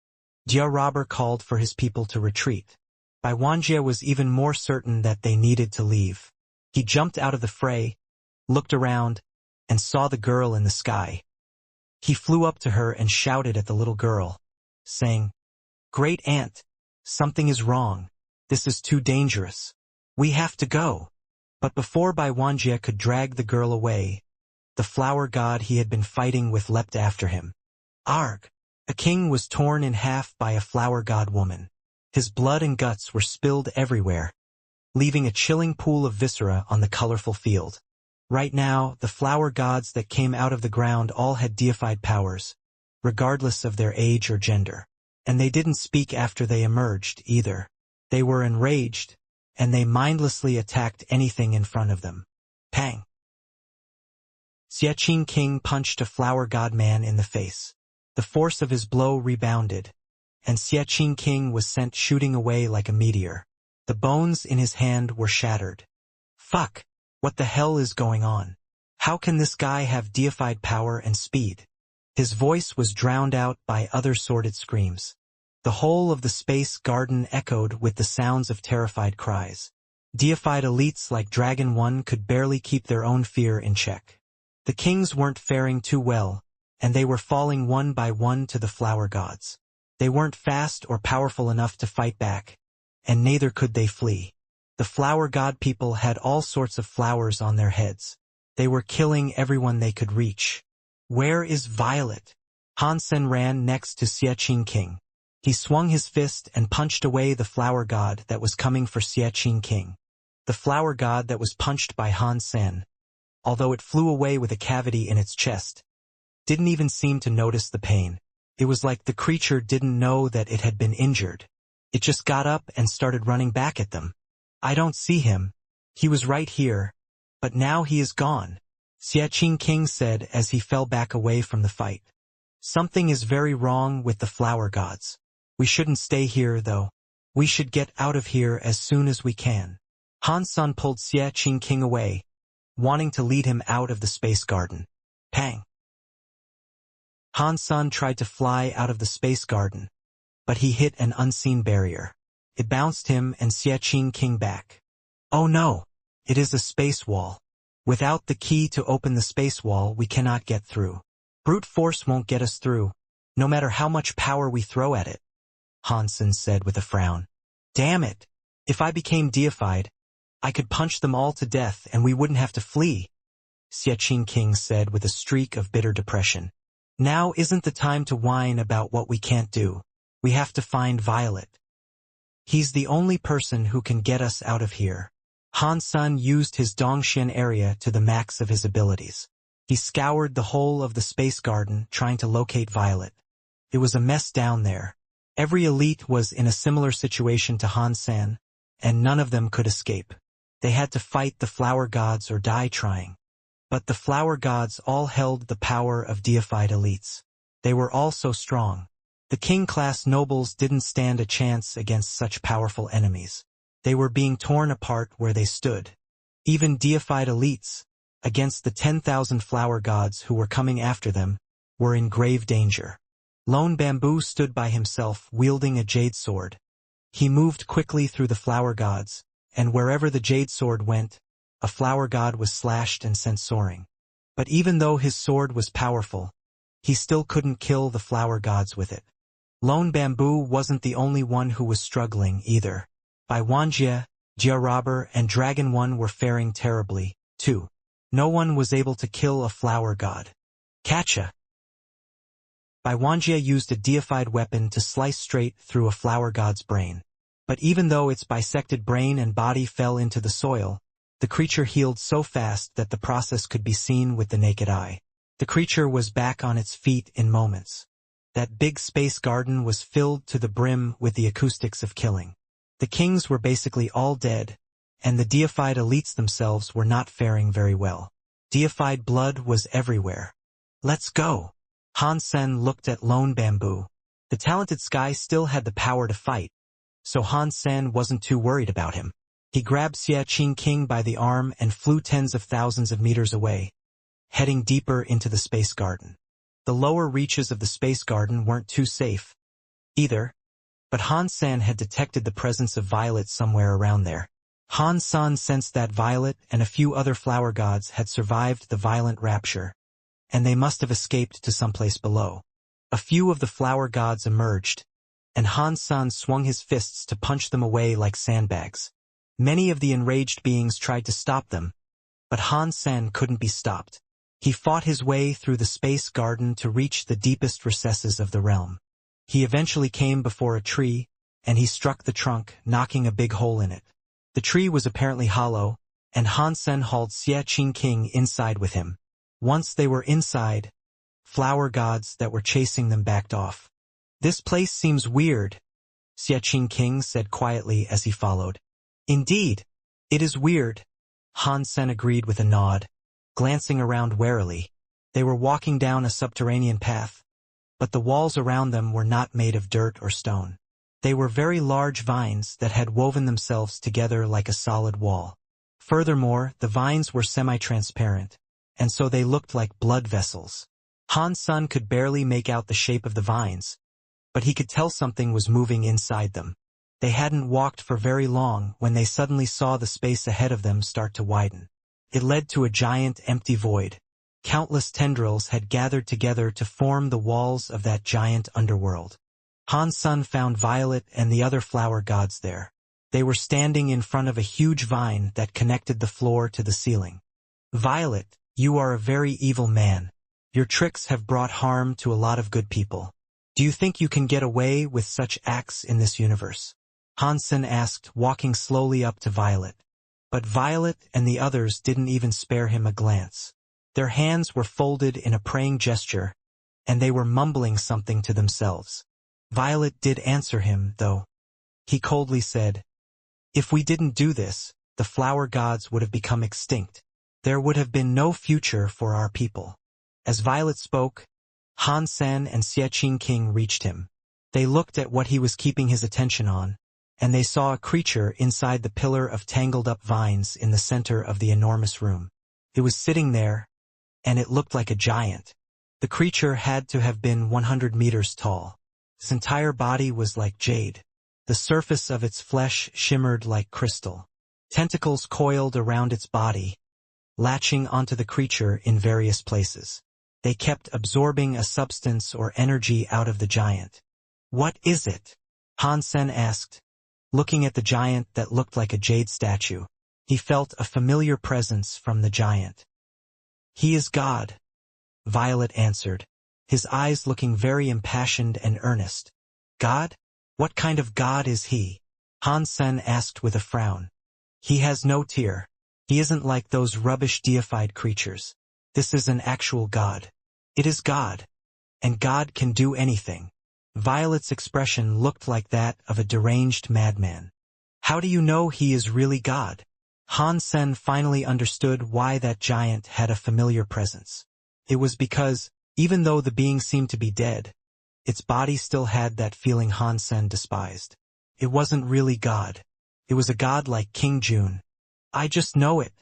Dia Robber called for his people to retreat. Bai Wanjie was even more certain that they needed to leave. He jumped out of the fray, looked around, and saw the girl in the sky. He flew up to her and shouted at the little girl, saying, "Great Aunt, something is wrong. This is too dangerous. We have to go." But before Bai Wanjie could drag the girl away, the flower god he had been fighting with leapt after him. Arg! A king was torn in half by a flower god woman. His blood and guts were spilled everywhere, leaving a chilling pool of viscera on the colorful field. Right now, the flower gods that came out of the ground all had deified powers, regardless of their age or gender. And they didn't speak after they emerged, either. They were enraged, and they mindlessly attacked anything in front of them. Pang! Xiaqing King punched a flower god man in the face. The force of his blow rebounded, and Xiaqing King was sent shooting away like a meteor. The bones in his hand were shattered. Fuck! What the hell is going on? How can this guy have deified power and speed? His voice was drowned out by other sordid screams. The whole of the space garden echoed with the sounds of terrified cries. Deified elites like Dragon One could barely keep their own fear in check. The kings weren't faring too well, and they were falling one by one to the flower gods. They weren't fast or powerful enough to fight back, and neither could they flee. The flower god people had all sorts of flowers on their heads. They were killing everyone they could reach. Where is Violet? Han Sen ran next to Xiaqing King. He swung his fist and punched away the flower god that was coming for Xiaqing King. The flower god that was punched by Han Sen, although it flew away with a cavity in its chest, didn't even seem to notice the pain. It was like the creature didn't know that it had been injured. It just got up and started running back at them. I don't see him. He was right here, but now he is gone, Xiaqing King said as he fell back away from the fight. Something is very wrong with the flower gods. We shouldn't stay here, though. We should get out of here as soon as we can. Han Sen pulled Xiaqing King away, wanting to lead him out of the space garden. Pang! Han Sen tried to fly out of the space garden, but he hit an unseen barrier. It bounced him and Xiaqing King back. Oh no! It is a space wall. Without the key to open the space wall, we cannot get through. Brute force won't get us through, no matter how much power we throw at it, Han Sen said with a frown. Damn it! If I became deified, I could punch them all to death and we wouldn't have to flee, Xiaqing King said with a streak of bitter depression. Now isn't the time to whine about what we can't do. We have to find Violet. He's the only person who can get us out of here. Han Sen used his Dongxian area to the max of his abilities. He scoured the whole of the space garden trying to locate Violet. It was a mess down there. Every elite was in a similar situation to Han Sen, and none of them could escape. They had to fight the flower gods or die trying. But the flower gods all held the power of deified elites. They were all so strong. The king-class nobles didn't stand a chance against such powerful enemies. They were being torn apart where they stood. Even deified elites, against the 10,000 flower gods who were coming after them, were in grave danger. Lone Bamboo stood by himself, wielding a jade sword. He moved quickly through the flower gods, and wherever the jade sword went, a flower god was slashed and sent soaring. But even though his sword was powerful, he still couldn't kill the flower gods with it. Lone Bamboo wasn't the only one who was struggling either. Bai Wanjie, Jia Robber, and Dragon One were faring terribly, too. No one was able to kill a flower god. Catcha! Bai Wanjie used a deified weapon to slice straight through a flower god's brain. But even though its bisected brain and body fell into the soil, the creature healed so fast that the process could be seen with the naked eye. The creature was back on its feet in moments. That big space garden was filled to the brim with the acoustics of killing. The kings were basically all dead, and the deified elites themselves were not faring very well. Deified blood was everywhere. Let's go! Han Sen looked at Lone Bamboo. The talented Sky still had the power to fight, so Han Sen wasn't too worried about him. He grabbed Xiaqing King by the arm and flew tens of thousands of meters away, heading deeper into the space garden. The lower reaches of the space garden weren't too safe, either, but Han Sen had detected the presence of Violet somewhere around there. Han Sen sensed that Violet and a few other flower gods had survived the violent rapture, and they must have escaped to someplace below. A few of the flower gods emerged, and Han Sen swung his fists to punch them away like sandbags. Many of the enraged beings tried to stop them, but Han Sen couldn't be stopped. He fought his way through the space garden to reach the deepest recesses of the realm. He eventually came before a tree, and he struck the trunk, knocking a big hole in it. The tree was apparently hollow, and Han Sen hauled Xie Qing King inside with him. Once they were inside, flower gods that were chasing them backed off. "This place seems weird," Xie Qing King said quietly as he followed. "Indeed, it is weird," Han Sen agreed with a nod, glancing around warily. They were walking down a subterranean path, but the walls around them were not made of dirt or stone. They were very large vines that had woven themselves together like a solid wall. Furthermore, the vines were semi-transparent, and so they looked like blood vessels. Han Sen could barely make out the shape of the vines, but he could tell something was moving inside them. They hadn't walked for very long when they suddenly saw the space ahead of them start to widen. It led to a giant empty void. Countless tendrils had gathered together to form the walls of that giant underworld. Han Sen found Violet and the other flower gods there. They were standing in front of a huge vine that connected the floor to the ceiling. "Violet, you are a very evil man. Your tricks have brought harm to a lot of good people. Do you think you can get away with such acts in this universe?" Han Sen asked, walking slowly up to Violet. But Violet and the others didn't even spare him a glance. Their hands were folded in a praying gesture, and they were mumbling something to themselves. Violet did answer him, though. He coldly said, "If we didn't do this, the flower gods would have become extinct. There would have been no future for our people." As Violet spoke, Han Sen and Xie Qing King reached him. They looked at what he was keeping his attention on, and they saw a creature inside the pillar of tangled-up vines in the center of the enormous room. It was sitting there, and it looked like a giant. The creature had to have been 100 meters tall. Its entire body was like jade. The surface of its flesh shimmered like crystal. Tentacles coiled around its body, latching onto the creature in various places. They kept absorbing a substance or energy out of the giant. "What is it?" Han Sen asked, looking at the giant that looked like a jade statue. He felt a familiar presence from the giant. "He is God," Violet answered, his eyes looking very impassioned and earnest. "God? What kind of God is he?" Han Sen asked with a frown. "He has no tear. He isn't like those rubbish deified creatures. This is an actual God. It is God. And God can do anything." Violet's expression looked like that of a deranged madman. "How do you know he is really God?" Han Sen finally understood why that giant had a familiar presence. It was because, even though the being seemed to be dead, its body still had that feeling Han Sen despised. It wasn't really God. It was a god like King Jun. "I just know it,"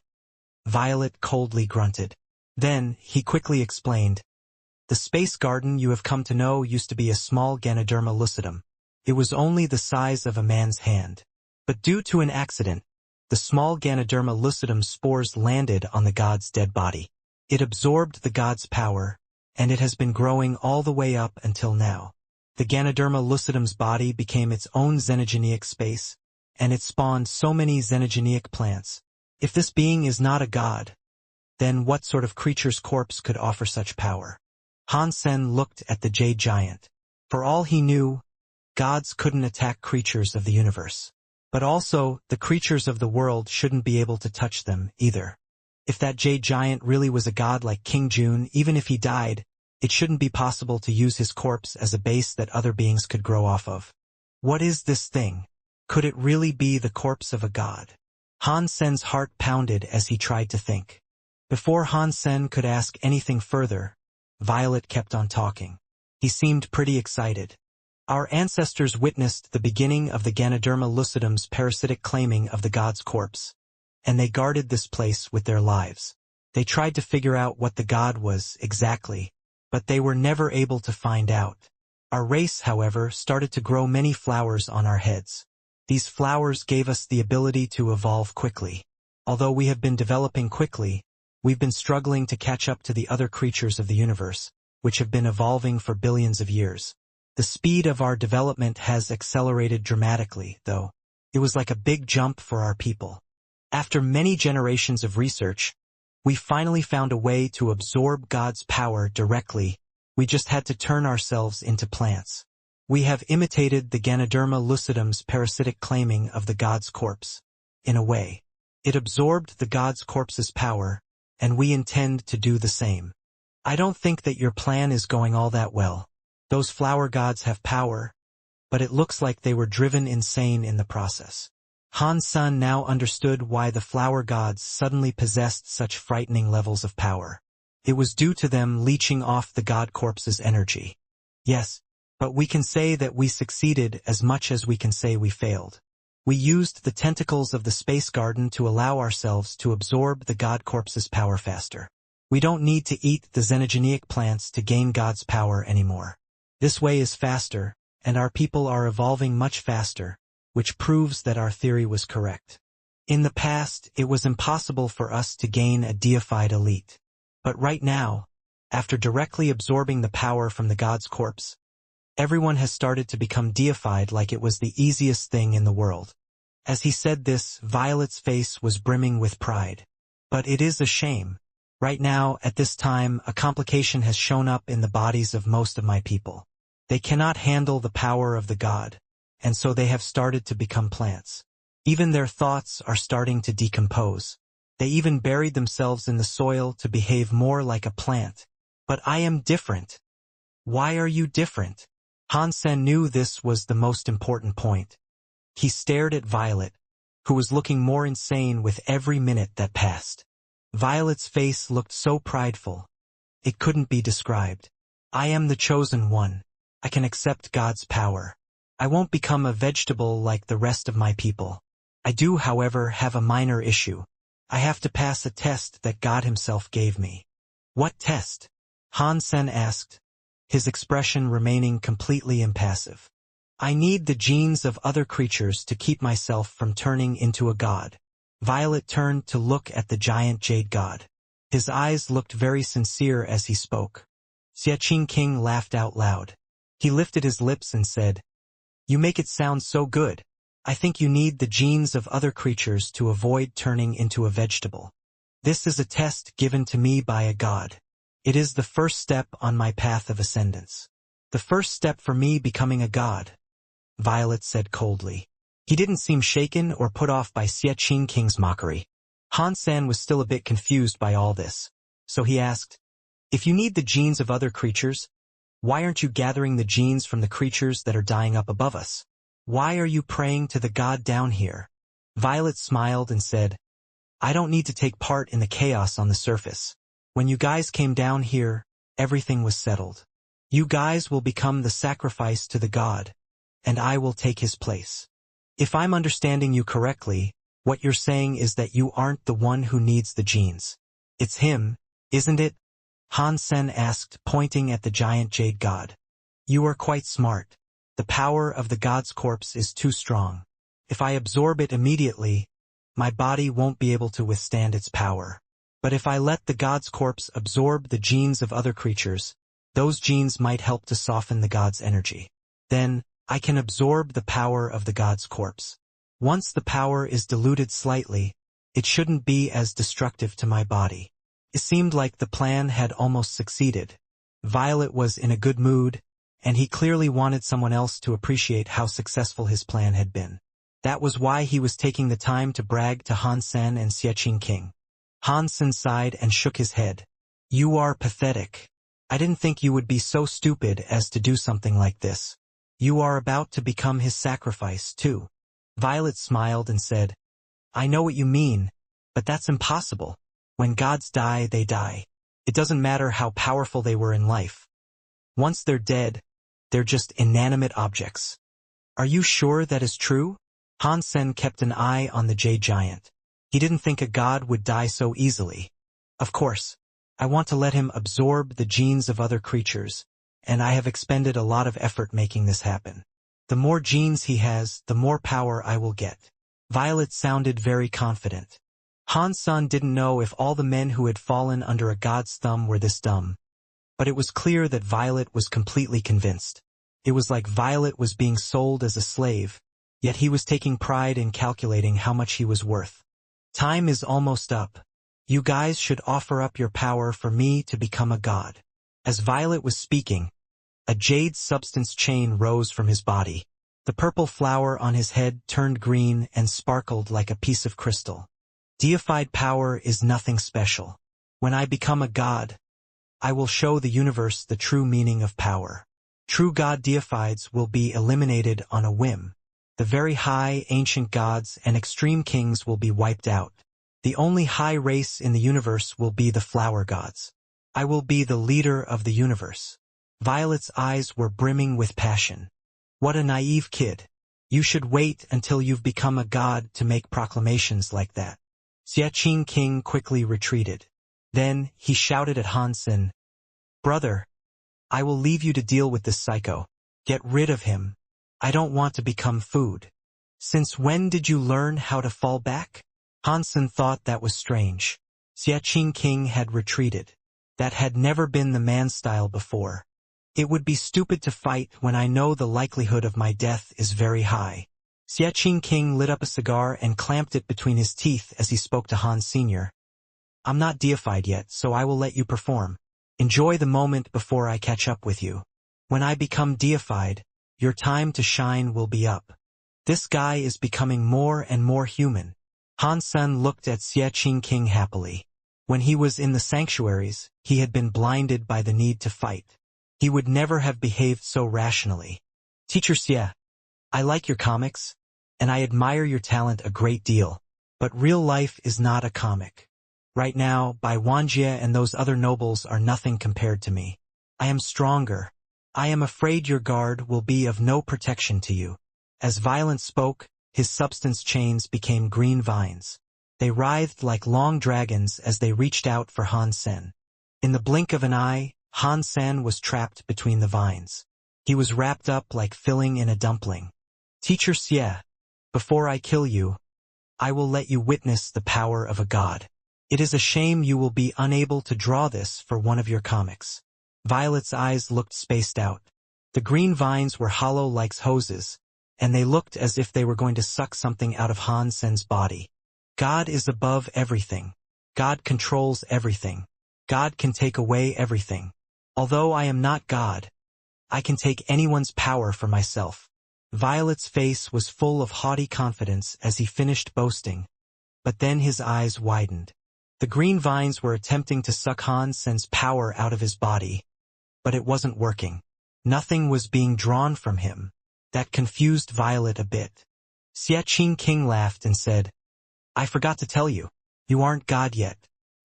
Violet coldly grunted. Then, he quickly explained, "The space garden you have come to know used to be a small Ganoderma lucidum. It was only the size of a man's hand. But due to an accident, the small Ganoderma lucidum spores landed on the god's dead body. It absorbed the god's power, and it has been growing all the way up until now. The Ganoderma lucidum's body became its own xenogeneic space, and it spawned so many xenogeneic plants. If this being is not a god, then what sort of creature's corpse could offer such power?" Han Sen looked at the jade giant. For all he knew, gods couldn't attack creatures of the universe. But also, the creatures of the world shouldn't be able to touch them, either. If that jade giant really was a god like King Jun, even if he died, it shouldn't be possible to use his corpse as a base that other beings could grow off of. What is this thing? Could it really be the corpse of a god? Han Sen's heart pounded as he tried to think. Before Han Sen could ask anything further, Violet kept on talking. He seemed pretty excited. "Our ancestors witnessed the beginning of the Ganoderma lucidum's parasitic claiming of the god's corpse, and they guarded this place with their lives. They tried to figure out what the god was exactly, but they were never able to find out. Our race, however, started to grow many flowers on our heads. These flowers gave us the ability to evolve quickly. Although we have been developing quickly, we've been struggling to catch up to the other creatures of the universe, which have been evolving for billions of years. The speed of our development has accelerated dramatically, though. It was like a big jump for our people. After many generations of research, We finally found a way to absorb God's power directly. We just had to turn ourselves into plants. We have imitated the Ganoderma lucidum's parasitic claiming of the god's corpse. In a way, it absorbed the god's corpse's power, and we intend to do the same. I don't think that your plan is going all that well. Those flower gods have power, but it looks like they were driven insane in the process. Han Sen now understood why the flower gods suddenly possessed such frightening levels of power. It was due to them leeching off the god corpse's energy. Yes, but we can say that we succeeded as much as we can say we failed. We used the tentacles of the space garden to allow ourselves to absorb the god corpse's power faster. We don't need to eat the xenogenic plants to gain God's power anymore. This way is faster, and our people are evolving much faster, which proves that our theory was correct. In the past, it was impossible for us to gain a deified elite. But right now, after directly absorbing the power from the god's corpse, everyone has started to become deified like it was the easiest thing in the world. As he said this, Violet's face was brimming with pride. But it is a shame. Right now, at this time, a complication has shown up in the bodies of most of my people. They cannot handle the power of the god, and so they have started to become plants. Even their thoughts are starting to decompose. They even buried themselves in the soil to behave more like a plant. But I am different. Why are you different? Han Sen knew this was the most important point. He stared at Violet, who was looking more insane with every minute that passed. Violet's face looked so prideful. It couldn't be described. I am the chosen one. I can accept God's power. I won't become a vegetable like the rest of my people. I do, however, have a minor issue. I have to pass a test that God himself gave me. What test? Han Sen asked, his expression remaining completely impassive. I need the genes of other creatures to keep myself from turning into a god. Violet turned to look at the giant jade god. His eyes looked very sincere as he spoke. Xia King laughed out loud. He lifted his lips and said, "You make it sound so good. I think you need the genes of other creatures to avoid turning into a vegetable. This is a test given to me by a god. It is the first step on my path of ascendance. The first step for me becoming a god," Violet said coldly. He didn't seem shaken or put off by Xia King's mockery. Han Sen was still a bit confused by all this, so he asked, "If you need the genes of other creatures, why aren't you gathering the genes from the creatures that are dying up above us? Why are you praying to the god down here?" Violet smiled and said, "I don't need to take part in the chaos on the surface. When you guys came down here, everything was settled. You guys will become the sacrifice to the god, and I will take his place. If I'm understanding you correctly, what you're saying is that you aren't the one who needs the genes. It's him, isn't it?" Han Sen asked, pointing at the giant jade god. "You are quite smart. The power of the god's corpse is too strong. If I absorb it immediately, my body won't be able to withstand its power. But if I let the god's corpse absorb the genes of other creatures, those genes might help to soften the god's energy. Then, I can absorb the power of the god's corpse. Once the power is diluted slightly, it shouldn't be as destructive to my body." It seemed like the plan had almost succeeded. Violet was in a good mood, and he clearly wanted someone else to appreciate how successful his plan had been. That was why he was taking the time to brag to Han Sen and Xia King. Han Sen sighed and shook his head. "You are pathetic. I didn't think you would be so stupid as to do something like this. You are about to become his sacrifice, too." Violet smiled and said, "I know what you mean, but that's impossible. When gods die, they die. It doesn't matter how powerful they were in life. Once they're dead, they're just inanimate objects." "Are you sure that is true?" Han Sen kept an eye on the jade giant. He didn't think a god would die so easily. "Of course, I want to let him absorb the genes of other creatures, and I have expended a lot of effort making this happen. The more genes he has, the more power I will get." Violet sounded very confident. Han Sen didn't know if all the men who had fallen under a god's thumb were this dumb, but it was clear that Violet was completely convinced. It was like Violet was being sold as a slave, yet he was taking pride in calculating how much he was worth. "Time is almost up. You guys should offer up your power for me to become a god. As Violet was speaking, a jade substance chain rose from his body. The purple flower on his head turned green and sparkled like a piece of crystal. Deified power is nothing special. When I become a god, I will show the universe the true meaning of power. True god deifieds will be eliminated on a whim. The very high, ancient gods and extreme kings will be wiped out. The only high race in the universe will be the flower gods. I will be the leader of the universe. Violet's eyes were brimming with passion. What a naive kid. You should wait until you've become a god to make proclamations like that. Xiaqing King quickly retreated. Then, he shouted at Han Sen, "Brother, I will leave you to deal with this psycho. Get rid of him. I don't want to become food." "Since when did you learn how to fall back?" Han Sen thought that was strange. Xiaqing King had retreated. That had never been the man style before. "It would be stupid to fight when I know the likelihood of my death is very high." Xiaqing King lit up a cigar and clamped it between his teeth as he spoke to Han Sr. "I'm not deified yet, so I will let you perform. Enjoy the moment before I catch up with you. When I become deified, your time to shine will be up." This guy is becoming more and more human. Han Sen looked at Xiaqing King happily. When he was in the sanctuaries, he had been blinded by the need to fight. He would never have behaved so rationally. "Teacher Xie, I like your comics, and I admire your talent a great deal, but real life is not a comic. Right now, Bai Wanjie and those other nobles are nothing compared to me. I am stronger. I am afraid your guard will be of no protection to you." As Violent spoke, his substance chains became green vines. They writhed like long dragons as they reached out for Han Sen. In the blink of an eye, Han Sen was trapped between the vines. He was wrapped up like filling in a dumpling. "Teacher Xie, before I kill you, I will let you witness the power of a god. It is a shame you will be unable to draw this for one of your comics." Violet's eyes looked spaced out. The green vines were hollow like hoses, and they looked as if they were going to suck something out of Han Sen's body. God is above everything. God controls everything. God can take away everything. Although I am not God, I can take anyone's power for myself. Violet's face was full of haughty confidence as he finished boasting, but then his eyes widened. The green vines were attempting to suck Han Sen's power out of his body, but it wasn't working. Nothing was being drawn from him. That confused Violet a bit. Xiaqing King laughed and said, "I forgot to tell you, you aren't God yet,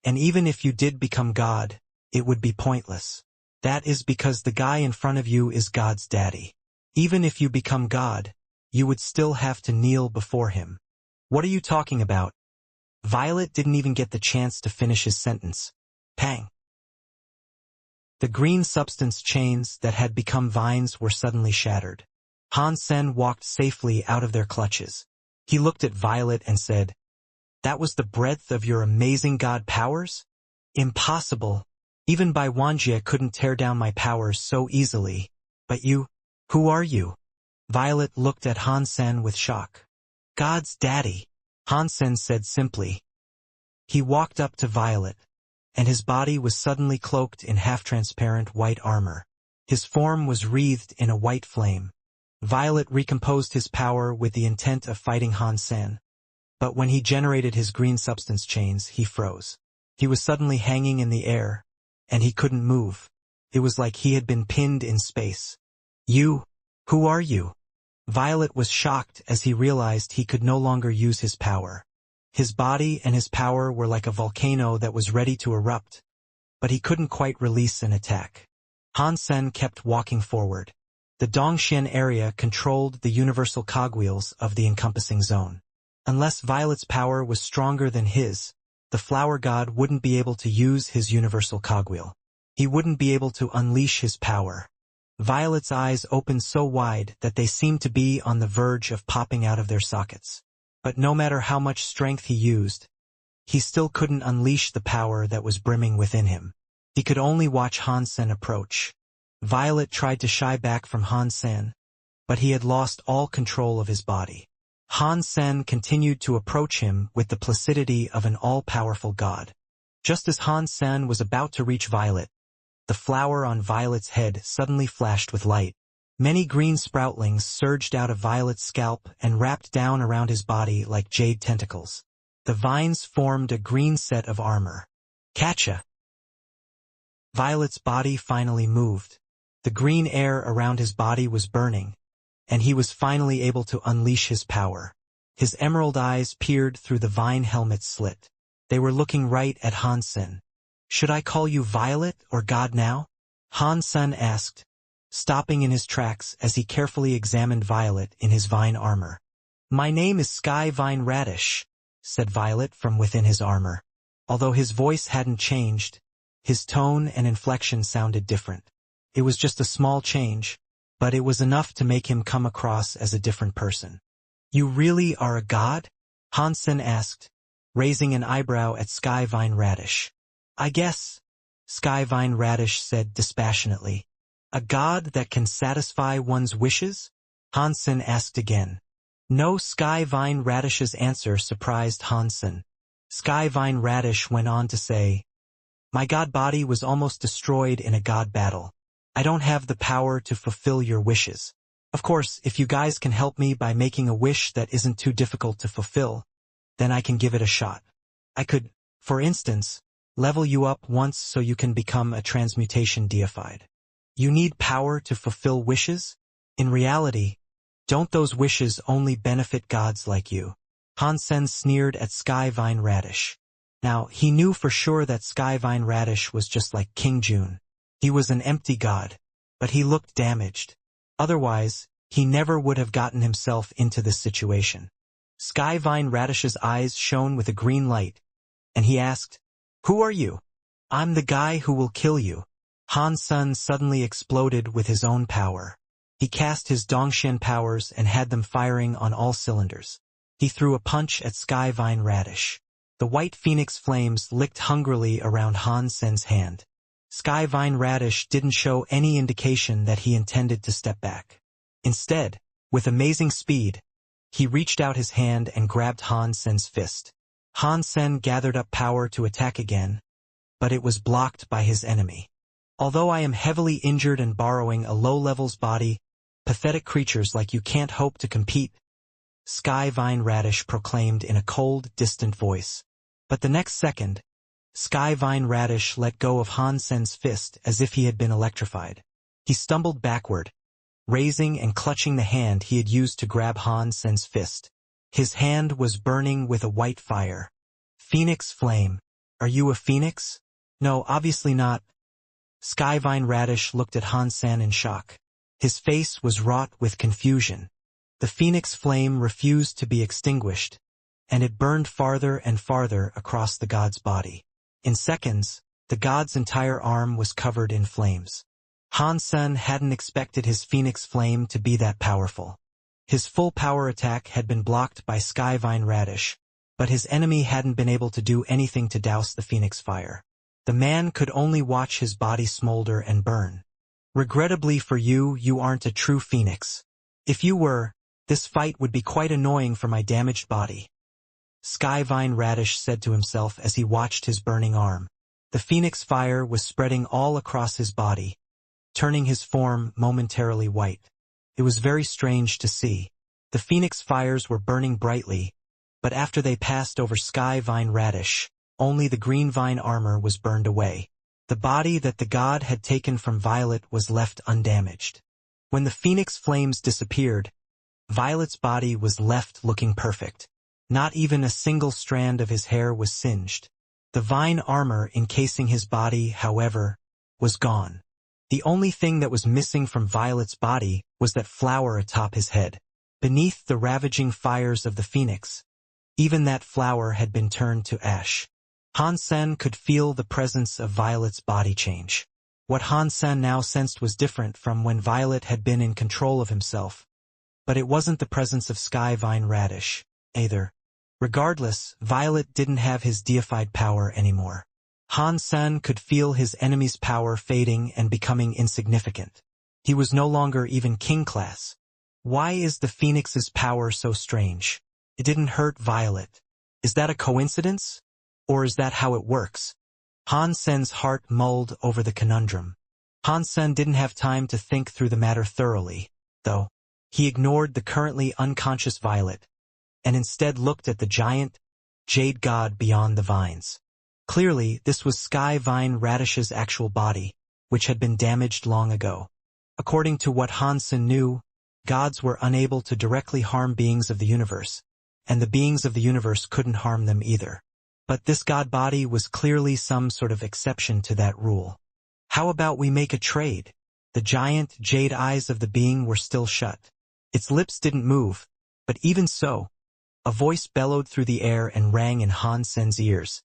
and even if you did become God, it would be pointless. That is because the guy in front of you is God's daddy. Even if you become God, you would still have to kneel before him." "What are you talking about?" Violet didn't even get the chance to finish his sentence. Pang! The green substance chains that had become vines were suddenly shattered. Han Sen walked safely out of their clutches. He looked at Violet and said, "That was the breadth of your amazing god powers? Impossible. Even Bai Wanjie couldn't tear down my powers so easily. But you, who are you?" Violet looked at Han Sen with shock. "God's daddy," Han Sen said simply. He walked up to Violet, and his body was suddenly cloaked in half-transparent white armor. His form was wreathed in a white flame. Violet recomposed his power with the intent of fighting Han Sen. But when he generated his green substance chains, he froze. He was suddenly hanging in the air, and he couldn't move. It was like he had been pinned in space. "You? Who are you?" Violet was shocked as he realized he could no longer use his power. His body and his power were like a volcano that was ready to erupt, but he couldn't quite release an attack. Han Sen kept walking forward. The Dongxian area controlled the universal cogwheels of the encompassing zone. Unless Violet's power was stronger than his, the flower god wouldn't be able to use his universal cogwheel. He wouldn't be able to unleash his power. Violet's eyes opened so wide that they seemed to be on the verge of popping out of their sockets. But no matter how much strength he used, he still couldn't unleash the power that was brimming within him. He could only watch Han Sen approach. Violet tried to shy back from Han Sen, but he had lost all control of his body. Han Sen continued to approach him with the placidity of an all-powerful god. Just as Han Sen was about to reach Violet, the flower on Violet's head suddenly flashed with light. Many green sproutlings surged out of Violet's scalp and wrapped down around his body like jade tentacles. The vines formed a green set of armor. Catcha! Violet's body finally moved. The green air around his body was burning, and he was finally able to unleash his power. His emerald eyes peered through the vine helmet's slit. They were looking right at Han Sen. "Should I call you Violet or God now?" Han Sen asked, stopping in his tracks as he carefully examined Violet in his vine armor. "My name is Sky Vine Radish," said Violet from within his armor. Although his voice hadn't changed, his tone and inflection sounded different. It was just a small change, but it was enough to make him come across as a different person. "You really are a god?" Han Sen asked, raising an eyebrow at Sky Vine Radish. "I guess," Sky Vine Radish said dispassionately. "A god that can satisfy one's wishes?" Han Sen asked again. No, Sky Vine Radish's answer surprised Han Sen. Sky Vine Radish went on to say, "My god body was almost destroyed in a god battle. I don't have the power to fulfill your wishes. Of course, if you guys can help me by making a wish that isn't too difficult to fulfill, then I can give it a shot. I could, for instance, level you up once so you can become a transmutation deified." "You need power to fulfill wishes? In reality, don't those wishes only benefit gods like you?" Han Sen sneered at Sky Vine Radish. Now, he knew for sure that Sky Vine Radish was just like King June. He was an empty god, but he looked damaged. Otherwise, he never would have gotten himself into this situation. Sky Vine Radish's eyes shone with a green light, and he asked, "Who are you?" "I'm the guy who will kill you." Han Sen suddenly exploded with his own power. He cast his Dongxian powers and had them firing on all cylinders. He threw a punch at Sky Vine Radish. The white phoenix flames licked hungrily around Han Sen's hand. Sky Vine Radish didn't show any indication that he intended to step back. Instead, with amazing speed, he reached out his hand and grabbed Han Sen's fist. Han Sen gathered up power to attack again, but it was blocked by his enemy. "Although I am heavily injured and borrowing a low-levels body, pathetic creatures like you can't hope to compete," Sky Vine Radish proclaimed in a cold, distant voice. But the next second, Sky Vine Radish let go of Han Sen's fist as if he had been electrified. He stumbled backward, raising and clutching the hand he had used to grab Han Sen's fist. His hand was burning with a white fire. "Phoenix flame. Are you a phoenix?" "No, obviously not." Sky Vine Radish looked at Han Sen in shock. His face was wrought with confusion. The phoenix flame refused to be extinguished, and it burned farther and farther across the god's body. In seconds, the god's entire arm was covered in flames. Han Sen hadn't expected his phoenix flame to be that powerful. His full power attack had been blocked by Sky Vine Radish, but his enemy hadn't been able to do anything to douse the phoenix fire. The man could only watch his body smolder and burn. "Regrettably for you, you aren't a true phoenix. If you were, this fight would be quite annoying for my damaged body," Sky Vine Radish said to himself as he watched his burning arm. The phoenix fire was spreading all across his body, turning his form momentarily white. It was very strange to see. The phoenix fires were burning brightly, but after they passed over Sky Vine Radish, only the green vine armor was burned away. The body that the god had taken from Violet was left undamaged. When the phoenix flames disappeared, Violet's body was left looking perfect. Not even a single strand of his hair was singed. The vine armor encasing his body, however, was gone. The only thing that was missing from Violet's body was that flower atop his head. Beneath the ravaging fires of the phoenix, even that flower had been turned to ash. Han Sen could feel the presence of Violet's body change. What Han Sen now sensed was different from when Violet had been in control of himself. But it wasn't the presence of Sky Vine Radish, either. Regardless, Violet didn't have his deified power anymore. Han Sen could feel his enemy's power fading and becoming insignificant. He was no longer even king class. Why is the Phoenix's power so strange? It didn't hurt Violet. Is that a coincidence? Or is that how it works? Han Sen's heart mulled over the conundrum. Han Sen didn't have time to think through the matter thoroughly, though. He ignored the currently unconscious Violet, and instead looked at the giant, jade god beyond the vines. Clearly, this was Sky Vine Radish's actual body, which had been damaged long ago. According to what Han Sen knew, gods were unable to directly harm beings of the universe, and the beings of the universe couldn't harm them either. But this god body was clearly some sort of exception to that rule. How about we make a trade? The giant, jade eyes of the being were still shut. Its lips didn't move, but even so, a voice bellowed through the air and rang in Han Sen's ears.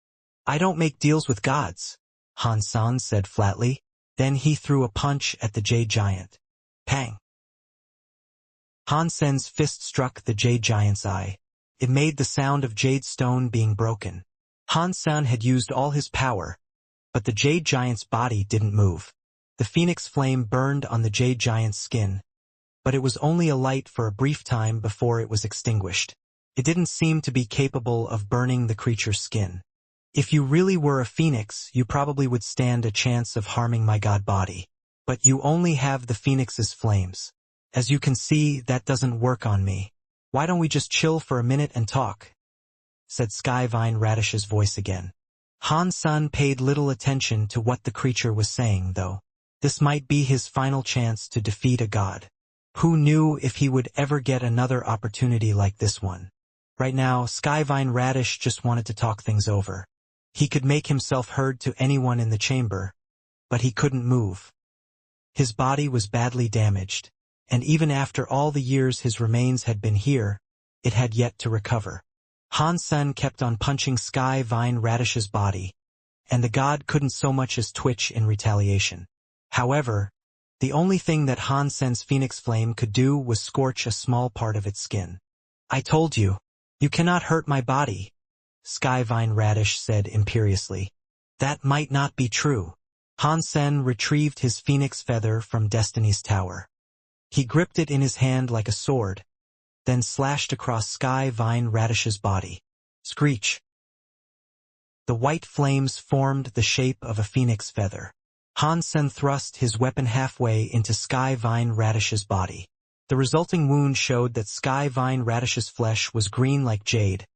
"I don't make deals with gods," Han Sen said flatly. Then he threw a punch at the jade giant. Pang! Han Sen's fist struck the jade giant's eye. It made the sound of jade stone being broken. Han Sen had used all his power, but the jade giant's body didn't move. The phoenix flame burned on the jade giant's skin, but it was only a light for a brief time before it was extinguished. It didn't seem to be capable of burning the creature's skin. "If you really were a phoenix, you probably would stand a chance of harming my god body. But you only have the phoenix's flames. As you can see, that doesn't work on me. Why don't we just chill for a minute and talk?" said Sky Vine Radish's voice again. Han Sen paid little attention to what the creature was saying, though. This might be his final chance to defeat a god. Who knew if he would ever get another opportunity like this one? Right now, Sky Vine Radish just wanted to talk things over. He could make himself heard to anyone in the chamber, but he couldn't move. His body was badly damaged, and even after all the years his remains had been here, it had yet to recover. Han Sen kept on punching Sky Vine Radish's body, and the god couldn't so much as twitch in retaliation. However, the only thing that Han Sen's phoenix flame could do was scorch a small part of its skin. "I told you, you cannot hurt my body," Sky Vine Radish said imperiously. "That might not be true." Han Sen retrieved his phoenix feather from Destiny's Tower. He gripped it in his hand like a sword, then slashed across Sky Vine Radish's body. Screech! The white flames formed the shape of a phoenix feather. Han Sen thrust his weapon halfway into Sky Vine Radish's body. The resulting wound showed that Sky Vine Radish's flesh was green like jade,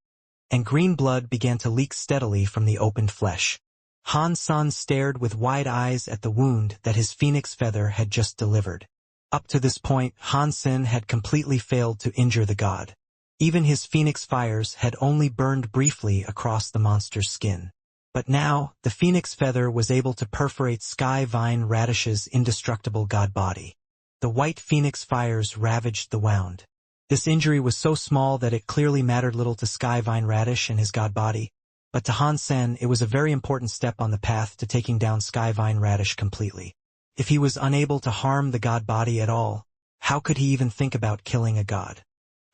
and green blood began to leak steadily from the opened flesh. Han Sen stared with wide eyes at the wound that his phoenix feather had just delivered. Up to this point, Han Sen had completely failed to injure the god. Even his phoenix fires had only burned briefly across the monster's skin. But now, the phoenix feather was able to perforate Sky Vine Radish's indestructible god body. The white phoenix fires ravaged the wound. This injury was so small that it clearly mattered little to Sky Vine Radish and his god body, but to Han Sen it was a very important step on the path to taking down Sky Vine Radish completely. If he was unable to harm the god body at all, how could he even think about killing a god?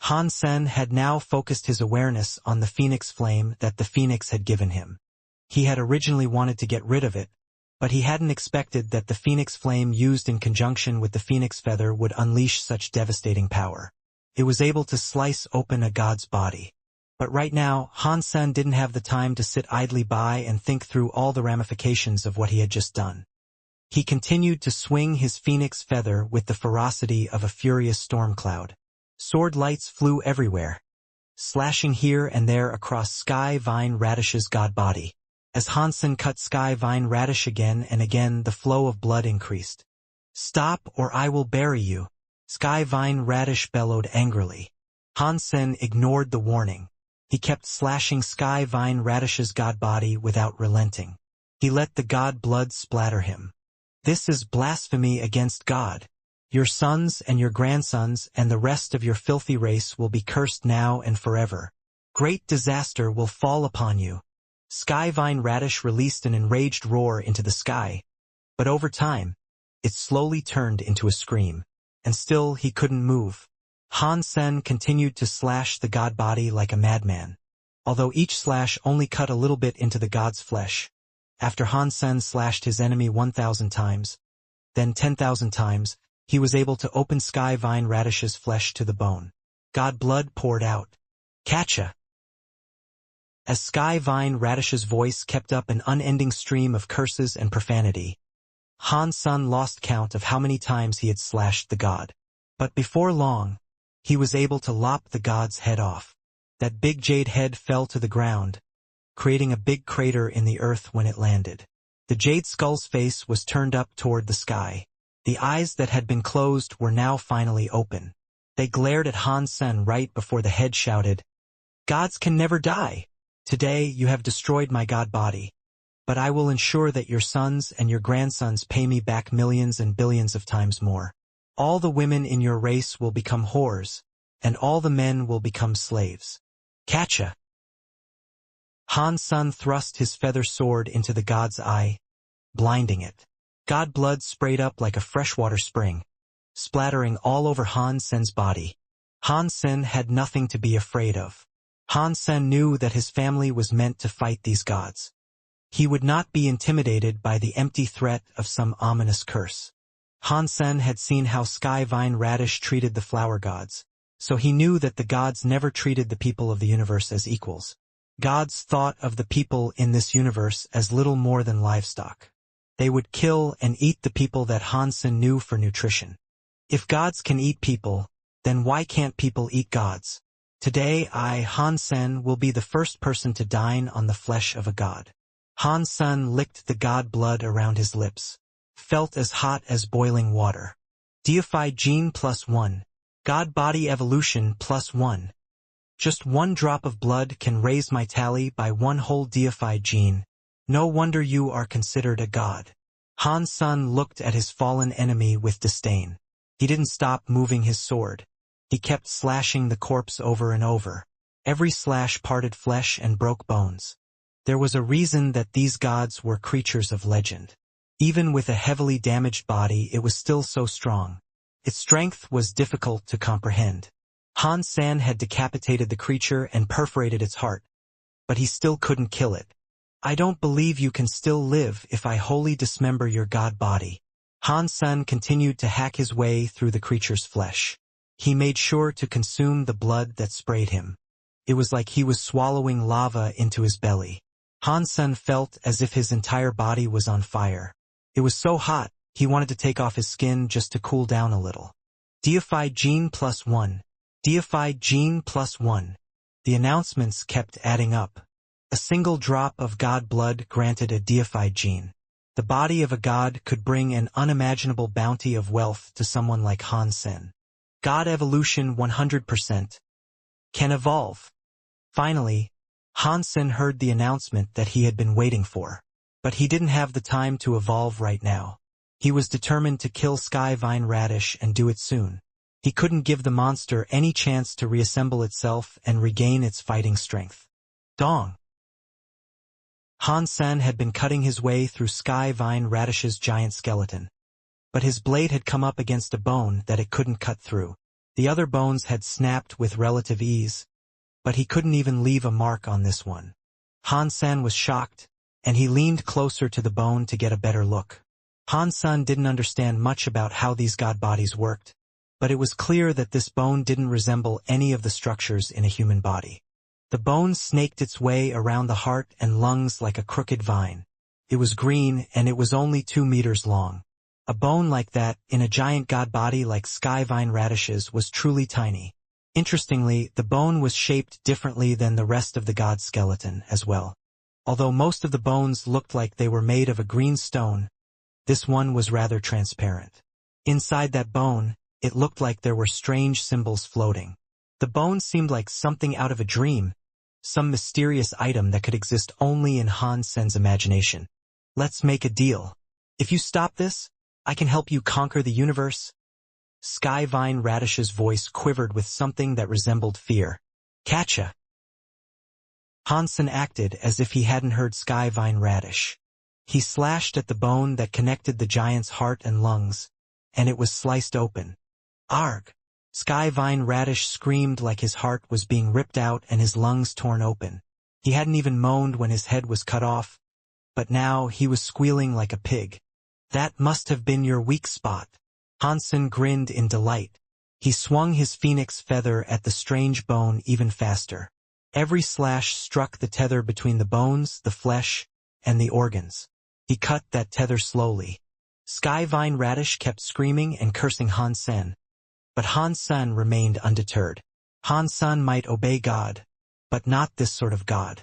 Han Sen had now focused his awareness on the phoenix flame that the phoenix had given him. He had originally wanted to get rid of it, but he hadn't expected that the phoenix flame used in conjunction with the phoenix feather would unleash such devastating power. It was able to slice open a god's body. But right now, Han Sen didn't have the time to sit idly by and think through all the ramifications of what he had just done. He continued to swing his phoenix feather with the ferocity of a furious storm cloud. Sword lights flew everywhere, slashing here and there across Sky Vine Radish's god body. As Han Sen cut Sky Vine Radish again and again, the flow of blood increased. "Stop or I will bury you," Sky Vine Radish bellowed angrily. Han Sen ignored the warning. He kept slashing Sky Vine Radish's god body without relenting. He let the god blood splatter him. "This is blasphemy against God. Your sons and your grandsons and the rest of your filthy race will be cursed now and forever. Great disaster will fall upon you." Sky Vine Radish released an enraged roar into the sky, but over time, it slowly turned into a scream, and still he couldn't move. Han Sen continued to slash the god body like a madman, although each slash only cut a little bit into the god's flesh. After Han Sen slashed his enemy 1,000 times, then 10,000 times, he was able to open Sky Vine Radish's flesh to the bone. God blood poured out. "Catcha!" as Sky Vine Radish's voice kept up an unending stream of curses and profanity. Han Sen lost count of how many times he had slashed the god. But before long, he was able to lop the god's head off. That big jade head fell to the ground, creating a big crater in the earth when it landed. The jade skull's face was turned up toward the sky. The eyes that had been closed were now finally open. They glared at Han Sen right before the head shouted, "Gods can never die. Today you have destroyed my god body. But I will ensure that your sons and your grandsons pay me back millions and billions of times more. All the women in your race will become whores, and all the men will become slaves. Catcha!" Han Sen thrust his feather sword into the god's eye, blinding it. God blood sprayed up like a freshwater spring, splattering all over Han Sen's body. Han Sen had nothing to be afraid of. Han Sen knew that his family was meant to fight these gods. He would not be intimidated by the empty threat of some ominous curse. Han Sen had seen how Sky Vine Radish treated the flower gods, so he knew that the gods never treated the people of the universe as equals. Gods thought of the people in this universe as little more than livestock. They would kill and eat the people that Han Sen knew for nutrition. If gods can eat people, then why can't people eat gods? Today I, Han Sen, will be the first person to dine on the flesh of a god. Han Sen licked the god blood around his lips, felt as hot as boiling water. Deified gene +1. God body evolution +1. Just one drop of blood can raise my tally by one whole deified gene. No wonder you are considered a god. Han Sen looked at his fallen enemy with disdain. He didn't stop moving his sword. He kept slashing the corpse over and over. Every slash parted flesh and broke bones. There was a reason that these gods were creatures of legend. Even with a heavily damaged body, it was still so strong. Its strength was difficult to comprehend. Han Sen had decapitated the creature and perforated its heart, but he still couldn't kill it. "I don't believe you can still live if I wholly dismember your god body." Han Sen continued to hack his way through the creature's flesh. He made sure to consume the blood that sprayed him. It was like he was swallowing lava into his belly. Han Sen felt as if his entire body was on fire. It was so hot, he wanted to take off his skin just to cool down a little. Deified gene +1. Deified gene +1. The announcements kept adding up. A single drop of god blood granted a deified gene. The body of a god could bring an unimaginable bounty of wealth to someone like Han Sen. God evolution 100%. Can evolve. Finally, Han Sen heard the announcement that he had been waiting for. But he didn't have the time to evolve right now. He was determined to kill Sky Vine Radish and do it soon. He couldn't give the monster any chance to reassemble itself and regain its fighting strength. Dong! Han Sen had been cutting his way through Sky Vine Radish's giant skeleton. But his blade had come up against a bone that it couldn't cut through. The other bones had snapped with relative ease, but he couldn't even leave a mark on this one. Han Sen was shocked, and he leaned closer to the bone to get a better look. Han Sen didn't understand much about how these god bodies worked, but it was clear that this bone didn't resemble any of the structures in a human body. The bone snaked its way around the heart and lungs like a crooked vine. It was green, and it was only 2 meters long. A bone like that, in a giant god body like Sky Vine Radish's, was truly tiny. Interestingly, the bone was shaped differently than the rest of the god's skeleton as well. Although most of the bones looked like they were made of a green stone, this one was rather transparent. Inside that bone, it looked like there were strange symbols floating. The bone seemed like something out of a dream, some mysterious item that could exist only in Han Sen's imagination. "Let's make a deal. If you stop this, I can help you conquer the universe." Sky Vine Radish's voice quivered with something that resembled fear. "Catcha!" Han Sen acted as if he hadn't heard Sky Vine Radish. He slashed at the bone that connected the giant's heart and lungs, and it was sliced open. Arg! Sky Vine Radish screamed like his heart was being ripped out and his lungs torn open. He hadn't even moaned when his head was cut off, but now he was squealing like a pig. "That must have been your weak spot." Han Sen grinned in delight. He swung his phoenix feather at the strange bone even faster. Every slash struck the tether between the bones, the flesh, and the organs. He cut that tether slowly. Sky Vine Radish kept screaming and cursing Han Sen. But Han Sen remained undeterred. Han Sen might obey God, but not this sort of God.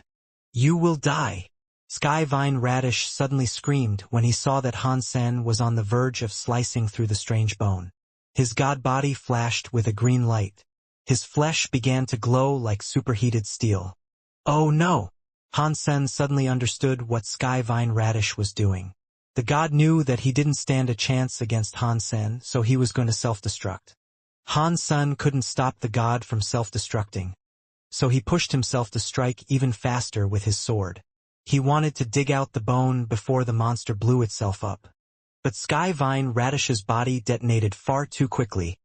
You will die. Sky Vine Radish suddenly screamed when he saw that Han Sen was on the verge of slicing through the strange bone. His god body flashed with a green light. His flesh began to glow like superheated steel. Oh no! Han Sen suddenly understood what Sky Vine Radish was doing. The god knew that he didn't stand a chance against Han Sen, so he was going to self-destruct. Han Sen couldn't stop the god from self-destructing, so he pushed himself to strike even faster with his sword. He wanted to dig out the bone before the monster blew itself up. But Sky Vine Radish's body detonated far too quickly,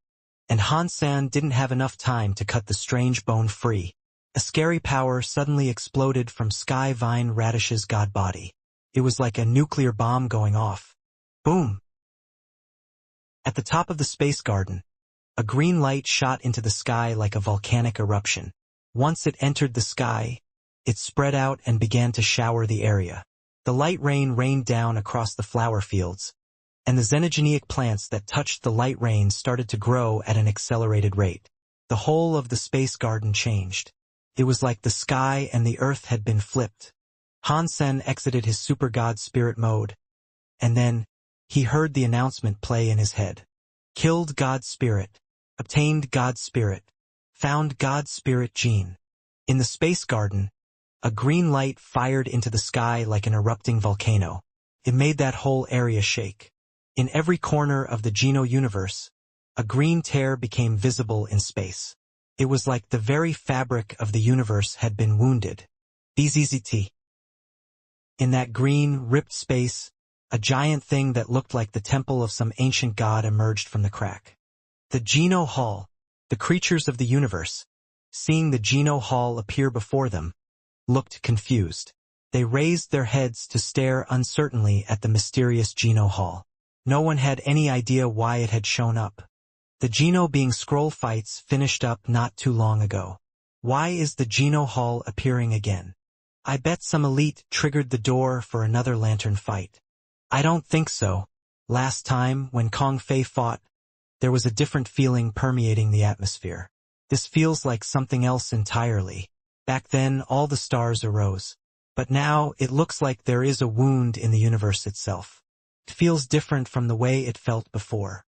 and Han Sen didn't have enough time to cut the strange bone free. A scary power suddenly exploded from Sky Vine Radish's god body. It was like a nuclear bomb going off. Boom! At the top of the space garden, a green light shot into the sky like a volcanic eruption. Once it entered the sky, it spread out and began to shower the area. The light rain rained down across the flower fields, and the xenogeneic plants that touched the light rain started to grow at an accelerated rate. The whole of the space garden changed. It was like the sky and the earth had been flipped. Han Sen exited his super god spirit mode, and then he heard the announcement play in his head. Killed God Spirit. Obtained God Spirit. Found God Spirit gene. In the space garden, a green light fired into the sky like an erupting volcano. It made that whole area shake. In every corner of the Geno universe, a green tear became visible in space. It was like the very fabric of the universe had been wounded. BZZT. In that green, ripped space, a giant thing that looked like the temple of some ancient god emerged from the crack. The Geno Hall, the creatures of the universe, seeing the Geno Hall appear before them, looked confused. They raised their heads to stare uncertainly at the mysterious Geno Hall. No one had any idea why it had shown up. The Geno being scroll fights finished up not too long ago. Why is the Geno Hall appearing again? I bet some elite triggered the door for another lantern fight. I don't think so. Last time, when Kong Fei fought, there was a different feeling permeating the atmosphere. This feels like something else entirely. Back then, all the stars arose. But now, it looks like there is a wound in the universe itself. It feels different from the way it felt before.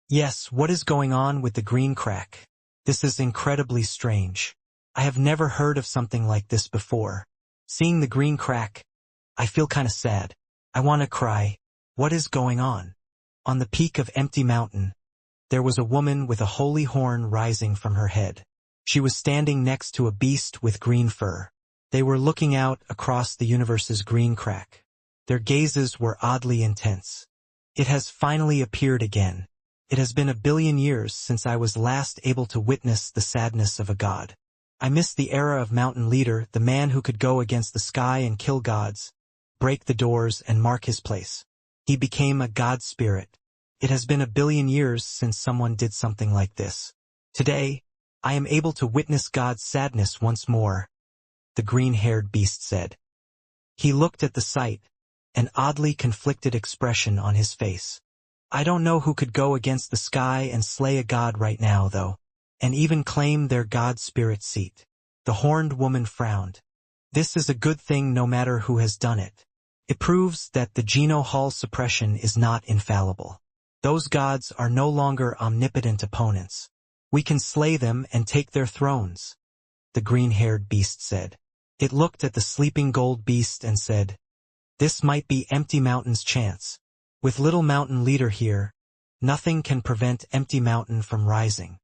Yes, what is going on with the green crack? This is incredibly strange. I have never heard of something like this before. Seeing the green crack, I feel kinda sad. I want to cry. What is going on? On the peak of Empty Mountain, there was a woman with a holy horn rising from her head. She was standing next to a beast with green fur. They were looking out across the universe's green crack. Their gazes were oddly intense. It has finally appeared again. It has been 1,000,000,000 years since I was last able to witness the sadness of a god. I miss the era of Mountain Leader, the man who could go against the sky and kill gods, break the doors and mark his place. He became a god spirit. It has been 1,000,000,000 years since someone did something like this. Today, I am able to witness God's sadness once more, the green-haired beast said. He looked at the sight, an oddly conflicted expression on his face. I don't know who could go against the sky and slay a god right now, though, and even claim their god spirit seat. The horned woman frowned. This is a good thing no matter who has done it. It proves that the Geno Hall suppression is not infallible. Those gods are no longer omnipotent opponents. We can slay them and take their thrones, the green-haired beast said. It looked at the sleeping gold beast and said, this might be Empty Mountain's chance. With Little Mountain Leader here, nothing can prevent Empty Mountain from rising.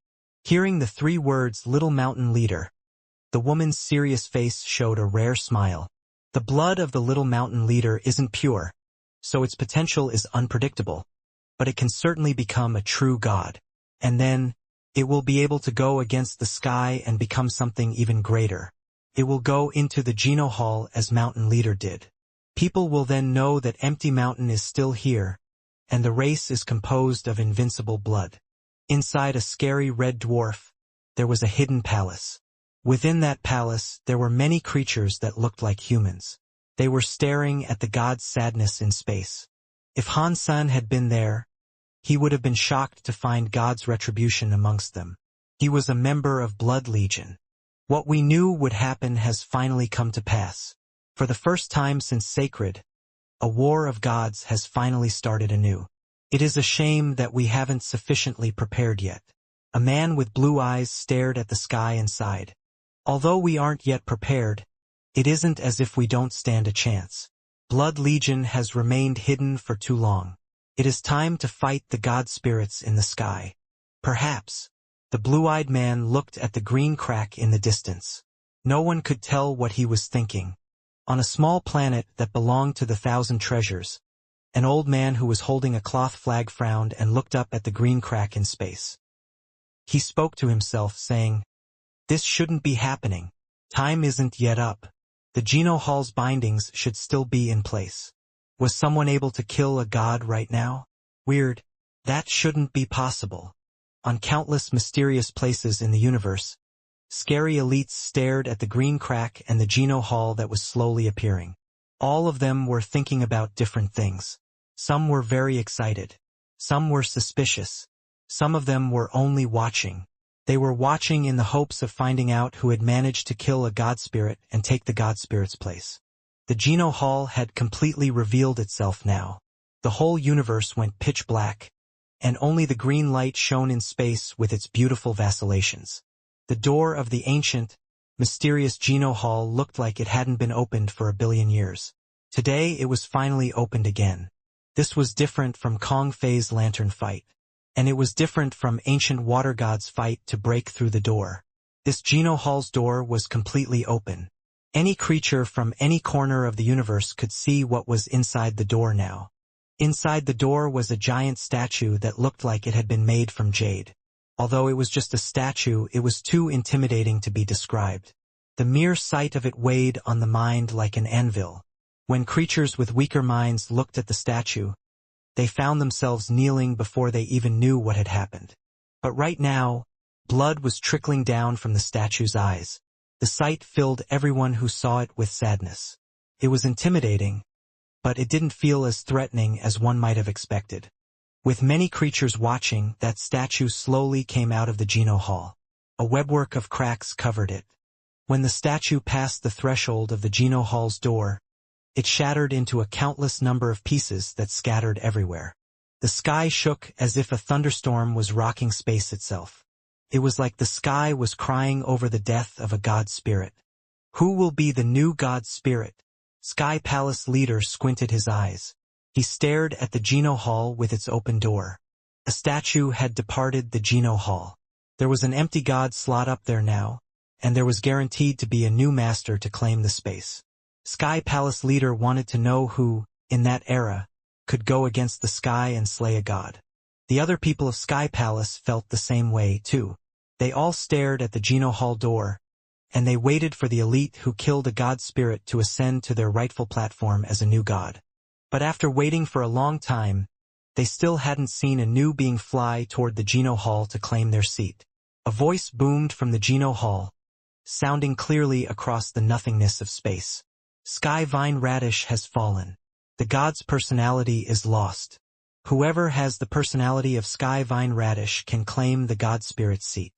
Hearing the 3 words Little Mountain Leader, the woman's serious face showed a rare smile. The blood of the Little Mountain Leader isn't pure, so its potential is unpredictable, but it can certainly become a true god. And then, it will be able to go against the sky and become something even greater. It will go into the Geno Hall as Mountain Leader did. People will then know that Empty Mountain is still here, and the race is composed of invincible blood. Inside a scary red dwarf, there was a hidden palace. Within that palace, there were many creatures that looked like humans. They were staring at the god's sadness in space. If Han Sen had been there, he would have been shocked to find God's retribution amongst them. He was a member of Blood Legion. What we knew would happen has finally come to pass. For the first time since Sacred, a war of gods has finally started anew. It is a shame that we haven't sufficiently prepared yet. A man with blue eyes stared at the sky and sighed. Although we aren't yet prepared, it isn't as if we don't stand a chance. Blood Legion has remained hidden for too long. It is time to fight the god spirits in the sky. Perhaps. The blue-eyed man looked at the green crack in the distance. No one could tell what he was thinking. On a small planet that belonged to the Thousand Treasures, an old man who was holding a cloth flag frowned and looked up at the green crack in space. He spoke to himself, saying, "This shouldn't be happening. Time isn't yet up. The Geno Hall's bindings should still be in place. Was someone able to kill a god right now? Weird. That shouldn't be possible." On countless mysterious places in the universe, scary elites stared at the green crack and the Geno Hall that was slowly appearing. All of them were thinking about different things. Some were very excited. Some were suspicious. Some of them were only watching. They were watching in the hopes of finding out who had managed to kill a god spirit and take the god spirit's place. The Geno Hall had completely revealed itself now. The whole universe went pitch black, and only the green light shone in space with its beautiful vacillations. The door of the ancient, mysterious Geno Hall looked like it hadn't been opened for a billion years. Today it was finally opened again. This was different from Kong Fei's lantern fight. And it was different from ancient water gods' fight to break through the door. This Geno Hall's door was completely open. Any creature from any corner of the universe could see what was inside the door now. Inside the door was a giant statue that looked like it had been made from jade. Although it was just a statue, it was too intimidating to be described. The mere sight of it weighed on the mind like an anvil. When creatures with weaker minds looked at the statue, they found themselves kneeling before they even knew what had happened. But right now, blood was trickling down from the statue's eyes. The sight filled everyone who saw it with sadness. It was intimidating, but it didn't feel as threatening as one might have expected. With many creatures watching, that statue slowly came out of the Geno Hall. A webwork of cracks covered it. When the statue passed the threshold of the Geno Hall's door, it shattered into a countless number of pieces that scattered everywhere. The sky shook as if a thunderstorm was rocking space itself. It was like the sky was crying over the death of a god spirit. Who will be the new god spirit? Sky Palace leader squinted his eyes. He stared at the Geno Hall with its open door. A statue had departed the Geno Hall. There was an empty god slot up there now, and there was guaranteed to be a new master to claim the space. Sky Palace leader wanted to know who, in that era, could go against the sky and slay a god. The other people of Sky Palace felt the same way, too. They all stared at the Geno Hall door, and they waited for the elite who killed a god spirit to ascend to their rightful platform as a new god. But after waiting for a long time, they still hadn't seen a new being fly toward the Geno Hall to claim their seat. A voice boomed from the Geno Hall, sounding clearly across the nothingness of space. Sky Vine Radish has fallen. The god's personality is lost. Whoever has the personality of Sky Vine Radish can claim the god spirit's seat.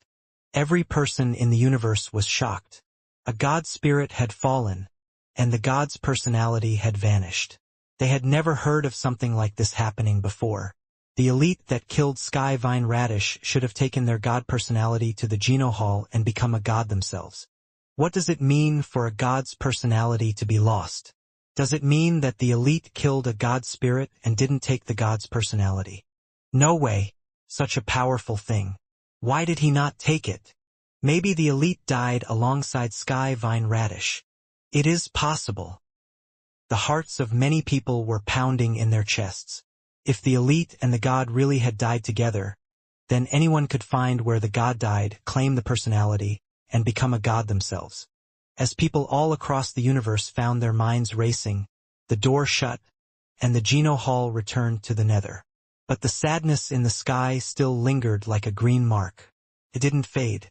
Every person in the universe was shocked. A god spirit had fallen, and the god's personality had vanished. They had never heard of something like this happening before. The elite that killed Sky Vine Radish should have taken their god personality to the Geno Hall and become a god themselves. What does it mean for a god's personality to be lost? Does it mean that the elite killed a god spirit and didn't take the god's personality? No way. Such a powerful thing. Why did he not take it? Maybe the elite died alongside Sky Vine Radish. It is possible. The hearts of many people were pounding in their chests. If the elite and the god really had died together, then anyone could find where the god died, claim the personality, and become a god themselves. As people all across the universe found their minds racing, the door shut, and the Geno Hall returned to the nether. But the sadness in the sky still lingered like a green mark. It didn't fade.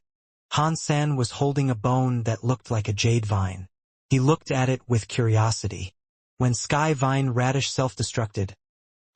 Han-san was holding a bone that looked like a jade vine. He looked at it with curiosity. When Sky Vine Radish self-destructed,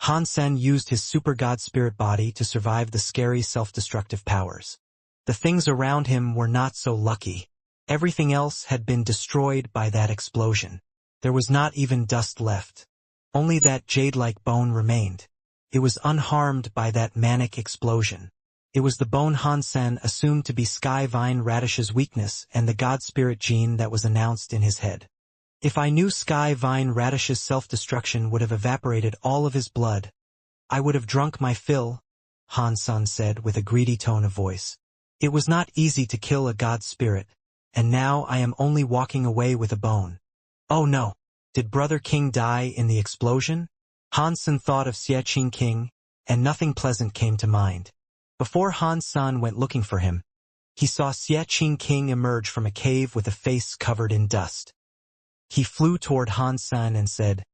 Han-san used his super god spirit body to survive the scary self-destructive powers. The things around him were not so lucky. Everything else had been destroyed by that explosion. There was not even dust left. Only that jade-like bone remained. It was unharmed by that manic explosion. It was the bone Han-san assumed to be Sky Vine Radish's weakness and the god spirit gene that was announced in his head. If I knew Sky Vine Radish's self-destruction would have evaporated all of his blood, I would have drunk my fill, Han-san said with a greedy tone of voice. It was not easy to kill a god spirit, and now I am only walking away with a bone. Oh no! Did Brother King die in the explosion? Han-san thought of Xie King, and nothing pleasant came to mind. Before Han-san went looking for him, he saw Xie King emerge from a cave with a face covered in dust. He flew toward Han-san and said,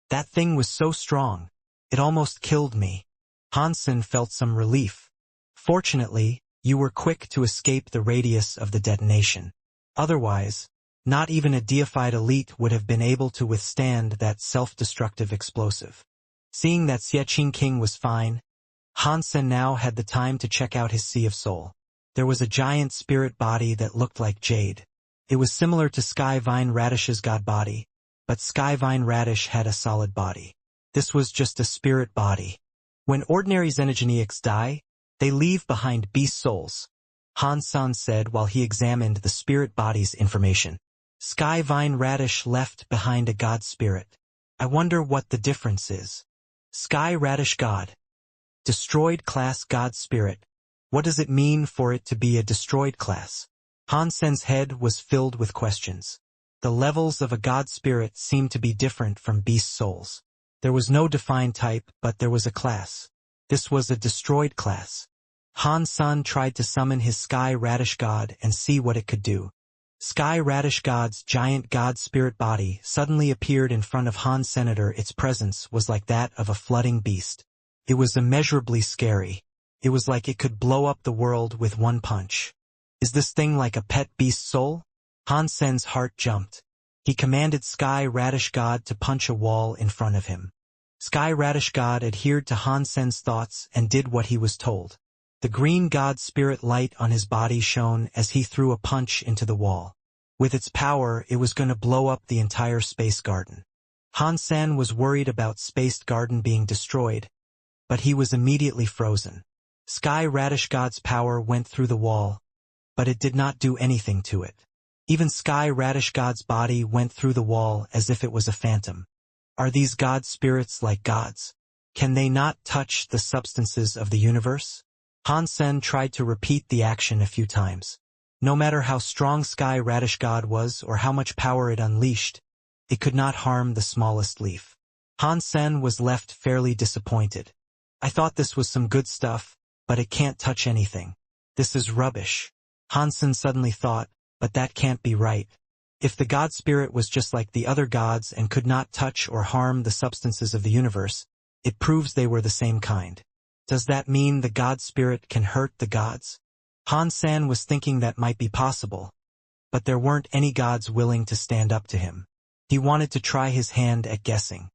"That thing was so strong, it almost killed me." Han-san felt some relief. "Fortunately, you were quick to escape the radius of the detonation. Otherwise, not even a deified elite would have been able to withstand that self-destructive explosive." Seeing that Xie King was fine, Han-san now had the time to check out his Sea of Soul. There was a giant spirit body that looked like jade. It was similar to Sky Vine Radish's god body, but Sky Vine Radish had a solid body. This was just a spirit body. When ordinary xenogeneics die, they leave behind beast souls, Han-san said while he examined the spirit body's information. Sky Vine Radish left behind a god spirit. I wonder what the difference is. Sky Radish God. Destroyed class god spirit. What does it mean for it to be a destroyed class? Han-san's head was filled with questions. The levels of a god spirit seemed to be different from beast souls. There was no defined type, but there was a class. This was a destroyed class. Han-san tried to summon his Sky Radish God and see what it could do. Sky Radish God's giant god spirit body suddenly appeared in front of Han Senator. Its presence was like that of a flooding beast. It was immeasurably scary. It was like it could blow up the world with one punch. Is this thing like a pet beast soul? Han-sen's heart jumped. He commanded Sky Radish God to punch a wall in front of him. Sky Radish God adhered to Han-sen's thoughts and did what he was told. The green god spirit light on his body shone as he threw a punch into the wall. With its power, it was going to blow up the entire space garden. Han-san was worried about Space Garden being destroyed, but he was immediately frozen. Sky Radish God's power went through the wall, but it did not do anything to it. Even Sky Radish God's body went through the wall as if it was a phantom. Are these god spirits like gods? Can they not touch the substances of the universe? Han-sen tried to repeat the action a few times. No matter how strong Sky Radish God was or how much power it unleashed, it could not harm the smallest leaf. Han-sen was left fairly disappointed. I thought this was some good stuff, but it can't touch anything. This is rubbish. Han-sen suddenly thought, but that can't be right. If the god spirit was just like the other gods and could not touch or harm the substances of the universe, it proves they were the same kind. Does that mean the god spirit can hurt the gods? Han-san was thinking that might be possible, but there weren't any gods willing to stand up to him. He wanted to try his hand at guessing.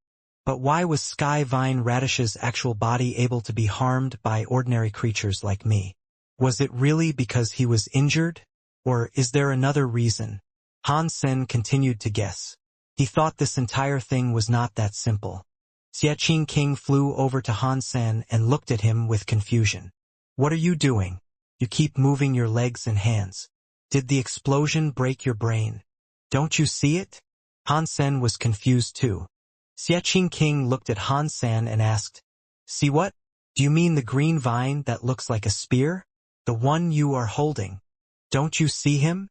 But why was Sky Vine Radish's actual body able to be harmed by ordinary creatures like me? Was it really because he was injured? Or is there another reason? Han-sen continued to guess. He thought this entire thing was not that simple. Xie King flew over to Han-sen and looked at him with confusion. What are you doing? You keep moving your legs and hands. Did the explosion break your brain? Don't you see it? Han-sen was confused too. Xie King looked at Han-sen and asked, "See what? Do you mean the green vine that looks like a spear? The one you are holding. Don't you see him?"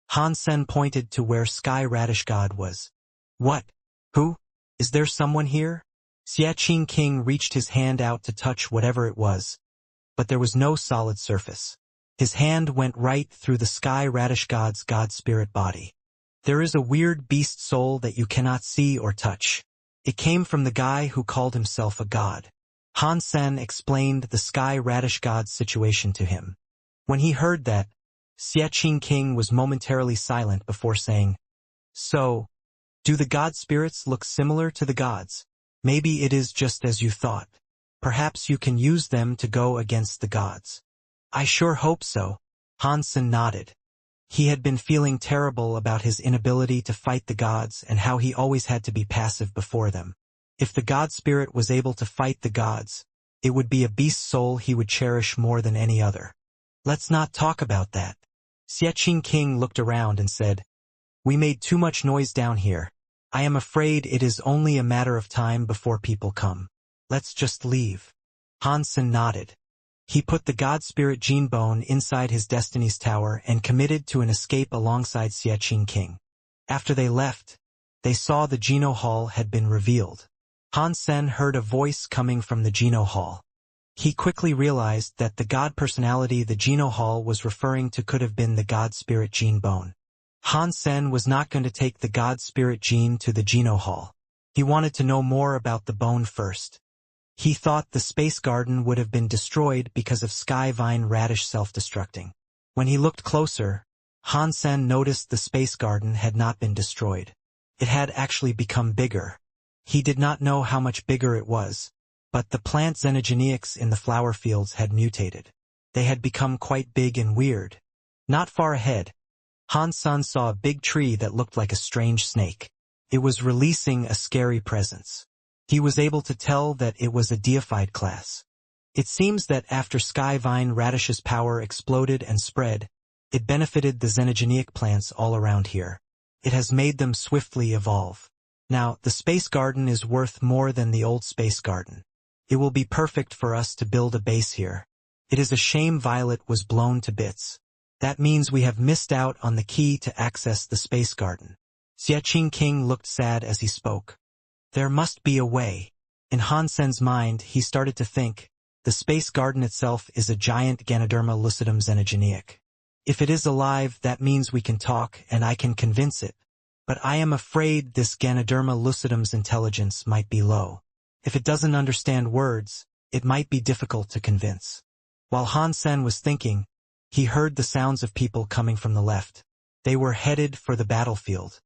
Han-sen pointed to where Sky Radish God was. What? Who? Is there someone here? Xie King reached his hand out to touch whatever it was, but there was no solid surface. His hand went right through the Sky Radish God's god spirit body. There is a weird beast soul that you cannot see or touch. It came from the guy who called himself a god. Han-sen explained the Sky Radish God's situation to him. When he heard that, Xie King was momentarily silent before saying, "So, do the god spirits look similar to the gods? Maybe it is just as you thought. Perhaps you can use them to go against the gods." "I sure hope so." Hansen nodded. He had been feeling terrible about his inability to fight the gods and how he always had to be passive before them. If the god spirit was able to fight the gods, it would be a beast soul he would cherish more than any other. "Let's not talk about that." Xie King looked around and said, "We made too much noise down here. I am afraid it is only a matter of time before people come. Let's just leave." Hansen nodded. He put the god spirit gene bone inside his Destiny's Tower and committed to an escape alongside Xie King. After they left, they saw the Geno Hall had been revealed. Hansen heard a voice coming from the Geno Hall. He quickly realized that the god personality the Geno Hall was referring to could have been the god spirit gene bone. Hansen was not going to take the god spirit gene to the Geno Hall. He wanted to know more about the bone first. He thought the space garden would have been destroyed because of sky vine radish self-destructing. When he looked closer, Hansen noticed the space garden had not been destroyed. It had actually become bigger. He did not know how much bigger it was, but the plant xenogeneics in the flower fields had mutated. They had become quite big and weird. Not far ahead, Hansen saw a big tree that looked like a strange snake. It was releasing a scary presence. He was able to tell that it was a deified class. It seems that after sky vine radish's power exploded and spread, it benefited the xenogeneic plants all around here. It has made them swiftly evolve. Now, the space garden is worth more than the old space garden. It will be perfect for us to build a base here. It is a shame Violet was blown to bits. That means we have missed out on the key to access the space garden. Xie King looked sad as he spoke. There must be a way. In Hansen's mind, he started to think, the space garden itself is a giant Ganoderma lucidum xenogeneic. If it is alive, that means we can talk and I can convince it. But I am afraid this Ganoderma lucidum's intelligence might be low. If it doesn't understand words, it might be difficult to convince. While Hansen was thinking, he heard the sounds of people coming from the left. They were headed for the battlefield.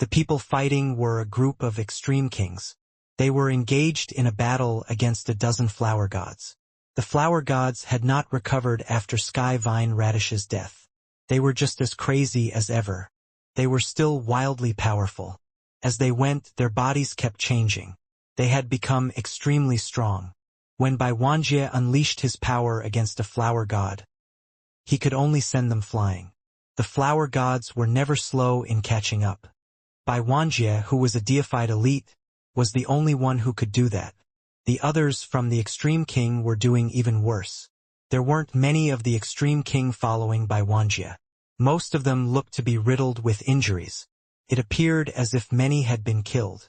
The people fighting were a group of extreme kings. They were engaged in a battle against a dozen flower gods. The flower gods had not recovered after Sky Vine Radish's death. They were just as crazy as ever. They were still wildly powerful. As they went, their bodies kept changing. They had become extremely strong. When Bai Wanjie unleashed his power against a flower god, he could only send them flying. The flower gods were never slow in catching up. Bai Wanjie, who was a deified elite, was the only one who could do that. The others from the Extreme King were doing even worse. There weren't many of the Extreme King following Bai Wanjie. Most of them looked to be riddled with injuries. It appeared as if many had been killed.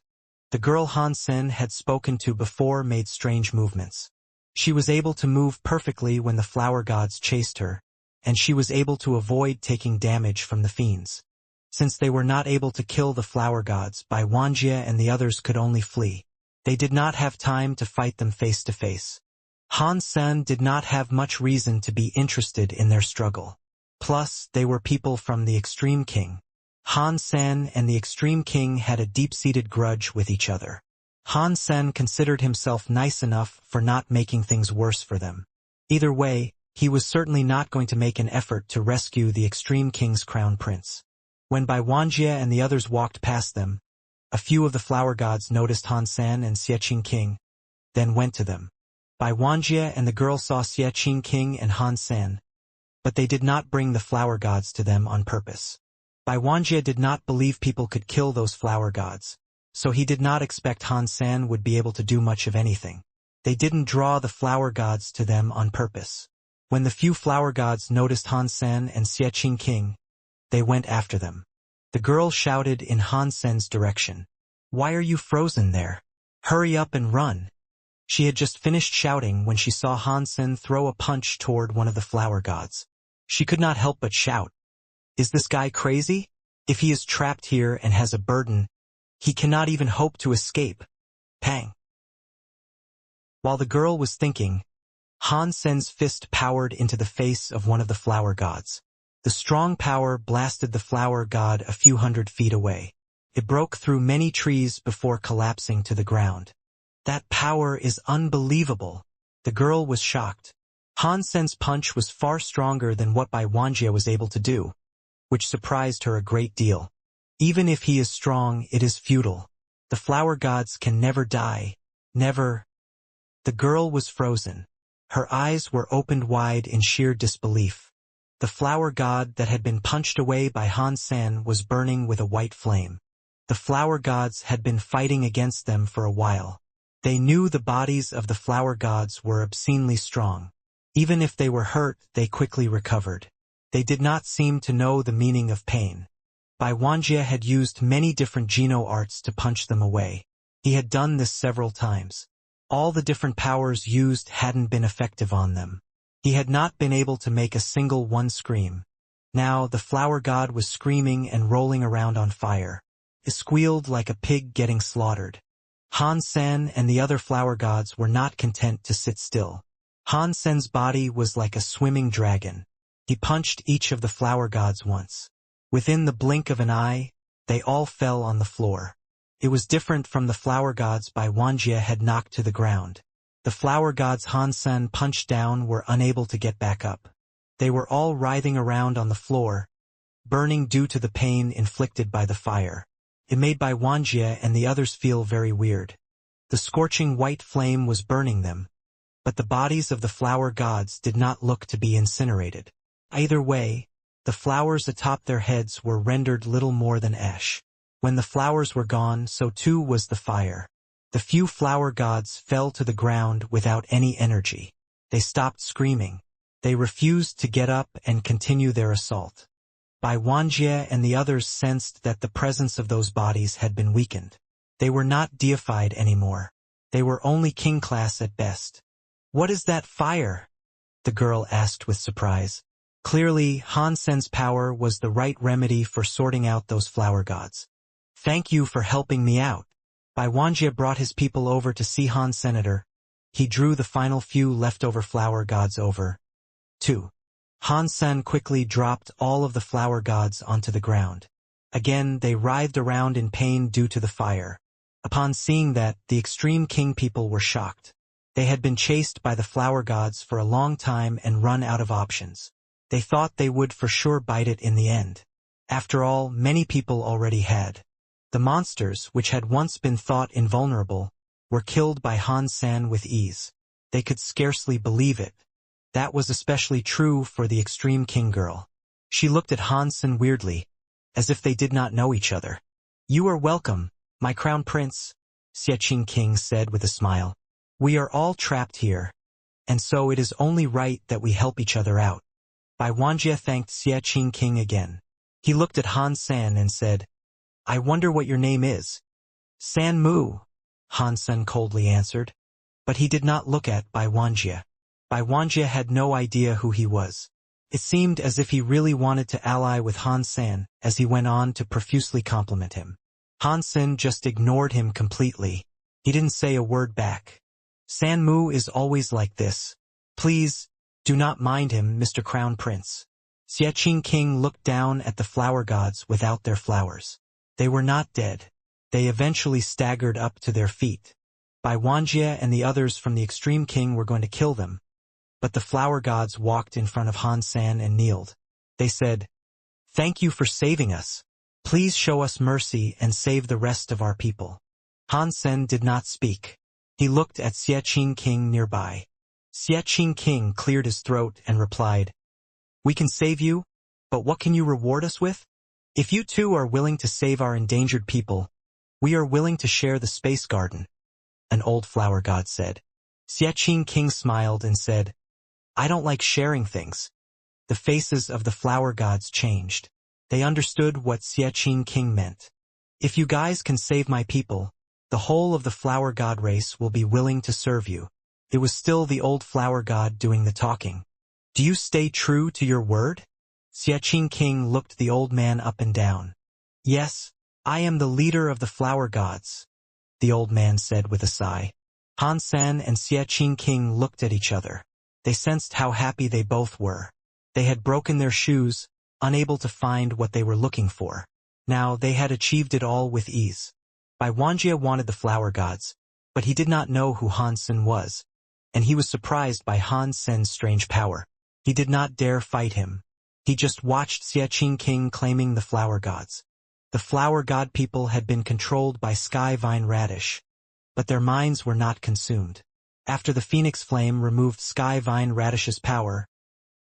The girl Hansen had spoken to before made strange movements. She was able to move perfectly when the flower gods chased her, and she was able to avoid taking damage from the fiends. Since they were not able to kill the flower gods, Bai Wanjie and the others could only flee. They did not have time to fight them face to face. Hansen did not have much reason to be interested in their struggle. Plus, they were people from the Extreme King. Hansen and the Extreme King had a deep-seated grudge with each other. Hansen considered himself nice enough for not making things worse for them. Either way, he was certainly not going to make an effort to rescue the Extreme King's crown prince. When Bai Wanjie and the others walked past them, a few of the flower gods noticed Hansen and Xie King, then went to them. Bai Wanjie and the girl saw Xie King and Hansen, but they did not bring the flower gods to them on purpose. Bai Wanjie did not believe people could kill those flower gods, so he did not expect Hansen would be able to do much of anything. They didn't draw the flower gods to them on purpose. When the few flower gods noticed Hansen and Xie King, they went after them. The girl shouted in Hansen's direction, "Why are you frozen there? Hurry up and run." She had just finished shouting when she saw Hansen throw a punch toward one of the flower gods. She could not help but shout, "Is this guy crazy? If he is trapped here and has a burden, he cannot even hope to escape." Pang. While the girl was thinking, Hansen's fist powered into the face of one of the flower gods. The strong power blasted the flower god a few hundred feet away. It broke through many trees before collapsing to the ground. That power is unbelievable. The girl was shocked. Han Sen's punch was far stronger than what Bai Wanjie was able to do, which surprised her a great deal. Even if he is strong, it is futile. The flower gods can never die. Never. The girl was frozen. Her eyes were opened wide in sheer disbelief. The flower god that had been punched away by Han Sen was burning with a white flame. The flower gods had been fighting against them for a while. They knew the bodies of the flower gods were obscenely strong. Even if they were hurt, they quickly recovered. They did not seem to know the meaning of pain. Bai Wanjie had used many different Geno arts to punch them away. He had done this several times. All the different powers used hadn't been effective on them. He had not been able to make a single one scream. Now the flower god was screaming and rolling around on fire. It squealed like a pig getting slaughtered. Han Sen and the other flower gods were not content to sit still. Han Sen's body was like a swimming dragon. He punched each of the flower gods once. Within the blink of an eye, they all fell on the floor. It was different from the flower gods Bai Wanjie had knocked to the ground. The flower gods Han Sen punched down were unable to get back up. They were all writhing around on the floor, burning due to the pain inflicted by the fire. It made Bai Wanjie and the others feel very weird. The scorching white flame was burning them, but the bodies of the flower gods did not look to be incinerated. Either way, the flowers atop their heads were rendered little more than ash. When the flowers were gone, so too was the fire. The few flower gods fell to the ground without any energy. They stopped screaming. They refused to get up and continue their assault. Bai Wanjie and the others sensed that the presence of those bodies had been weakened. They were not deified anymore. They were only king class at best. "What is that fire?" the girl asked with surprise. Clearly, Han Sen's power was the right remedy for sorting out those flower gods. "Thank you for helping me out." Bai Wanjie brought his people over to see Han Senator. He drew the final few leftover flower gods over. 2. Han Sen quickly dropped all of the flower gods onto the ground. Again, they writhed around in pain due to the fire. Upon seeing that, the extreme king people were shocked. They had been chased by the flower gods for a long time and run out of options. They thought they would for sure bite it in the end. After all, many people already had. The monsters, which had once been thought invulnerable, were killed by Han Sen with ease. They could scarcely believe it. That was especially true for the extreme king girl. She looked at Han Sen weirdly, as if they did not know each other. "You are welcome, my crown prince," Xie King said with a smile. "We are all trapped here, and so it is only right that we help each other out." Bai Wanjie thanked Xie King again. He looked at Han Sen and said, "I wonder what your name is." "San Mu," Han Sen coldly answered. But he did not look at Bai Wanjie. Bai Wanjie had no idea who he was. It seemed as if he really wanted to ally with Han Sen, as he went on to profusely compliment him. Han Sen just ignored him completely. He didn't say a word back. "San Mu is always like this. Please, do not mind him, Mr. Crown Prince." Xie King looked down at the flower gods without their flowers. They were not dead. They eventually staggered up to their feet. Bai Wanjie and the others from the Extreme King were going to kill them. But the flower gods walked in front of Han Sen and kneeled. They said, "Thank you for saving us. Please show us mercy and save the rest of our people." Han Sen did not speak. He looked at Xie King nearby. Xie King cleared his throat and replied, "We can save you, but what can you reward us with? If you two are willing to save our endangered people, we are willing to share the space garden," an old flower god said. Xie King smiled and said, "I don't like sharing things." The faces of the flower gods changed. They understood what Xie King meant. "If you guys can save my people, the whole of the flower god race will be willing to serve you." It was still the old flower god doing the talking. "Do you stay true to your word?" Xie King looked the old man up and down. "Yes, I am the leader of the flower gods," the old man said with a sigh. Han Sen and Xie King looked at each other. They sensed how happy they both were. They had broken their shoes, unable to find what they were looking for. Now they had achieved it all with ease. Bai Wanjie wanted the flower gods, but he did not know who Han Sen was, and he was surprised by Han Sen's strange power. He did not dare fight him. He just watched Xie Qingqing claiming the flower gods. The flower god people had been controlled by Sky Vine Radish, but their minds were not consumed. After the Phoenix Flame removed Sky Vine Radish's power,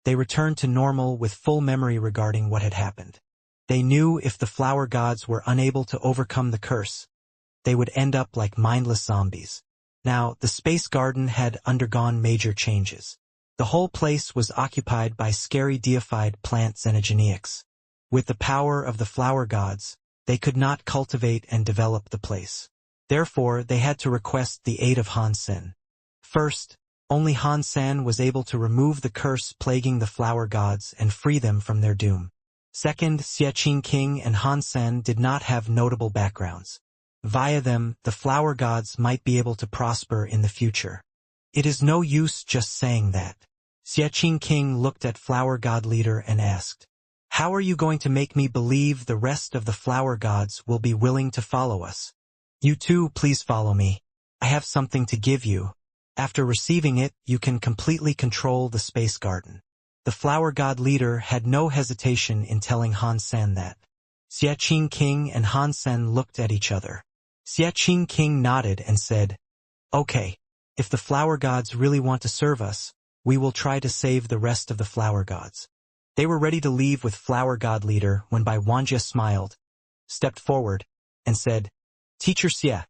they returned to normal with full memory regarding what had happened. They knew if the flower gods were unable to overcome the curse, they would end up like mindless zombies. Now, the space garden had undergone major changes. The whole place was occupied by scary deified plant xenogeneics. With the power of the flower gods, they could not cultivate and develop the place. Therefore, they had to request the aid of Han Sen. First, only Han Sen was able to remove the curse plaguing the flower gods and free them from their doom. Second, Xie Qingqing and Han Sen did not have notable backgrounds. Via them, the flower gods might be able to prosper in the future. It is no use just saying that. Xie Qingqing looked at flower god leader and asked, "How are you going to make me believe the rest of the flower gods will be willing to follow us? You too, please follow me. I have something to give you. After receiving it, you can completely control the space garden." The flower god leader had no hesitation in telling Han Sen that. Xie Qingqing and Han Sen looked at each other. Xie Qingqing nodded and said, "Okay, if the flower gods really want to serve us, we will try to save the rest of the flower gods." They were ready to leave with flower god leader when Bai Wanjie smiled, stepped forward, and said, "Teacher Xie,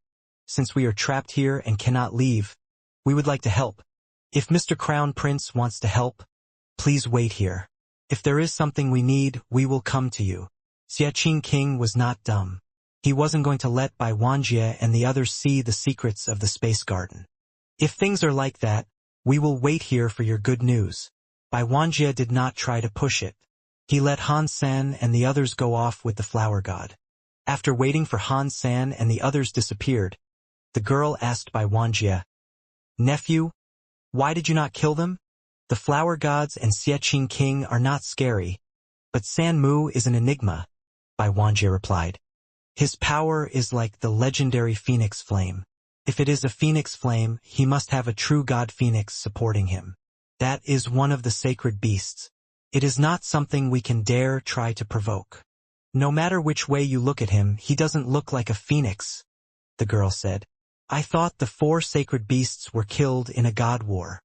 since we are trapped here and cannot leave, we would like to help. If Mr. Crown Prince wants to help, please wait here. If there is something we need, we will come to you." Xie Qingqing was not dumb. He wasn't going to let Bai Wanjie and the others see the secrets of the space garden. "If things are like that, we will wait here for your good news." Bai Wanjie did not try to push it. He let Han Sen and the others go off with the flower god. After waiting for Han Sen and the others disappeared, the girl asked Bai Wanjie, "Nephew, why did you not kill them? The flower gods and Xie Qingqing are not scary, but San Mu is an enigma," Bai Wanjie replied. "His power is like the legendary phoenix flame. If it is a phoenix flame, he must have a true god phoenix supporting him. That is one of the sacred beasts. It is not something we can dare try to provoke. No matter which way you look at him, he doesn't look like a phoenix," the girl said. "I thought the 4 sacred beasts were killed in a god war.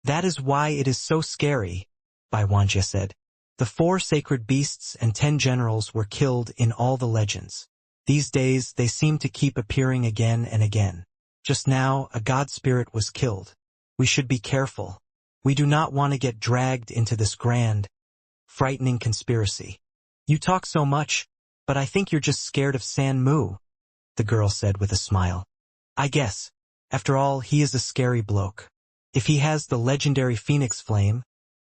That is why it is so scary," Bai Wanjie said. "The 4 sacred beasts and 10 generals were killed in all the legends. These days, they seem to keep appearing again and again. Just now, a god spirit was killed. We should be careful. We do not want to get dragged into this grand, frightening conspiracy." "You talk so much, but I think you're just scared of San Mu," the girl said with a smile. "I guess. After all, he is a scary bloke. If he has the legendary phoenix flame,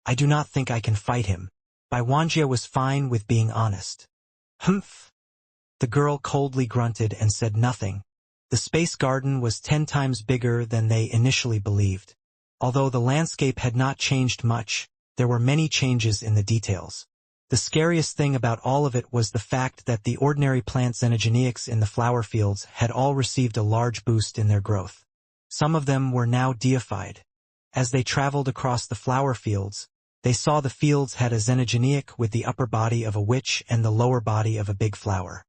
I do not think I can fight him." Bai Wanjie was fine with being honest. "Humph." The girl coldly grunted and said nothing. The space garden was 10 times bigger than they initially believed. Although the landscape had not changed much, there were many changes in the details. The scariest thing about all of it was the fact that the ordinary plant xenogeneics in the flower fields had all received a large boost in their growth. Some of them were now deified. As they traveled across the flower fields, they saw the fields had a xenogeneic with the upper body of a witch and the lower body of a big flower.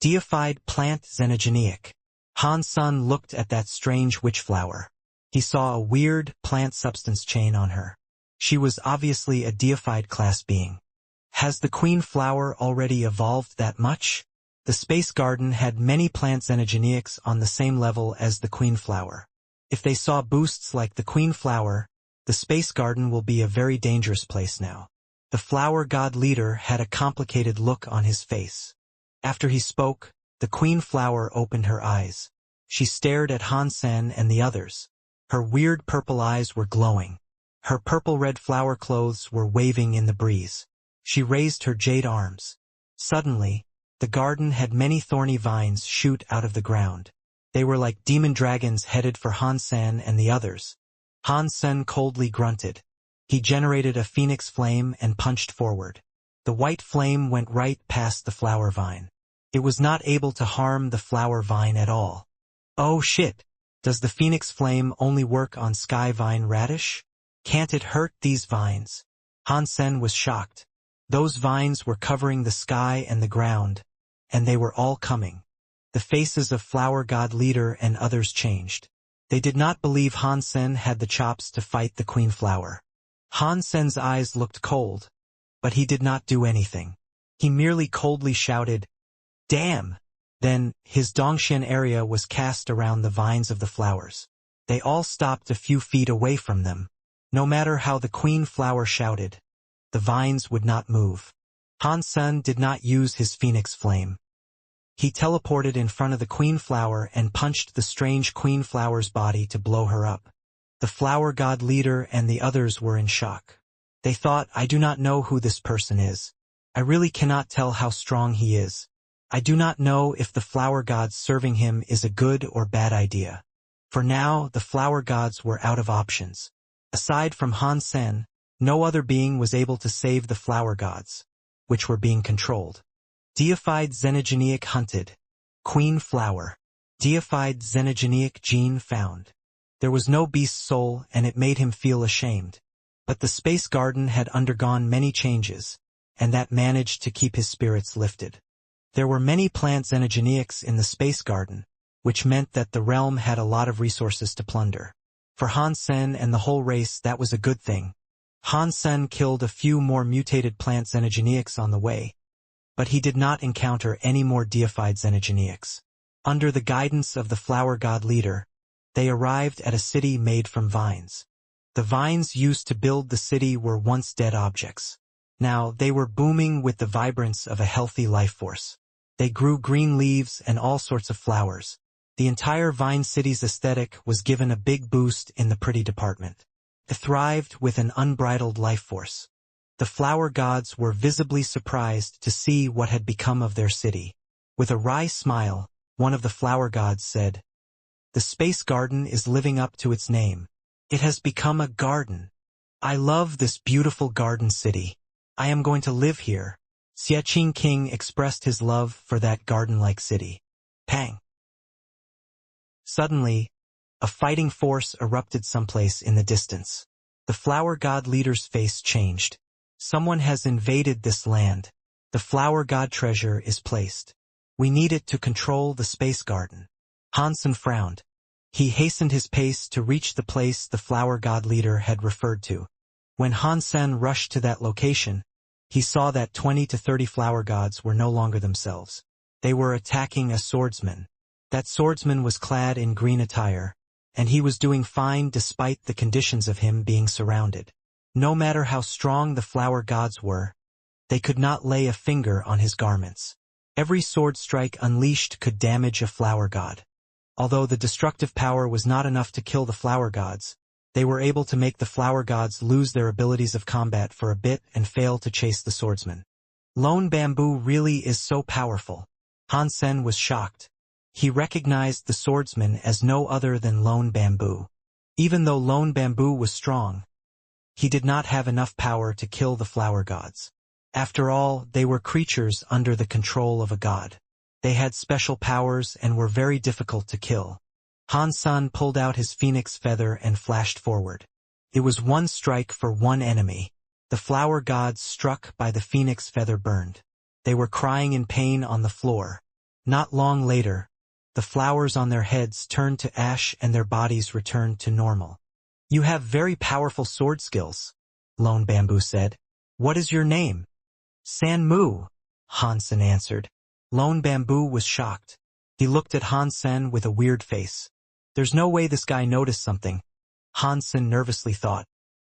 Deified plant xenogeneic. Han Sen looked at that strange witch flower. He saw a weird plant substance chain on her. She was obviously a deified class being. Has the queen flower already evolved that much? The space garden had many plant xenogeneics on the same level as the queen flower. If they saw boosts like the queen flower, the space garden will be a very dangerous place now. The flower god leader had a complicated look on his face. After he spoke, the queen flower opened her eyes. She stared at Han Sen and the others. Her weird purple eyes were glowing. Her purple-red flower clothes were waving in the breeze. She raised her jade arms. Suddenly, the garden had many thorny vines shoot out of the ground. They were like demon dragons headed for Han Sen and the others. Han Sen coldly grunted. He generated a phoenix flame and punched forward. The white flame went right past the flower vine. It was not able to harm the flower vine at all. Oh shit! Does the phoenix flame only work on sky vine radish? Can't it hurt these vines? Han Sen was shocked. Those vines were covering the sky and the ground, and they were all coming. The faces of Flower God Leader and others changed. They did not believe Han Sen had the chops to fight the Queen Flower. Han Sen's eyes looked cold, but he did not do anything. He merely coldly shouted, "Damn!" Then, his Dongxian area was cast around the vines of the flowers. They all stopped a few feet away from them. No matter how the Queen Flower shouted, the vines would not move. Han Sen did not use his phoenix flame. He teleported in front of the Queen Flower and punched the strange Queen Flower's body to blow her up. The Flower God Leader and the others were in shock. They thought, I do not know who this person is. I really cannot tell how strong he is. I do not know if the flower gods serving him is a good or bad idea. For now, the flower gods were out of options. Aside from Han Sen, no other being was able to save the flower gods, which were being controlled. Deified Xenogeneic hunted. Queen Flower. Deified Xenogeneic gene found. There was no beast soul and it made him feel ashamed. But the space garden had undergone many changes, and that managed to keep his spirits lifted. There were many plant xenogeneics in the space garden, which meant that the realm had a lot of resources to plunder. For Han Sen and the whole race, that was a good thing. Han Sen killed a few more mutated plant xenogeneics on the way, but he did not encounter any more deified xenogeneics. Under the guidance of the flower god leader, they arrived at a city made from vines. The vines used to build the city were once dead objects. Now they were booming with the vibrance of a healthy life force. They grew green leaves and all sorts of flowers. The entire Vine City's aesthetic was given a big boost in the pretty department. It thrived with an unbridled life force. The flower gods were visibly surprised to see what had become of their city. With a wry smile, one of the flower gods said, "The space garden is living up to its name. It has become a garden. I love this beautiful garden city. I am going to live here." Xie King expressed his love for that garden-like city. Pang! Suddenly, a fighting force erupted someplace in the distance. The flower god leader's face changed. Someone has invaded this land. The flower god treasure is placed. We need it to control the space garden. Hansen frowned. He hastened his pace to reach the place the flower god leader had referred to. When Han Sen rushed to that location, he saw that 20 to 30 flower gods were no longer themselves. They were attacking a swordsman. That swordsman was clad in green attire, and he was doing fine despite the conditions of him being surrounded. No matter how strong the flower gods were, they could not lay a finger on his garments. Every sword strike unleashed could damage a flower god. Although the destructive power was not enough to kill the flower gods, they were able to make the flower gods lose their abilities of combat for a bit and fail to chase the swordsman. Lone Bamboo really is so powerful. Han Sen was shocked. He recognized the swordsman as no other than Lone Bamboo. Even though Lone Bamboo was strong, he did not have enough power to kill the flower gods. After all, they were creatures under the control of a god. They had special powers and were very difficult to kill. Han Sen pulled out his phoenix feather and flashed forward. It was one strike for one enemy. The flower gods struck by the phoenix feather burned. They were crying in pain on the floor. Not long later, the flowers on their heads turned to ash and their bodies returned to normal. "You have very powerful sword skills," Lone Bamboo said. "What is your name?" "San Mu," Han Sen answered. Lone Bamboo was shocked. He looked at Han Sen with a weird face. There's no way this guy noticed something, Han Sen nervously thought.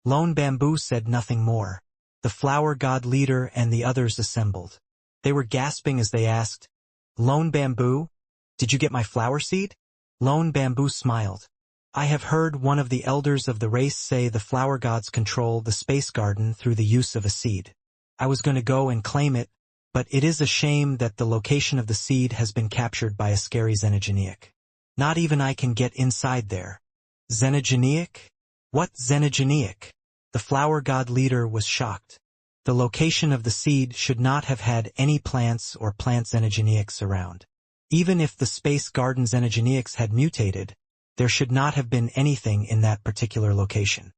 Lone Bamboo said nothing more. The flower god leader and the others assembled. They were gasping as they asked, "Lone Bamboo, did you get my flower seed?" Lone Bamboo smiled. "I have heard one of the elders of the race say the flower gods control the space garden through the use of a seed. I was going to go and claim it, but it is a shame that the location of the seed has been captured by a scary xenogeneic. Not even I can get inside there." "Xenogeneic? What xenogeneic?" The flower god leader was shocked. The location of the seed should not have had any plants or plant xenogeneics around. Even if the space garden xenogeneics had mutated, there should not have been anything in that particular location.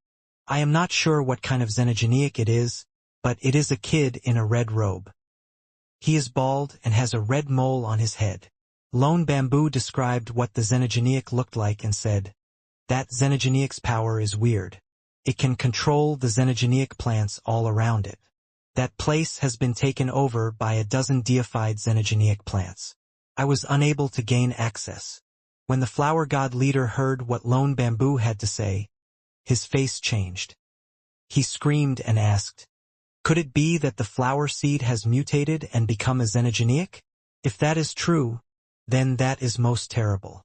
I am not sure what kind of xenogeneic it is, but it is a kid in a red robe. He is bald and has a red mole on his head. Lone Bamboo described what the xenogeneic looked like and said, "That xenogeneic's power is weird. It can control the xenogeneic plants all around it. That place has been taken over by a dozen deified xenogeneic plants. I was unable to gain access." When the flower god leader heard what Lone Bamboo had to say, his face changed. He screamed and asked, "Could it be that the flower seed has mutated and become a xenogeneic? If that is true, then that is most terrible."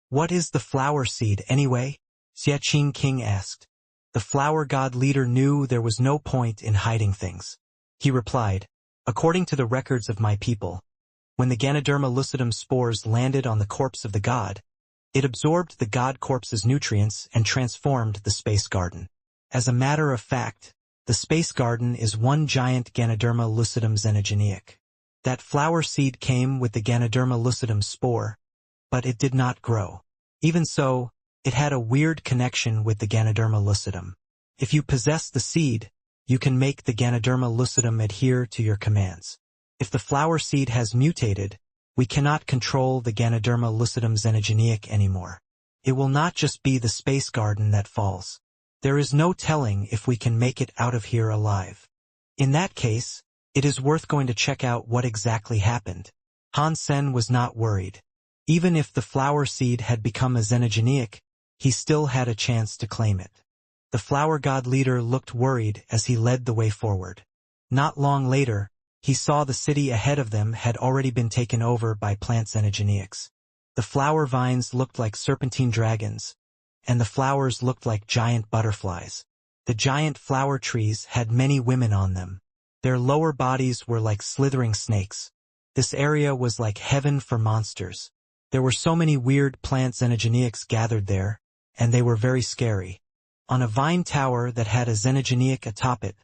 "What is the flower seed, anyway?" Xiaqing King asked. The flower god leader knew there was no point in hiding things. He replied, "According to the records of my people, when the Ganoderma lucidum spores landed on the corpse of the god, it absorbed the god corpse's nutrients and transformed the space garden. As a matter of fact, the space garden is one giant Ganoderma lucidum xenogeneic. That flower seed came with the Ganoderma lucidum spore, but it did not grow. Even so, it had a weird connection with the Ganoderma lucidum. If you possess the seed, you can make the Ganoderma lucidum adhere to your commands. If the flower seed has mutated, we cannot control the Ganoderma lucidum xenogeneic anymore. It will not just be the space garden that falls. There is no telling if we can make it out of here alive. In that case, it is worth going to check out what exactly happened." Han Sen was not worried. Even if the flower seed had become a xenogeneic, he still had a chance to claim it. The flower god leader looked worried as he led the way forward. Not long later, he saw the city ahead of them had already been taken over by plant xenogeneics. The flower vines looked like serpentine dragons, and the flowers looked like giant butterflies. The giant flower trees had many women on them. Their lower bodies were like slithering snakes. This area was like heaven for monsters. There were so many weird plant xenogeneics gathered there, and they were very scary. On a vine tower that had a xenogeneic atop it,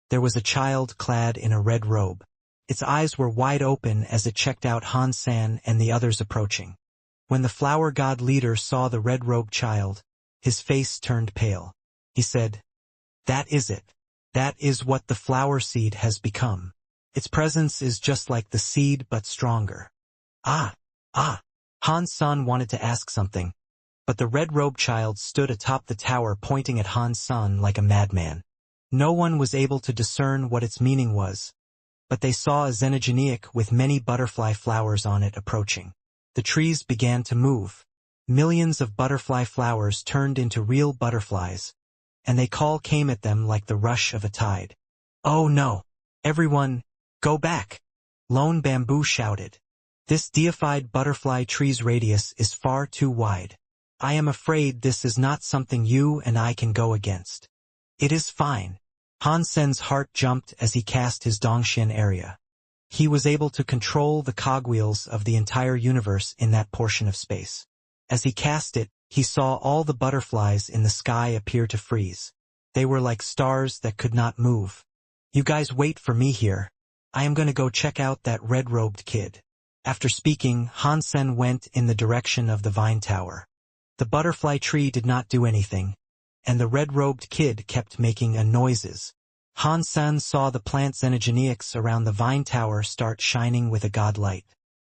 there was a child clad in a red robe. Its eyes were wide open as it checked out Han San and the others approaching. When the flower god leader saw the red-robed child, his face turned pale. He said, "That is it. That is what the flower seed has become. Its presence is just like the seed but stronger." Ah! Han San wanted to ask something, but the red-robed child stood atop the tower pointing at Han San like a madman. No one was able to discern what its meaning was, but they saw a xenogeneic with many butterfly flowers on it approaching. The trees began to move. Millions of butterfly flowers turned into real butterflies, and they came at them like the rush of a tide. "Oh no! Everyone, go back!" Lone Bamboo shouted. "This deified butterfly tree's radius is far too wide. I am afraid this is not something you and I can go against." "It is fine." Han Sen's heart jumped as he cast his Dongxian area. He was able to control the cogwheels of the entire universe in that portion of space. As he cast it, he saw all the butterflies in the sky appear to freeze. They were like stars that could not move. "You guys wait for me here. I am going to go check out that red-robed kid." After speaking, Han Sen went in the direction of the vine tower. The butterfly tree did not do anything, and the red-robed kid kept making noises. Han Sen saw the plant xenogeneics around the vine tower start shining with a godlight.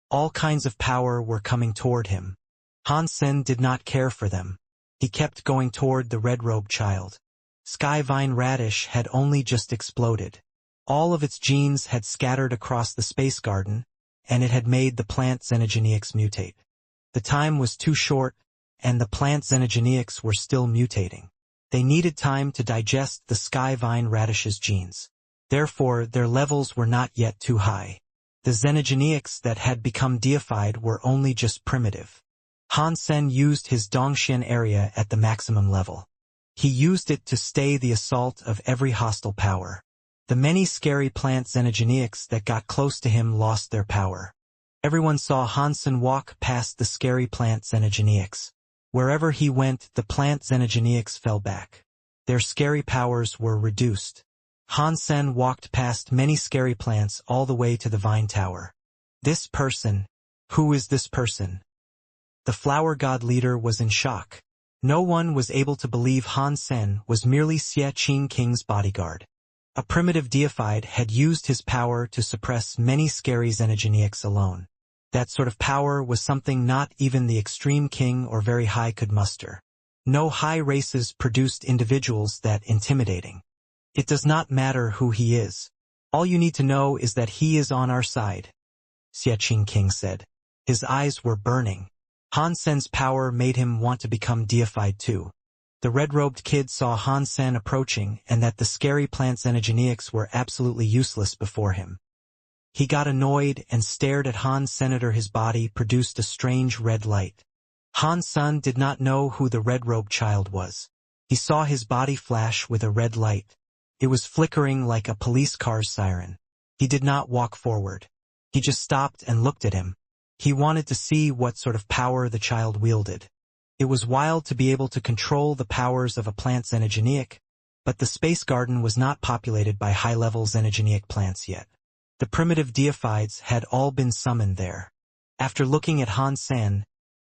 All kinds of power were coming toward him. Han Sen did not care for them. He kept going toward the red-robed child. Sky Vine Radish had only just exploded. All of its genes had scattered across the space garden, and it had made the plant xenogeneics mutate. The time was too short, and the plant xenogeneics were still mutating. They needed time to digest the Sky Vine Radish's genes. Therefore, their levels were not yet too high. The xenogeneics that had become deified were only just primitive. Han Sen used his Dongxian area at the maximum level. He used it to stay the assault of every hostile power. The many scary plant xenogeneics that got close to him lost their power. Everyone saw Han Sen walk past the scary plant xenogeneics. Wherever he went, the plant xenogeneics fell back. Their scary powers were reduced. Han Sen walked past many scary plants all the way to the vine tower. This person? Who is this person? The flower god leader was in shock. No one was able to believe Han Sen was merely Xie Qing King's bodyguard. A primitive deified had used his power to suppress many scary xenogenics alone. That sort of power was something not even the extreme king or very high could muster. No high races produced individuals that intimidating. It does not matter who he is. All you need to know is that he is on our side, Xie Qing King said. His eyes were burning. Han Sen's power made him want to become deified too. The red-robed kid saw Han Sen approaching and that the scary plant xenogenics were absolutely useless before him. He got annoyed and stared at Han Senator. His body produced a strange red light. Han Sen did not know who the red-robed child was. He saw his body flash with a red light. It was flickering like a police car's siren. He did not walk forward. He just stopped and looked at him. He wanted to see what sort of power the child wielded. It was wild to be able to control the powers of a plant xenogenic, but the space garden was not populated by high-level xenogenic plants yet. The primitive deifieds had all been summoned there. After looking at Han Sen,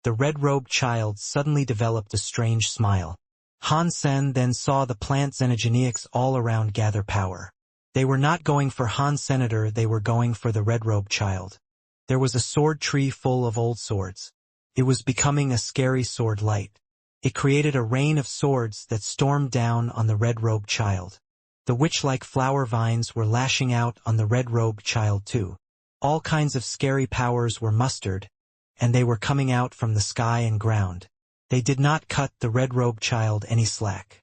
the red-robed child suddenly developed a strange smile. Han Sen then saw the plant xenogenics all around gather power. They were not going for Han Senator, they were going for the red-robed child. There was a sword tree full of old swords. It was becoming a scary sword light. It created a rain of swords that stormed down on the red-robed child. The witch-like flower vines were lashing out on the red-robed child too. All kinds of scary powers were mustered, and they were coming out from the sky and ground. They did not cut the red-robed child any slack.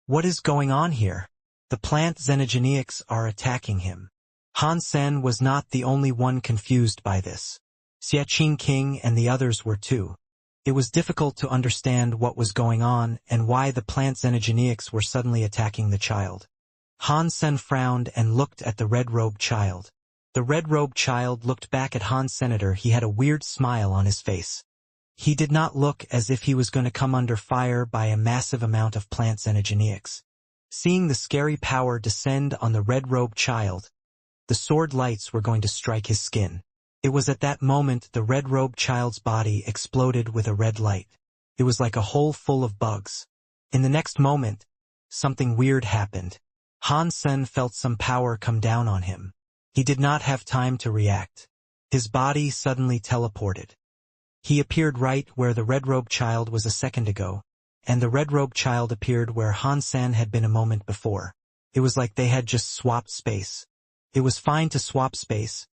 What is going on here? The plant xenogenics are attacking him. Han Sen was not the only one confused by this. Xie Qing King and the others were too. It was difficult to understand what was going on and why the plant xenogenics were suddenly attacking the child. Han Sen frowned and looked at the red-robed child. The red-robed child looked back at Han Senator. He had a weird smile on his face. He did not look as if he was going to come under fire by a massive amount of plant xenogenics. Seeing the scary power descend on the red-robed child, the sword lights were going to strike his skin. It was at that moment the red-robed child's body exploded with a red light. It was like a hole full of bugs. In the next moment, something weird happened. Han Sen felt some power come down on him. He did not have time to react. His body suddenly teleported. He appeared right where the red-robed child was a second ago, and the red-robed child appeared where Han Sen had been a moment before. It was like they had just swapped space. It was fine to swap space,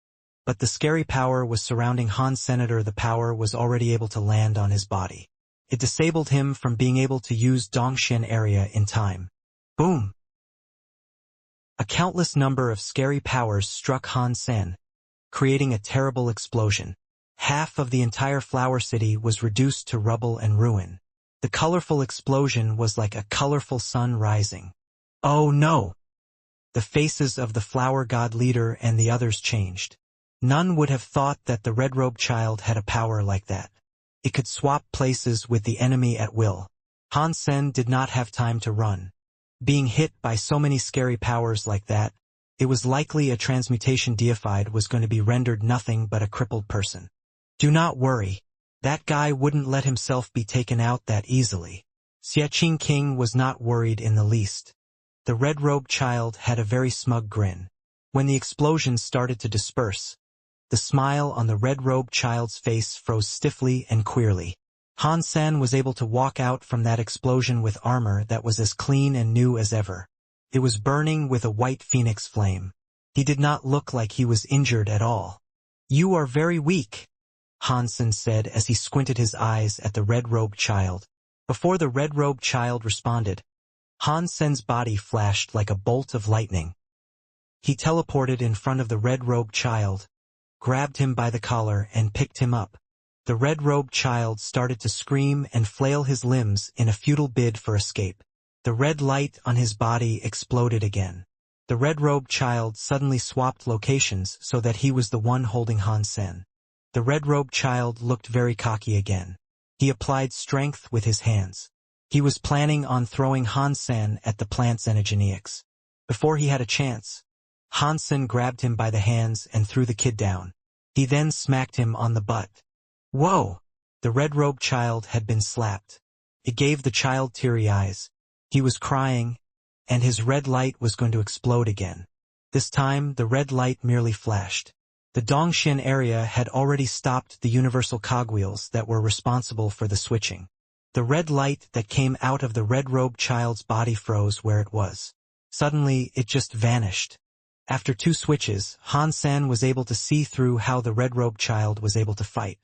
but the scary power was surrounding Han Senator. The power was already able to land on his body. It disabled him from being able to use Dongxian area in time. Boom! A countless number of scary powers struck Han Sen, creating a terrible explosion. Half of the entire flower city was reduced to rubble and ruin. The colorful explosion was like a colorful sun rising. Oh no! The faces of the flower god leader and the others changed. None would have thought that the red-robed child had a power like that. It could swap places with the enemy at will. Han Sen did not have time to run. Being hit by so many scary powers like that, it was likely a transmutation deified was going to be rendered nothing but a crippled person. Do not worry. That guy wouldn't let himself be taken out that easily. Xie Qing King was not worried in the least. The red-robed child had a very smug grin. When the explosion started to disperse, the smile on the red-robed child's face froze stiffly and queerly. Han Sen was able to walk out from that explosion with armor that was as clean and new as ever. It was burning with a white phoenix flame. He did not look like he was injured at all. "You are very weak," Han Sen said as he squinted his eyes at the red-robed child. Before the red-robed child responded, Han Sen's body flashed like a bolt of lightning. He teleported in front of the red-robed child, grabbed him by the collar and picked him up. The red-robed child started to scream and flail his limbs in a futile bid for escape. The red light on his body exploded again. The red-robed child suddenly swapped locations so that he was the one holding Han Sen. The red-robed child looked very cocky again. He applied strength with his hands. He was planning on throwing Han Sen at the plant xenogenics. Before he had a chance, Hansen grabbed him by the hands and threw the kid down. He then smacked him on the butt. Whoa! The red-robed child had been slapped. It gave the child teary eyes. He was crying, and his red light was going to explode again. This time, the red light merely flashed. The Dongxian area had already stopped the universal cogwheels that were responsible for the switching. The red light that came out of the red-robed child's body froze where it was. Suddenly, it just vanished. After 2 switches, Hansen was able to see through how the red-robed child was able to fight.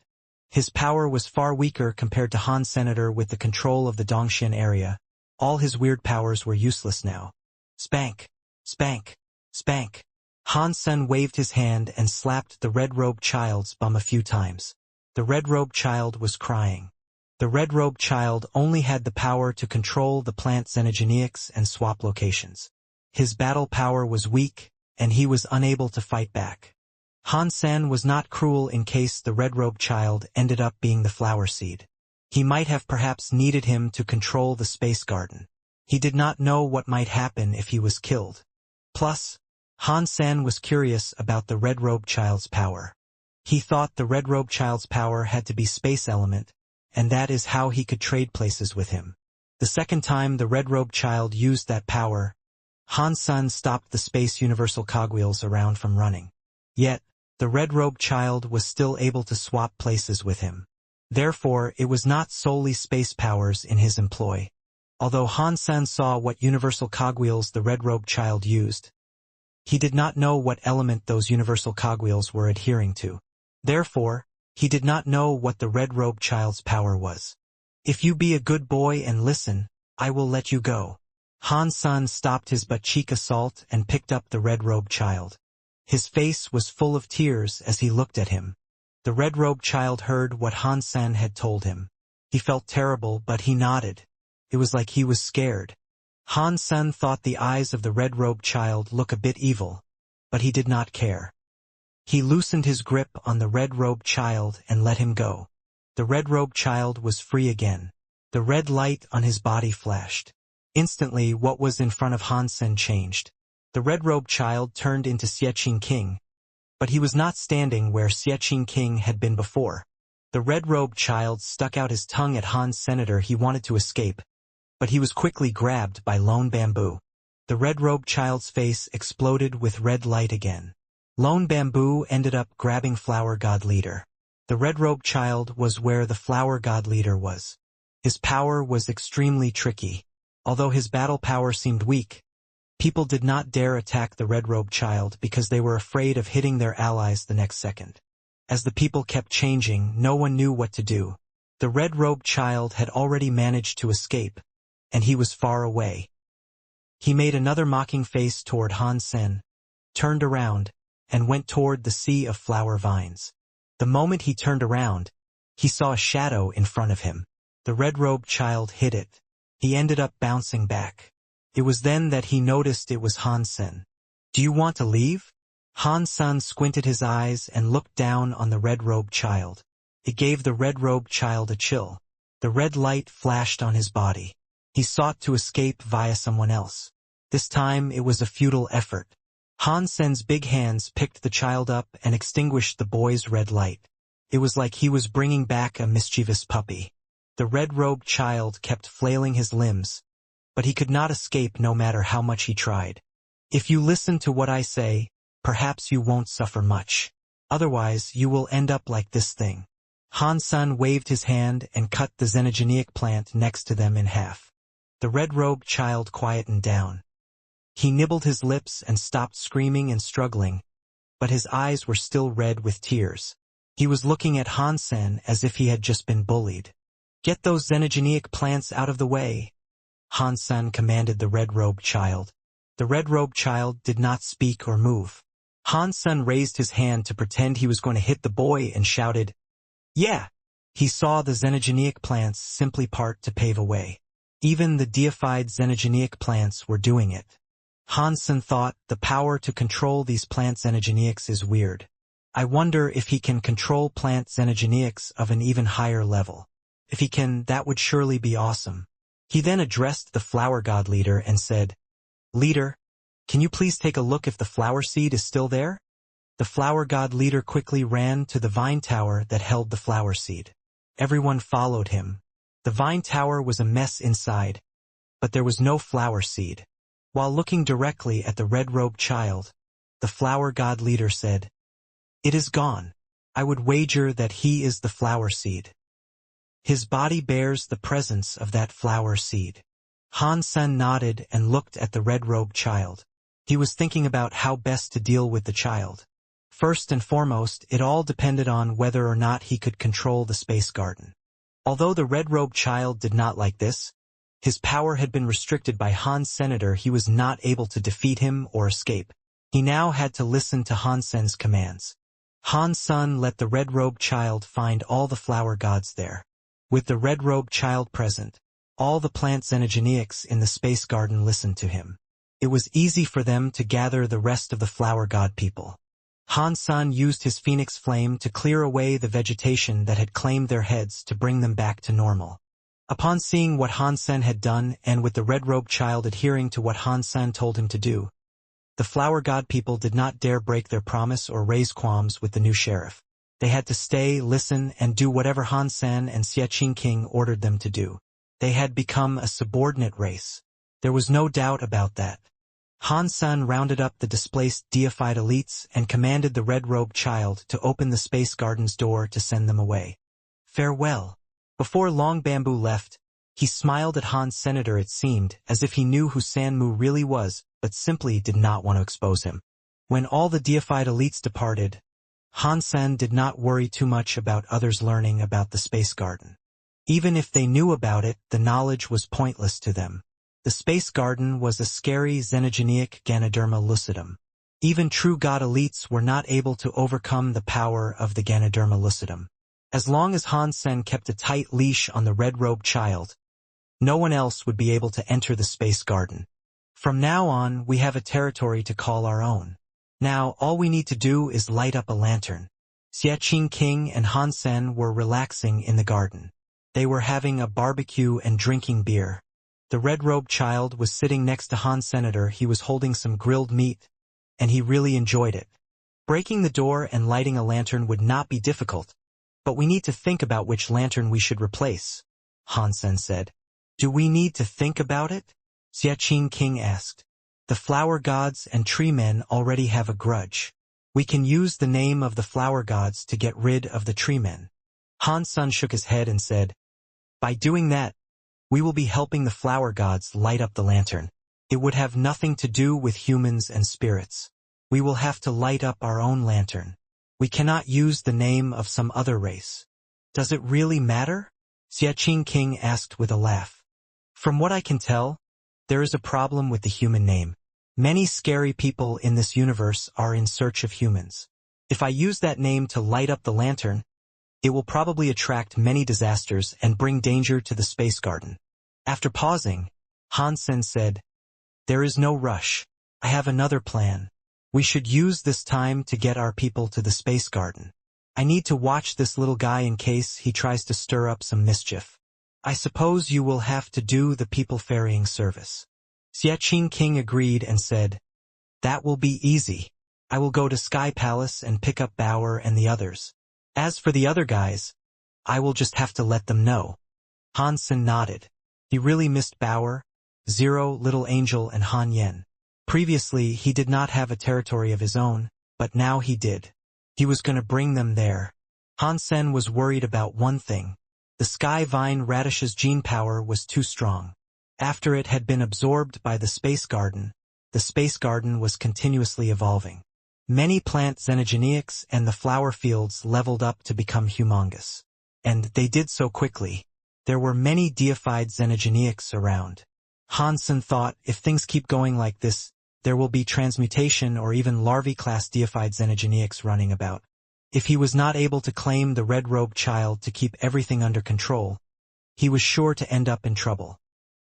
His power was far weaker compared to Han Senator with the control of the Dongxian area. All his weird powers were useless now. Spank! Spank! Spank! Hansen waved his hand and slapped the red-robed child's bum a few times. The red-robed child was crying. The red-robed child only had the power to control the plant xenogeneics and swap locations. His battle power was weak, and he was unable to fight back. Hansen was not cruel in case the red-robed child ended up being the flower seed. He might have perhaps needed him to control the space garden. He did not know what might happen if he was killed. Plus, Hansen was curious about the red-robed child's power. He thought the red-robed child's power had to be space element, and that is how he could trade places with him. The second time the red-robed child used that power, Hansen stopped the space universal cogwheels around from running. Yet, the red-robed child was still able to swap places with him. Therefore, it was not solely space powers in his employ. Although Hansen saw what universal cogwheels the red-robed child used, he did not know what element those universal cogwheels were adhering to. Therefore, he did not know what the red-robed child's power was. If you be a good boy and listen, I will let you go. Hansen stopped his butt-cheek assault and picked up the red-robed child. His face was full of tears as he looked at him. The red-robed child heard what Hansen had told him. He felt terrible, but he nodded. It was like he was scared. Hansen thought the eyes of the red-robed child looked a bit evil, but he did not care. He loosened his grip on the red-robed child and let him go. The red-robed child was free again. The red light on his body flashed. Instantly, what was in front of Hansen changed. The red-robed child turned into Xiaqing King, but he was not standing where Xiaqing King had been before. The red-robed child stuck out his tongue at Han Senator. He wanted to escape, but he was quickly grabbed by Lone Bamboo. The red-robed child's face exploded with red light again. Lone Bamboo ended up grabbing Flower God Leader. The red-robed child was where the Flower God Leader was. His power was extremely tricky. Although his battle power seemed weak, people did not dare attack the red-robed child because they were afraid of hitting their allies the next second. As the people kept changing, no one knew what to do. The red-robed child had already managed to escape, and he was far away. He made another mocking face toward Hansen, turned around, and went toward the sea of flower vines. The moment he turned around, he saw a shadow in front of him. The red-robed child hit it. He ended up bouncing back. It was then that he noticed it was Hansen. Do you want to leave? Hansen squinted his eyes and looked down on the red-robed child. It gave the red-robed child a chill. The red light flashed on his body. He sought to escape via someone else. This time it was a futile effort. Hansen's big hands picked the child up and extinguished the boy's red light. It was like he was bringing back a mischievous puppy. The red-robed child kept flailing his limbs, but he could not escape no matter how much he tried. If you listen to what I say, perhaps you won't suffer much. Otherwise, you will end up like this thing. Hansen waved his hand and cut the xenogeneic plant next to them in half. The red-robed child quietened down. He nibbled his lips and stopped screaming and struggling, but his eyes were still red with tears. He was looking at Hansen as if he had just been bullied. Get those xenogeneic plants out of the way, Hansen commanded the red-robed child. The red-robed child did not speak or move. Hansen raised his hand to pretend he was going to hit the boy and shouted, "Yeah!" He saw the xenogeneic plants simply part to pave a way. Even the deified xenogeneic plants were doing it. Hansen thought, the power to control these plant xenogeneics is weird. I wonder if he can control plant xenogeneics of an even higher level. If he can, that would surely be awesome. He then addressed the Flower God Leader and said, "Leader, Can you please take a look if the flower seed is still there? The flower god leader quickly ran to the vine tower that held the flower seed. Everyone followed him. The vine tower was a mess inside, but there was no flower seed. While looking directly at the red-robed child, the flower god leader said, "It is gone. I would wager that he is the flower seed. His body bears the presence of that flower seed." Han Sen nodded and looked at the red-robed child. He was thinking about how best to deal with the child. First and foremost, it all depended on whether or not he could control the space garden. Although the red-robed child did not like this, his power had been restricted by Han's senator. He was not able to defeat him or escape. He now had to listen to Han Sen's commands. Han Sen let the red-robed child find all the flower gods there. With the red-robed child present, all the plant xenogeneics in the space garden listened to him. It was easy for them to gather the rest of the flower god people. Han Sen used his phoenix flame to clear away the vegetation that had claimed their heads to bring them back to normal. Upon seeing what Han Sen had done and with the red-robed child adhering to what Han Sen told him to do, the flower god people did not dare break their promise or raise qualms with the new sheriff. They had to stay, listen, and do whatever Han Sen and Xiaqing King ordered them to do. They had become a subordinate race. There was no doubt about that. Han Sen rounded up the displaced deified elites and commanded the red-robed child to open the space garden's door to send them away. Farewell. Before Long Bamboo left, he smiled at Han's senator. It seemed as if he knew who Sanmu really was, but simply did not want to expose him. When all the deified elites departed, Han Sen did not worry too much about others learning about the space garden. Even if they knew about it, the knowledge was pointless to them. The space garden was a scary xenogeneic Ganoderma lucidum. Even true god elites were not able to overcome the power of the Ganoderma lucidum. As long as Han Sen kept a tight leash on the red-robed child, no one else would be able to enter the space garden. From now on, we have a territory to call our own. Now, all we need to do is light up a lantern. Xiaqing King and Han Sen were relaxing in the garden. They were having a barbecue and drinking beer. The red-robed child was sitting next to Han's senator. He was holding some grilled meat, and he really enjoyed it. Breaking the door and lighting a lantern would not be difficult, but we need to think about which lantern we should replace, Han Sen said. Do we need to think about it? Xiaqing King asked. The flower gods and tree men already have a grudge. We can use the name of the flower gods to get rid of the tree men. Han Sen shook his head and said, by doing that, we will be helping the flower gods light up the lantern. It would have nothing to do with humans and spirits. We will have to light up our own lantern. We cannot use the name of some other race. Does it really matter? Xiaqing King asked with a laugh. From what I can tell, there is a problem with the human name. Many scary people in this universe are in search of humans. If I use that name to light up the lantern, it will probably attract many disasters and bring danger to the space garden. After pausing, Han Sen said, there is no rush. I have another plan. We should use this time to get our people to the space garden. I need to watch this little guy in case he tries to stir up some mischief. I suppose you will have to do the people ferrying service. Xiaqing King agreed and said, that will be easy. I will go to Sky Palace and pick up Bauer and the others. As for the other guys, I will just have to let them know. Han Sen nodded. He really missed Bauer, Zero, Little Angel, and Han Yen. Previously, he did not have a territory of his own, but now he did. He was going to bring them there. Han Sen was worried about one thing. The Sky Vine radish's gene power was too strong. After it had been absorbed by the space garden was continuously evolving. Many plant xenogeneics and the flower fields leveled up to become humongous. And they did so quickly. There were many deified xenogeneics around. Han Sen thought, if things keep going like this, there will be transmutation or even larvae-class deified xenogeneics running about. If he was not able to claim the red-robed child to keep everything under control, he was sure to end up in trouble.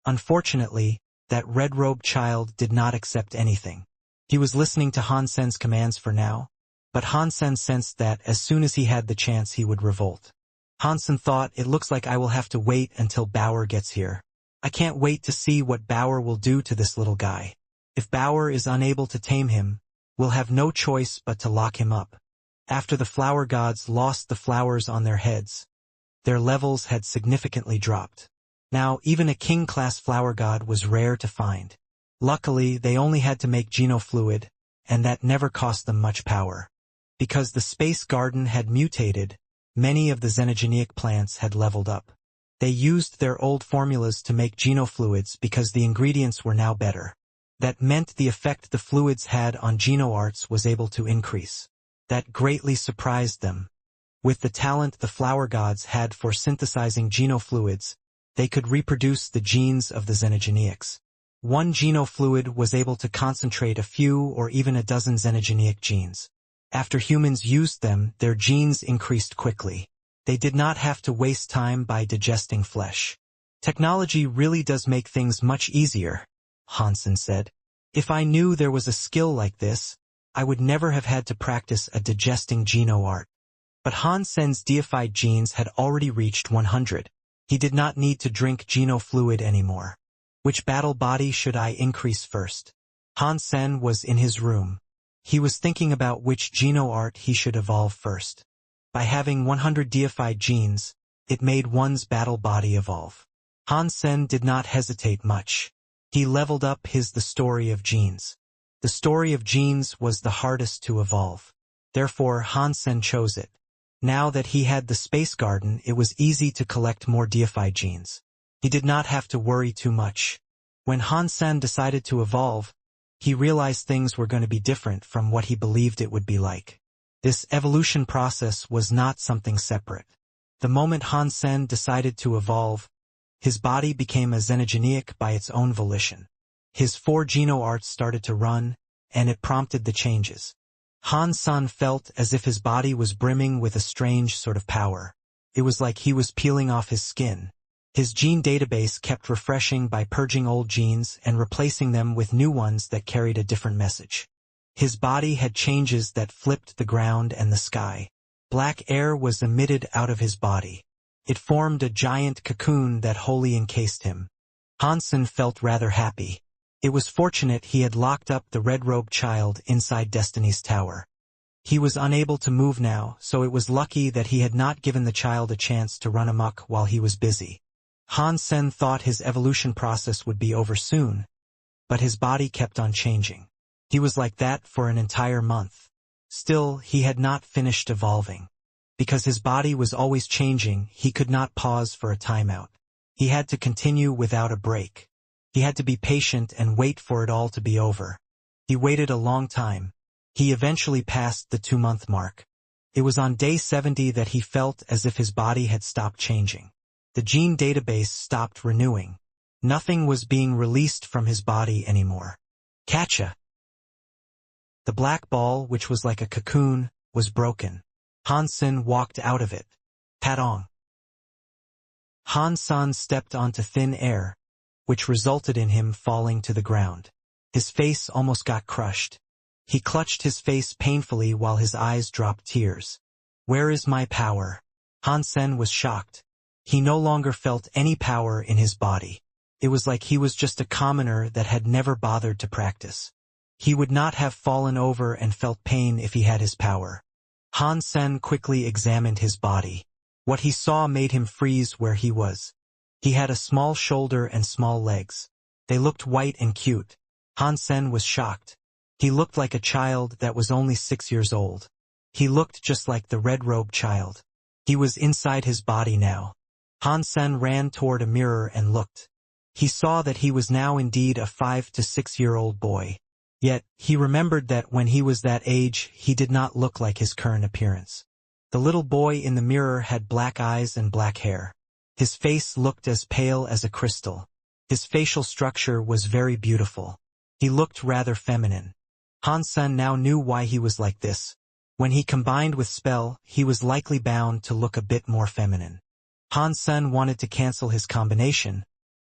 Unfortunately, that red-robed child did not accept anything. He was listening to Han Sen's commands for now, but Han Sen sensed that as soon as he had the chance he would revolt. Han Sen thought, it looks like I will have to wait until Bauer gets here. I can't wait to see what Bauer will do to this little guy. If Bauer is unable to tame him, we'll have no choice but to lock him up. After the flower gods lost the flowers on their heads, their levels had significantly dropped. Now, even a king-class flower god was rare to find. Luckily, they only had to make genofluid, and that never cost them much power. Because the space garden had mutated, many of the xenogeneic plants had leveled up. They used their old formulas to make genofluids because the ingredients were now better. That meant the effect the fluids had on genoarts was able to increase. That greatly surprised them. With the talent the flower gods had for synthesizing genofluids, they could reproduce the genes of the xenogeneics. One genofluid was able to concentrate a few or even a dozen xenogeneic genes. After humans used them, their genes increased quickly. They did not have to waste time by digesting flesh. Technology really does make things much easier, Hansen said. If I knew there was a skill like this, I would never have had to practice a digesting geno art. But Hansen's deified genes had already reached 100. He did not need to drink genofluid anymore. Which battle body should I increase first? Hansen was in his room. He was thinking about which geno art he should evolve first. By having 100 deified genes, it made one's battle body evolve. Hansen did not hesitate much. He leveled up The Story of Genes. The Story of Genes was the hardest to evolve. Therefore, Hansen chose it. Now that he had the space garden, it was easy to collect more deified genes. He did not have to worry too much. When Hansen decided to evolve, he realized things were going to be different from what he believed it would be like. This evolution process was not something separate. The moment Hansen decided to evolve, his body became a xenogeneic by its own volition. His 4 genoarts started to run, and it prompted the changes. Hansen felt as if his body was brimming with a strange sort of power. It was like he was peeling off his skin. His gene database kept refreshing by purging old genes and replacing them with new ones that carried a different message. His body had changes that flipped the ground and the sky. Black air was emitted out of his body. It formed a giant cocoon that wholly encased him. Hansen felt rather happy. It was fortunate he had locked up the red-robed child inside Destiny's tower. He was unable to move now, so it was lucky that he had not given the child a chance to run amok while he was busy. Hansen thought his evolution process would be over soon, but his body kept on changing. He was like that for an entire month. Still, he had not finished evolving. Because his body was always changing, he could not pause for a timeout. He had to continue without a break. He had to be patient and wait for it all to be over. He waited a long time. He eventually passed the 2-month mark. It was on day 70 that he felt as if his body had stopped changing. The gene database stopped renewing. Nothing was being released from his body anymore. Catcha! The black ball, which was like a cocoon, was broken. Hansen walked out of it. Patong. Hansen stepped onto thin air, which resulted in him falling to the ground. His face almost got crushed. He clutched his face painfully while his eyes dropped tears. Where is my power? Hansen was shocked. He no longer felt any power in his body. It was like he was just a commoner that had never bothered to practice. He would not have fallen over and felt pain if he had his power. Hansen quickly examined his body. What he saw made him freeze where he was. He had a small shoulder and small legs. They looked white and cute. Hansen was shocked. He looked like a child that was only 6 years old. He looked just like the red-robed child. He was inside his body now. Hansen ran toward a mirror and looked. He saw that he was now indeed a 5 to 6-year-old boy. Yet, he remembered that when he was that age, he did not look like his current appearance. The little boy in the mirror had black eyes and black hair. His face looked as pale as a crystal. His facial structure was very beautiful. He looked rather feminine. Hansen now knew why he was like this. When he combined with spell, he was likely bound to look a bit more feminine. Hansen wanted to cancel his combination,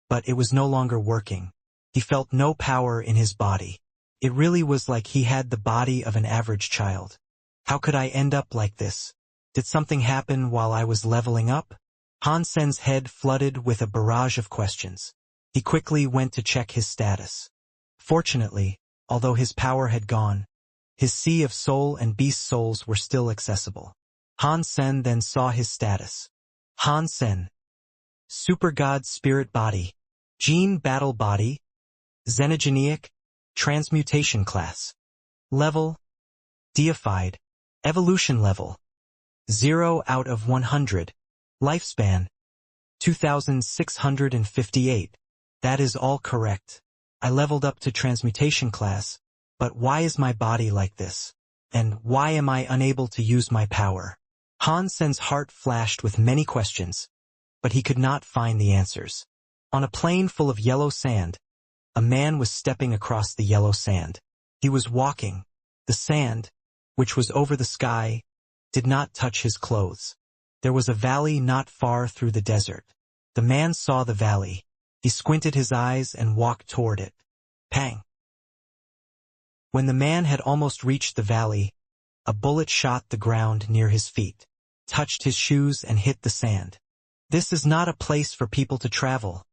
but it was no longer working. He felt no power in his body. It really was like he had the body of an average child. How could I end up like this? Did something happen while I was leveling up? Hansen's head flooded with a barrage of questions. He quickly went to check his status. Fortunately, although his power had gone, his sea of soul and beast souls were still accessible. Han Sen then saw his status. Han Sen. Super God Spirit Body. Gene Battle Body. Xenogenic. Transmutation Class. Level. Deified. Evolution Level. 0 out of 100. Lifespan. 2658. That is all correct. I leveled up to transmutation class, but why is my body like this? And why am I unable to use my power? Han Sen's heart flashed with many questions, but he could not find the answers. On a plain full of yellow sand, a man was stepping across the yellow sand. He was walking. The sand, which was over the sky, did not touch his clothes. There was a valley not far through the desert. The man saw the valley. He squinted his eyes and walked toward it. Pang! When the man had almost reached the valley, a bullet shot the ground near his feet, touched his shoes and hit the sand. This is not a place for people to travel.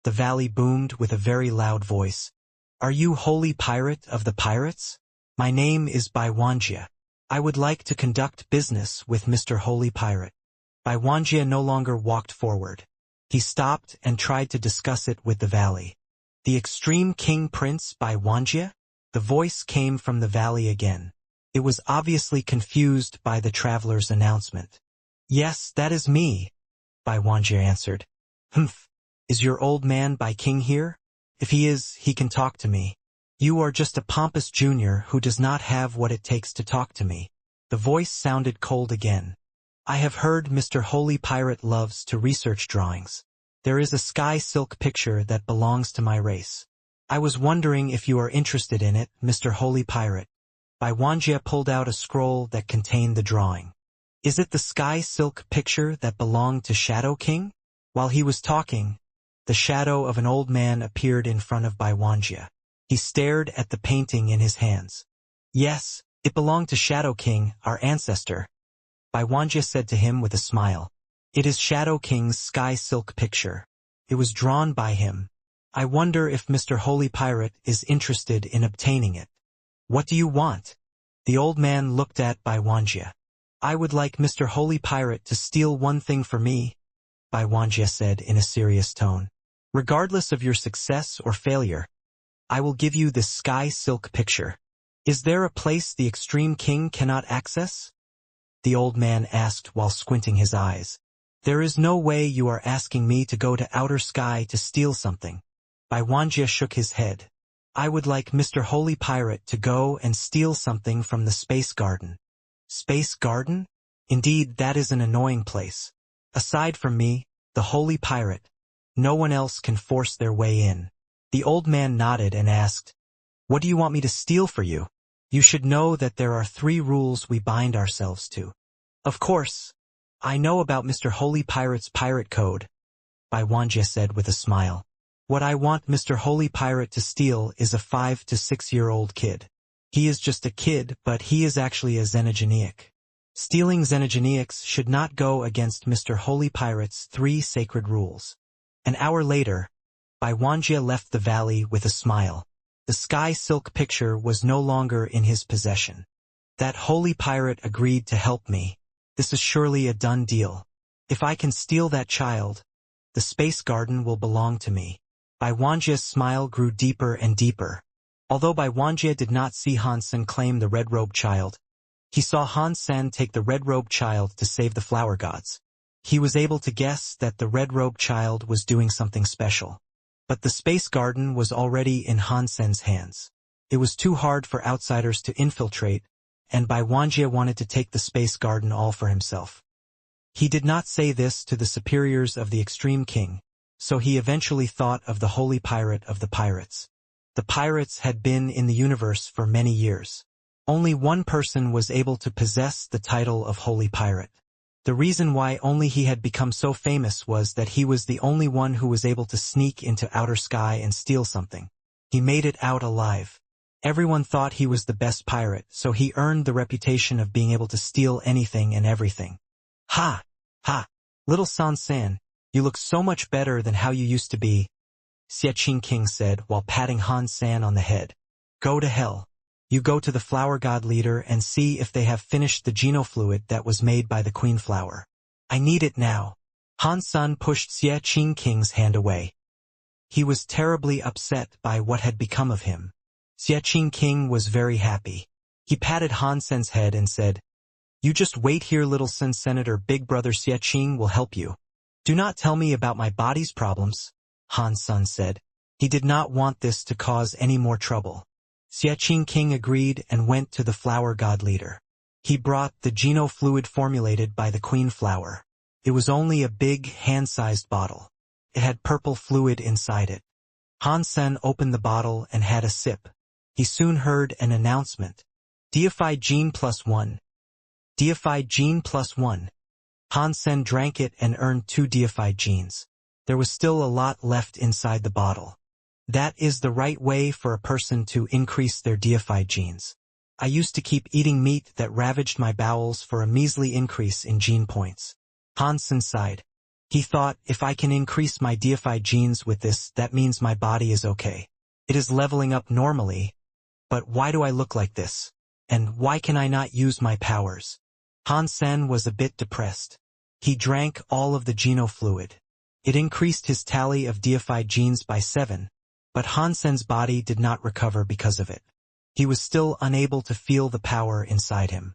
The valley boomed with a very loud voice. Are you holy pirate of the pirates? My name is Wuxia. I would like to conduct business with Mr. Holy Pirate. Wuxia no longer walked forward. He stopped and tried to discuss it with the valley. The Extreme King Prince Wuxia? The voice came from the valley again. It was obviously confused by the traveler's announcement. Yes, that is me, Wuxia answered. Humph, is your old man King here? If he is, he can talk to me. You are just a pompous junior who does not have what it takes to talk to me. The voice sounded cold again. I have heard Mr. Holy Pirate loves to research drawings. There is a sky silk picture that belongs to my race. I was wondering if you are interested in it, Mr. Holy Pirate. Wuxia pulled out a scroll that contained the drawing. Is it the sky silk picture that belonged to Shadow King? While he was talking, the shadow of an old man appeared in front of Wuxia. He stared at the painting in his hands. Yes, it belonged to Shadow King, our ancestor. Wuxia said to him with a smile. It is Shadow King's sky silk picture. It was drawn by him. I wonder if Mr. Holy Pirate is interested in obtaining it. What do you want? The old man looked at Wuxia. I would like Mr. Holy Pirate to steal one thing for me, Wuxia said in a serious tone. Regardless of your success or failure, I will give you this sky silk picture. Is there a place the Extreme King cannot access? The old man asked while squinting his eyes. There is no way you are asking me to go to outer sky to steal something. Wuxia shook his head. I would like Mr. Holy Pirate to go and steal something from the Space Garden. Space Garden? Indeed, that is an annoying place. Aside from me, the Holy Pirate, no one else can force their way in. The old man nodded and asked, What do you want me to steal for you? You should know that there are 3 rules we bind ourselves to. Of course, I know about Mr. Holy Pirate's pirate code, Wuxia said with a smile. What I want Mr. Holy Pirate to steal is a 5 to 6-year-old kid. He is just a kid, but he is actually a xenogenic. Stealing xenogenics should not go against Mr. Holy Pirate's 3 sacred rules. An hour later, Wuxia left the valley with a smile. The sky silk picture was no longer in his possession. That holy pirate agreed to help me. This is surely a done deal. If I can steal that child, the Space Garden will belong to me. Wuxia's smile grew deeper and deeper. Although Wuxia did not see Han Sen claim the red-robed child, he saw Han Sen take the red-robed child to save the flower gods. He was able to guess that the red-robed child was doing something special. But the Space Garden was already in Han Sen's hands. It was too hard for outsiders to infiltrate, and Wuxia wanted to take the Space Garden all for himself. He did not say this to the superiors of the Extreme King, so he eventually thought of the Holy Pirate of the Pirates. The pirates had been in the universe for many years. Only one person was able to possess the title of Holy Pirate. The reason why only he had become so famous was that he was the only one who was able to sneak into outer sky and steal something. He made it out alive. Everyone thought he was the best pirate, so he earned the reputation of being able to steal anything and everything. Ha! Ha! Little San-san, you look so much better than how you used to be, Xiaqing King said while patting Han San on the head. Go to hell. You go to the flower god leader and see if they have finished the genofluid that was made by the queen flower. I need it now. Han San pushed Xiaqing King's hand away. He was terribly upset by what had become of him. Xiaqing King was very happy. He patted Han Sen's head and said, You just wait here, little Sen. Senator Big Brother Xiaqing will help you. Do not tell me about my body's problems, Han Sen said. He did not want this to cause any more trouble. Xiaqing King agreed and went to the flower god leader. He brought the genofluid formulated by the queen flower. It was only a big, hand-sized bottle. It had purple fluid inside it. Han Sen opened the bottle and had a sip. He soon heard an announcement. Deified gene +1. Deified gene +1. Han Sen drank it and earned 2 deified genes. There was still a lot left inside the bottle. That is the right way for a person to increase their deified genes. I used to keep eating meat that ravaged my bowels for a measly increase in gene points. Han Sen sighed. He thought, if I can increase my deified genes with this, that means my body is okay. It is leveling up normally. But why do I look like this? And why can I not use my powers? Han Sen was a bit depressed. He drank all of the genofluid. It increased his tally of deified genes by 7, but Han Sen's body did not recover because of it. He was still unable to feel the power inside him.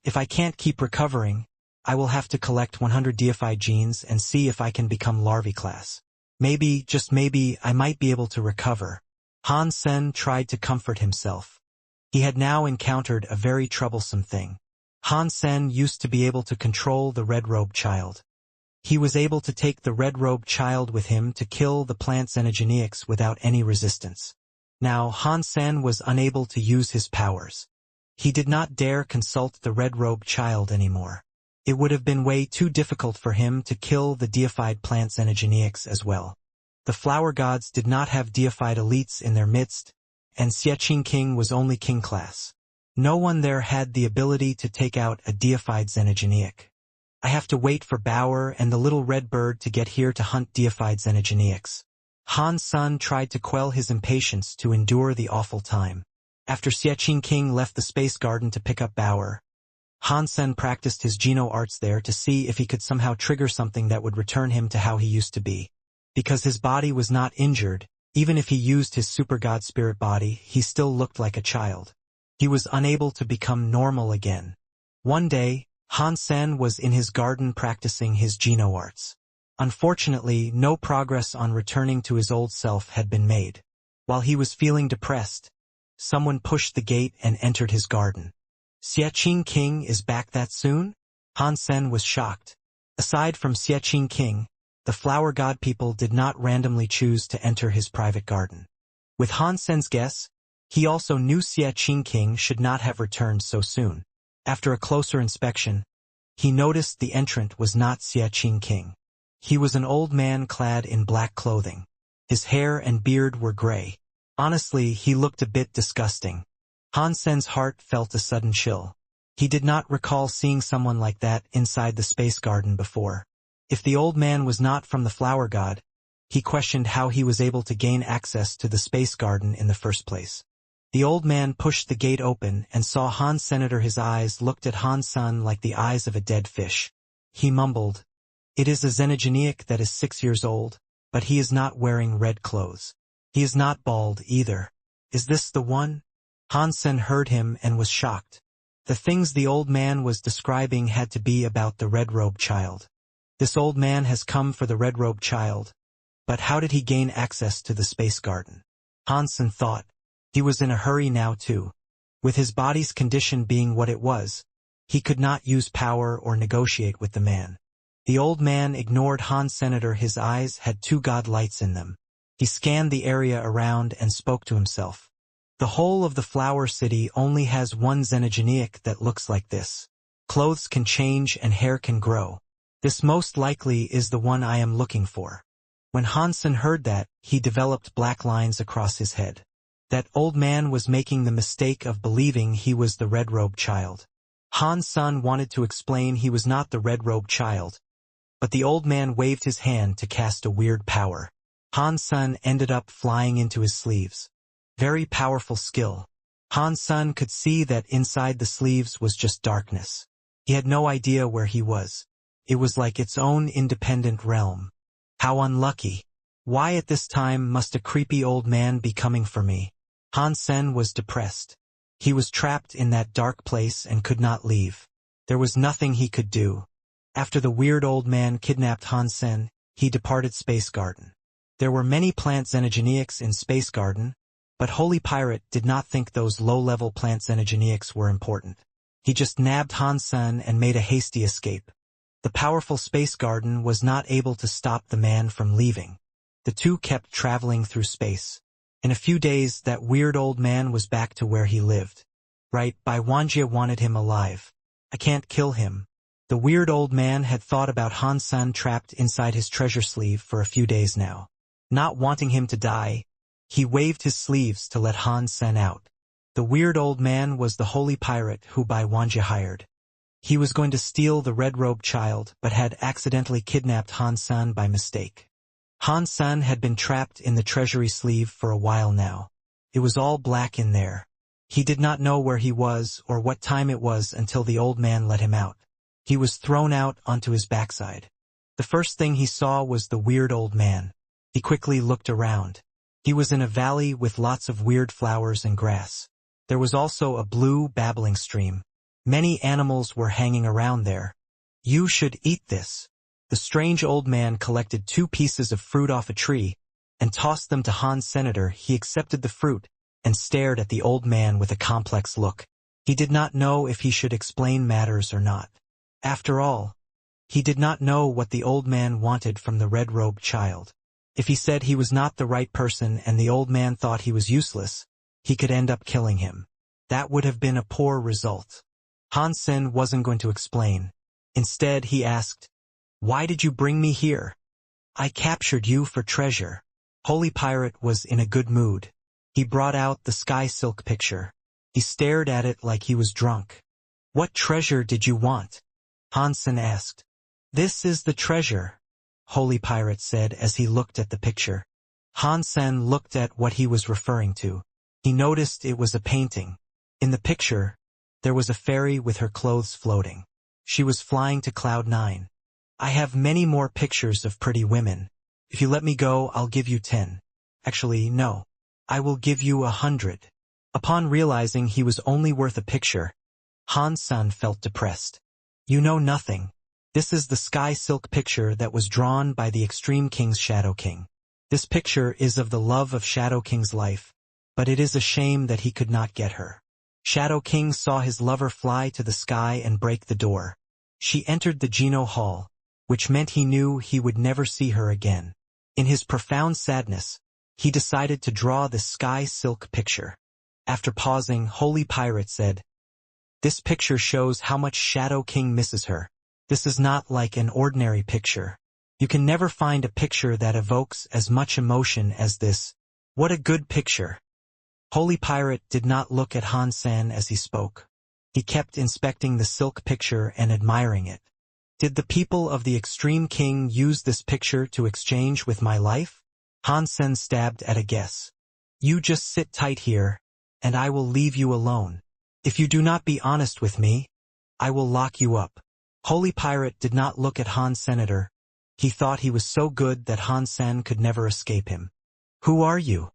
If I can't keep recovering, I will have to collect 100 deified genes and see if I can become larvae class. Maybe, just maybe, I might be able to recover. Han Sen tried to comfort himself. He had now encountered a very troublesome thing. Han Sen used to be able to control the red-robed child. He was able to take the red-robed child with him to kill the plant's xenogeneics without any resistance. Now Han Sen was unable to use his powers. He did not dare consult the red-robed child anymore. It would have been way too difficult for him to kill the deified plant's xenogeneics as well. The flower gods did not have deified elites in their midst, and Xiaqing King was only king class. No one there had the ability to take out a deified xenogeneic. I have to wait for Bauer and the little red bird to get here to hunt deified xenogeneics. Han Sen tried to quell his impatience to endure the awful time. After Xiaqing King left the space garden to pick up Bauer, Han Sen practiced his geno arts there to see if he could somehow trigger something that would return him to how he used to be. Because his body was not injured, even if he used his super god spirit body, he still looked like a child. He was unable to become normal again. One day, Han Sen was in his garden practicing his geno arts. Unfortunately, no progress on returning to his old self had been made. While he was feeling depressed, someone pushed the gate and entered his garden. Xiaqing King is back that soon? Han Sen was shocked. Aside from Xiaqing King, the flower god people did not randomly choose to enter his private garden. With Han Sen's guess, he also knew Xiaqing King should not have returned so soon. After a closer inspection, he noticed the entrant was not Xiaqing King. He was an old man clad in black clothing. His hair and beard were gray. Honestly, he looked a bit disgusting. Han Sen's heart felt a sudden chill. He did not recall seeing someone like that inside the space garden before. If the old man was not from the flower god, he questioned how he was able to gain access to the space garden in the first place. The old man pushed the gate open and saw Han Senator. His eyes looked at Han Sen like the eyes of a dead fish. He mumbled, "It is a xenogeneic that is 6 years old, but he is not wearing red clothes. He is not bald either. Is this the one?" Han Sen heard him and was shocked. The things the old man was describing had to be about the red-robed child. This old man has come for the red-robed child. But how did he gain access to the space garden? Han Sen thought. He was in a hurry now too. With his body's condition being what it was, he could not use power or negotiate with the man. The old man ignored Han Senator. His eyes had 2 god lights in them. He scanned the area around and spoke to himself. The whole of the flower city only has one xenogeneic that looks like this. Clothes can change and hair can grow. This most likely is the one I am looking for. When Han Sen heard that, he developed black lines across his head. That old man was making the mistake of believing he was the red-robed child. Han Sen wanted to explain he was not the red-robed child, but the old man waved his hand to cast a weird power. Han Sen ended up flying into his sleeves. Very powerful skill. Han Sen could see that inside the sleeves was just darkness. He had no idea where he was. It was like its own independent realm. How unlucky. Why at this time must a creepy old man be coming for me? Han Sen was depressed. He was trapped in that dark place and could not leave. There was nothing he could do. After the weird old man kidnapped Han Sen, he departed Space Garden. There were many plant xenogeneics in Space Garden, but Holy Pirate did not think those low-level plant xenogeneics were important. He just nabbed Han Sen and made a hasty escape. The powerful Space Garden was not able to stop the man from leaving. The two kept traveling through space. In a few days, that weird old man was back to where he lived. Right, Wuxia wanted him alive. I can't kill him. The weird old man had thought about Han Sen trapped inside his treasure sleeve for a few days now. Not wanting him to die, he waved his sleeves to let Han Sen out. The weird old man was the holy pirate who Wuxia hired. He was going to steal the red-robed child but had accidentally kidnapped Han Sen by mistake. Han Sen had been trapped in the treasury sleeve for a while now. It was all black in there. He did not know where he was or what time it was until the old man let him out. He was thrown out onto his backside. The first thing he saw was the weird old man. He quickly looked around. He was in a valley with lots of weird flowers and grass. There was also a blue, babbling stream. Many animals were hanging around there. You should eat this. The strange old man collected 2 pieces of fruit off a tree and tossed them to Han Senator. He accepted the fruit and stared at the old man with a complex look. He did not know if he should explain matters or not. After all, he did not know what the old man wanted from the red-robed child. If he said he was not the right person and the old man thought he was useless, he could end up killing him. That would have been a poor result. Han Sen wasn't going to explain. Instead, he asked, "Why did you bring me here?" "I captured you for treasure." Holy Pirate was in a good mood. He brought out the sky silk picture. He stared at it like he was drunk. "What treasure did you want?" Han Sen asked. "This is the treasure," Holy Pirate said as he looked at the picture. Han Sen looked at what he was referring to. He noticed it was a painting. In the picture, there was a fairy with her clothes floating. She was flying to Cloud 9. "I have many more pictures of pretty women. If you let me go, I'll give you 10. Actually, no. I will give you 100. Upon realizing he was only worth a picture, Han Sen felt depressed. "You know nothing. This is the sky silk picture that was drawn by the Extreme King's Shadow King. This picture is of the love of Shadow King's life, but it is a shame that he could not get her." Shadow King saw his lover fly to the sky and break the door. She entered the Geno Hall, which meant he knew he would never see her again. In his profound sadness, he decided to draw the sky silk picture. After pausing, Holy Pirate said, "This picture shows how much Shadow King misses her. This is not like an ordinary picture. You can never find a picture that evokes as much emotion as this. What a good picture." Holy Pirate did not look at Han Sen as he spoke. He kept inspecting the silk picture and admiring it. "Did the people of the Extreme King use this picture to exchange with my life?" Han Sen stabbed at a guess. "You just sit tight here, and I will leave you alone. If you do not be honest with me, I will lock you up." Holy Pirate did not look at Han Senator. He thought he was so good that Han Sen could never escape him. "Who are you?"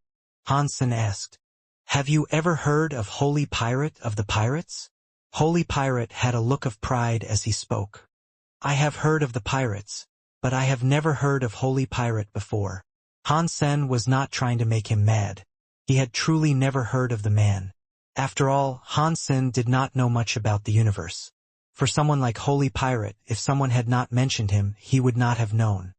Han Sen asked. "Have you ever heard of Holy Pirate of the Pirates?" Holy Pirate had a look of pride as he spoke. "I have heard of the pirates, but I have never heard of Holy Pirate before." Han Sen was not trying to make him mad. He had truly never heard of the man. After all, Han Sen did not know much about the universe. For someone like Holy Pirate, if someone had not mentioned him, he would not have known.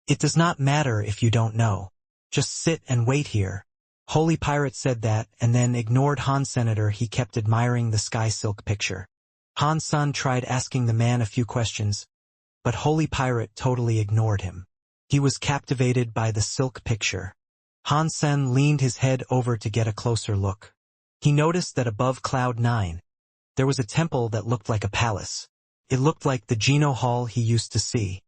"It does not matter if you don't know. Just sit and wait here." Holy Pirate said that and then ignored Han Senator. He kept admiring the sky silk picture. Han Sen tried asking the man a few questions, but Holy Pirate totally ignored him. He was captivated by the silk picture. Han Sen leaned his head over to get a closer look. He noticed that above Cloud 9, there was a temple that looked like a palace. It looked like the Geno Hall he used to see.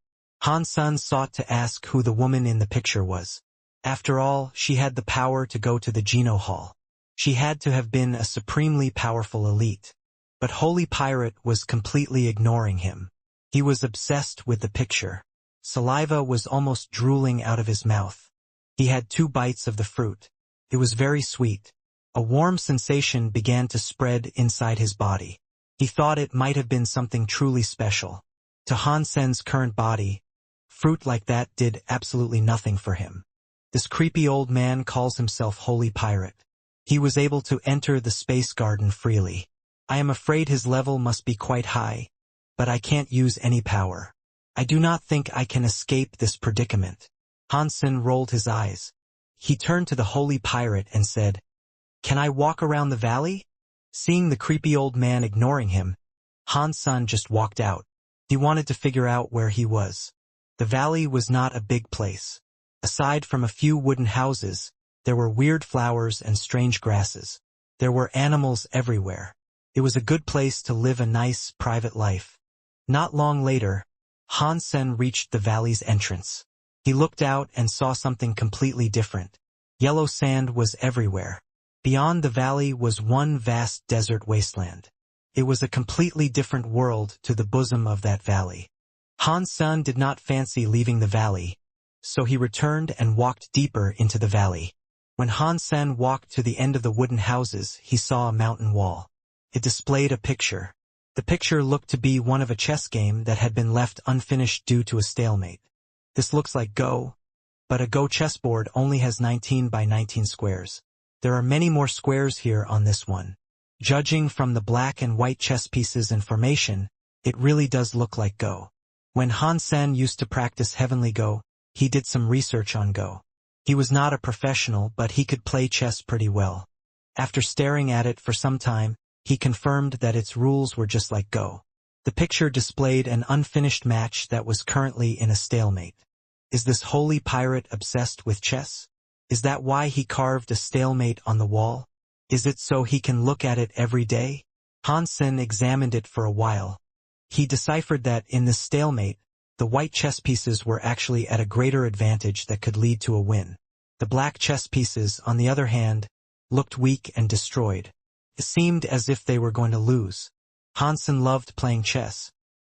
Han Sen sought to ask who the woman in the picture was. After all, she had the power to go to the Geno Hall. She had to have been a supremely powerful elite. But Holy Pirate was completely ignoring him. He was obsessed with the picture. Saliva was almost drooling out of his mouth. He had 2 bites of the fruit. It was very sweet. A warm sensation began to spread inside his body. He thought it might have been something truly special. To Han Sen's current body, fruit like that did absolutely nothing for him. This creepy old man calls himself Holy Pirate. He was able to enter the space garden freely. I am afraid his level must be quite high, but I can't use any power. I do not think I can escape this predicament. Han Sen rolled his eyes. He turned to the Holy Pirate and said, "Can I walk around the valley?" Seeing the creepy old man ignoring him, Han Sen just walked out. He wanted to figure out where he was. The valley was not a big place. Aside from a few wooden houses, there were weird flowers and strange grasses. There were animals everywhere. It was a good place to live a nice, private life. Not long later, Han Sen reached the valley's entrance. He looked out and saw something completely different. Yellow sand was everywhere. Beyond the valley was one vast desert wasteland. It was a completely different world to the bosom of that valley. Han Sen did not fancy leaving the valley, so he returned and walked deeper into the valley. When Han Sen walked to the end of the wooden houses, he saw a mountain wall. It displayed a picture. The picture looked to be one of a chess game that had been left unfinished due to a stalemate. This looks like Go, but a Go chessboard only has 19 by 19 squares. There are many more squares here on this one. Judging from the black and white chess pieces and formation, it really does look like Go. When Han Sen used to practice Heavenly Go, he did some research on Go. He was not a professional, but he could play chess pretty well. After staring at it for some time, he confirmed that its rules were just like Go. The picture displayed an unfinished match that was currently in a stalemate. Is this Holy Pirate obsessed with chess? Is that why he carved a stalemate on the wall? Is it so he can look at it every day? Han Sen examined it for a while. He deciphered that in this stalemate, the white chess pieces were actually at a greater advantage that could lead to a win. The black chess pieces, on the other hand, looked weak and destroyed. It seemed as if they were going to lose. Han Sen loved playing chess,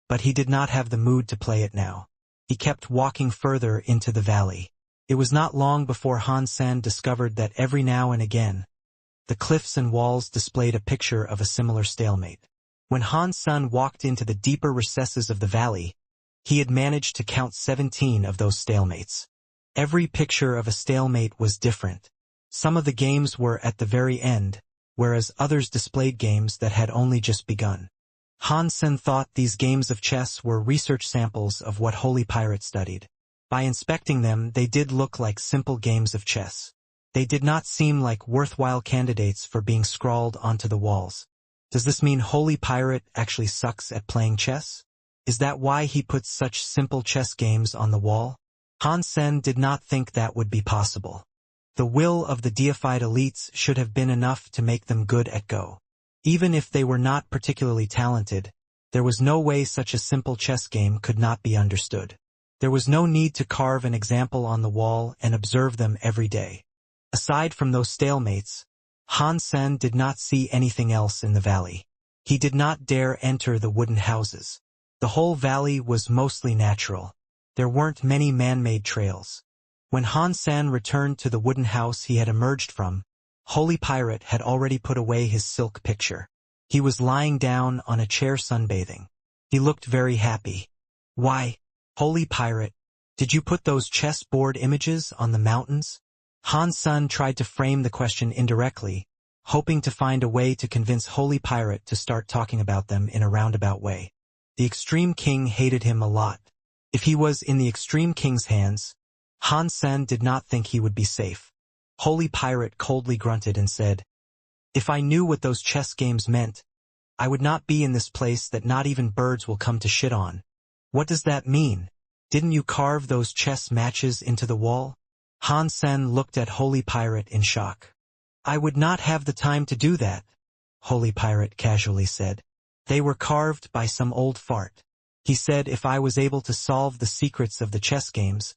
but he did not have the mood to play it now. He kept walking further into the valley. It was not long before Han Sen discovered that every now and again, the cliffs and walls displayed a picture of a similar stalemate. When Han Sen walked into the deeper recesses of the valley, he had managed to count 17 of those stalemates. Every picture of a stalemate was different. Some of the games were at the very end, whereas others displayed games that had only just begun. Han Sen thought these games of chess were research samples of what Holy Pirate studied. By inspecting them, they did look like simple games of chess. They did not seem like worthwhile candidates for being scrawled onto the walls. Does this mean Holy Pirate actually sucks at playing chess? Is that why he puts such simple chess games on the wall? Han Sen did not think that would be possible. The will of the deified elites should have been enough to make them good at Go. Even if they were not particularly talented, there was no way such a simple chess game could not be understood. There was no need to carve an example on the wall and observe them every day. Aside from those stalemates, Han Sen did not see anything else in the valley. He did not dare enter the wooden houses. The whole valley was mostly natural. There weren't many man-made trails. When Han Sen returned to the wooden house he had emerged from, Holy Pirate had already put away his silk picture. He was lying down on a chair sunbathing. He looked very happy. "Why, Holy Pirate, did you put those chessboard images on the mountains?" Han Sen tried to frame the question indirectly, hoping to find a way to convince Holy Pirate to start talking about them in a roundabout way. The Extreme King hated him a lot. If he was in the Extreme King's hands, Han Sen did not think he would be safe. Holy Pirate coldly grunted and said, "If I knew what those chess games meant, I would not be in this place that not even birds will come to shit on." "What does that mean? Didn't you carve those chess matches into the wall?" Han Sen looked at Holy Pirate in shock. "I would not have the time to do that," Holy Pirate casually said. "They were carved by some old fart. He said if I was able to solve the secrets of the chess games,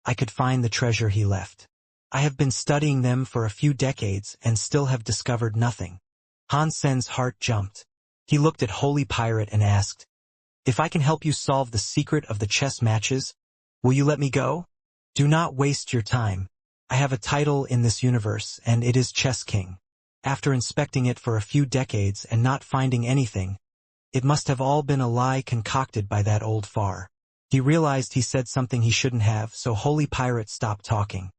I could find the treasure he left. I have been studying them for a few decades and still have discovered nothing. Han Sen's heart jumped. He looked at Holy Pirate and asked, "If I can help you solve the secret of the chess matches, will you let me go? Do not waste your time. I have a title in this universe, and it is Chess King." After inspecting it for a few decades and not finding anything, it must have all been a lie concocted by that old far. He realized he said something he shouldn't have, so Holy Pirate stopped talking.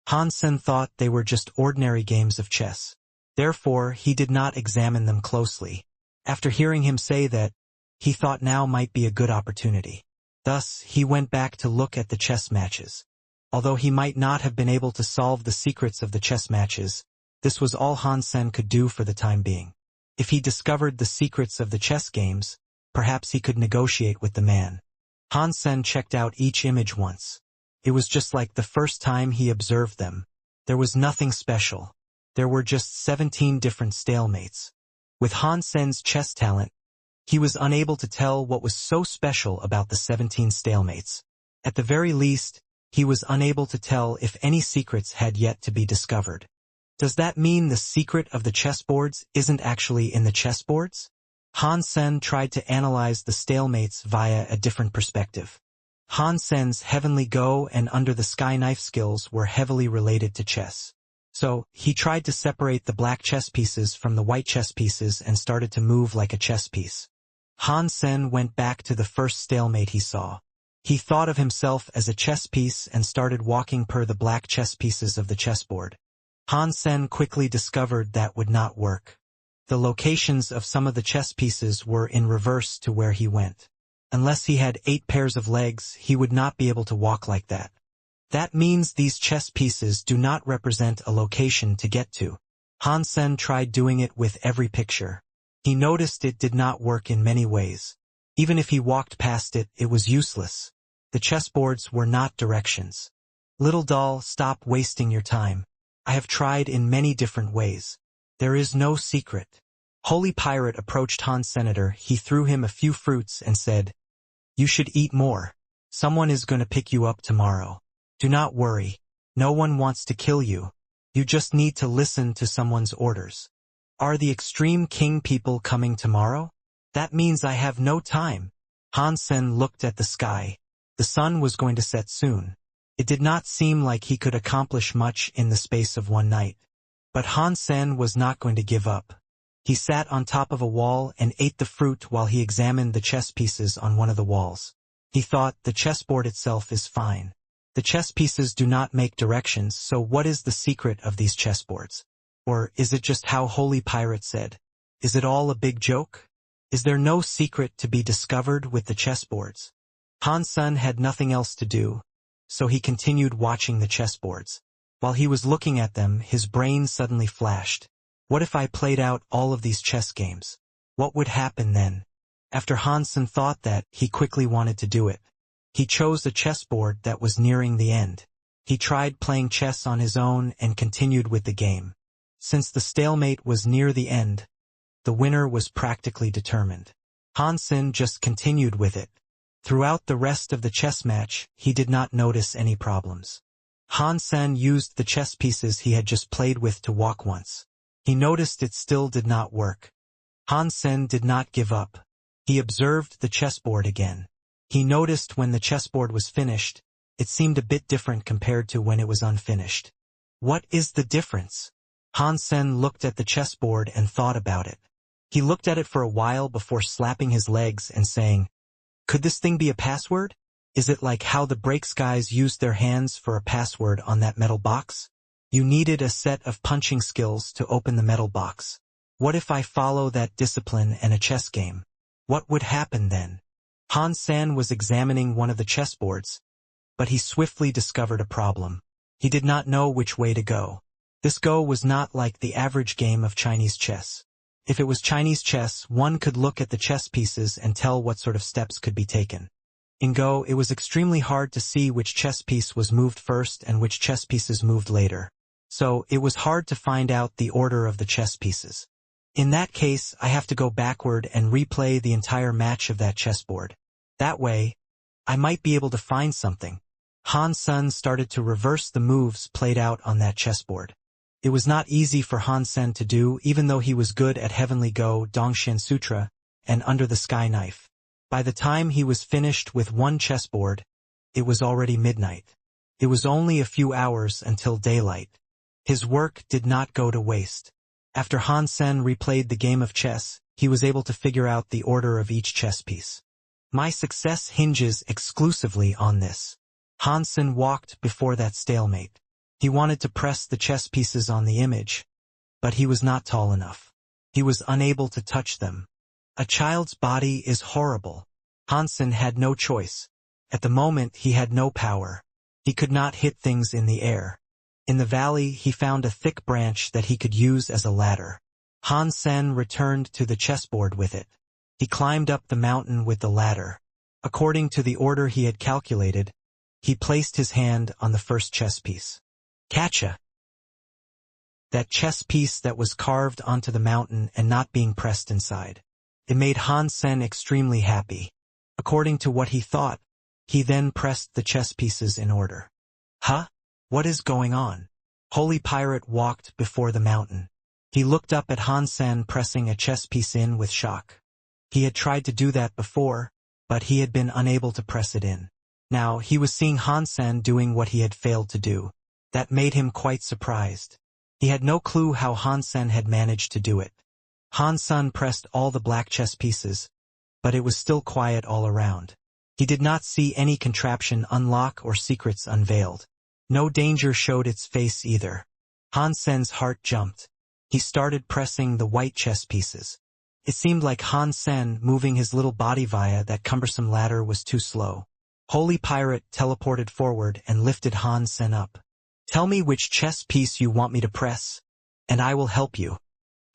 Han Sen thought they were just ordinary games of chess. Therefore, he did not examine them closely. After hearing him say that, he thought now might be a good opportunity. Thus, he went back to look at the chess matches. Although he might not have been able to solve the secrets of the chess matches, this was all Han Sen could do for the time being. If he discovered the secrets of the chess games, perhaps he could negotiate with the man. Han Sen checked out each image once. It was just like the first time he observed them. There was nothing special. There were just 17 different stalemates. With Han Sen's chess talent, he was unable to tell what was so special about the 17 stalemates. At the very least, he was unable to tell if any secrets had yet to be discovered. Does that mean the secret of the chessboards isn't actually in the chessboards? Han Sen tried to analyze the stalemates via a different perspective. Han Sen's Heavenly Go and Under the Sky knife skills were heavily related to chess. So, he tried to separate the black chess pieces from the white chess pieces and started to move like a chess piece. Han Sen went back to the first stalemate he saw. He thought of himself as a chess piece and started walking per the black chess pieces of the chessboard. Han Sen quickly discovered that would not work. The locations of some of the chess pieces were in reverse to where he went. Unless he had 8 pairs of legs, he would not be able to walk like that. That means these chess pieces do not represent a location to get to. Han Sen tried doing it with every picture. He noticed it did not work in many ways. Even if he walked past it, it was useless. The chessboards were not directions. Little doll, stop wasting your time. I have tried in many different ways. There is no secret. Holy Pirate approached Han Senator. He threw him a few fruits and said, "You should eat more. Someone is going to pick you up tomorrow. Do not worry. No one wants to kill you. You just need to listen to someone's orders." Are the Extreme King people coming tomorrow? That means I have no time. Han Sen looked at the sky. The sun was going to set soon. It did not seem like he could accomplish much in the space of one night. But Han Sen was not going to give up. He sat on top of a wall and ate the fruit while he examined the chess pieces on one of the walls. He thought, the chessboard itself is fine. The chess pieces do not make directions, so what is the secret of these chessboards? Or is it just how Holy Pirate said? Is it all a big joke? Is there no secret to be discovered with the chessboards? Han Sen had nothing else to do, so he continued watching the chessboards. While he was looking at them, his brain suddenly flashed. What if I played out all of these chess games? What would happen then? After Han Sen thought that, he quickly wanted to do it. He chose a chessboard that was nearing the end. He tried playing chess on his own and continued with the game. Since the stalemate was near the end, the winner was practically determined. Han Sen just continued with it. Throughout the rest of the chess match, he did not notice any problems. Han Sen used the chess pieces he had just played with to walk once. He noticed it still did not work. Han Sen did not give up. He observed the chessboard again. He noticed when the chessboard was finished, it seemed a bit different compared to when it was unfinished. What is the difference? Han Sen looked at the chessboard and thought about it. He looked at it for a while before slapping his legs and saying, "Could this thing be a password? Is it like how the Breaks guys used their hands for a password on that metal box? You needed a set of punching skills to open the metal box. What if I follow that discipline and a chess game? What would happen then?" Han Sen was examining one of the chessboards, but he swiftly discovered a problem. He did not know which way to go. This Go was not like the average game of Chinese chess. If it was Chinese chess, one could look at the chess pieces and tell what sort of steps could be taken. In Go, it was extremely hard to see which chess piece was moved first and which chess pieces moved later. So, it was hard to find out the order of the chess pieces. In that case, I have to go backward and replay the entire match of that chessboard. That way, I might be able to find something. Han Sen started to reverse the moves played out on that chessboard. It was not easy for Han Sen to do, even though he was good at Heavenly Go, Dongxian Sutra, and Under the Sky Knife. By the time he was finished with one chessboard, it was already midnight. It was only a few hours until daylight. His work did not go to waste. After Han Sen replayed the game of chess, he was able to figure out the order of each chess piece. My success hinges exclusively on this. Han Sen walked before that stalemate. He wanted to press the chess pieces on the image, but he was not tall enough. He was unable to touch them. A child's body is horrible. Han Sen had no choice. At the moment he had no power. He could not hit things in the air. In the valley he found a thick branch that he could use as a ladder. Han Sen returned to the chessboard with it. He climbed up the mountain with the ladder. According to the order he had calculated, he placed his hand on the first chess piece. Catcha! That chess piece that was carved onto the mountain and not being pressed inside. It made Han Sen extremely happy. According to what he thought, he then pressed the chess pieces in order. Huh? What is going on? Holy Pirate walked before the mountain. He looked up at Han Sen pressing a chess piece in with shock. He had tried to do that before, but he had been unable to press it in. Now he was seeing Han Sen doing what he had failed to do. That made him quite surprised. He had no clue how Han Sen had managed to do it. Han Sen pressed all the black chess pieces, but it was still quiet all around. He did not see any contraption unlock or secrets unveiled. No danger showed its face either. Han Sen's heart jumped. He started pressing the white chess pieces. It seemed like Han Sen moving his little body via that cumbersome ladder was too slow. Holy Pirate teleported forward and lifted Han Sen up. Tell me which chess piece you want me to press, and I will help you.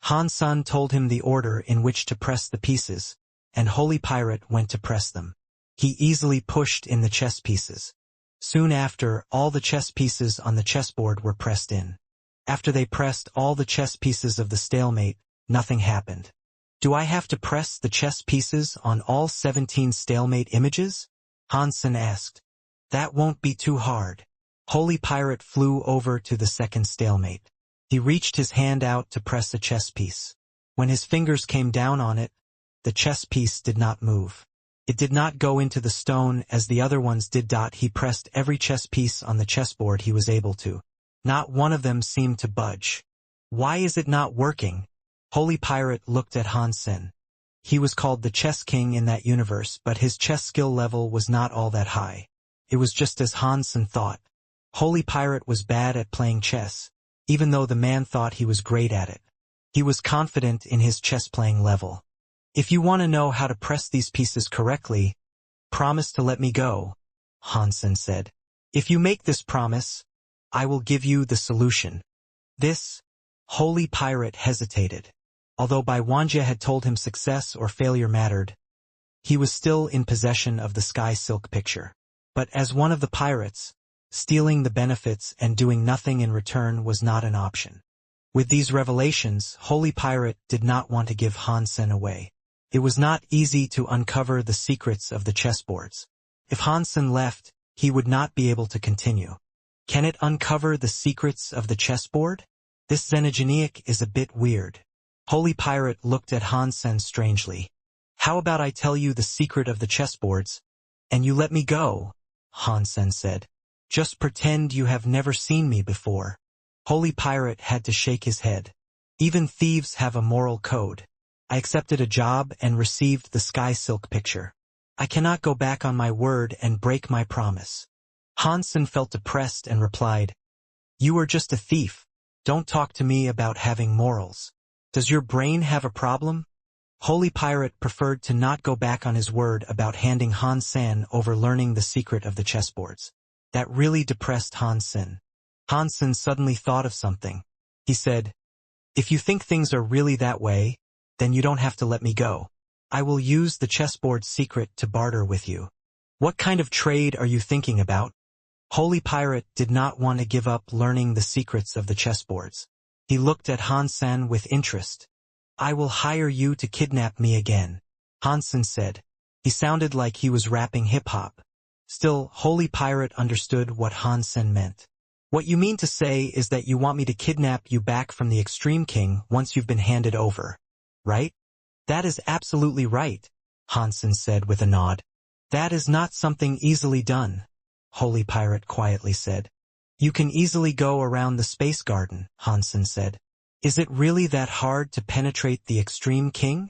Han Sen told him the order in which to press the pieces, and Holy Pirate went to press them. He easily pushed in the chess pieces. Soon after, all the chess pieces on the chessboard were pressed in. After they pressed all the chess pieces of the stalemate, nothing happened. Do I have to press the chess pieces on all 17 stalemate images? Han Sen asked. That won't be too hard. Holy Pirate flew over to the second stalemate. He reached his hand out to press a chess piece. When his fingers came down on it, the chess piece did not move. It did not go into the stone as the other ones did. He pressed every chess piece on the chessboard he was able to. Not one of them seemed to budge. Why is it not working? Holy Pirate looked at Han Sen. He was called the Chess King in that universe, but his chess skill level was not all that high. It was just as Han Sen thought. Holy Pirate was bad at playing chess, even though the man thought he was great at it. He was confident in his chess-playing level. If you want to know how to press these pieces correctly, promise to let me go, Han Sen said. If you make this promise, I will give you the solution. This, Holy Pirate hesitated. Although Bai Wanjie had told him success or failure mattered, he was still in possession of the Sky Silk picture. But as one of the pirates, stealing the benefits and doing nothing in return was not an option. With these revelations, Holy Pirate did not want to give Han Sen away. It was not easy to uncover the secrets of the chessboards. If Han Sen left, he would not be able to continue. Can it uncover the secrets of the chessboard? This xenogeneic is a bit weird. Holy Pirate looked at Han Sen strangely. How about I tell you the secret of the chessboards, and you let me go? Han Sen said. Just pretend you have never seen me before. Holy Pirate had to shake his head. Even thieves have a moral code. I accepted a job and received the Sky Silk picture. I cannot go back on my word and break my promise. Han Sen felt depressed and replied, You are just a thief. Don't talk to me about having morals. Does your brain have a problem? Holy Pirate preferred to not go back on his word about handing Han Sen over learning the secret of the chessboards. That really depressed Han Sen. Han Sen suddenly thought of something. He said, If you think things are really that way, then you don't have to let me go. I will use the chessboard secret to barter with you. What kind of trade are you thinking about? Holy Pirate did not want to give up learning the secrets of the chessboards. He looked at Han Sen with interest. I will hire you to kidnap me again, Han Sen said. He sounded like he was rapping hip-hop. Still, Holy Pirate understood what Han Sen meant. What you mean to say is that you want me to kidnap you back from the Extreme King once you've been handed over, right? That is absolutely right, Han Sen said with a nod. That is not something easily done, Holy Pirate quietly said. You can easily go around the space garden, Han Sen said. Is it really that hard to penetrate the Extreme King?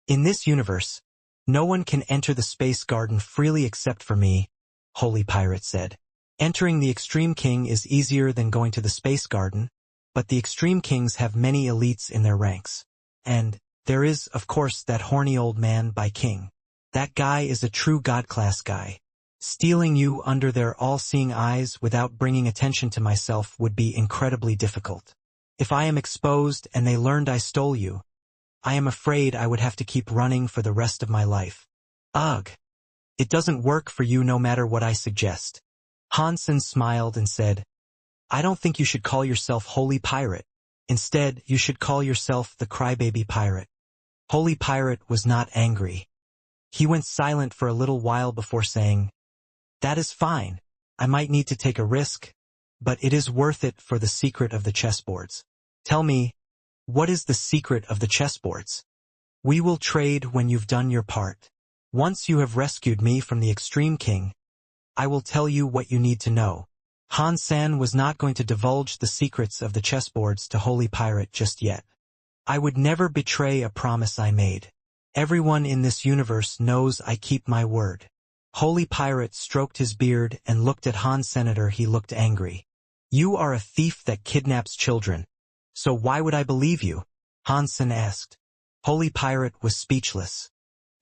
In this universe, no one can enter the space garden freely except for me, Holy Pirate said. Entering the Extreme King is easier than going to the space garden, but the Extreme Kings have many elites in their ranks. And there is, of course, that horny old man by King. That guy is a true God-class guy. Stealing you under their all-seeing eyes without bringing attention to myself would be incredibly difficult. If I am exposed and they learned I stole you, I am afraid I would have to keep running for the rest of my life. Ugh. It doesn't work for you no matter what I suggest. Han Sen smiled and said, I don't think you should call yourself Holy Pirate. Instead, you should call yourself the Crybaby Pirate. Holy Pirate was not angry. He went silent for a little while before saying, That is fine. I might need to take a risk, but it is worth it for the secret of the chessboards. Tell me, what is the secret of the chessboards? We will trade when you've done your part. Once you have rescued me from the Extreme King, I will tell you what you need to know. Han Sen was not going to divulge the secrets of the chessboards to Holy Pirate just yet. I would never betray a promise I made. Everyone in this universe knows I keep my word. Holy Pirate stroked his beard and looked at Han Senator. He looked angry. You are a thief that kidnaps children. So why would I believe you? Han Sen asked. Holy Pirate was speechless.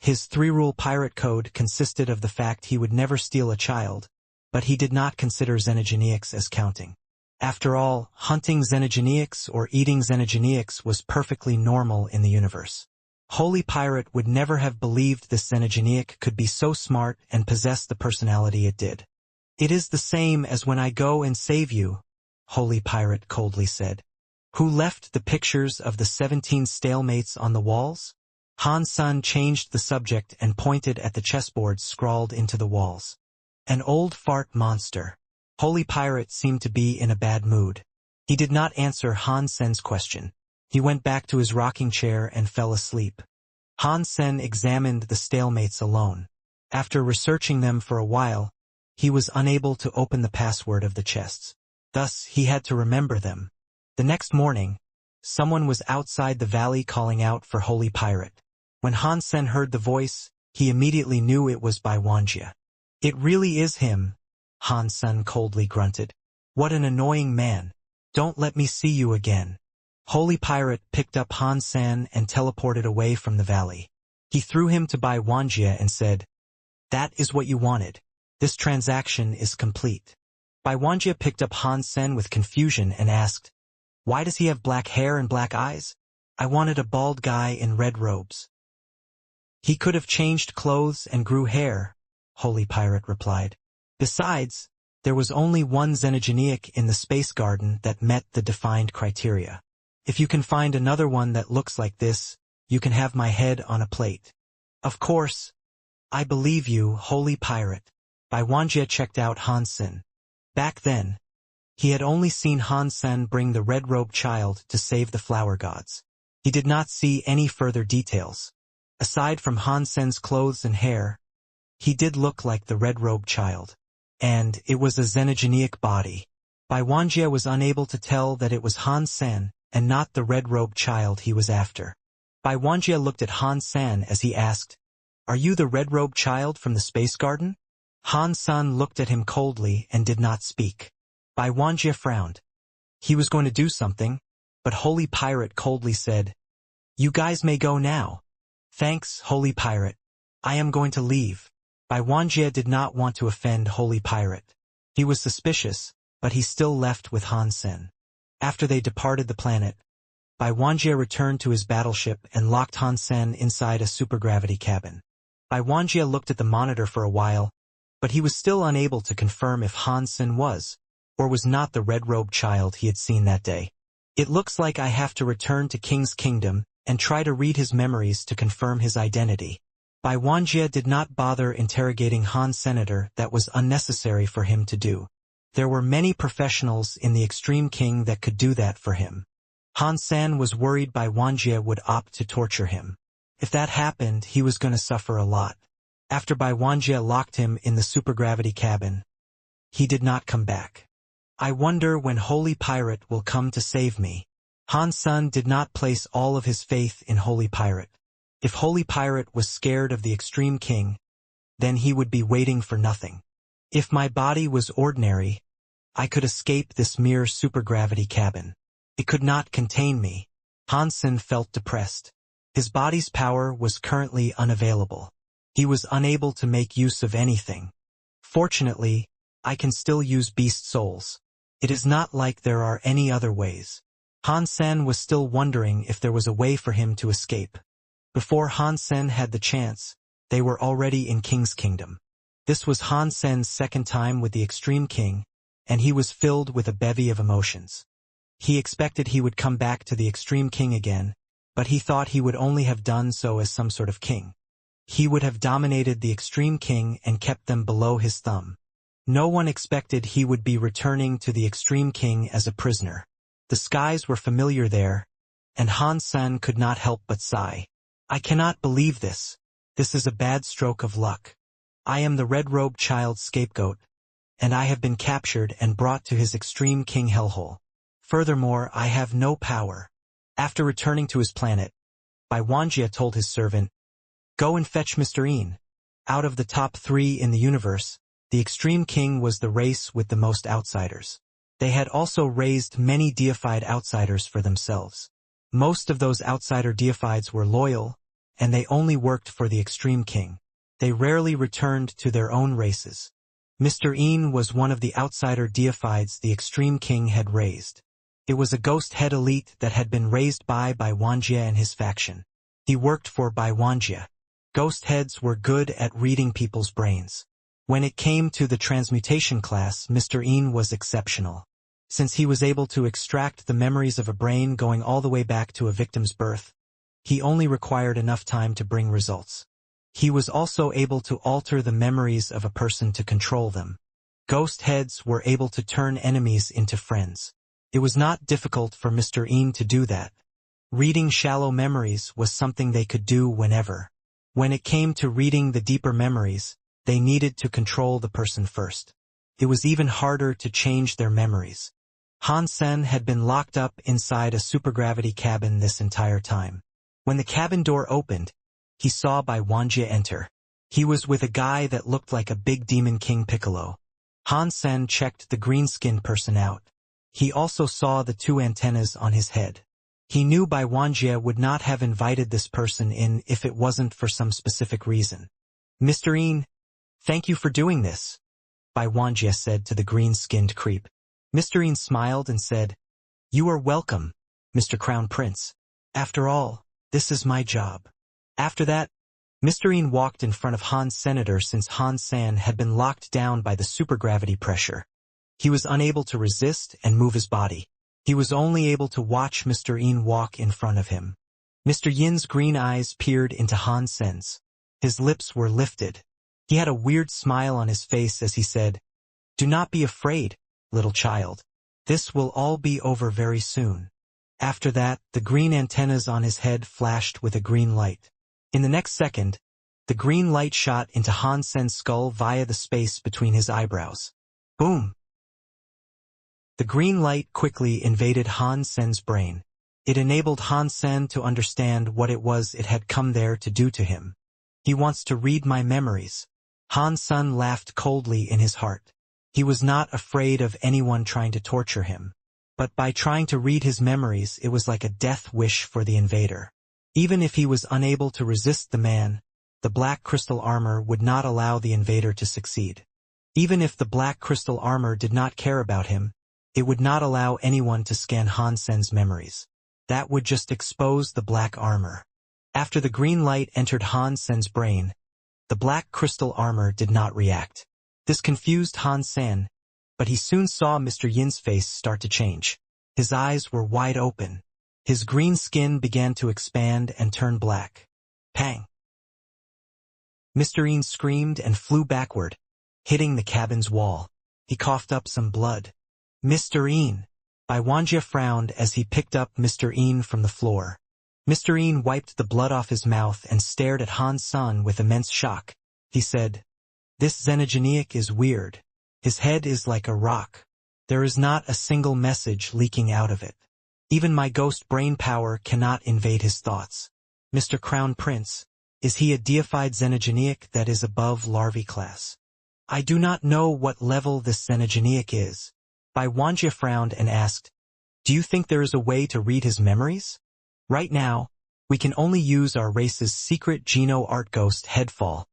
His three-rule pirate code consisted of the fact he would never steal a child, but he did not consider xenogenics as counting. After all, hunting xenogenics or eating xenogenics was perfectly normal in the universe. Holy Pirate would never have believed this xenogenic could be so smart and possess the personality it did. It is the same as when I go and save you, Holy Pirate coldly said. Who left the pictures of the 17 stalemates on the walls? Han Sen changed the subject and pointed at the chessboards scrawled into the walls. An old fart monster. Holy Pirate seemed to be in a bad mood. He did not answer Han Sen's question. He went back to his rocking chair and fell asleep. Han Sen examined the stalemates alone. After researching them for a while, he was unable to open the password of the chests. Thus, he had to remember them. The next morning, someone was outside the valley calling out for Holy Pirate. When Han Sen heard the voice, he immediately knew it was by Wuxia. It really is him, Han Sen coldly grunted. What an annoying man. Don't let me see you again. Holy Pirate picked up Han Sen and teleported away from the valley. He threw him to Bai Wuxia and said, That is what you wanted. This transaction is complete. Bai Wuxia picked up Han Sen with confusion and asked, Why does he have black hair and black eyes? I wanted a bald guy in red robes. He could have changed clothes and grew hair, Holy Pirate replied. Besides, there was only one xenogenic in the space garden that met the defined criteria. If you can find another one that looks like this, you can have my head on a plate. Of course. I believe you, Holy Pirate. Bai Wuxia checked out Han Sen. Back then, he had only seen Han Sen bring the red-robed child to save the flower gods. He did not see any further details. Aside from Han Sen's clothes and hair, he did look like the red-robed child. And it was a xenogenic body. Bai Wuxia was unable to tell that it was Han Sen and not the red-robed child he was after. Bai Wuxia looked at Han Sen as he asked, Are you the red-robed child from the space garden? Han Sen looked at him coldly and did not speak. Bai Wuxia frowned. He was going to do something, but Holy Pirate coldly said, You guys may go now. Thanks, Holy Pirate. I am going to leave. Bai Wuxia did not want to offend Holy Pirate. He was suspicious, but he still left with Han Sen. After they departed the planet, Bai Wuxia returned to his battleship and locked Han Sen inside a supergravity cabin. Bai Wuxia looked at the monitor for a while, but he was still unable to confirm if Han Sen was, or was not the red-robed child he had seen that day. It looks like I have to return to King's Kingdom and try to read his memories to confirm his identity. Bai Wanjie did not bother interrogating Han Senator. That was unnecessary for him to do. There were many professionals in the Extreme King that could do that for him. Han Sen was worried Bai Wanjie would opt to torture him. If that happened, he was going to suffer a lot. After Bai Wanjie locked him in the supergravity cabin, he did not come back. I wonder when Holy Pirate will come to save me. Han Sen did not place all of his faith in Holy Pirate. If Holy Pirate was scared of the Extreme King, then he would be waiting for nothing. If my body was ordinary, I could escape this mere supergravity cabin. It could not contain me. Han Sen felt depressed. His body's power was currently unavailable. He was unable to make use of anything. Fortunately, I can still use beast souls. It is not like there are any other ways. Han Sen was still wondering if there was a way for him to escape. Before Han Sen had the chance, they were already in King's Kingdom. This was Han Sen's second time with the Extreme King, and he was filled with a bevy of emotions. He expected he would come back to the Extreme King again, but he thought he would only have done so as some sort of king. He would have dominated the Extreme King and kept them below his thumb. No one expected he would be returning to the Extreme King as a prisoner. The skies were familiar there, and Han Sen could not help but sigh. I cannot believe this. This is a bad stroke of luck. I am the red-robed child scapegoat, and I have been captured and brought to his Extreme King hellhole. Furthermore, I have no power. After returning to his planet, Bai Wanjie told his servant, "Go and fetch Mr. Een." Out of the top 3 in the universe, the Extreme King was the race with the most outsiders. They had also raised many deified outsiders for themselves. Most of those outsider deifieds were loyal, and they only worked for the Extreme King. They rarely returned to their own races. Mr. Een was one of the outsider deifieds the Extreme King had raised. It was a ghost head elite that had been raised by Bai Wanjie and his faction. He worked for Bai Wanjie. Ghost heads were good at reading people's brains. When it came to the transmutation class, Mr. Een was exceptional. Since he was able to extract the memories of a brain going all the way back to a victim's birth, he only required enough time to bring results. He was also able to alter the memories of a person to control them. Ghost heads were able to turn enemies into friends. It was not difficult for Mr. Een to do that. Reading shallow memories was something they could do whenever. When it came to reading the deeper memories, they needed to control the person first. It was even harder to change their memories. Han Sen had been locked up inside a supergravity cabin this entire time. When the cabin door opened, he saw Bai Wanjie enter. He was with a guy that looked like a big demon King Piccolo. Han Sen checked the green-skinned person out. He also saw the 2 antennas on his head. He knew Bai Wanjie would not have invited this person in if it wasn't for some specific reason. "Mr. Een, thank you for doing this," Bai Wanjie said to the green-skinned creep. Mr. Een smiled and said, "You are welcome, Mr. Crown Prince. After all, this is my job." After that, Mr. Een walked in front of Han Senator since Han Sen had been locked down by the supergravity pressure. He was unable to resist and move his body. He was only able to watch Mr. Een walk in front of him. Mr. Yin's green eyes peered into Han Sen's. His lips were lifted. He had a weird smile on his face as he said, "Do not be afraid, little child. This will all be over very soon." After that, the green antennas on his head flashed with a green light. In the next second, the green light shot into Han Sen's skull via the space between his eyebrows. Boom! The green light quickly invaded Han Sen's brain. It enabled Han Sen to understand what it was it had come there to do to him. "He wants to read my memories." Han Sen laughed coldly in his heart. He was not afraid of anyone trying to torture him. But by trying to read his memories, it was like a death wish for the invader. Even if he was unable to resist the man, the black crystal armor would not allow the invader to succeed. Even if the black crystal armor did not care about him, it would not allow anyone to scan Han Sen's memories. That would just expose the black armor. After the green light entered Han Sen's brain, the black crystal armor did not react. This confused Han Sen, but he soon saw Mr. Yin's face start to change. His eyes were wide open. His green skin began to expand and turn black. Pang! Mr. Een screamed and flew backward, hitting the cabin's wall. He coughed up some blood. Mr. Een! Wuxia frowned as he picked up Mr. Een from the floor. Mr. Een wiped the blood off his mouth and stared at Han Sen with immense shock. He said, "This xenogeneic is weird. His head is like a rock. There is not a single message leaking out of it. Even my ghost brain power cannot invade his thoughts. Mr. Crown Prince, is he a deified xenogeneic that is above larvae class? I do not know what level this xenogeneic is." Wuxia frowned and asked, "Do you think there is a way to read his memories? Right now, we can only use our race's secret geno-art ghost headfall,"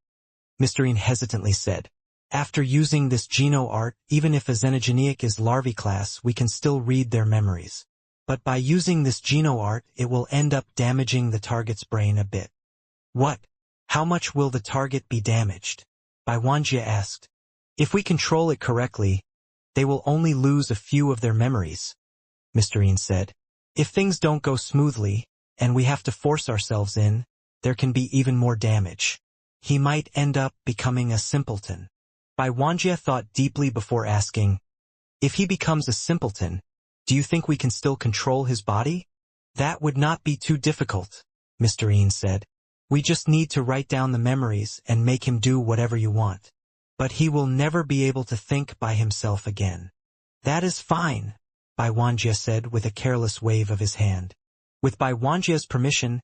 Mr. Een hesitantly said. "After using this geno-art, even if a xenogeneic is larvae class, we can still read their memories. But by using this geno-art, it will end up damaging the target's brain a bit." "What? How much will the target be damaged?" Wuxia asked. "If we control it correctly, they will only lose a few of their memories," Mr. Een said. "If things don't go smoothly, and we have to force ourselves in, there can be even more damage. He might end up becoming a simpleton." Wuxia thought deeply before asking, "If he becomes a simpleton, do you think we can still control his body?" "That would not be too difficult," Mr. Een said. "We just need to write down the memories and make him do whatever you want. But he will never be able to think by himself again." "That is fine," Wuxia said with a careless wave of his hand. With Wuxia's permission,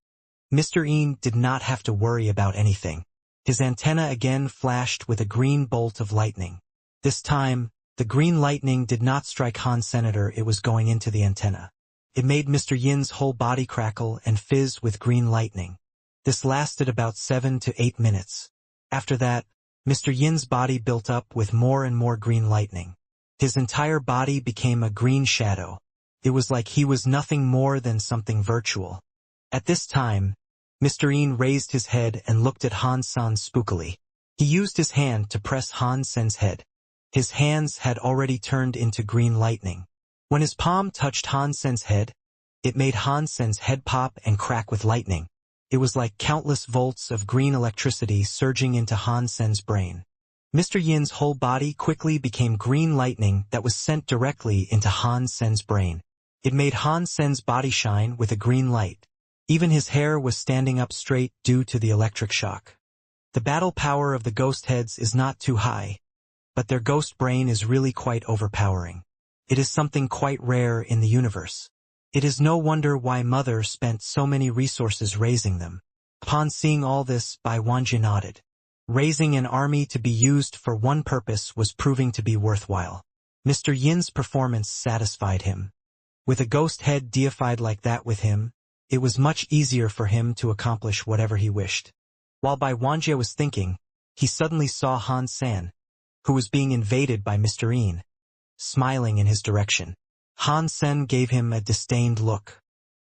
Mr. Een did not have to worry about anything. His antenna again flashed with a green bolt of lightning. This time, the green lightning did not strike Han Senator, it was going into the antenna. It made Mr. Yin's whole body crackle and fizz with green lightning. This lasted about 7 to 8 minutes. After that, Mr. Yin's body built up with more and more green lightning. His entire body became a green shadow. It was like he was nothing more than something virtual. At this time, Mr. Een raised his head and looked at Han Sen spookily. He used his hand to press Han Sen's head. His hands had already turned into green lightning. When his palm touched Han Sen's head, it made Han Sen's head pop and crack with lightning. It was like countless volts of green electricity surging into Han Sen's brain. Mr. Yin's whole body quickly became green lightning that was sent directly into Han Sen's brain. It made Han Sen's body shine with a green light. Even his hair was standing up straight due to the electric shock. The battle power of the ghost heads is not too high, but their ghost brain is really quite overpowering. It is something quite rare in the universe. It is no wonder why Mother spent so many resources raising them. Upon seeing all this, Wuxia nodded. Raising an army to be used for one purpose was proving to be worthwhile. Mr. Yin's performance satisfied him. With a ghost head deified like that with him, it was much easier for him to accomplish whatever he wished. While Wuxia was thinking, he suddenly saw Han Sen, who was being invaded by Mr. Een, smiling in his direction. Han Sen gave him a disdained look.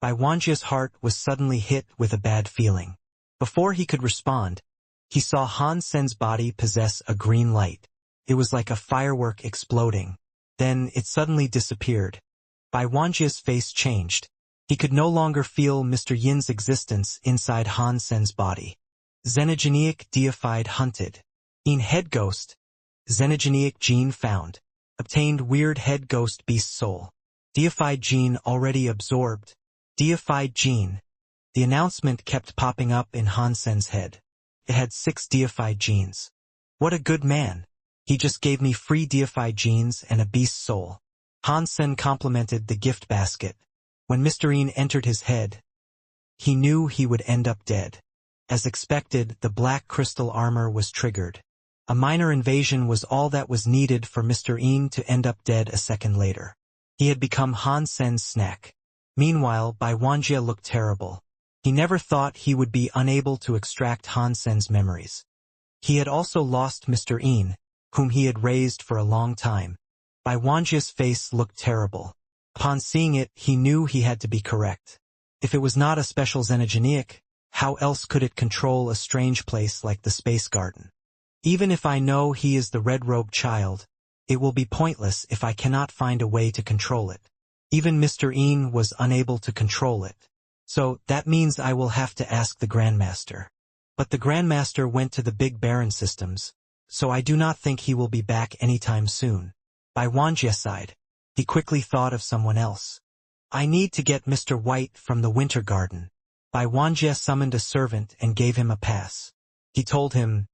Wuxia's heart was suddenly hit with a bad feeling. Before he could respond, he saw Han Sen's body possess a green light. It was like a firework exploding. Then it suddenly disappeared. Wuxia's face changed. He could no longer feel Mr. Yin's existence inside Han Sen's body. Xenogeneic deified hunted. Een head ghost. Xenogeneic gene found. Obtained weird head ghost beast soul. Deified gene already absorbed. Deified gene. The announcement kept popping up in Han Sen's head. It had 6 deified genes. What a good man. He just gave me free deified genes and a beast soul. Han Sen complimented the gift basket. When Mr. Een entered his head, he knew he would end up dead. As expected, the black crystal armor was triggered. A minor invasion was all that was needed for Mr. Een to end up dead a second later. He had become Han Sen's snack. Meanwhile, Wuxia looked terrible. He never thought he would be unable to extract Han Sen's memories. He had also lost Mr. Een, whom he had raised for a long time. Wuxia's face looked terrible. Upon seeing it, he knew he had to be correct. If it was not a special xenogeneic, how else could it control a strange place like the space garden? Even if I know he is the red-robed child, it will be pointless if I cannot find a way to control it. Even Mr. Een was unable to control it. So, that means I will have to ask the Grandmaster. But the Grandmaster went to the Big Baron systems, so I do not think he will be back anytime soon. Bai Wanjie sighed. He quickly thought of someone else. I need to get Mr. White from the Winter Garden. Bai Wanjie summoned a servant and gave him a pass. He told him,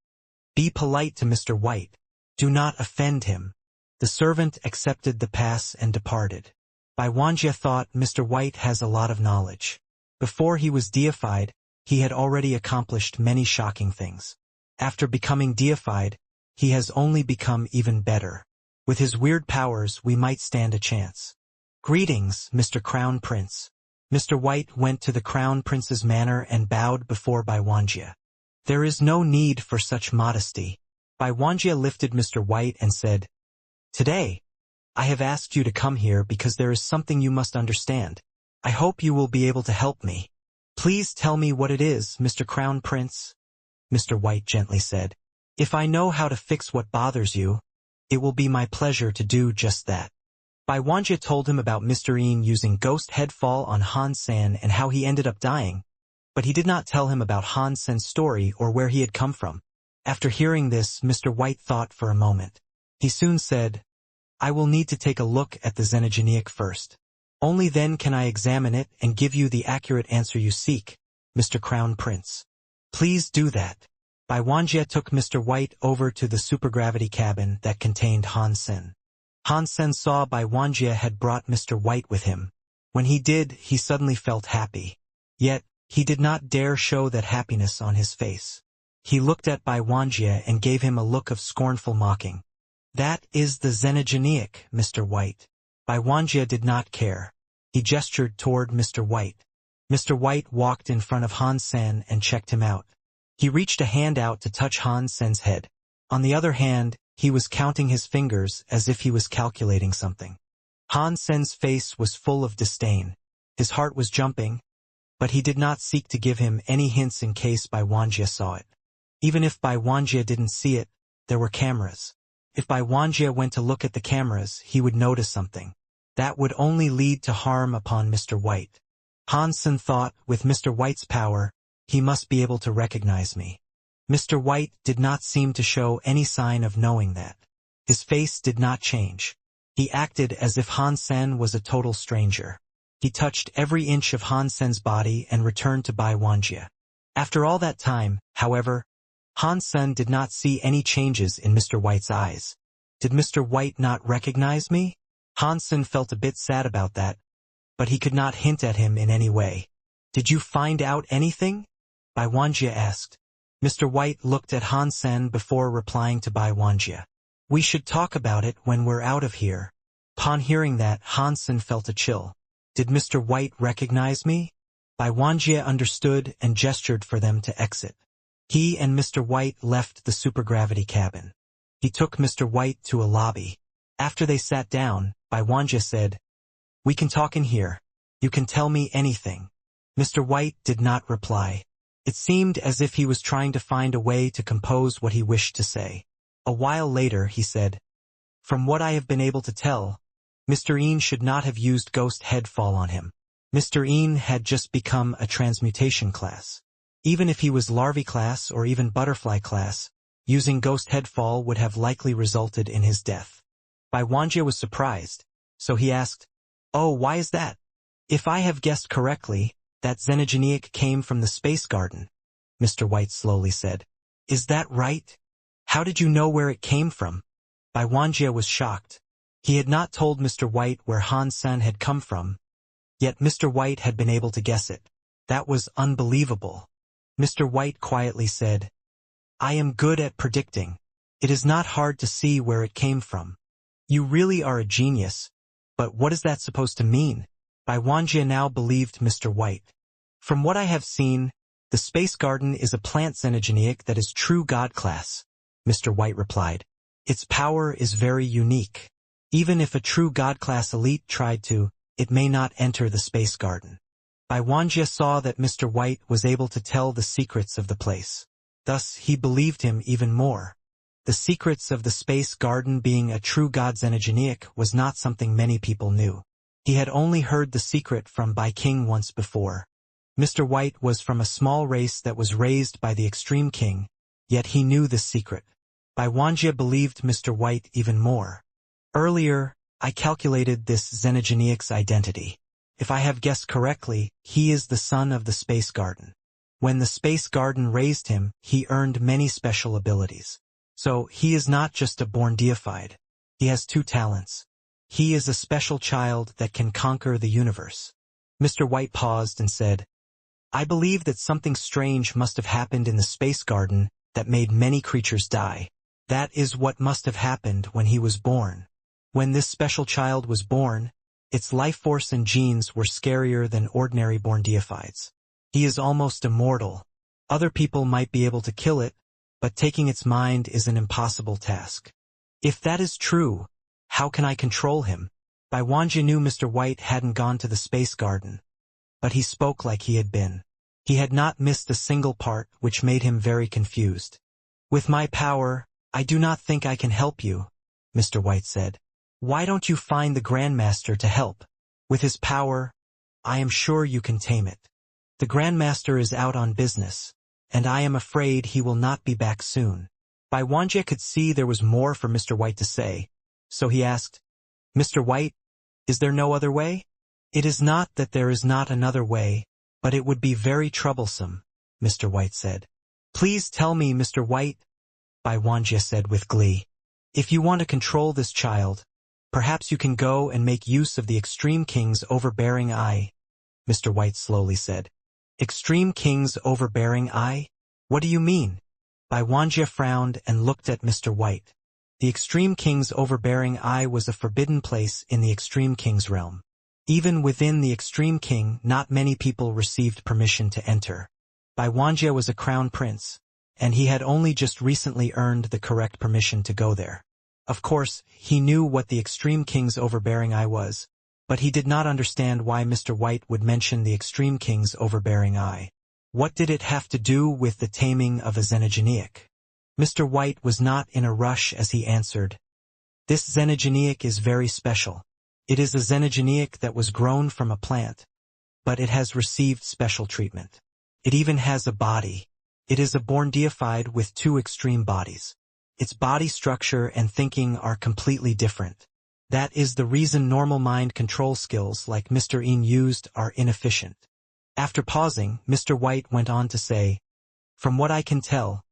be polite to Mr. White. Do not offend him. The servant accepted the pass and departed. Bai Wanjie thought Mr. White has a lot of knowledge. Before he was deified, he had already accomplished many shocking things. After becoming deified, he has only become even better. With his weird powers, we might stand a chance. Greetings, Mr. Crown Prince. Mr. White went to the Crown Prince's manor and bowed before Bai Wanjie. There is no need for such modesty. Bai Wanjie lifted Mr. White and said, Today, I have asked you to come here because there is something you must understand. I hope you will be able to help me. Please tell me what it is, Mr. Crown Prince. Mr. White gently said, If I know how to fix what bothers you, it will be my pleasure to do just that. Bai Wanjie told him about Mr. Yin using ghost headfall on Han San and how he ended up dying, but he did not tell him about Han Sen's story or where he had come from. After hearing this, Mr. White thought for a moment. He soon said, I will need to take a look at the Xenogeneic first. Only then can I examine it and give you the accurate answer you seek, Mr. Crown Prince. Please do that. Bai Wanjie took Mr. White over to the supergravity cabin that contained Han Sen. Han Sen saw Bai Wanjie had brought Mr. White with him. When he did, he suddenly felt happy. Yet, he did not dare show that happiness on his face. He looked at Bai Wanjie and gave him a look of scornful mocking. That is the Xenogeneic, Mr. White. Bai Wanjie did not care. He gestured toward Mr. White. Mr. White walked in front of Han Sen and checked him out. He reached a hand out to touch Han Sen's head. On the other hand, he was counting his fingers as if he was calculating something. Han Sen's face was full of disdain. His heart was jumping, but he did not seek to give him any hints in case Bai Wanjie saw it. Even if Bai Wanjie didn't see it, there were cameras. If Bai Wanjie went to look at the cameras, he would notice something. That would only lead to harm upon Mr. White. Han Sen thought, with Mr. White's power, he must be able to recognize me. Mr. White did not seem to show any sign of knowing that. His face did not change. He acted as if Han Sen was a total stranger. He touched every inch of Han Sen's body and returned to Bai Wanjie. After all that time, however, Han Sen did not see any changes in Mr. White's eyes. Did Mr. White not recognize me? Han Sen felt a bit sad about that, but he could not hint at him in any way. Did you find out anything? Bai Wanjie asked. Mr. White looked at Han Sen before replying to Bai Wanjie. We should talk about it when we're out of here. Upon hearing that, Han Sen felt a chill. Did Mr. White recognize me? Bai Wanjie understood and gestured for them to exit. He and Mr. White left the supergravity cabin. He took Mr. White to a lobby. After they sat down, Bai Wanjie said, We can talk in here. You can tell me anything. Mr. White did not reply. It seemed as if he was trying to find a way to compose what he wished to say. A while later, he said, From what I have been able to tell, Mr. Yin should not have used Ghost Headfall on him. Mr. Yin had just become a transmutation class. Even if he was Larvae class or even Butterfly class, using Ghost Headfall would have likely resulted in his death. Bai Wanjie was surprised, so he asked, Oh, why is that? If I have guessed correctly, that Xenogeneic came from the Space Garden, Mr. White slowly said. Is that right? How did you know where it came from? Bai Wanjie was shocked. He had not told Mr. White where Han Sen had come from, yet Mr. White had been able to guess it. That was unbelievable. Mr. White quietly said, I am good at predicting. It is not hard to see where it came from. You really are a genius, but what is that supposed to mean? Bai Wanjie now believed Mr. White. From what I have seen, the Space Garden is a plant Xenogeneic that is true God class, Mr. White replied. Its power is very unique. Even if a true God class elite tried to, it may not enter the Space Garden. Bai Wanjie saw that Mr. White was able to tell the secrets of the place. Thus, he believed him even more. The secrets of the Space Garden being a true God Xenogeneic was not something many people knew. He had only heard the secret from Bai King once before. Mr. White was from a small race that was raised by the Extreme King, yet he knew this secret. Wuxia believed Mr. White even more. Earlier, I calculated this xenogeniac's identity. If I have guessed correctly, he is the son of the Space Garden. When the Space Garden raised him, he earned many special abilities. So, he is not just a born deified. He has two talents. He is a special child that can conquer the universe. Mr. White paused and said, I believe that something strange must have happened in the Space Garden that made many creatures die. That is what must have happened when he was born. When this special child was born, its life force and genes were scarier than ordinary born deifieds. He is almost immortal. Other people might be able to kill it, but taking its mind is an impossible task. If that is true, how can I control him? Wuxia knew Mr. White hadn't gone to the Space Garden, but he spoke like he had been. He had not missed a single part, which made him very confused. With my power, I do not think I can help you, Mr. White said. Why don't you find the Grandmaster to help? With his power, I am sure you can tame it. The Grandmaster is out on business, and I am afraid he will not be back soon. Wuxia could see there was more for Mr. White to say, so he asked, Mr. White, is there no other way? It is not that there is not another way, but it would be very troublesome, Mr. White said. Please tell me, Mr. White, Wuxia said with glee. If you want to control this child, perhaps you can go and make use of the Extreme King's overbearing eye, Mr. White slowly said. Extreme King's overbearing eye? What do you mean? Wuxia frowned and looked at Mr. White. The Extreme King's overbearing eye was a forbidden place in the Extreme King's realm. Even within the Extreme King, not many people received permission to enter. Wuxia was a crown prince, and he had only just recently earned the correct permission to go there. Of course, he knew what the Extreme King's overbearing eye was, but he did not understand why Mr. White would mention the Extreme King's overbearing eye. What did it have to do with the taming of a xenogeniac? Mr. White was not in a rush as he answered. This xenogeniac is very special. It is a xenogeniac that was grown from a plant, but it has received special treatment. It even has a body. It is a born deified with two extreme bodies. Its body structure and thinking are completely different. That is the reason normal mind control skills like Mr. Yin used are inefficient. After pausing, Mr. White went on to say, From what I can tell,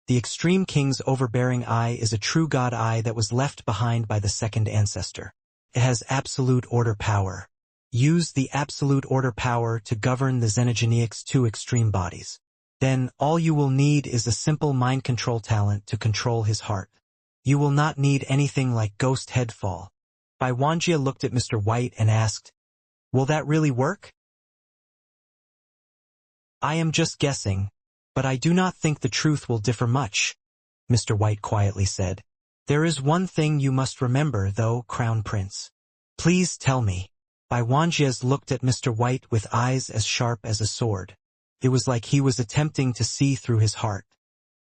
the Extreme King's overbearing eye is a true god eye that was left behind by the second ancestor. It has absolute order power. Use the absolute order power to govern the xenogeniac's two extreme bodies. Then, all you will need is a simple mind control talent to control his heart. You will not need anything like ghost headfall. Wuxia looked at Mr. White and asked, Will that really work? I am just guessing, but I do not think the truth will differ much, Mr. White quietly said. There is one thing you must remember, though, Crown Prince. Please tell me. Wuxia looked at Mr. White with eyes as sharp as a sword. It was like he was attempting to see through his heart.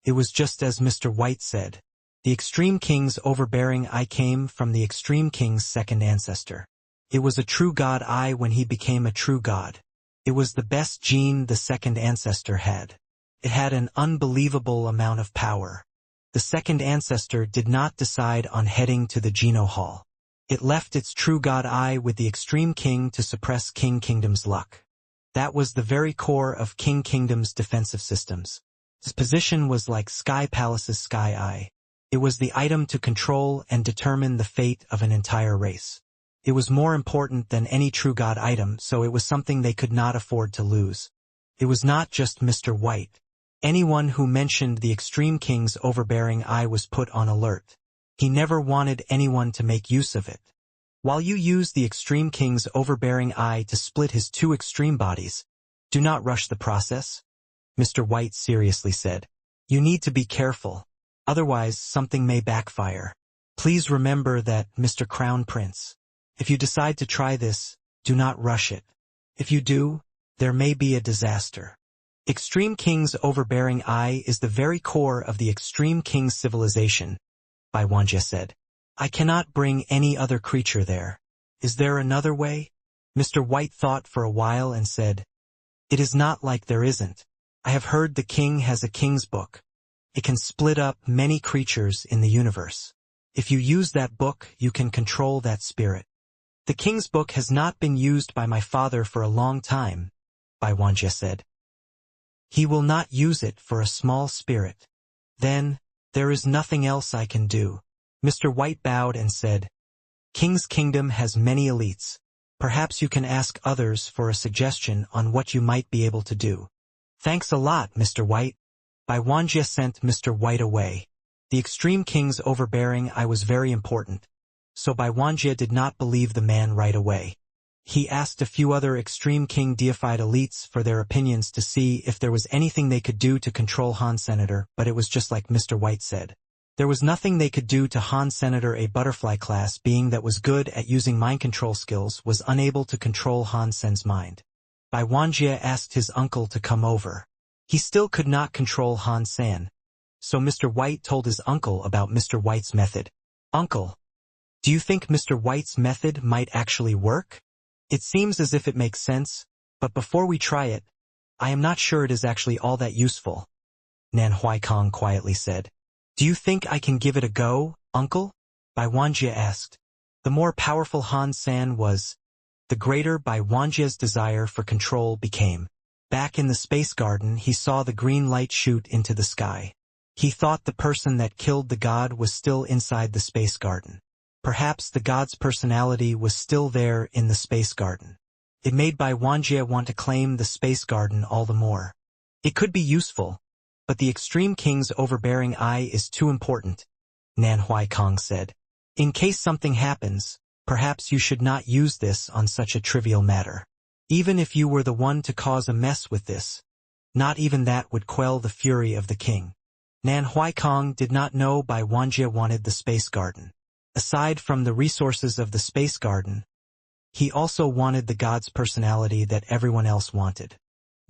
It was just as Mr. White said. The Extreme King's overbearing eye came from the Extreme King's second ancestor. It was a true god eye when he became a true god. It was the best gene the second ancestor had. It had an unbelievable amount of power. The second ancestor did not decide on heading to the Geno Hall. It left its true god eye with the Extreme King to suppress King Kingdom's luck. That was the very core of King Kingdom's defensive systems. His position was like Sky Palace's Sky Eye. It was the item to control and determine the fate of an entire race. It was more important than any true god item, so it was something they could not afford to lose. It was not just Mr. White. Anyone who mentioned the Extreme King's overbearing eye was put on alert. He never wanted anyone to make use of it. While you use the Extreme King's overbearing eye to split his two extreme bodies, do not rush the process, Mr. White seriously said. You need to be careful, otherwise something may backfire. Please remember that, Mr. Crown Prince. If you decide to try this, do not rush it. If you do, there may be a disaster. Extreme King's overbearing eye is the very core of the Extreme King's civilization, Wuxia said. I cannot bring any other creature there. Is there another way? Mr. White thought for a while and said, It is not like there isn't. I have heard the king has a king's book. It can split up many creatures in the universe. If you use that book, you can control that spirit. The king's book has not been used by my father for a long time, Bai Wanjie said. He will not use it for a small spirit. Then, there is nothing else I can do. Mr. White bowed and said, King's Kingdom has many elites. Perhaps you can ask others for a suggestion on what you might be able to do. Thanks a lot, Mr. White. Bai Wanjie sent Mr. White away. The extreme king's overbearing eye was very important, so Bai Wanjie did not believe the man right away. He asked a few other extreme king deified elites for their opinions to see if there was anything they could do to control Han Senator, but it was just like Mr. White said. There was nothing they could do to Han Senator. A butterfly class being that was good at using mind control skills was unable to control Han Sen's mind. Bai Wanjie asked his uncle to come over. He still could not control Han San. So Mr. White told his uncle about Mr. White's method. Uncle, do you think Mr. White's method might actually work? It seems as if it makes sense, but before we try it, I am not sure it is actually all that useful, Nan Huaikong quietly said. Do you think I can give it a go, uncle? Bai Wanjie asked. The more powerful Han San was, the greater Bai Wanjie's desire for control became. Back in the space garden, he saw the green light shoot into the sky. He thought the person that killed the god was still inside the space garden. Perhaps the god's personality was still there in the space garden. It made Bai Wanjie want to claim the space garden all the more. It could be useful, but the extreme king's overbearing eye is too important, Nan Huaikong said. In case something happens, perhaps you should not use this on such a trivial matter. Even if you were the one to cause a mess with this, not even that would quell the fury of the king. Nan Huaikong did not know Bai Wanjie wanted the space garden. Aside from the resources of the space garden, he also wanted the god's personality that everyone else wanted.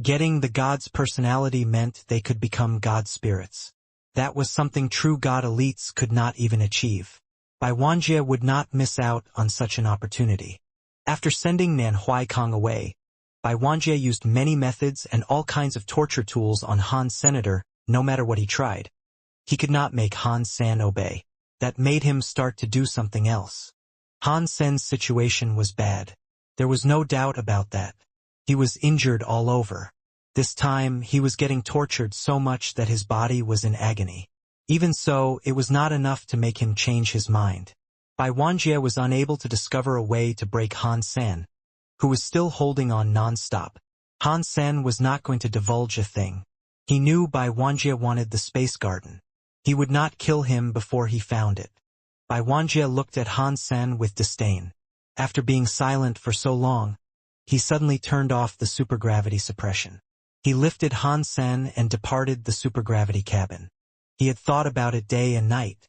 Getting the god's personality meant they could become god spirits. That was something true god elites could not even achieve. Bai Wanjie would not miss out on such an opportunity. After sending Nan Huaikong away, Bai Wanjie used many methods and all kinds of torture tools on Han Senator. No matter what he tried, he could not make Han San obey. That made him start to do something else. Han Sen's situation was bad. There was no doubt about that. He was injured all over. This time, he was getting tortured so much that his body was in agony. Even so, it was not enough to make him change his mind. Bai Wanjie was unable to discover a way to break Han San, who was still holding on non-stop. Han San was not going to divulge a thing. He knew Bai Wanjie wanted the space garden. He would not kill him before he found it. Bai Wanjie looked at Han San with disdain. After being silent for so long, he suddenly turned off the supergravity suppression. He lifted Han San and departed the supergravity cabin. He had thought about it day and night.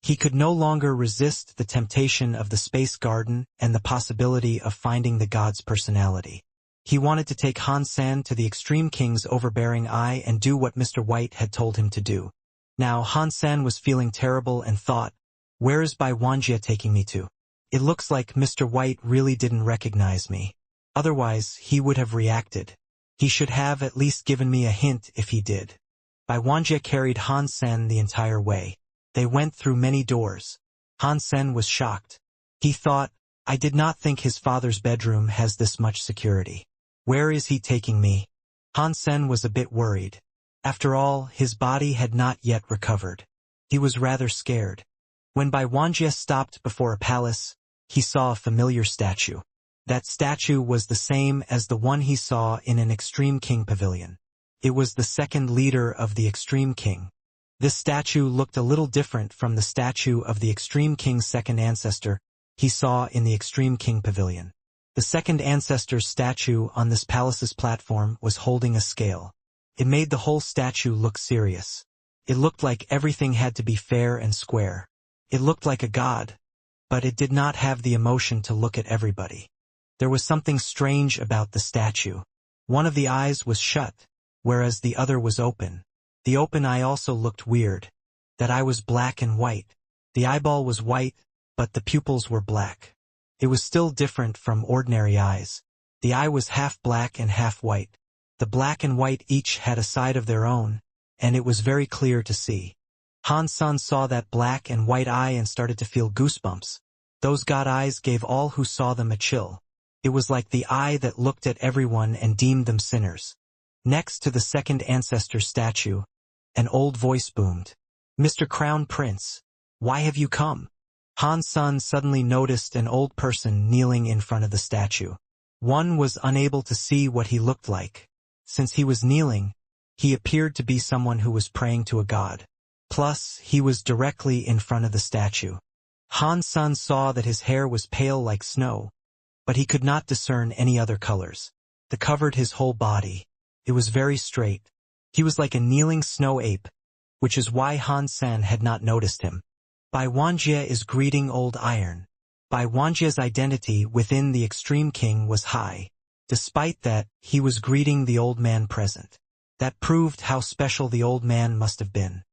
He could no longer resist the temptation of the space garden and the possibility of finding the god's personality. He wanted to take Han San to the extreme king's overbearing eye and do what Mr. White had told him to do. Now Han San was feeling terrible and thought, where is Bai Wanjie taking me to? It looks like Mr. White really didn't recognize me. Otherwise, he would have reacted. He should have at least given me a hint if he did. Bai Wanjie carried Han San the entire way. They went through many doors. Han Sen was shocked. He thought, I did not think his father's bedroom has this much security. Where is he taking me? Han Sen was a bit worried. After all, his body had not yet recovered. He was rather scared. When Bai Wanjie stopped before a palace, he saw a familiar statue. That statue was the same as the one he saw in an Extreme King pavilion. It was the second leader of the Extreme King. This statue looked a little different from the statue of the Extreme King's second ancestor he saw in the Extreme King pavilion. The second ancestor's statue on this palace's platform was holding a scale. It made the whole statue look serious. It looked like everything had to be fair and square. It looked like a god, but it did not have the emotion to look at everybody. There was something strange about the statue. One of the eyes was shut, whereas the other was open. The open eye also looked weird. That eye was black and white. The eyeball was white, but the pupils were black. It was still different from ordinary eyes. The eye was half black and half white. The black and white each had a side of their own, and it was very clear to see. Han-san saw that black and white eye and started to feel goosebumps. Those god eyes gave all who saw them a chill. It was like the eye that looked at everyone and deemed them sinners. Next to the second ancestor statue, an old voice boomed. "Mr. Crown Prince, why have you come?" Han-san suddenly noticed an old person kneeling in front of the statue. One was unable to see what he looked like. Since he was kneeling, he appeared to be someone who was praying to a god. Plus, he was directly in front of the statue. Han-san saw that his hair was pale like snow, but he could not discern any other colors. It covered his whole body. It was very straight. He was like a kneeling snow ape, which is why Han-san had not noticed him. Bai Wanjie is greeting Old Iron. Bai Wanjie's identity within the Extreme King was high. Despite that, he was greeting the old man present. That proved how special the old man must have been.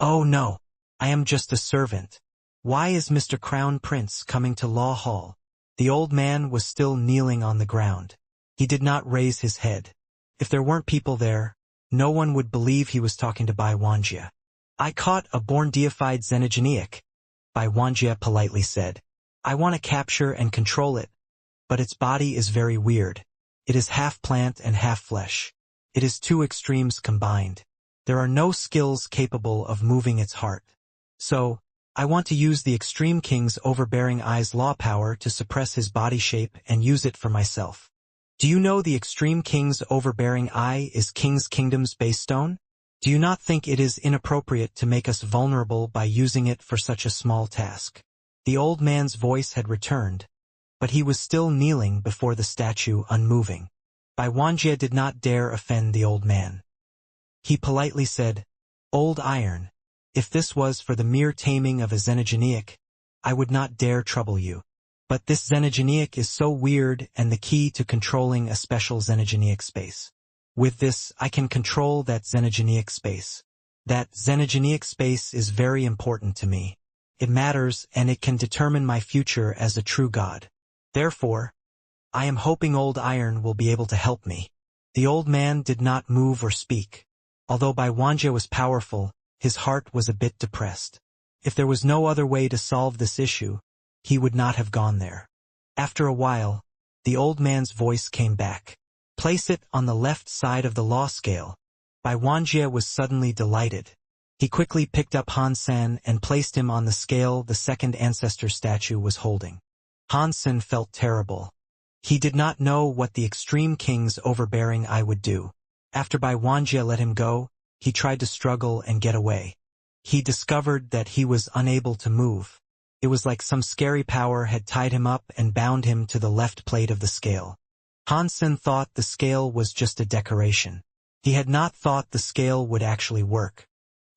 "Oh no, I am just a servant. Why is Mr. Crown Prince coming to Law Hall?" The old man was still kneeling on the ground. He did not raise his head. If there weren't people there, no one would believe he was talking to Bai Wanjie. "I caught a born deified xenogeneic," Bai Wanjie politely said. "I want to capture and control it, but its body is very weird. It is half plant and half flesh. It is two extremes combined. There are no skills capable of moving its heart. So, I want to use the Extreme King's overbearing eye's law power to suppress his body shape and use it for myself. Do you know the Extreme King's overbearing eye is King's Kingdom's base stone? Do you not think it is inappropriate to make us vulnerable by using it for such a small task?" The old man's voice had returned, but he was still kneeling before the statue unmoving. Bai Wanjie did not dare offend the old man. He politely said, "Old Iron, if this was for the mere taming of a xenogeneic, I would not dare trouble you. But this xenogeneic is so weird and the key to controlling a special xenogeneic space. With this, I can control that xenogeneic space. That xenogeneic space is very important to me. It matters and it can determine my future as a true god. Therefore, I am hoping Old Iron will be able to help me." The old man did not move or speak. Although Bai Wanjie was powerful, his heart was a bit depressed. If there was no other way to solve this issue, he would not have gone there. After a while, the old man's voice came back. "Place it on the left side of the law scale." Bai Wanjie was suddenly delighted. He quickly picked up Han-san and placed him on the scale the second ancestor statue was holding. Han-san felt terrible. He did not know what the Extreme King's overbearing eye would do. After Bai Wanjie let him go, he tried to struggle and get away. He discovered that he was unable to move. It was like some scary power had tied him up and bound him to the left plate of the scale. Han-san thought the scale was just a decoration. He had not thought the scale would actually work.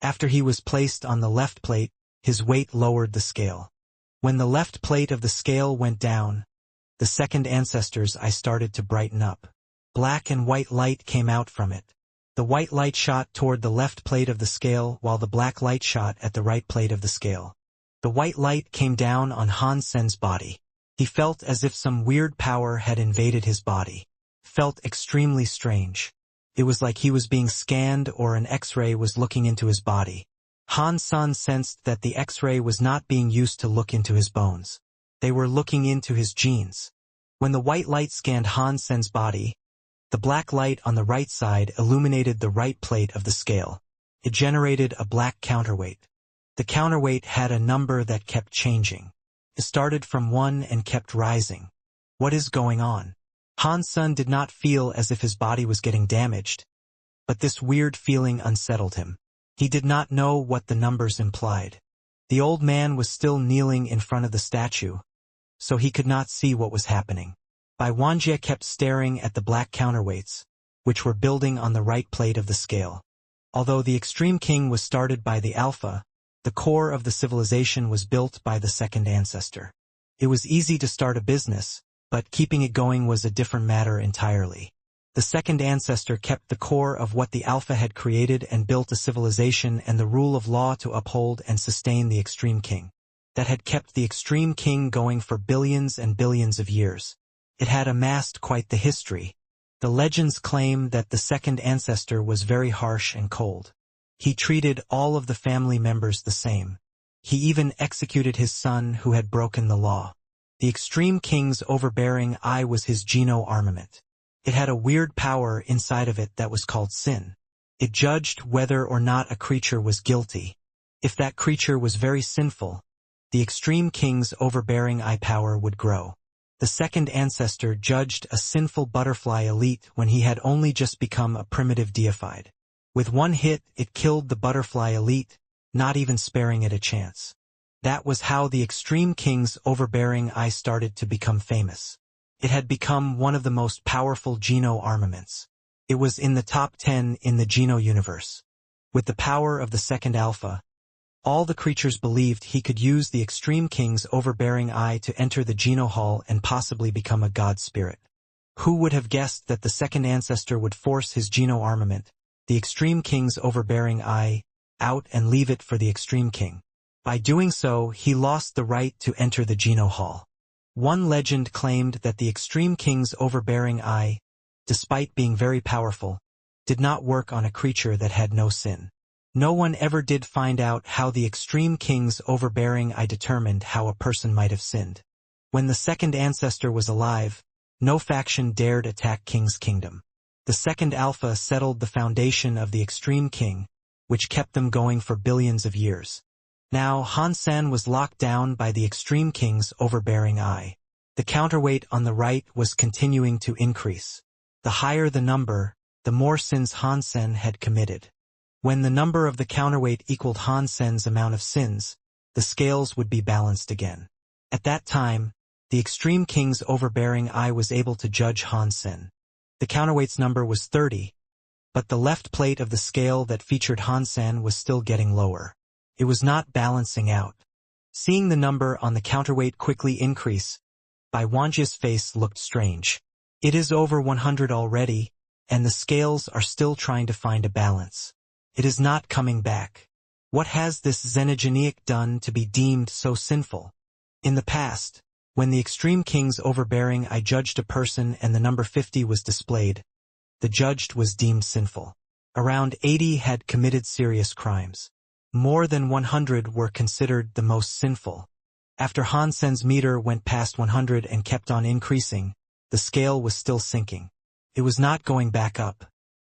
After he was placed on the left plate, his weight lowered the scale. When the left plate of the scale went down, the second ancestor's eye started to brighten up. Black and white light came out from it. The white light shot toward the left plate of the scale while the black light shot at the right plate of the scale. The white light came down on Han-sen's body. He felt as if some weird power had invaded his body. Felt extremely strange. It was like he was being scanned or an X-ray was looking into his body. Han-san sensed that the X-ray was not being used to look into his bones. They were looking into his genes. When the white light scanned Han-sen's body, the black light on the right side illuminated the right plate of the scale. It generated a black counterweight. The counterweight had a number that kept changing. It started from 1 and kept rising. What is going on? Han-san did not feel as if his body was getting damaged, but this weird feeling unsettled him. He did not know what the numbers implied. The old man was still kneeling in front of the statue, so he could not see what was happening. Bai Wanjie kept staring at the black counterweights, which were building on the right plate of the scale. Although the Extreme King was started by the Alpha, the core of the civilization was built by the second ancestor. It was easy to start a business, but keeping it going was a different matter entirely. The second ancestor kept the core of what the Alpha had created and built a civilization and the rule of law to uphold and sustain the Extreme King. That had kept the Extreme King going for billions and billions of years. It had amassed quite the history. The legends claim that the second ancestor was very harsh and cold. He treated all of the family members the same. He even executed his son who had broken the law. The extreme king's overbearing eye was his geno-armament. It had a weird power inside of it that was called sin. It judged whether or not a creature was guilty. If that creature was very sinful, the extreme king's overbearing eye power would grow. The second ancestor judged a sinful butterfly elite when he had only just become a primitive deified. With one hit, it killed the butterfly elite, not even sparing it a chance. That was how the extreme king's overbearing eye started to become famous. It had become one of the most powerful geno-armaments. It was in the top 10 in the Geno universe. With the power of the second alpha, all the creatures believed he could use the extreme king's overbearing eye to enter the Geno hall and possibly become a god spirit. Who would have guessed that the second ancestor would force his Geno armament, the extreme king's overbearing eye, out and leave it for the extreme king? By doing so, he lost the right to enter the Geno hall. One legend claimed that the extreme king's overbearing eye, despite being very powerful, did not work on a creature that had no sin. No one ever did find out how the extreme king's overbearing eye determined how a person might have sinned. When the second ancestor was alive, no faction dared attack King's kingdom. The second alpha settled the foundation of the extreme king, which kept them going for billions of years. Now Han Sen was locked down by the extreme king's overbearing eye. The counterweight on the right was continuing to increase. The higher the number, the more sins Han Sen had committed. When the number of the counterweight equaled Han Sen's amount of sins, the scales would be balanced again. At that time, the extreme king's overbearing eye was able to judge Han Sen. The counterweight's number was 30, but the left plate of the scale that featured Han Sen was still getting lower. It was not balancing out. Seeing the number on the counterweight quickly increase, Bai Wanjia's face looked strange. It is over 100 already, and the scales are still trying to find a balance. It is not coming back. What has this xenogenic done to be deemed so sinful? In the past, when the extreme king's overbearing eye judged a person and the number 50 was displayed, the judged was deemed sinful. Around 80 had committed serious crimes. More than 100 were considered the most sinful. After Han Sen's meter went past 100 and kept on increasing, the scale was still sinking. It was not going back up.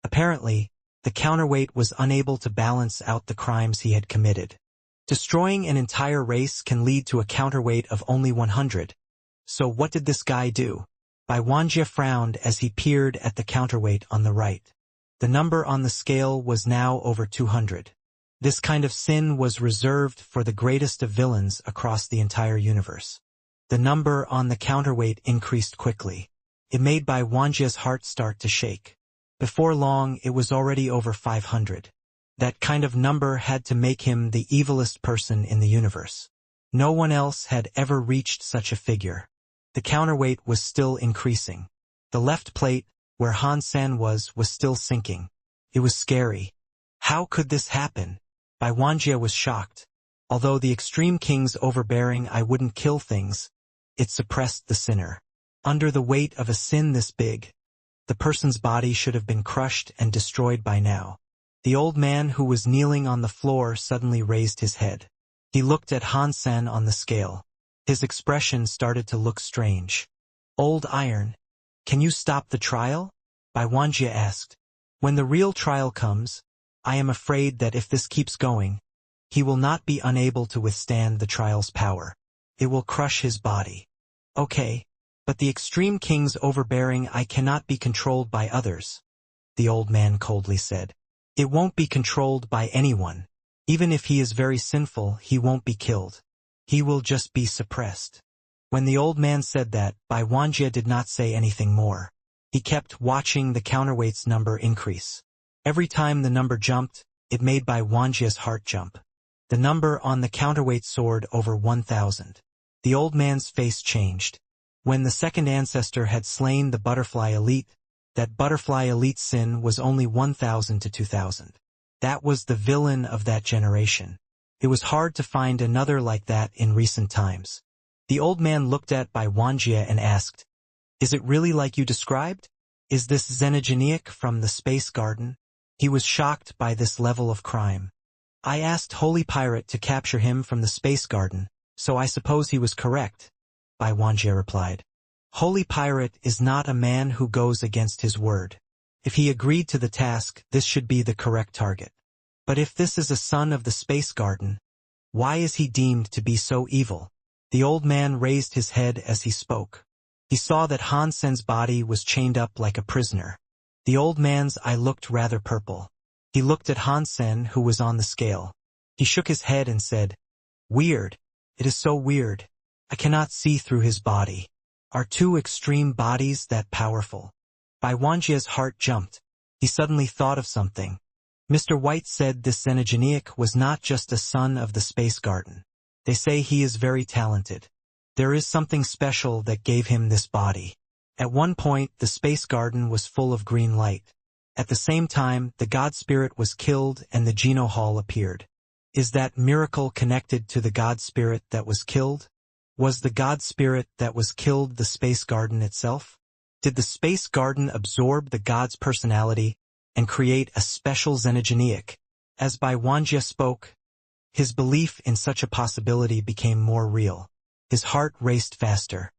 Apparently, the counterweight was unable to balance out the crimes he had committed. Destroying an entire race can lead to a counterweight of only 100. So what did this guy do? Bai Wanjia frowned as he peered at the counterweight on the right. The number on the scale was now over 200. This kind of sin was reserved for the greatest of villains across the entire universe. The number on the counterweight increased quickly. It made Bai Wanjia's heart start to shake. Before long, it was already over 500. That kind of number had to make him the evilest person in the universe. No one else had ever reached such a figure. The counterweight was still increasing. The left plate, where Han Sen was still sinking. It was scary. How could this happen? Bai Wanjia was shocked. Although the extreme king's overbearing eye wouldn't kill things, it suppressed the sinner. Under the weight of a sin this big, the person's body should have been crushed and destroyed by now. The old man who was kneeling on the floor suddenly raised his head. He looked at Han Sen on the scale. His expression started to look strange. "Old Iron, can you stop the trial?" Bai Wanjia asked. "When the real trial comes, I am afraid that if this keeps going, he will not be unable to withstand the trial's power. It will crush his body." "Okay, but the extreme king's overbearing eye cannot be controlled by others," the old man coldly said. "It won't be controlled by anyone. Even if he is very sinful, he won't be killed. He will just be suppressed." When the old man said that, Bai Wanjia did not say anything more. He kept watching the counterweight's number increase. Every time the number jumped, it made Bai Wanjia's heart jump. The number on the counterweight soared over 1,000. The old man's face changed. When the second ancestor had slain the butterfly elite, that butterfly elite sin was only 1,000 to 2,000. That was the villain of that generation. It was hard to find another like that in recent times. The old man looked at Bai Wanjia and asked, "Is it really like you described?" Is this xenogenic from the Space Garden? He was shocked by this level of crime. I asked Holy Pirate to capture him from the Space Garden, so I suppose he was correct, Bai Wanjie replied. Holy Pirate is not a man who goes against his word. If he agreed to the task, this should be the correct target. But if this is a son of the Space Garden, why is he deemed to be so evil? The old man raised his head as he spoke. He saw that Han Sen's body was chained up like a prisoner. The old man's eye looked rather purple. He looked at Han Sen, who was on the scale. He shook his head and said, "Weird. It is so weird. I cannot see through his body. Are two extreme bodies that powerful?" Bai Wanjie's heart jumped. He suddenly thought of something. Mr. White said this xenogenic was not just a son of the Space Garden. They say he is very talented. There is something special that gave him this body. At one point, the Space Garden was full of green light. At the same time, the God Spirit was killed and the Geno Hall appeared. Is that miracle connected to the God Spirit that was killed? Was the God Spirit that was killed the Space Garden itself? Did the Space Garden absorb the God's personality and create a special xenogenic? As Bai Wanjie spoke, his belief in such a possibility became more real. His heart raced faster.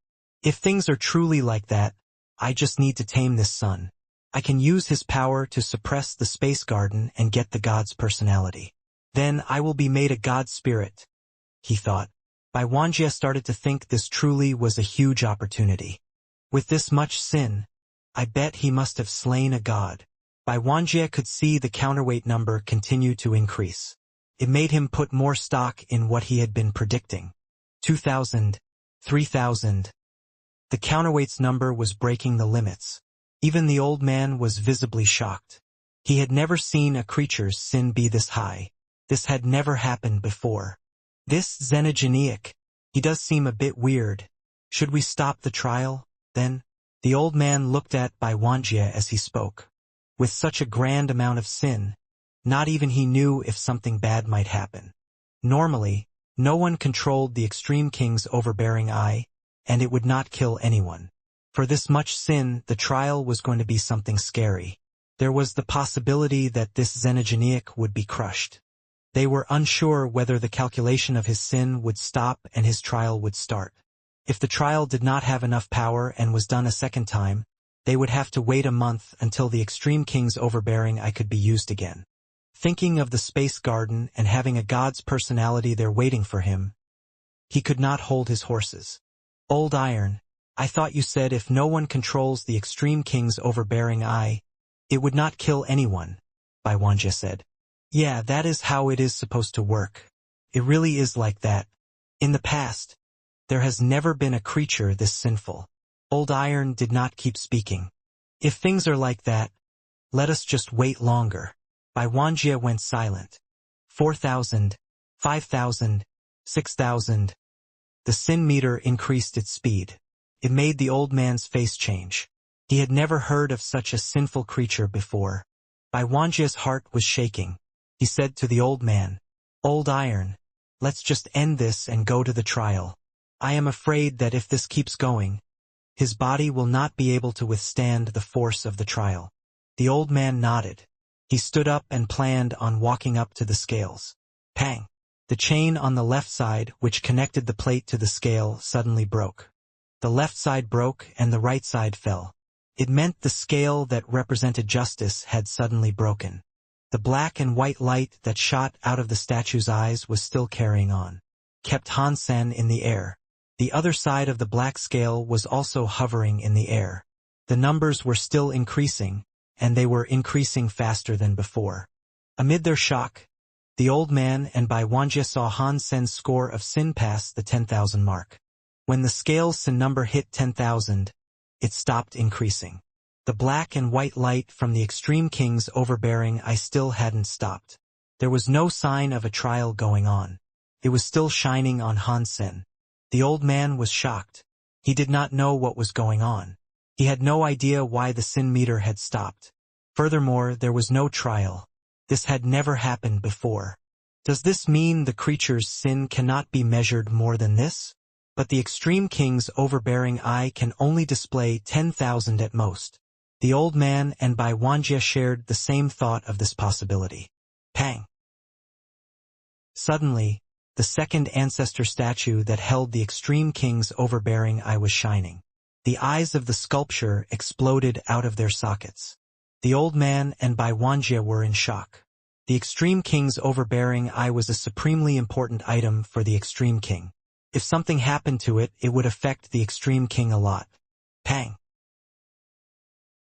If things are truly like that, I just need to tame this son. I can use his power to suppress the Space Garden and get the God's personality. Then I will be made a God Spirit, he thought. Bai Wanjie started to think this truly was a huge opportunity. With this much sin, I bet he must have slain a god. Bai Wanjie could see the counterweight number continue to increase. It made him put more stock in what he had been predicting. 2,000, 3,000. The counterweight's number was breaking the limits. Even the old man was visibly shocked. He had never seen a creature's sin be this high. This had never happened before. This xenogenic, he does seem a bit weird. Should we stop the trial, then? The old man looked at Bai Wanjie as he spoke. With such a grand amount of sin, not even he knew if something bad might happen. Normally, no one controlled the Extreme King's overbearing eye, and it would not kill anyone. For this much sin, the trial was going to be something scary. There was the possibility that this xenogenic would be crushed. They were unsure whether the calculation of his sin would stop and his trial would start. If the trial did not have enough power and was done a second time, they would have to wait a month until the Extreme King's overbearing eye could be used again. Thinking of the Space Garden and having a god's personality there waiting for him, he could not hold his horses. Old Iron, I thought you said if no one controls the Extreme King's overbearing eye, it would not kill anyone, Bai Wanjie said. Yeah, that is how it is supposed to work. It really is like that. In the past, there has never been a creature this sinful. Old Iron did not keep speaking. If things are like that, let us just wait longer. Bai Wanjie went silent. 4,000, 5,000, 6,000. The sin meter increased its speed. It made the old man's face change. He had never heard of such a sinful creature before. Bai Wanjie's heart was shaking. He said to the old man, "Old Iron, let's just end this and go to the trial. I am afraid that if this keeps going, his body will not be able to withstand the force of the trial." The old man nodded. He stood up and planned on walking up to the scales. Pang! The chain on the left side, which connected the plate to the scale, suddenly broke. The left side broke and the right side fell. It meant the scale that represented justice had suddenly broken. The black and white light that shot out of the statue's eyes was still carrying on, kept Han Sen in the air. The other side of the black scale was also hovering in the air. The numbers were still increasing, and they were increasing faster than before. Amid their shock, the old man and Bai Wanjie saw Han Sen's score of sin pass the 10,000 mark. When the scale's sin number hit 10,000, it stopped increasing. The black and white light from the Extreme King's overbearing eye still hadn't stopped. There was no sign of a trial going on. It was still shining on Han Sen. The old man was shocked. He did not know what was going on. He had no idea why the sin meter had stopped. Furthermore, there was no trial. This had never happened before. Does this mean the creature's sin cannot be measured more than this? But the Extreme King's overbearing eye can only display 10,000 at most. The old man and Bai Wanjie shared the same thought of this possibility. Pang! Suddenly, the second ancestor statue that held the extreme king's overbearing eye was shining. The eyes of the sculpture exploded out of their sockets. The old man and Bai Wanjie were in shock. The extreme king's overbearing eye was a supremely important item for the extreme king. If something happened to it, it would affect the extreme king a lot. Pang!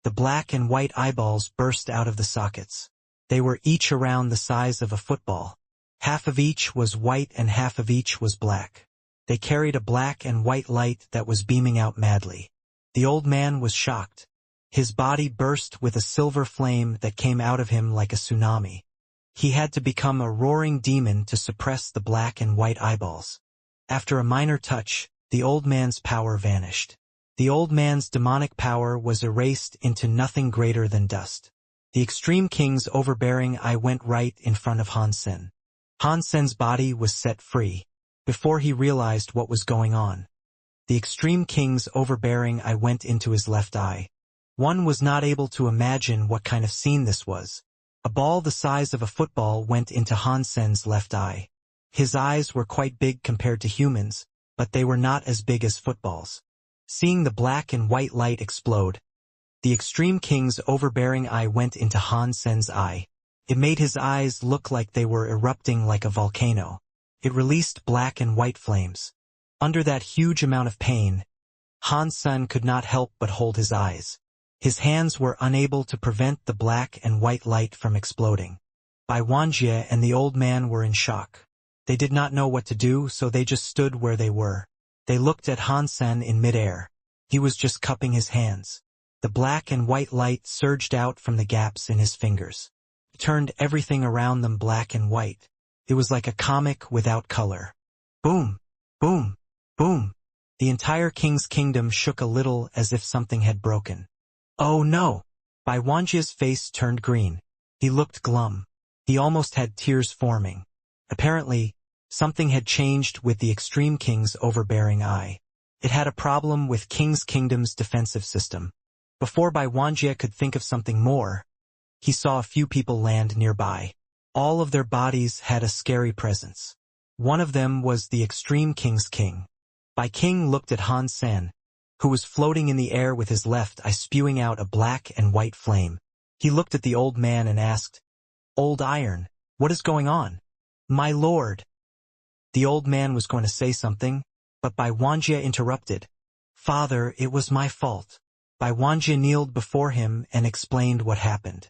The black and white eyeballs burst out of the sockets. They were each around the size of a football. Half of each was white and half of each was black. They carried a black and white light that was beaming out madly. The old man was shocked. His body burst with a silver flame that came out of him like a tsunami. He had to become a roaring demon to suppress the black and white eyeballs. After a minor touch, the old man's power vanished. The old man's demonic power was erased into nothing greater than dust. The extreme king's overbearing eye went right in front of Han Sen. Han Sen's body was set free. Before he realized what was going on, the extreme king's overbearing eye went into his left eye. One was not able to imagine what kind of scene this was. A ball the size of a football went into Han Sen's left eye. His eyes were quite big compared to humans, but they were not as big as footballs. Seeing the black and white light explode, the extreme king's overbearing eye went into Han Sen's eye. It made his eyes look like they were erupting like a volcano. It released black and white flames. Under that huge amount of pain, Han Sen could not help but hold his eyes. His hands were unable to prevent the black and white light from exploding. Bai Wanjie and the old man were in shock. They did not know what to do, so they just stood where they were. They looked at Han Sen in midair. He was just cupping his hands. The black and white light surged out from the gaps in his fingers. It turned everything around them black and white. It was like a comic without color. Boom! Boom! Boom! The entire king's kingdom shook a little as if something had broken. Oh no! Bai Wanjie's face turned green. He looked glum. He almost had tears forming. Apparently, something had changed with the extreme king's overbearing eye. It had a problem with King's Kingdom's defensive system. Before Bai Wanjie could think of something more, he saw a few people land nearby. All of their bodies had a scary presence. One of them was the extreme king's king. Bai King looked at Han Sen, who was floating in the air with his left eye spewing out a black and white flame. He looked at the old man and asked, "Old Iron, what is going on?" "My lord." The old man was going to say something, but Bai Wanjie interrupted. "Father, it was my fault." Bai Wanjie kneeled before him and explained what happened.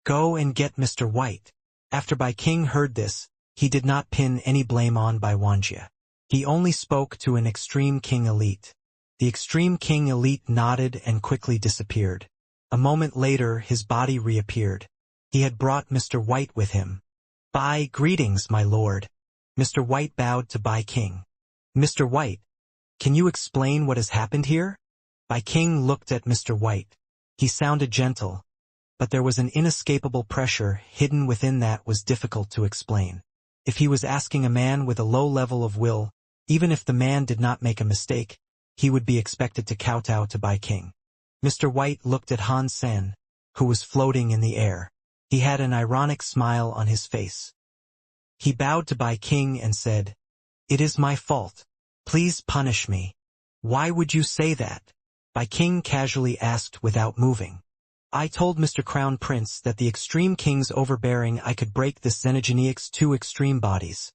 "Go and get Mr. White." After Bai King heard this, he did not pin any blame on Bai Wanjie. He only spoke to an extreme king elite. The extreme king elite nodded and quickly disappeared. A moment later, his body reappeared. He had brought Mr. White with him. "Bai, greetings, my lord." Mr. White bowed to Bai King. "Mr. White, can you explain what has happened here?" Bai King looked at Mr. White. He sounded gentle, but there was an inescapable pressure hidden within that was difficult to explain. If he was asking a man with a low level of will, even if the man did not make a mistake, he would be expected to kowtow to Bai King. Mr. White looked at Han Sen, who was floating in the air. He had an ironic smile on his face. He bowed to Bai King and said, "It is my fault. Please punish me." "Why would you say that?" Bai King casually asked without moving. "I told Mr. Crown Prince that the extreme king's overbearing I could break this xenogeniac's two extreme bodies,"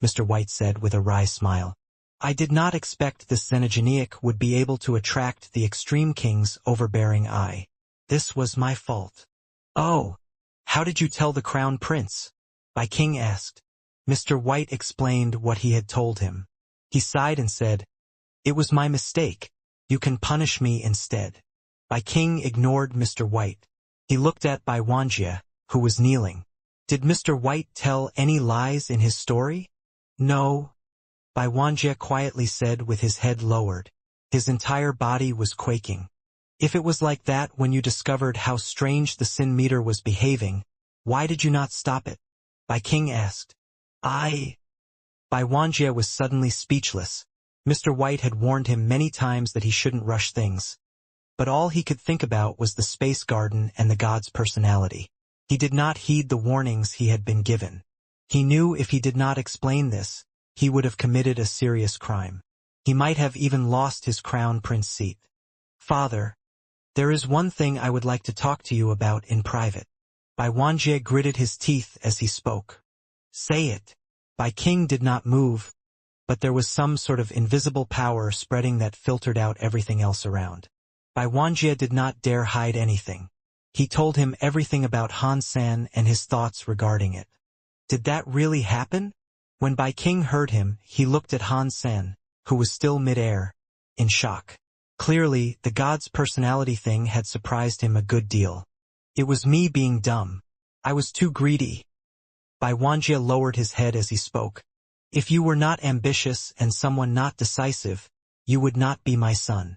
Mr. White said with a wry smile. "I did not expect this xenogeniac would be able to attract the extreme king's overbearing eye. This was my fault." "Oh, how did you tell the Crown Prince?" Bai King asked. Mr. White explained what he had told him. He sighed and said, "It was my mistake. You can punish me instead." Bai King ignored Mr. White. He looked at Bai Wanjie, who was kneeling. "Did Mr. White tell any lies in his story?" "No," Bai Wanjie quietly said with his head lowered. His entire body was quaking. "If it was like that when you discovered how strange the sin meter was behaving, why did you not stop it?" Bai King asked. Bai Wanjie was suddenly speechless. Mr. White had warned him many times that he shouldn't rush things. but all he could think about was the space garden and the god's personality. He did not heed the warnings he had been given. He knew if he did not explain this, he would have committed a serious crime. He might have even lost his crown prince seat. Father, there is one thing I would like to talk to you about in private. Wuxia gritted his teeth as he spoke. Say it. King did not move, but there was some sort of invisible power spreading that filtered out everything else around. Wuxia did not dare hide anything. He told him everything about Han San and his thoughts regarding it. Did that really happen? When King heard him, he looked at Han San, who was still mid-air, in shock. Clearly, the god's personality thing had surprised him a good deal. It was me being dumb. I was too greedy. Wuxia lowered his head as he spoke. If you were not ambitious and someone not decisive, you would not be my son.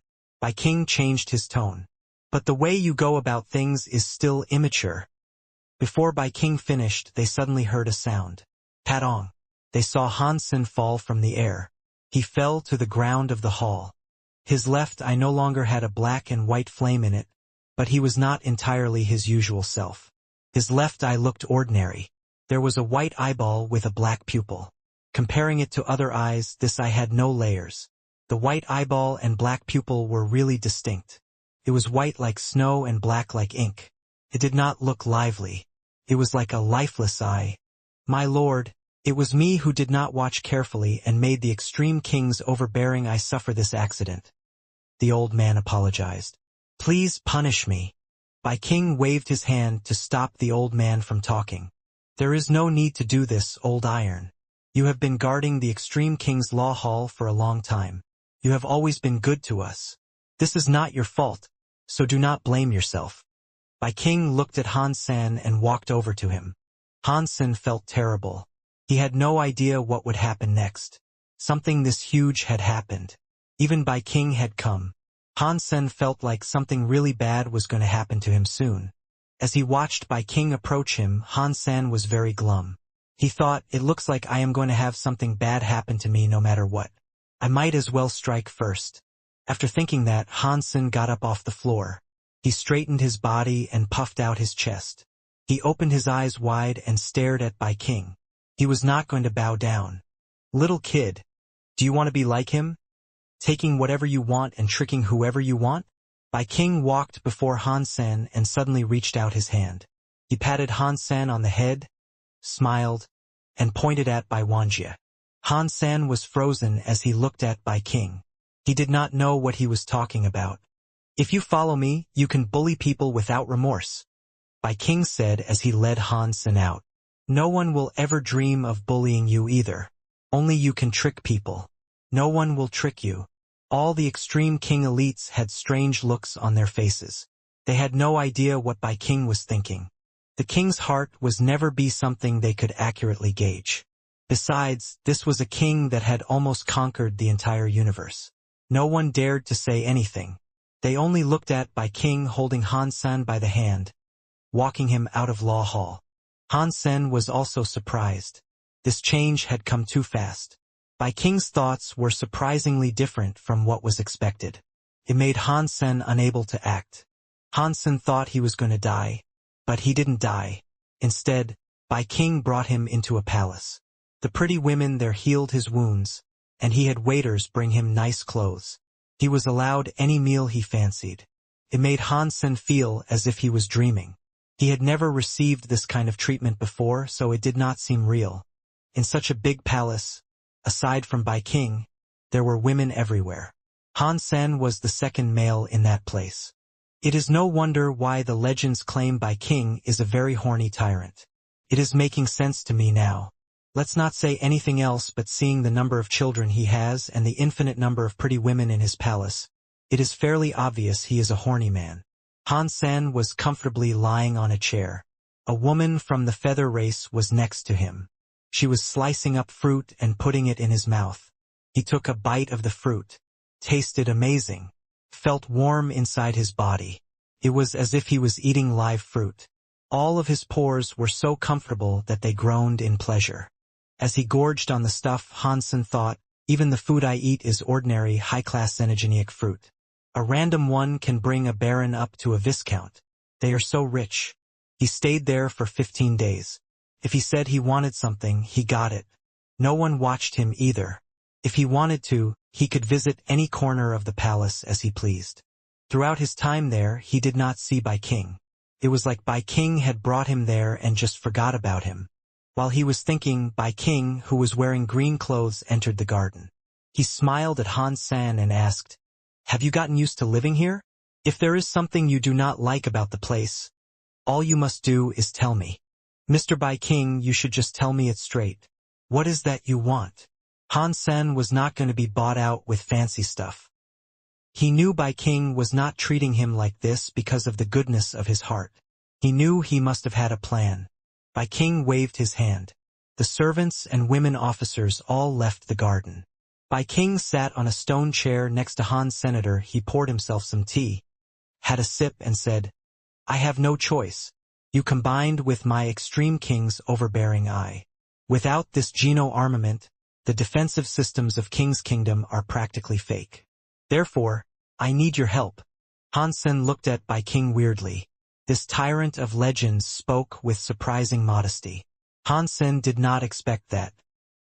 King changed his tone. But the way you go about things is still immature. Before King finished, they suddenly heard a sound. Patong. They saw Han San fall from the air. He fell to the ground of the hall. His left eye no longer had a black and white flame in it, but he was not entirely his usual self. His left eye looked ordinary. There was a white eyeball with a black pupil. Comparing it to other eyes, this eye had no layers. The white eyeball and black pupil were really distinct. It was white like snow and black like ink. It did not look lively. It was like a lifeless eye. My lord, it was me who did not watch carefully and made the extreme king's overbearing eye suffer this accident. The old man apologized. Please punish me. King waved his hand to stop the old man from talking. There is no need to do this, old iron. You have been guarding the extreme king's law hall for a long time. You have always been good to us. This is not your fault, so do not blame yourself. King looked at Han San and walked over to him. Han San felt terrible. He had no idea what would happen next. Something this huge had happened. Even King had come. Han San felt like something really bad was going to happen to him soon. As he watched King approach him, Han San was very glum. He thought, it looks like I am going to have something bad happen to me no matter what. I might as well strike first. After thinking that, Han San got up off the floor. He straightened his body and puffed out his chest. He opened his eyes wide and stared at King. He was not going to bow down. Little kid, do you want to be like him? Taking whatever you want and tricking whoever you want? King walked before Han San and suddenly reached out his hand. He patted Han San on the head, smiled, and pointed at Wuxia. Han San was frozen as he looked at King. He did not know what he was talking about. If you follow me, you can bully people without remorse. King said as he led Han San out. No one will ever dream of bullying you either. Only you can trick people. No one will trick you. All the extreme king elites had strange looks on their faces. They had no idea what King was thinking. The king's heart was never be something they could accurately gauge. Besides, this was a king that had almost conquered the entire universe. No one dared to say anything. They only looked at King holding Han San by the hand, walking him out of Law Hall. Han San was also surprised. This change had come too fast. King's thoughts were surprisingly different from what was expected. It made Han San unable to act. Han San thought he was going to die, but he didn't die. Instead, King brought him into a palace. The pretty women there healed his wounds, and he had waiters bring him nice clothes. He was allowed any meal he fancied. It made Han San feel as if he was dreaming. He had never received this kind of treatment before, so it did not seem real. In such a big palace, aside from King, there were women everywhere. Han San was the second male in that place. It is no wonder why the legends claim King is a very horny tyrant. It is making sense to me now. Let's not say anything else, but seeing the number of children he has and the infinite number of pretty women in his palace, it is fairly obvious he is a horny man. Han San was comfortably lying on a chair. A woman from the feather race was next to him. She was slicing up fruit and putting it in his mouth. He took a bite of the fruit, tasted amazing, felt warm inside his body. It was as if he was eating live fruit. All of his pores were so comfortable that they groaned in pleasure. As he gorged on the stuff, Han San thought, even the food I eat is ordinary, high-class xenogenic fruit. A random one can bring a baron up to a viscount. They are so rich. He stayed there for 15 days. If he said he wanted something, he got it. No one watched him either. If he wanted to, he could visit any corner of the palace as he pleased. Throughout his time there, he did not see Bai King. It was like Bai King had brought him there and just forgot about him. While he was thinking, Bai King, who was wearing green clothes, entered the garden. He smiled at Han San and asked, "Have you gotten used to living here? If there is something you do not like about the place, all you must do is tell me. Mr. Bai King, you should just tell me it straight. What is that you want?" Han Sen was not going to be bought out with fancy stuff. He knew Bai King was not treating him like this because of the goodness of his heart. He knew he must have had a plan. Bai King waved his hand. The servants and women officers all left the garden. Bai King sat on a stone chair next to Han Senator. He poured himself some tea, had a sip and said, "I have no choice. You combined with my extreme king's overbearing eye. Without this Geno armament, the defensive systems of King's Kingdom are practically fake. Therefore, I need your help." Han Sen looked at Bai King weirdly. This tyrant of legends spoke with surprising modesty. Han Sen did not expect that.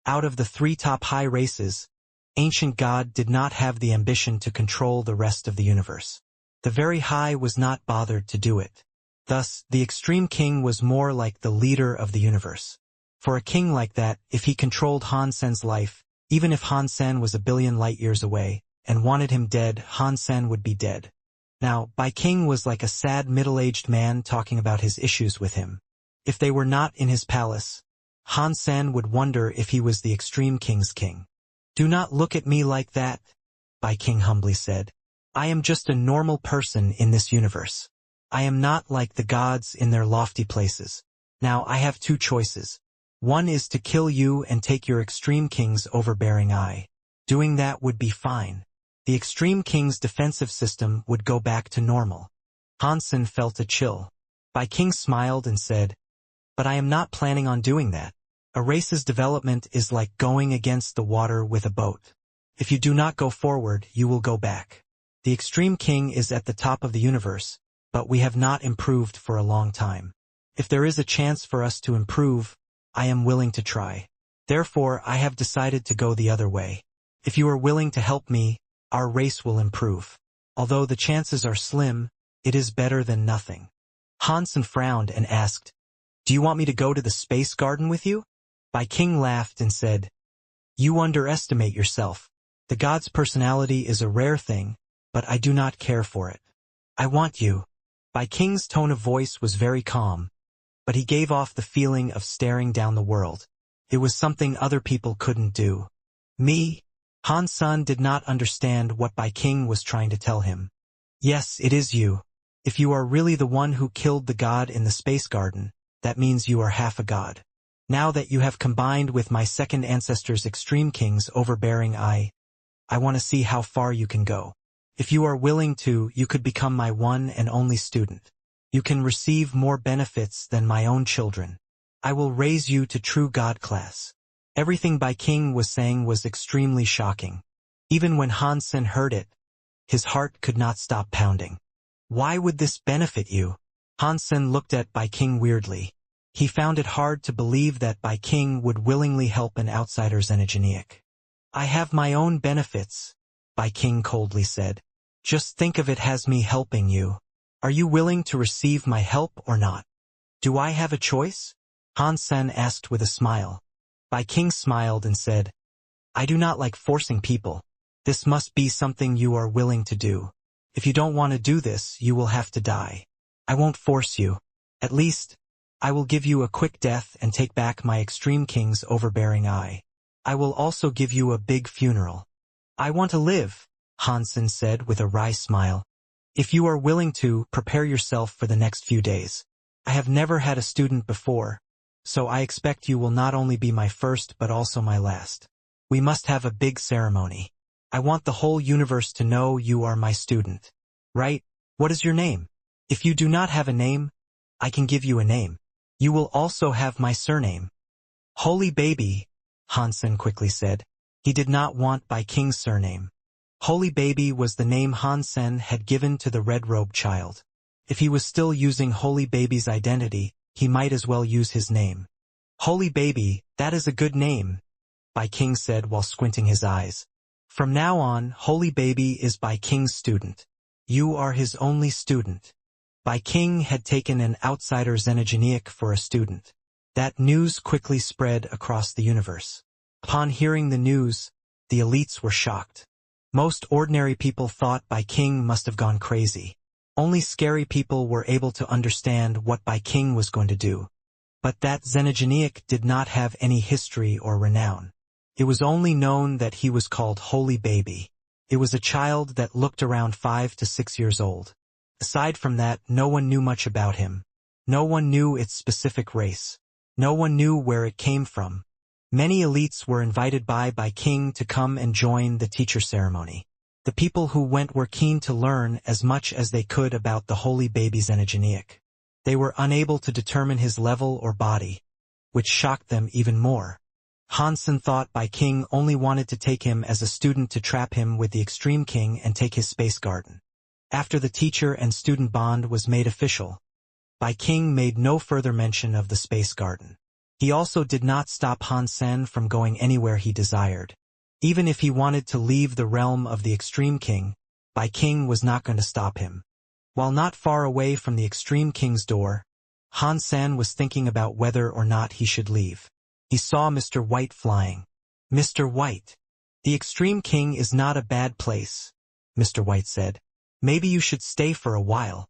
Out of the 3 top high races, Ancient God did not have the ambition to control the rest of the universe. The very high was not bothered to do it. Thus, the extreme king was more like the leader of the universe. For a king like that, if he controlled Han Sen's life, even if Han Sen was a billion light years away, and wanted him dead, Han Sen would be dead. Now, Bai King was like a sad middle-aged man talking about his issues with him. If they were not in his palace, Han Sen would wonder if he was the extreme king's king. "Do not look at me like that," Bai King humbly said. "I am just a normal person in this universe. I am not like the gods in their lofty places. Now I have 2 choices. One is to kill you and take your extreme king's overbearing eye. Doing that would be fine. The extreme king's defensive system would go back to normal." Han Sen felt a chill. Bai King smiled and said, "But I am not planning on doing that. A race's development is like going against the water with a boat. If you do not go forward, you will go back. The extreme king is at the top of the universe, but we have not improved for a long time. If there is a chance for us to improve, I am willing to try. Therefore, I have decided to go the other way. If you are willing to help me, our race will improve. Although the chances are slim, it is better than nothing." Han Sen frowned and asked, "Do you want me to go to the space garden with you?" Bai King laughed and said, "You underestimate yourself. The god's personality is a rare thing, but I do not care for it. I want you." Bai King's tone of voice was very calm, but he gave off the feeling of staring down the world. It was something other people couldn't do. "Me?" Han Sen did not understand what Bai King was trying to tell him. "Yes, it is you. If you are really the one who killed the god in the space garden, that means you are half a god. Now that you have combined with my second ancestor's extreme king's overbearing eye, I want to see how far you can go. If you are willing to, you could become my one and only student. You can receive more benefits than my own children. I will raise you to true god class." Everything Bai King was saying was extremely shocking. Even when Han Sen heard it, his heart could not stop pounding. "Why would this benefit you?" Han Sen looked at Bai King weirdly. He found it hard to believe that Bai King would willingly help an outsider xenogenic. "I have my own benefits," Bai King coldly said. "Just think of it as me helping you. Are you willing to receive my help or not?" "Do I have a choice?" Han Sen asked with a smile. Bai King smiled and said, "I do not like forcing people. This must be something you are willing to do. If you don't want to do this, you will have to die. I won't force you. At least, I will give you a quick death and take back my extreme king's overbearing eye. I will also give you a big funeral." "I want to live," Han Sen said with a wry smile. "If you are willing to, prepare yourself for the next few days. I have never had a student before, so I expect you will not only be my first but also my last. We must have a big ceremony. I want the whole universe to know you are my student. Right? What is your name? If you do not have a name, I can give you a name. You will also have my surname." "Holy baby," Han Sen quickly said. He did not want Bai King's surname. Holy Baby was the name Han Sen had given to the red-robed child. If he was still using Holy Baby's identity, he might as well use his name. Holy Baby, that is a good name, Bai King said while squinting his eyes. From now on, Holy Baby is Bai King's student. You are his only student. Bai King had taken an outsider xenogenic for a student. That news quickly spread across the universe. Upon hearing the news, the elites were shocked. Most ordinary people thought Bai King must have gone crazy. Only scary people were able to understand what Bai King was going to do. But that xenogenic did not have any history or renown. It was only known that he was called Holy Baby. It was a child that looked around 5 to 6 years old. Aside from that, no one knew much about him. No one knew its specific race. No one knew where it came from. Many elites were invited by Bai King to come and join the teacher ceremony. The people who went were keen to learn as much as they could about the Holy Baby xenogenic. They were unable to determine his level or body, which shocked them even more. Han Sen thought Bai King only wanted to take him as a student to trap him with the Extreme King and take his space garden. After the teacher and student bond was made official, Bai King made no further mention of the space garden. He also did not stop Han Sen from going anywhere he desired. Even if he wanted to leave the realm of the Extreme King, Bai King was not going to stop him. While not far away from the Extreme King's door, Han Sen was thinking about whether or not he should leave. He saw Mr. White flying. Mr. White, the Extreme King is not a bad place, Mr. White said. Maybe you should stay for a while.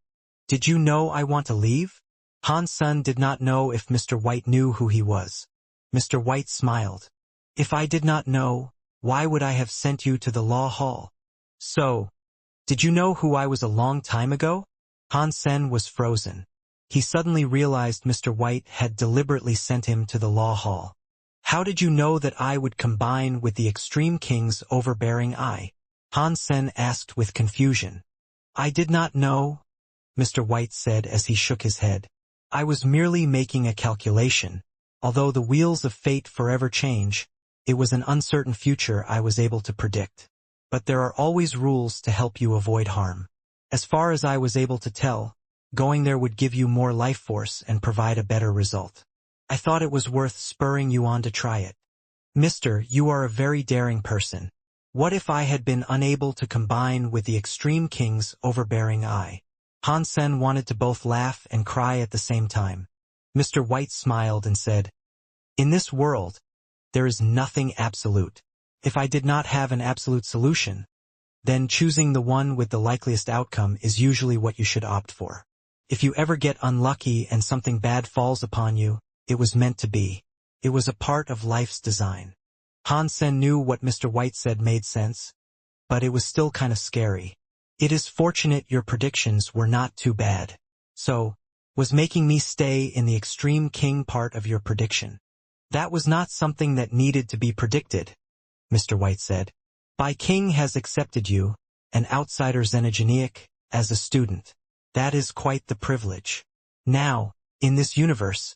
Did you know I want to leave? Han Sen did not know if Mr. White knew who he was. Mr. White smiled. If I did not know, why would I have sent you to the law hall? So, did you know who I was a long time ago? Han Sen was frozen. He suddenly realized Mr. White had deliberately sent him to the law hall. How did you know that I would combine with the Extreme King's overbearing eye? Han Sen asked with confusion. I did not know, Mr. White said as he shook his head. I was merely making a calculation. Although the wheels of fate forever change, it was an uncertain future I was able to predict. But there are always rules to help you avoid harm. As far as I was able to tell, going there would give you more life force and provide a better result. I thought it was worth spurring you on to try it. Mister, you are a very daring person. What if I had been unable to combine with the Extreme King's overbearing eye? Han Sen wanted to both laugh and cry at the same time. Mr. White smiled and said, in this world, there is nothing absolute. If I did not have an absolute solution, then choosing the one with the likeliest outcome is usually what you should opt for. If you ever get unlucky and something bad falls upon you, it was meant to be. It was a part of life's design. Han Sen knew what Mr. White said made sense, but it was still kind of scary. It is fortunate your predictions were not too bad. So, was making me stay in the Extreme King part of your prediction? That was not something that needed to be predicted, Mr. White said. Bai King has accepted you, an outsider xenogenic, as a student. That is quite the privilege. Now, in this universe,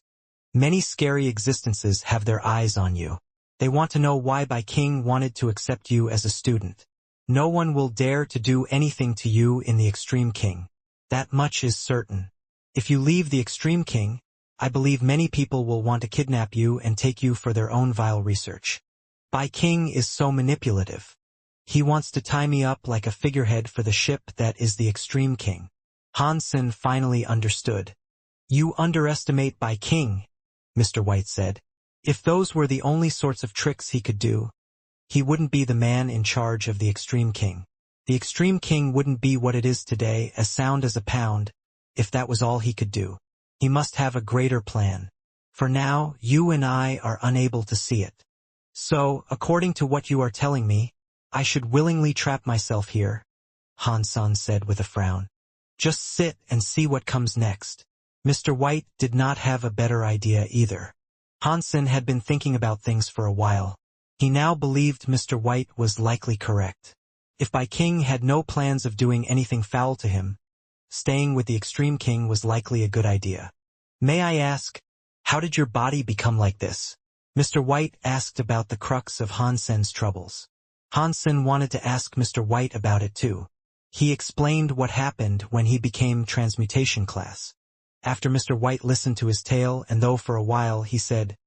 many scary existences have their eyes on you. They want to know why Bai King wanted to accept you as a student. No one will dare to do anything to you in the Extreme King. That much is certain. If you leave the Extreme King, I believe many people will want to kidnap you and take you for their own vile research. Bai King is so manipulative. He wants to tie me up like a figurehead for the ship that is the Extreme King. Han Sen finally understood. You underestimate Bai King, Mr. White said. If those were the only sorts of tricks he could do, he wouldn't be the man in charge of the Extreme King. The Extreme King wouldn't be what it is today, as sound as a pound, if that was all he could do. He must have a greater plan. For now, you and I are unable to see it. So, according to what you are telling me, I should willingly trap myself here, Han Sen said with a frown. Just sit and see what comes next. Mr. White did not have a better idea either. Han Sen had been thinking about things for a while. He now believed Mr. White was likely correct. If Bai King had no plans of doing anything foul to him, staying with the Extreme King was likely a good idea. May I ask, how did your body become like this? Mr. White asked about the crux of Han Sen's troubles. Hansen wanted to ask Mr. White about it too. He explained what happened when he became transmutation class. After Mr. White listened to his tale, and though for a while he said,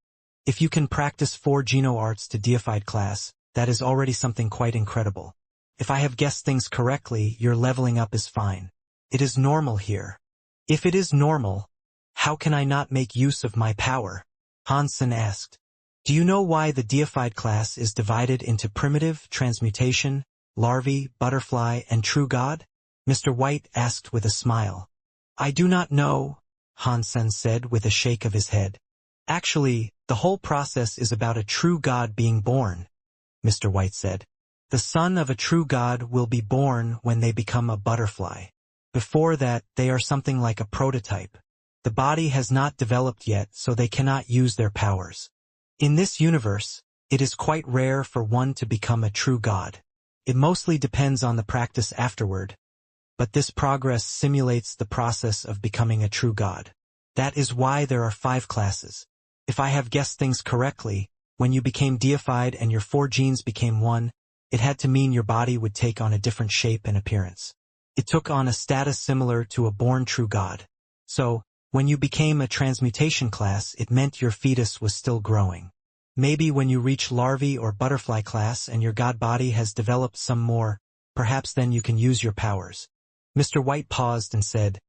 "If you can practice 4 Geno arts to deified class, that is already something quite incredible. If I have guessed things correctly, your leveling up is fine. It is normal here." "If it is normal, how can I not make use of my power?" Hansen asked. "Do you know why the deified class is divided into primitive, transmutation, larvae, butterfly, and true god?" Mr. White asked with a smile. "I do not know," Hansen said with a shake of his head. "Actually, the whole process is about a true god being born," Mr. White said. "The son of a true god will be born when they become a butterfly. Before that, they are something like a prototype. The body has not developed yet, so they cannot use their powers. In this universe, it is quite rare for one to become a true god. It mostly depends on the practice afterward, but this progress simulates the process of becoming a true god. That is why there are 5 classes. If I have guessed things correctly, when you became deified and your 4 genes became one, it had to mean your body would take on a different shape and appearance. It took on a status similar to a born true god. So, when you became a transmutation class, it meant your fetus was still growing. Maybe when you reach larvae or butterfly class and your god body has developed some more, perhaps then you can use your powers." Mr. White paused and said,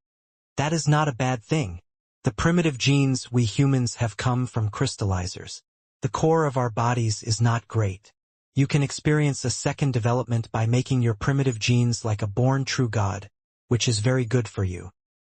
"That is not a bad thing. The primitive genes we humans have come from crystallizers. The core of our bodies is not great. You can experience a second development by making your primitive genes like a born true god, which is very good for you."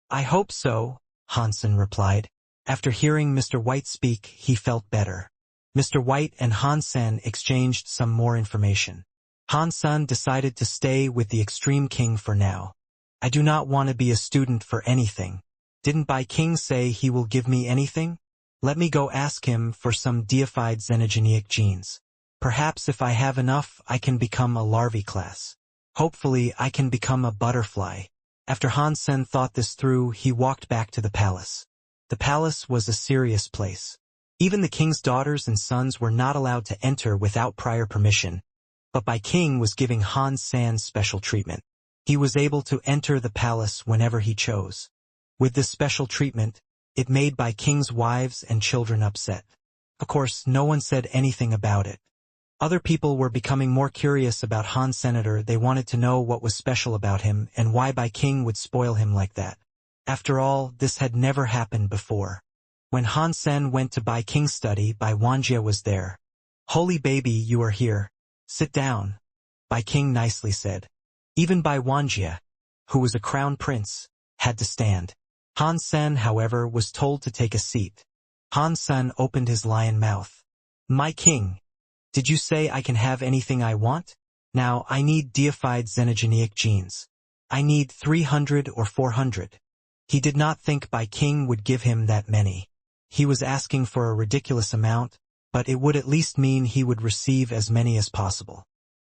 "I hope so," Hansen replied. After hearing Mr. White speak, he felt better. Mr. White and Hansen exchanged some more information. Hansen decided to stay with the Extreme King for now. "I do not want to be a student for anything. Didn't Bai King say he will give me anything? Let me go ask him for some deified xenogeneic genes. Perhaps if I have enough, I can become a larvae class. Hopefully, I can become a butterfly." After Hansen thought this through, he walked back to the palace. The palace was a serious place. Even the king's daughters and sons were not allowed to enter without prior permission, but Bai King was giving Hansen special treatment. He was able to enter the palace whenever he chose. With this special treatment, it made Bai King's wives and children upset. Of course, no one said anything about it. Other people were becoming more curious about Han Senator. They wanted to know what was special about him and why Bai King would spoil him like that. After all, this had never happened before. When Han Sen went to Bai King's study, Bai Wanjie was there. "Holy baby, you are here. Sit down," Bai King nicely said. Even Bai Wanjie, who was a crown prince, had to stand. Han Sen, however, was told to take a seat. Han Sen opened his lion mouth. "My king, did you say I can have anything I want? Now, I need deified xenogeneic genes. I need 300 or 400. He did not think Bai King would give him that many. He was asking for a ridiculous amount, but it would at least mean he would receive as many as possible.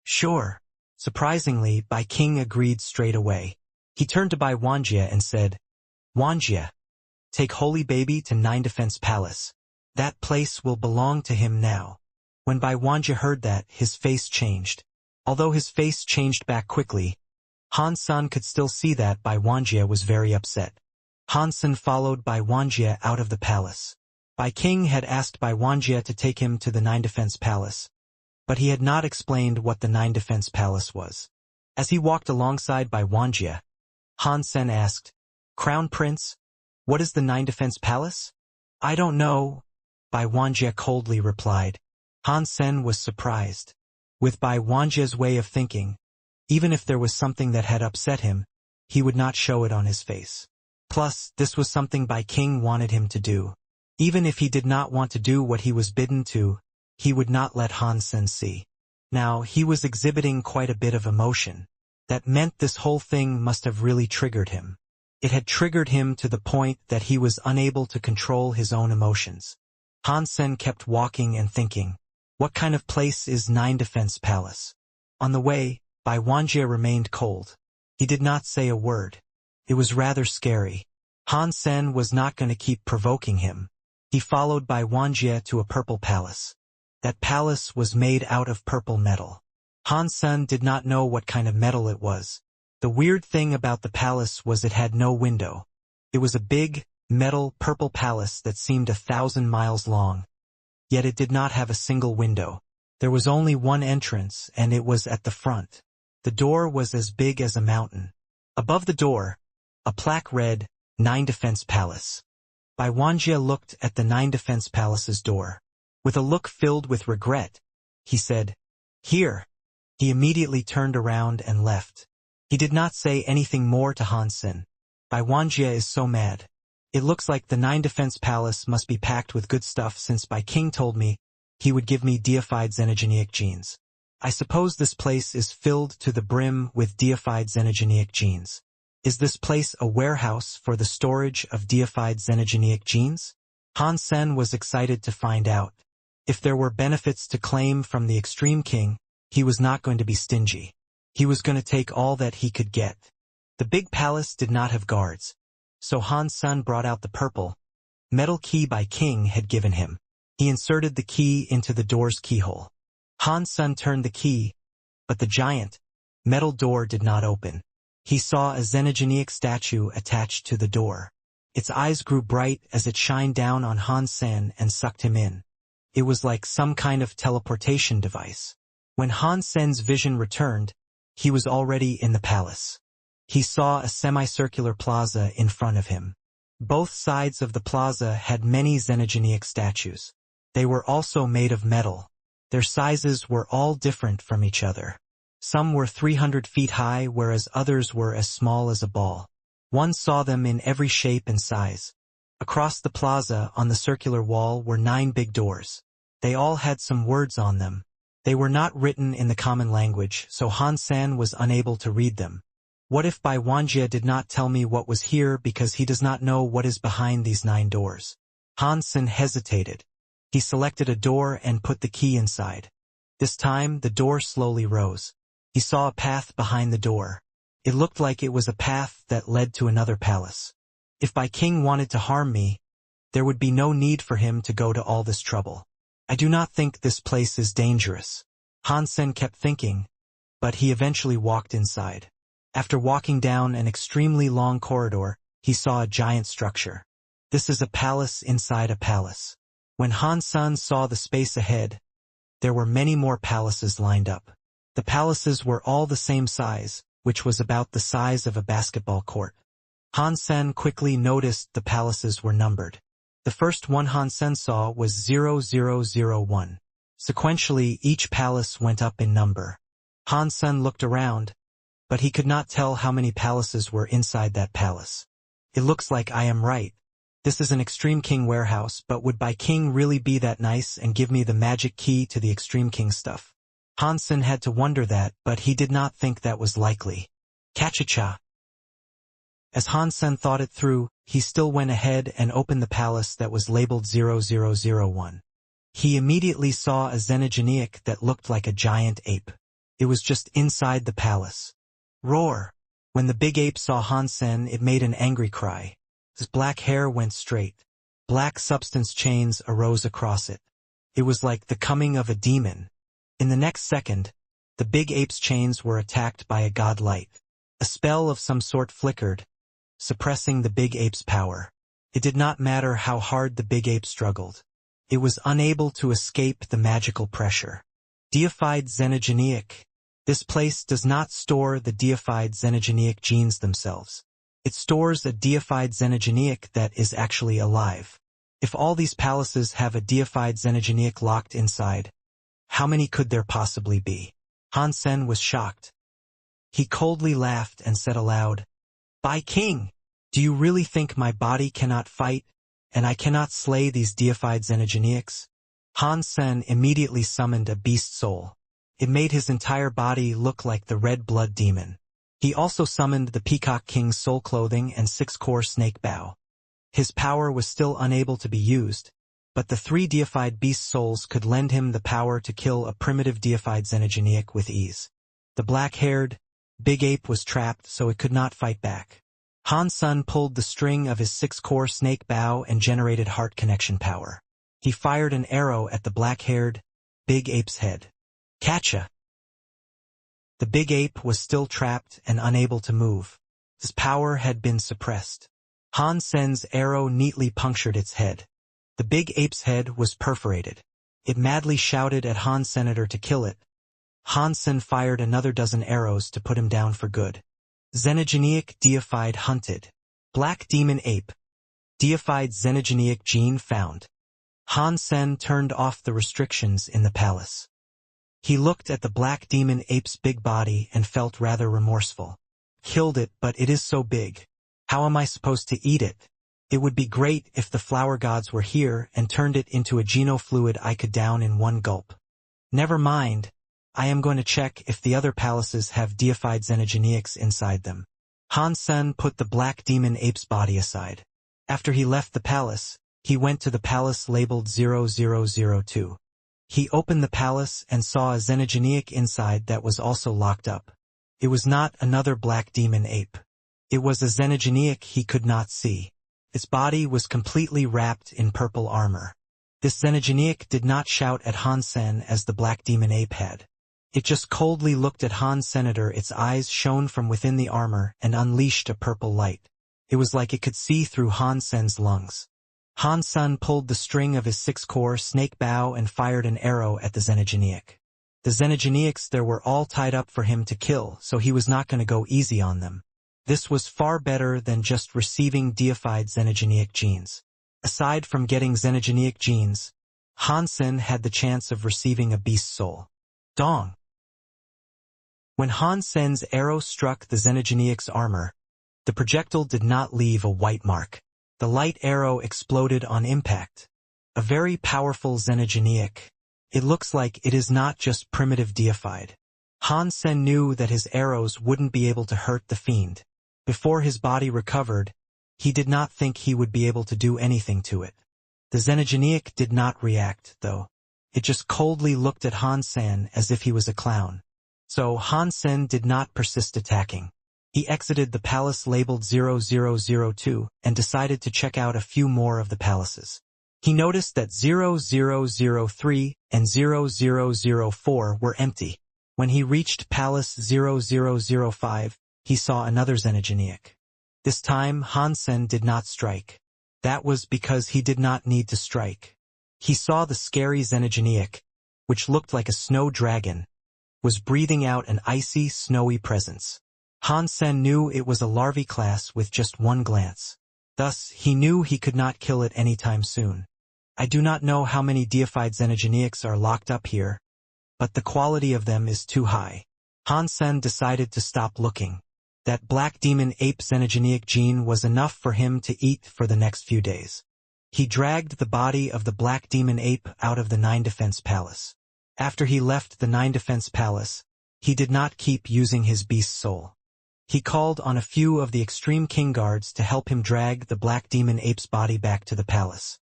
"Sure." Surprisingly, Bai King agreed straight away. He turned to Bai Wanjie and said, "Wanjie, take Holy Baby to Nine Defense Palace. That place will belong to him now." When Bai Wanjie heard that, his face changed. Although his face changed back quickly, Han-san could still see that Bai Wanjie was very upset. Han-san followed Bai Wanjie out of the palace. Bai King had asked Bai Wanjie to take him to the Nine Defense Palace, but he had not explained what the Nine Defense Palace was. As he walked alongside Bai Wanjie, Han-sen asked, "Crown Prince, what is the Nine Defense Palace?" "I don't know," Bai Wanjie coldly replied. Han-sen was surprised. With Bai Wanjie's way of thinking, even if there was something that had upset him, he would not show it on his face. Plus, this was something Bai King wanted him to do. Even if he did not want to do what he was bidden to, he would not let Han-sen see. Now, he was exhibiting quite a bit of emotion. That meant this whole thing must have really triggered him. It had triggered him to the point that he was unable to control his own emotions. Han-sen kept walking and thinking, what kind of place is Nine Defense Palace? On the way, Bai Wanjie remained cold. He did not say a word. It was rather scary. Han-sen was not going to keep provoking him. He followed Bai Wanjie to a purple palace. That palace was made out of purple metal. Han Sen did not know what kind of metal it was. The weird thing about the palace was it had no window. It was a big, metal, purple palace that seemed 1,000 miles long. Yet it did not have a single window. There was only one entrance, and it was at the front. The door was as big as a mountain. Above the door, a plaque read, 9 Defense Palace. Bai Wanjie looked at the 9 Defense Palace's door. With a look filled with regret, he said, "Here." He immediately turned around and left. He did not say anything more to Han Sen. Bai Wanjie is so mad. It looks like the 9 Defense Palace must be packed with good stuff since Bai King told me he would give me deified xenogeneic genes. I suppose this place is filled to the brim with deified xenogeneic genes. Is this place a warehouse for the storage of deified xenogeneic genes? Han Sen was excited to find out. If there were benefits to claim from the Extreme King, he was not going to be stingy. He was going to take all that he could get. The big palace did not have guards, so Han Sen brought out the purple, metal key Bai King had given him. He inserted the key into the door's keyhole. Han Sen turned the key, but the giant, metal door did not open. He saw a xenogeneic statue attached to the door. Its eyes grew bright as it shined down on Han Sen and sucked him in. It was like some kind of teleportation device. When Han Sen's vision returned, he was already in the palace. He saw a semicircular plaza in front of him. Both sides of the plaza had many xenogeneic statues. They were also made of metal. Their sizes were all different from each other. Some were 300 feet high, whereas others were as small as a ball. One saw them in every shape and size. Across the plaza, on the circular wall, were 9 big doors. They all had some words on them. They were not written in the common language, so Han Sen was unable to read them. What if Bai Wanjie did not tell me what was here because he does not know what is behind these 9 doors? Han Sen hesitated. He selected a door and put the key inside. This time, the door slowly rose. He saw a path behind the door. It looked like it was a path that led to another palace. If Bai King wanted to harm me, there would be no need for him to go to all this trouble. I do not think this place is dangerous. Han Sen kept thinking, but he eventually walked inside. After walking down an extremely long corridor, he saw a giant structure. This is a palace inside a palace. When Han Sen saw the space ahead, there were many more palaces lined up. The palaces were all the same size, which was about the size of a basketball court. Han Sen quickly noticed the palaces were numbered. The first one Han Sen saw was 0001. Sequentially, each palace went up in number. Han Sen looked around, but he could not tell how many palaces were inside that palace. It looks like I am right. This is an Extreme King warehouse, but would Bai King really be that nice and give me the magic key to the Extreme King stuff? Han Sen had to wonder that, but he did not think that was likely. Cha-cha-cha. As Han Sen thought it through, he still went ahead and opened the palace that was labeled 0001. He immediately saw a xenogeneic that looked like a giant ape. It was just inside the palace. Roar! When the big ape saw Han Sen, it made an angry cry. His black hair went straight. Black substance chains arose across it. It was like the coming of a demon. In the next second, the big ape's chains were attacked by a godlight. A spell of some sort flickered, suppressing the big ape's power. It did not matter how hard the big ape struggled. It was unable to escape the magical pressure. Deified xenogeneic. This place does not store the deified xenogeneic genes themselves. It stores a deified xenogeneic that is actually alive. If all these palaces have a deified xenogeneic locked inside, how many could there possibly be? Han Sen was shocked. He coldly laughed and said aloud, "Bai King, do you really think my body cannot fight, and I cannot slay these deified xenogeneics?" Han Sen immediately summoned a beast soul. It made his entire body look like the red blood demon. He also summoned the Peacock King's soul clothing and 6-core snake bow. His power was still unable to be used, but the 3 deified beast souls could lend him the power to kill a primitive deified xenogeneic with ease. The black-haired, big ape was trapped, so it could not fight back. Han Sen pulled the string of his 6-core snake bow and generated heart connection power. He fired an arrow at the black-haired, big ape's head. Catcha! The big ape was still trapped and unable to move. His power had been suppressed. Han Sen's arrow neatly punctured its head. The big ape's head was perforated. It madly shouted at Han Senator to kill it. Han Sen fired another dozen arrows to put him down for good. Xenogeneic deified hunted. Black demon ape. Deified xenogeneic gene found. Han Sen turned off the restrictions in the palace. He looked at the black demon ape's big body and felt rather remorseful. Killed it, but it is so big. How am I supposed to eat it? It would be great if the flower gods were here and turned it into a genofluid I could down in one gulp. Never mind. I am going to check if the other palaces have deified xenogeneics inside them. Han Sen put the black demon ape's body aside. After he left the palace, he went to the palace labeled 0002. He opened the palace and saw a xenogeneic inside that was also locked up. It was not another black demon ape. It was a xenogeneic he could not see. Its body was completely wrapped in purple armor. This xenogeneic did not shout at Han Sen as the black demon ape had. It just coldly looked at Han Senator. Its eyes shone from within the armor and unleashed a purple light. It was like it could see through Han Sen's lungs. Han Sen pulled the string of his 6-core snake bow and fired an arrow at the xenogeneic. The xenogeneics there were all tied up for him to kill, so he was not going to go easy on them. This was far better than just receiving deified xenogeneic genes. Aside from getting xenogeneic genes, Han Sen had the chance of receiving a beast soul. Dong! When Han Sen's arrow struck the xenogeneic's armor, the projectile did not leave a white mark. The light arrow exploded on impact. A very powerful xenogeneic. It looks like it is not just primitive deified. Han Sen knew that his arrows wouldn't be able to hurt the fiend. Before his body recovered, he did not think he would be able to do anything to it. The xenogeneic did not react, though. It just coldly looked at Han Sen as if he was a clown. So Han Sen did not persist attacking. He exited the palace labeled 0002 and decided to check out a few more of the palaces. He noticed that 0003 and 0004 were empty. When he reached Palace 0005, he saw another xenogeneic. This time Han Sen did not strike. That was because he did not need to strike. He saw the scary xenogeneic, which looked like a snow dragon, was breathing out an icy, snowy presence. Han Sen knew it was a larvae class with just one glance. Thus, he knew he could not kill it anytime soon. I do not know how many deified xenogeneics are locked up here, but the quality of them is too high. Han Sen decided to stop looking. That black demon ape xenogeneic gene was enough for him to eat for the next few days. He dragged the body of the black demon ape out of the 9 Defense Palace. After he left the 9 Defense Palace, he did not keep using his beast soul. He called on a few of the extreme king guards to help him drag the black demon ape's body back to the palace.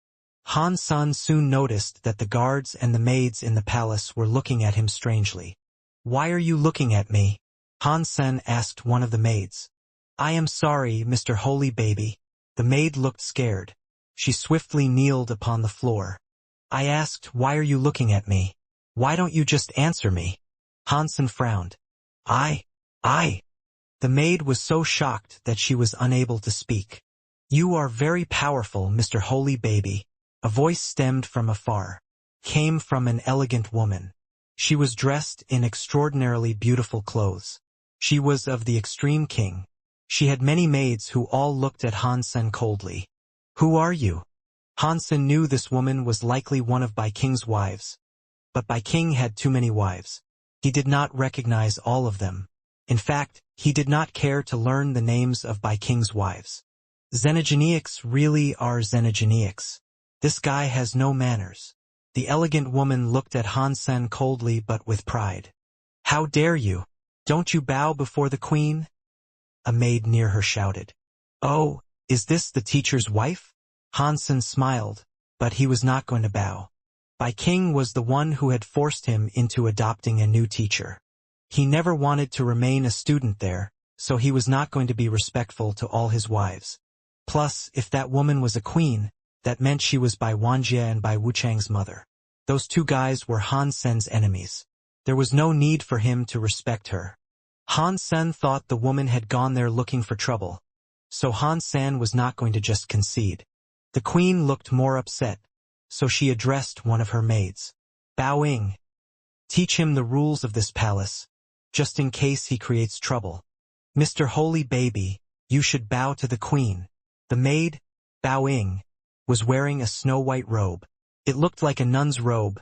Han Sen soon noticed that the guards and the maids in the palace were looking at him strangely. "Why are you looking at me?" Han Sen asked one of the maids. "I am sorry, Mr. Holy Baby." The maid looked scared. She swiftly kneeled upon the floor. "I asked, why are you looking at me? Why don't you just answer me?" Han Sen frowned. I. The maid was so shocked that she was unable to speak. "You are very powerful, Mr. Holy Baby." A voice stemmed from afar. Came from an elegant woman. She was dressed in extraordinarily beautiful clothes. She was of the extreme king. She had many maids who all looked at Han Sen coldly. "Who are you?" Han Sen knew this woman was likely one of Bai King's wives. But Bai King had too many wives. He did not recognize all of them. In fact, he did not care to learn the names of Bai King's wives. Xenogeneics really are xenogeneics. This guy has no manners. The elegant woman looked at Han Sen coldly but with pride. "How dare you? Don't you bow before the queen?" A maid near her shouted. "Oh, is this the teacher's wife?" Han Sen smiled, but he was not going to bow. Bai King was the one who had forced him into adopting a new teacher. He never wanted to remain a student there, so he was not going to be respectful to all his wives. Plus, if that woman was a queen, that meant she was Bai Wanjie and Bai Wuchang's mother. Those two guys were Han Sen's enemies. There was no need for him to respect her. Han Sen thought the woman had gone there looking for trouble, so Han Sen was not going to just concede. The queen looked more upset, so she addressed one of her maids. Bao Ying, teach him the rules of this palace, just in case he creates trouble. Mr. Holy Baby, you should bow to the queen. The maid, Bao Ying, was wearing a snow-white robe. It looked like a nun's robe,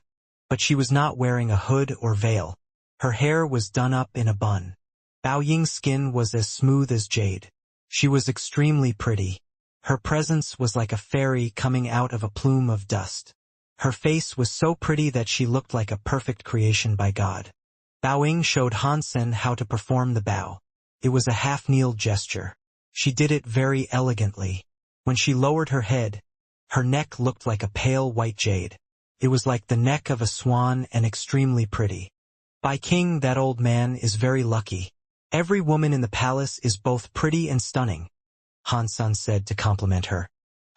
but she was not wearing a hood or veil. Her hair was done up in a bun. Bao Ying's skin was as smooth as jade. She was extremely pretty. Her presence was like a fairy coming out of a plume of dust. Her face was so pretty that she looked like a perfect creation by God. Bao Ying showed Han Sen how to perform the bow. It was a half-kneeled gesture. She did it very elegantly. When she lowered her head, her neck looked like a pale white jade. It was like the neck of a swan and extremely pretty. By King, that old man is very lucky. Every woman in the palace is both pretty and stunning, Han Sen said to compliment her.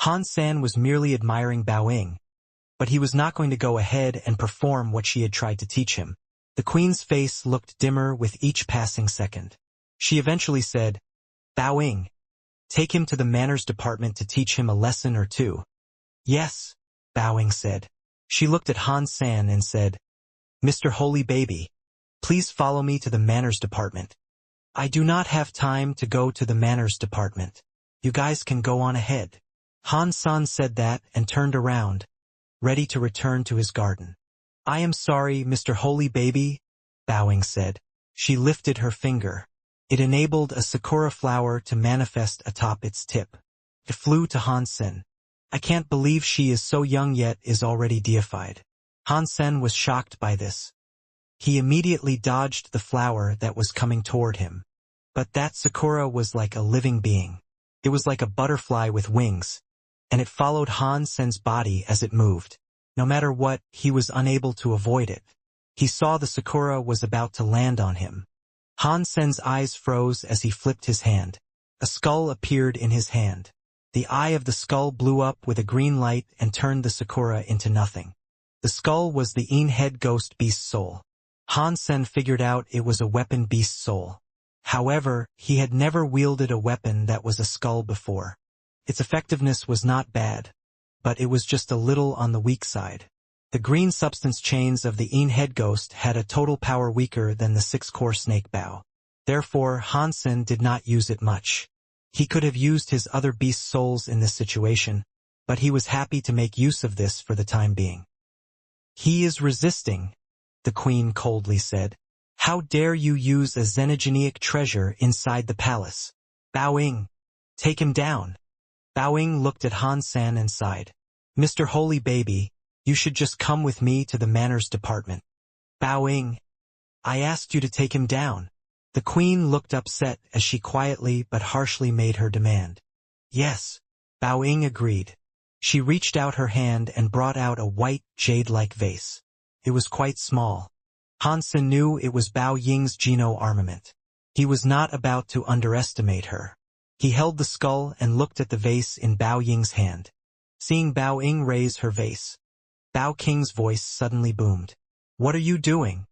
Han Sen was merely admiring Bao Ying, but he was not going to go ahead and perform what she had tried to teach him. The queen's face looked dimmer with each passing second. She eventually said, Bao Ying, take him to the manners department to teach him a lesson or two. Yes, Bao Ying said. She looked at Han Sen and said, Mr. Holy Baby, please follow me to the manners department. I do not have time to go to the manners department. You guys can go on ahead. Han Sen said that and turned around, ready to return to his garden. I am sorry, Mr. Holy Baby, Bao Ying said. She lifted her finger. It enabled a sakura flower to manifest atop its tip. It flew to Han Sen. I can't believe she is so young yet is already deified. Han Sen was shocked by this. He immediately dodged the flower that was coming toward him. But that sakura was like a living being. It was like a butterfly with wings, and it followed Han Sen's body as it moved. No matter what, he was unable to avoid it. He saw the sakura was about to land on him. Han Sen's eyes froze as he flipped his hand. A skull appeared in his hand. The eye of the skull blew up with a green light and turned the sakura into nothing. The skull was the head ghost beast soul. Han Sen figured out it was a weapon beast soul. However, he had never wielded a weapon that was a skull before. Its effectiveness was not bad, but it was just a little on the weak side. The green substance chains of the head ghost had a total power weaker than the 6-core snake bow. Therefore, Han Sen did not use it much. He could have used his other beast souls in this situation, but he was happy to make use of this for the time being. He is resisting, the queen coldly said. How dare you use a xenogenic treasure inside the palace? Bao Ying, take him down. Bao Ying looked at Han Sen and sighed. Mr. Holy Baby, you should just come with me to the manners department. Bao Ying, I asked you to take him down. The queen looked upset as she quietly but harshly made her demand. Yes, Bao Ying agreed. She reached out her hand and brought out a white, jade-like vase. It was quite small. Han Sen knew it was Bao Ying's Geno armament. He was not about to underestimate her. He held the skull and looked at the vase in Bao Ying's hand. Seeing Bao Ying raise her vase, Bao King's voice suddenly boomed. What are you doing?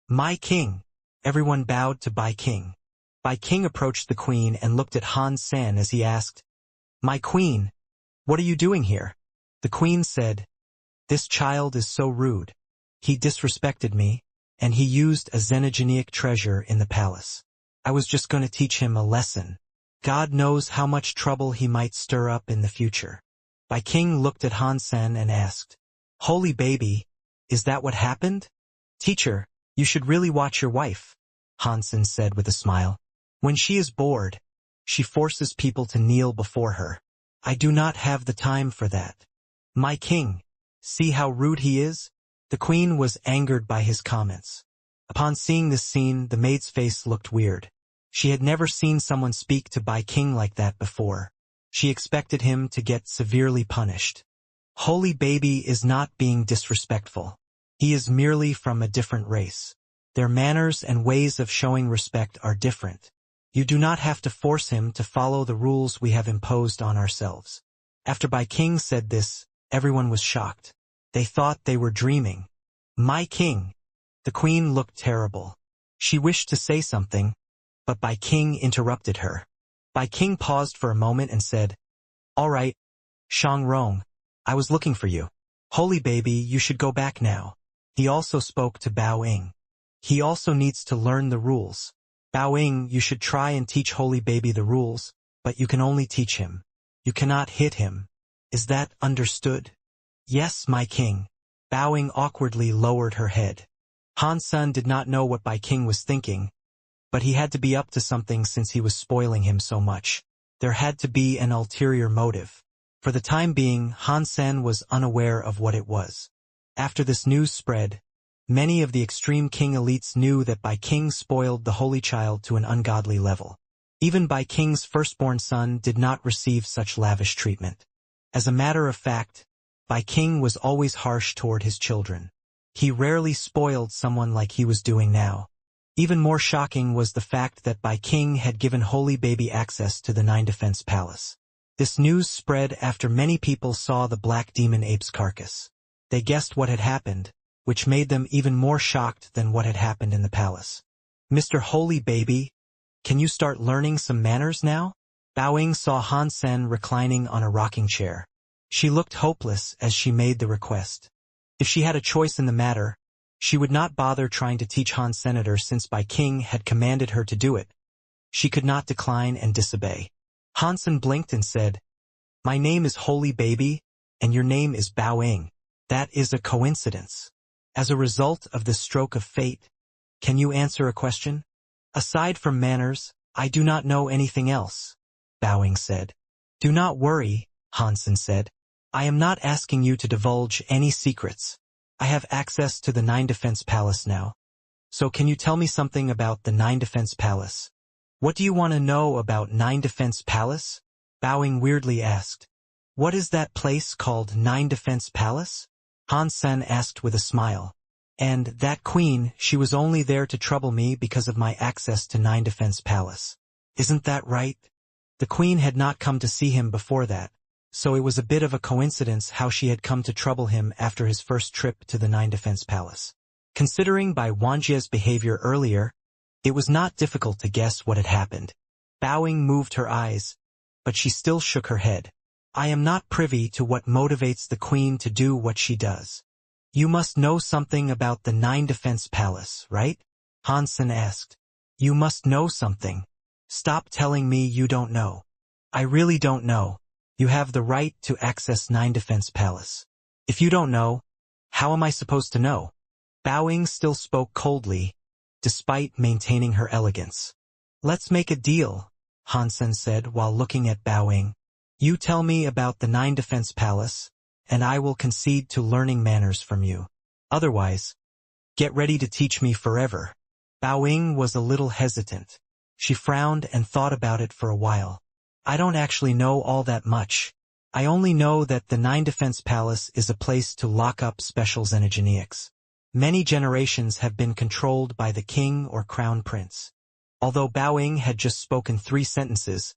My king! Everyone bowed to Bai King. Bai King approached the queen and looked at Han Sen as he asked, My queen, what are you doing here? The queen said, This child is so rude. He disrespected me, and he used a xenogenic treasure in the palace. I was just going to teach him a lesson. God knows how much trouble he might stir up in the future. Bai King looked at Han Sen and asked, Holy Baby, is that what happened? Teacher, you should really watch your wife, Han Sen said with a smile. When she is bored, she forces people to kneel before her. I do not have the time for that. My king, see how rude he is? The queen was angered by his comments. Upon seeing this scene, the maid's face looked weird. She had never seen someone speak to Bai King like that before. She expected him to get severely punished. Holy Baby is not being disrespectful. He is merely from a different race. Their manners and ways of showing respect are different. You do not have to force him to follow the rules we have imposed on ourselves. After Bai King said this, everyone was shocked. They thought they were dreaming. My king! The queen looked terrible. She wished to say something, but Bai King interrupted her. Bai King paused for a moment and said, "All right, Shang Rong, I was looking for you. Holy baby, you should go back now." He also spoke to Bao Ying. "He also needs to learn the rules. Bao Ying, you should try and teach Holy baby the rules, but you can only teach him. You cannot hit him. Is that understood?" "Yes, my king." Bao Ying awkwardly lowered her head. Han Sen did not know what Bai King was thinking, but he had to be up to something since he was spoiling him so much. There had to be an ulterior motive. For the time being, Han Sen was unaware of what it was. After this news spread, many of the extreme king elites knew that Bai King spoiled the holy child to an ungodly level. Even Bai King's firstborn son did not receive such lavish treatment. As a matter of fact, Bai King was always harsh toward his children. He rarely spoiled someone like he was doing now. Even more shocking was the fact that Bai King had given Holy Baby access to the Nine Defense Palace. This news spread after many people saw the black demon ape's carcass. They guessed what had happened, which made them even more shocked than what had happened in the palace. "Mr. Holy Baby, can you start learning some manners now?" Bao Ying saw Han Sen reclining on a rocking chair. She looked hopeless as she made the request. If she had a choice in the matter, she would not bother trying to teach Han Senator since Bai King had commanded her to do it. She could not decline and disobey. Hansen blinked and said, "My name is Holy Baby, and your name is Bao Ying. That is a coincidence. As a result of this stroke of fate, can you answer a question?" "Aside from manners, I do not know anything else," Bao Ying said. "Do not worry," Hansen said. "I am not asking you to divulge any secrets. I have access to the Nine Defense Palace now. So can you tell me something about the Nine Defense Palace?" "What do you want to know about Nine Defense Palace?" Bao Ying weirdly asked. "What is that place called Nine Defense Palace?" Han Sen asked with a smile. "And that queen, she was only there to trouble me because of my access to Nine Defense Palace. Isn't that right?" The queen had not come to see him before that, so it was a bit of a coincidence how she had come to trouble him after his first trip to the Nine Defense Palace. Considering Bai Wanjie's behavior earlier, it was not difficult to guess what had happened. Bao Ying moved her eyes, but she still shook her head. "I am not privy to what motivates the queen to do what she does." "You must know something about the Nine Defense Palace, right?" Hansen asked. "You must know something. Stop telling me you don't know." "I really don't know. You have the right to access Nine Defense Palace. If you don't know, how am I supposed to know?" Bao Ying still spoke coldly, despite maintaining her elegance. "Let's make a deal," Hansen said while looking at Bao Ying. "You tell me about the Nine Defense Palace, and I will concede to learning manners from you. Otherwise, get ready to teach me forever." Bao Ying was a little hesitant. She frowned and thought about it for a while. "I don't actually know all that much. I only know that the Nine Defense Palace is a place to lock up special xenogenics. Many generations have been controlled by the king or crown prince." Although Bao Ying had just spoken 3 sentences,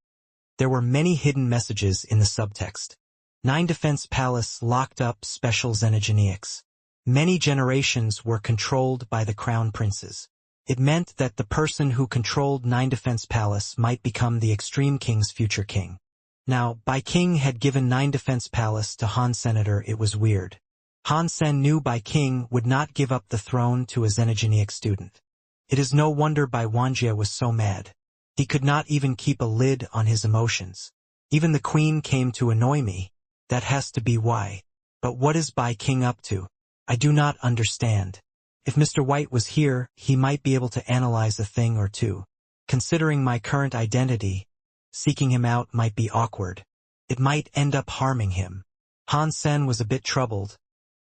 there were many hidden messages in the subtext. Nine Defense Palace locked up special xenogenics. Many generations were controlled by the crown princes. It meant that the person who controlled Nine Defense Palace might become the Extreme King's future king. Now, Bai King had given Nine Defense Palace to Han Senator. It was weird. Han Sen knew Bai King would not give up the throne to a xenogenic student. It is no wonder Bai Wanjie was so mad. He could not even keep a lid on his emotions. "Even the queen came to annoy me. That has to be why. But what is Bai King up to? I do not understand. If Mr. White was here, he might be able to analyze a thing or two. Considering my current identity, seeking him out might be awkward. It might end up harming him." Han Sen was a bit troubled,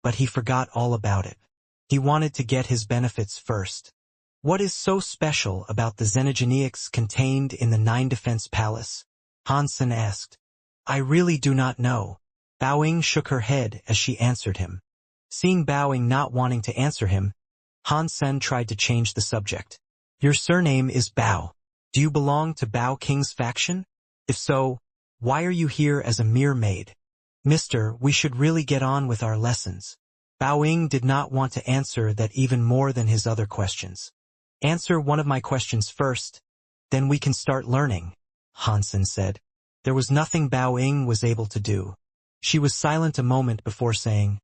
but he forgot all about it. He wanted to get his benefits first. "What is so special about the xenogenics contained in the Nine Defense Palace?" Hansen asked. "I really do not know." Bao Ying shook her head as she answered him. Seeing Bao Ying not wanting to answer him, Han Sen tried to change the subject. "Your surname is Bao. Do you belong to Bao King's faction? If so, why are you here as a mere maid?" "Mister, we should really get on with our lessons." Bao Ying did not want to answer that even more than his other questions. "Answer one of my questions first," Then we can start learning, Hansen said. There was nothing Bao Ying was able to do. She was silent a moment before saying,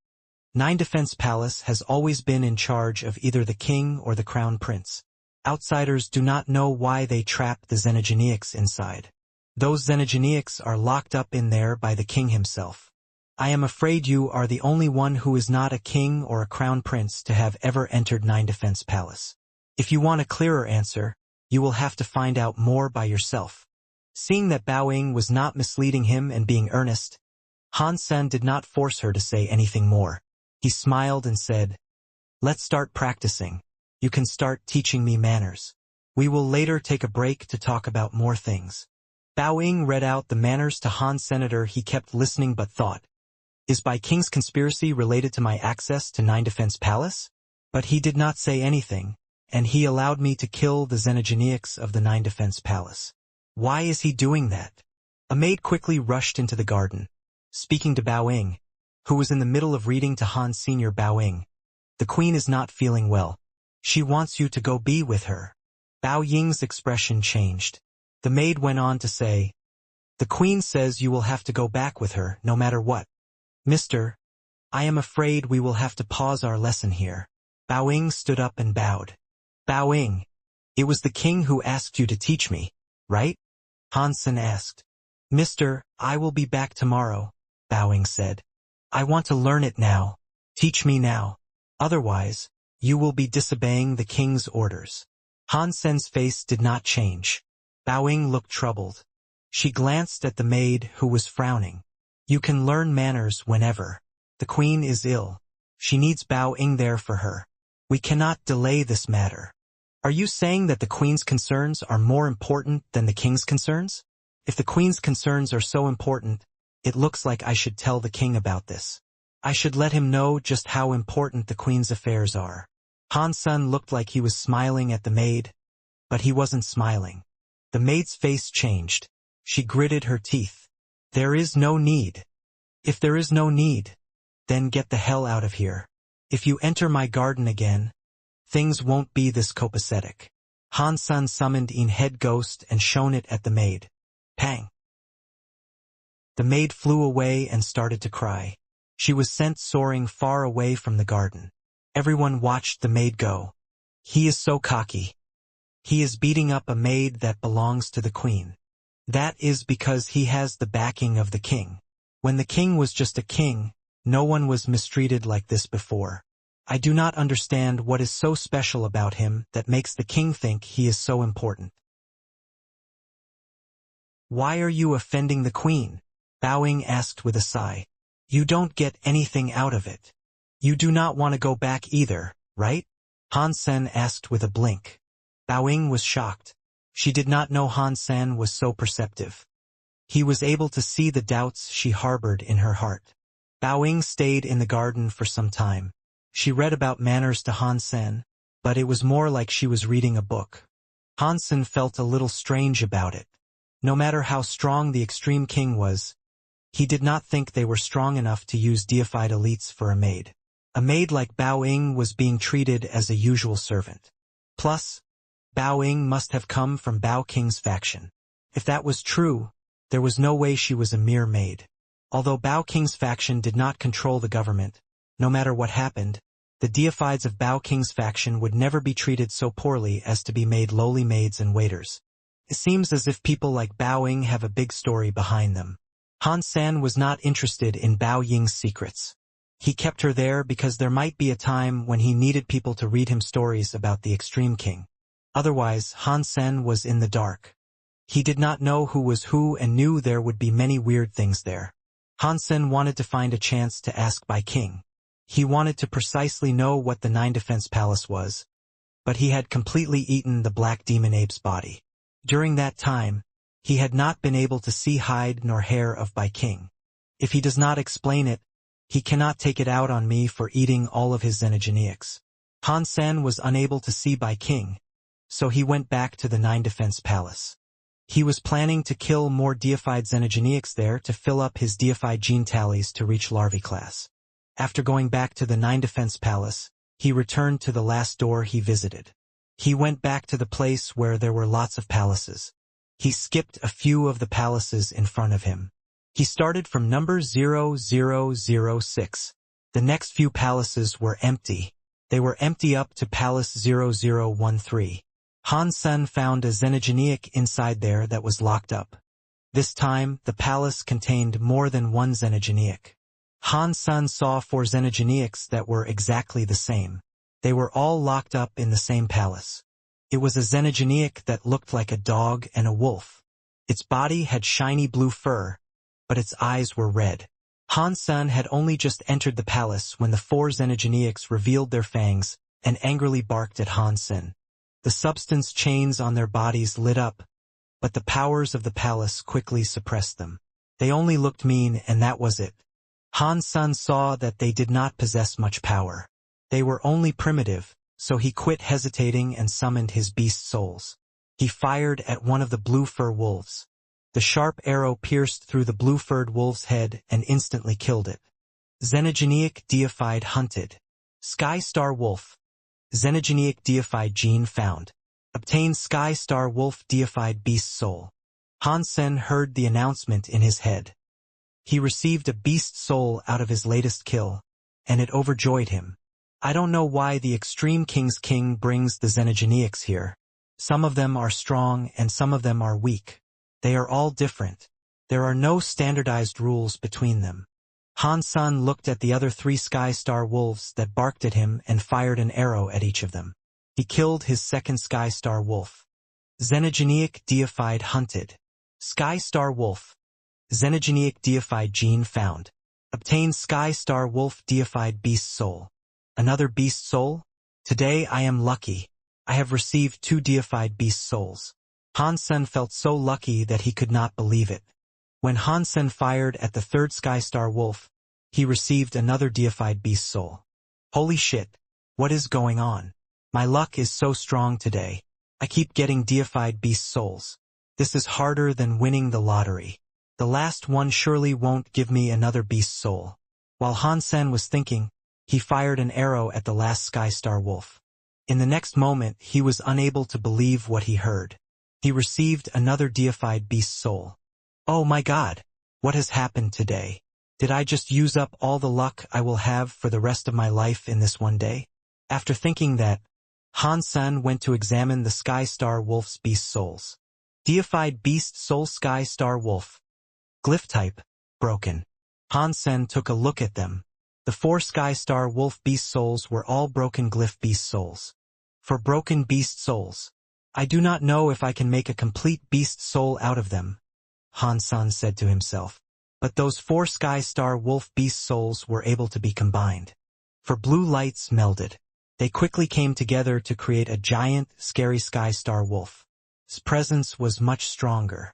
Nine Defense Palace has always been in charge of either the king or the crown prince. Outsiders do not know why they trap the Xenogeneics inside. Those Xenogeneics are locked up in there by the king himself. I am afraid you are the only one who is not a king or a crown prince to have ever entered Nine Defense Palace. If you want a clearer answer, you will have to find out more by yourself. Seeing that Bao Ying was not misleading him and being earnest, Hansen did not force her to say anything more. He smiled and said, Let's start practicing. You can start teaching me manners. We will later take a break to talk about more things. Bao Ying read out the manners to Han Senator. He kept listening but thought, Is Bai King's conspiracy related to my access to Nine Defense Palace? But he did not say anything, and he allowed me to kill the Xenogeneics of the Nine Defense Palace. Why is he doing that? A maid quickly rushed into the garden, speaking to Bao Ying, who was in the middle of reading to Han Senior. Bao Ying, the queen is not feeling well. She wants you to go be with her. Bao Ying's expression changed. The maid went on to say, The queen says you will have to go back with her, no matter what. Mister, I am afraid we will have to pause our lesson here. Bao Ying stood up and bowed. Bao Ying, it was the king who asked you to teach me, right? Hansen asked. Mister, I will be back tomorrow, Bao Ying said. I want to learn it now. Teach me now. Otherwise, you will be disobeying the king's orders. Hansen's face did not change. Bao Ying looked troubled. She glanced at the maid who was frowning. You can learn manners whenever. The queen is ill. She needs Bao Ying there for her. We cannot delay this matter. Are you saying that the queen's concerns are more important than the king's concerns? If the queen's concerns are so important, it looks like I should tell the king about this. I should let him know just how important the queen's affairs are. Hansen looked like he was smiling at the maid, but he wasn't smiling. The maid's face changed. She gritted her teeth. There is no need. If there is no need, then get the hell out of here. If you enter my garden again, things won't be this copacetic. Hansen summoned in head ghost and shone it at the maid. Pang. The maid flew away and started to cry. She was sent soaring far away from the garden. Everyone watched the maid go. He is so cocky. He is beating up a maid that belongs to the queen. That is because he has the backing of the king. When the king was just a king, no one was mistreated like this before. I do not understand what is so special about him that makes the king think he is so important. Why are you offending the queen? Bao Ying asked with a sigh. You don't get anything out of it. You do not want to go back either, right? Hansen asked with a blink. Bao Ying was shocked. She did not know Hansen was so perceptive. He was able to see the doubts she harbored in her heart. Bao Ying stayed in the garden for some time. She read about manners to Hansen, but it was more like she was reading a book. Hansen felt a little strange about it. No matter how strong the extreme king was, he did not think they were strong enough to use deified elites for a maid. A maid like Bao Ying was being treated as a usual servant. Plus, Bao Ying must have come from Bao King's faction. If that was true, there was no way she was a mere maid. Although Bao King's faction did not control the government, no matter what happened, the deifieds of Bao King's faction would never be treated so poorly as to be made lowly maids and waiters. It seems as if people like Bao Ying have a big story behind them. Hansen was not interested in Bao Ying's secrets. He kept her there because there might be a time when he needed people to read him stories about the extreme king. Otherwise, Hansen was in the dark. He did not know who was who and knew there would be many weird things there. Hansen wanted to find a chance to ask Bai King. He wanted to precisely know what the Nine Defense Palace was, but he had completely eaten the black demon ape's body. During that time, he had not been able to see hide nor hair of Bai King. If he does not explain it, he cannot take it out on me for eating all of his Xenogeneics. Hansen was unable to see Bai King, so he went back to the Nine Defense Palace. He was planning to kill more deified Xenogeneics there to fill up his deified gene tallies to reach larvae class. After going back to the Nine Defense Palace, he returned to the last door he visited. He went back to the place where there were lots of palaces. He skipped a few of the palaces in front of him. He started from number 0006. The next few palaces were empty. They were empty up to palace 0013. Han Sen found a xenogeneic inside there that was locked up. This time, the palace contained more than one xenogeneic. Han Sen saw 4 xenogeneics that were exactly the same. They were all locked up in the same palace. It was a xenogeneic that looked like a dog and a wolf. Its body had shiny blue fur, but its eyes were red. Han Sen had only just entered the palace when the 4 xenogeneics revealed their fangs and angrily barked at Han Sen. The substance chains on their bodies lit up, but the powers of the palace quickly suppressed them. They only looked mean, and that was it. Han Sen saw that they did not possess much power. They were only primitive, so he quit hesitating and summoned his beast souls. He fired at one of the blue-fur wolves. The sharp arrow pierced through the blue-furred wolf's head and instantly killed it. Xenogeneic deified hunted. Sky Star Wolf. Xenogeneic deified gene found. Obtain Sky Star Wolf deified beast soul. Han Sen heard the announcement in his head. He received a beast soul out of his latest kill, and it overjoyed him. I don't know why the Extreme King's King brings the xenogeneics here. Some of them are strong and some of them are weak. They are all different. There are no standardized rules between them. Han Sen looked at the other 3 Sky Star Wolves that barked at him and fired an arrow at each of them. He killed his second Sky Star Wolf. Xenogeneic deified hunted. Sky Star Wolf. Xenogeneic deified gene found. Obtain Sky Star Wolf deified beast soul. Another beast soul? Today I am lucky. I have received 2 deified beast souls. Han Sen felt so lucky that he could not believe it. When Han Sen fired at the 3rd Sky Star Wolf, he received another deified beast soul. Holy shit, what is going on? My luck is so strong today. I keep getting deified beast souls. This is harder than winning the lottery. The last one surely won't give me another beast soul. While Han Sen was thinking, he fired an arrow at the last Sky Star Wolf. In the next moment, he was unable to believe what he heard. He received another deified beast soul. Oh my God! What has happened today? Did I just use up all the luck I will have for the rest of my life in this one day? After thinking that, Han Sen went to examine the Sky Star Wolf's beast souls. Deified beast soul Sky Star Wolf. Glyph type, broken. Han Sen took a look at them. The 4 Sky Star Wolf beast souls were all broken glyph beast souls. For broken beast souls, I do not know if I can make a complete beast soul out of them, Han Sen said to himself. But those 4 Sky Star Wolf beast souls were able to be combined. For blue lights melded. They quickly came together to create a giant, scary Sky Star Wolf. His presence was much stronger.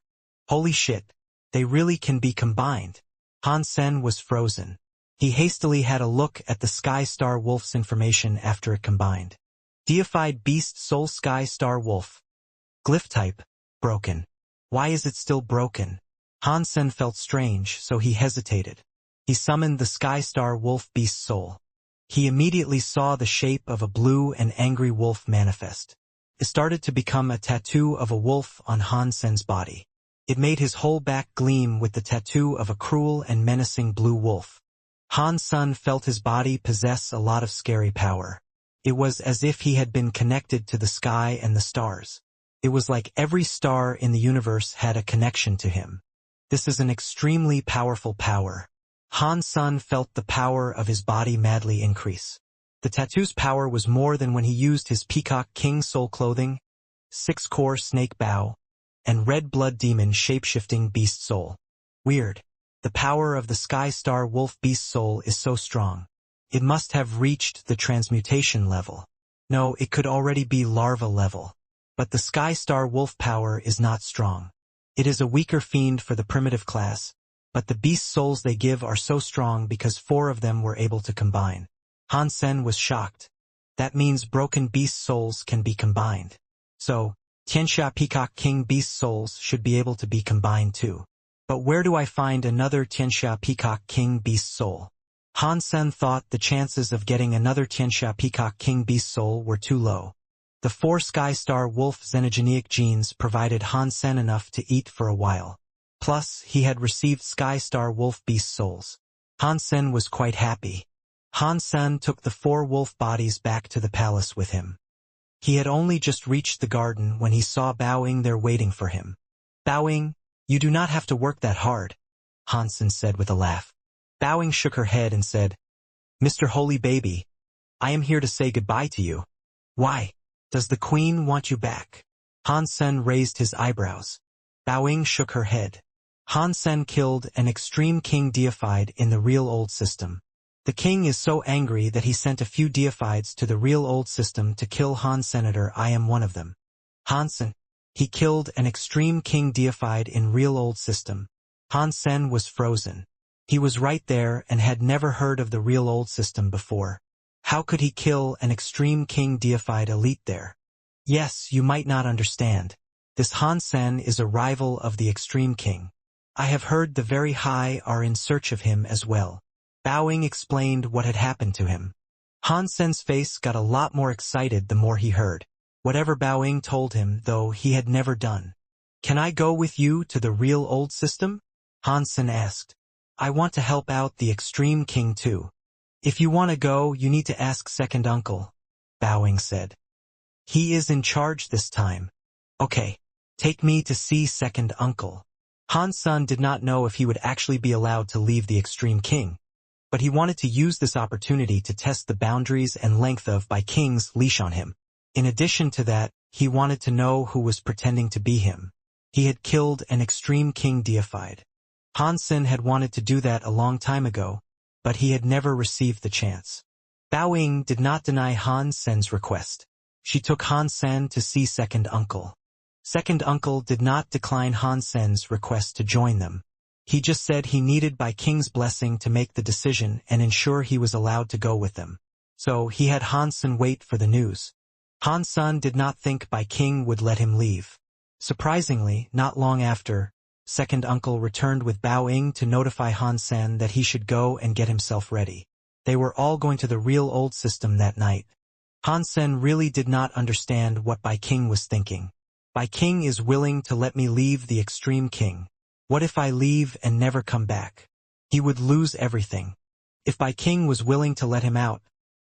Holy shit, they really can be combined. Han Sen was frozen. He hastily had a look at the Sky Star Wolf's information after it combined. Deified beast soul Sky Star Wolf. Glyph type, broken. Why is it still broken? Han Sen felt strange, so he hesitated. He summoned the Sky Star Wolf beast soul. He immediately saw the shape of a blue and angry wolf manifest. It started to become a tattoo of a wolf on Han Sen's body. It made his whole back gleam with the tattoo of a cruel and menacing blue wolf. Han Sen felt his body possess a lot of scary power. It was as if he had been connected to the sky and the stars. It was like every star in the universe had a connection to him. This is an extremely powerful power. Han Sen felt the power of his body madly increase. The tattoo's power was more than when he used his Peacock King soul clothing, 6-core snake bow, and red blood demon shape-shifting beast soul. Weird. The power of the Sky Star Wolf beast soul is so strong. It must have reached the transmutation level. No, it could already be larva level. But the Sky Star Wolf power is not strong. It is a weaker fiend for the primitive class, but the beast souls they give are so strong because 4 of them were able to combine. Han Sen was shocked. That means broken beast souls can be combined. So, Tianxia Peacock King beast souls should be able to be combined too. But where do I find another Tianxia Peacock King beast soul? Han Sen thought the chances of getting another Tianxia Peacock King beast soul were too low. The 4 Sky-Star Wolf xenogeneic genes provided Han Sen enough to eat for a while. Plus, he had received Sky-Star Wolf beast souls. Han Sen was quite happy. Han Sen took the 4 wolf bodies back to the palace with him. He had only just reached the garden when he saw Bao Ying there waiting for him. "Bao Ying, you do not have to work that hard," Han Sen said with a laugh. Bao Ying shook her head and said, "Mr. Holy Baby, I am here to say goodbye to you." "Why? Does the queen want you back?" Han Sen raised his eyebrows. Bao Ying shook her head. Han Sen killed an extreme king deified in the real old system. The king is so angry that he sent a few deifieds to the real old system to kill Han Senator. I am one of them. Han Sen. He killed an extreme king deified in real old system. Han Sen was frozen. He was right there and had never heard of the real old system before. How could he kill an extreme king deified elite there? Yes, you might not understand. This Han Sen is a rival of the extreme king. I have heard the very high are in search of him as well. Bao Ying explained what had happened to him. Han Sen's face got a lot more excited the more he heard. Whatever Bao Ying told him, though, he had never done. "Can I go with you to the real old system?" Han Sen asked. "I want to help out the extreme king too." "If you want to go, you need to ask second uncle," Bao Ying said. "He is in charge this time." "Okay, take me to see second uncle." Han Sen did not know if he would actually be allowed to leave the extreme king, but he wanted to use this opportunity to test the boundaries and length of Bai King's leash on him. In addition to that, he wanted to know who was pretending to be him. He had killed an extreme king deified. Han Sen had wanted to do that a long time ago, but he had never received the chance. Bao Ying did not deny Han Sen's request. She took Han Sen to see second uncle. Second uncle did not decline Han Sen's request to join them. He just said he needed Bai King's blessing to make the decision and ensure he was allowed to go with them. So he had Han Sen wait for the news. Han Sen did not think Bai King would let him leave. Surprisingly, not long after, second uncle returned with Bao Ying to notify Han Sen that he should go and get himself ready. They were all going to the real old system that night. Han Sen really did not understand what Bai King was thinking. Bai King is willing to let me leave the extreme king. What if I leave and never come back? He would lose everything. If Bai King was willing to let him out,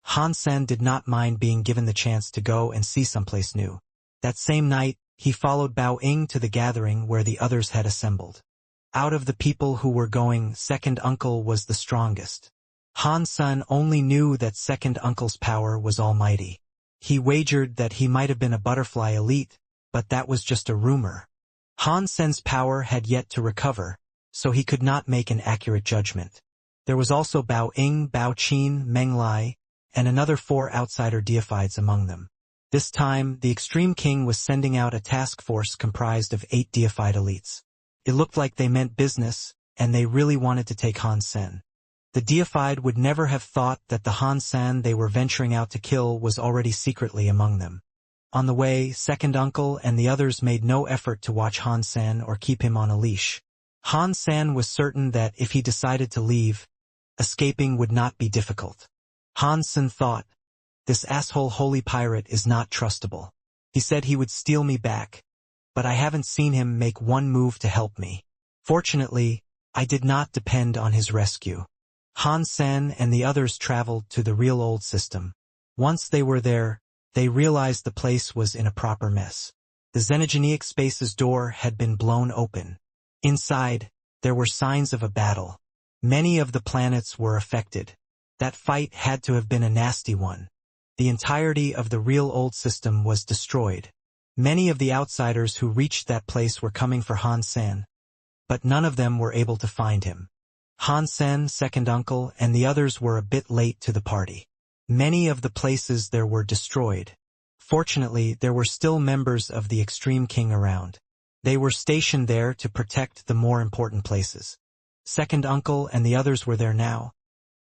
Han Sen did not mind being given the chance to go and see someplace new. That same night, he followed Bao Ying to the gathering where the others had assembled. Out of the people who were going, second uncle was the strongest. Han Sen only knew that second uncle's power was almighty. He wagered that he might have been a butterfly elite, but that was just a rumor. Han Sen's power had yet to recover, so he could not make an accurate judgment. There was also Bao Ying, Bao Qin, Meng Lai, and another 4 outsider deifieds among them. This time, the Extreme King was sending out a task force comprised of 8 deified elites. It looked like they meant business, and they really wanted to take Han Sen. The deified would never have thought that the Han Sen they were venturing out to kill was already secretly among them. On the way, second uncle and the others made no effort to watch Han Sen or keep him on a leash. Han Sen was certain that if he decided to leave, escaping would not be difficult. Han Sen thought, "This asshole holy pirate is not trustable. He said he would steal me back, but I haven't seen him make one move to help me." Fortunately, I did not depend on his rescue. Han Sen and the others traveled to the real old system. Once they were there, they realized the place was in a proper mess. The xenogeneic space's door had been blown open. Inside, there were signs of a battle. Many of the planets were affected. That fight had to have been a nasty one. The entirety of the real old system was destroyed. Many of the outsiders who reached that place were coming for Han Sen, but none of them were able to find him. Han Sen, second uncle, and the others were a bit late to the party. Many of the places there were destroyed. Fortunately, there were still members of the Extreme King around. They were stationed there to protect the more important places. Second uncle and the others were there now.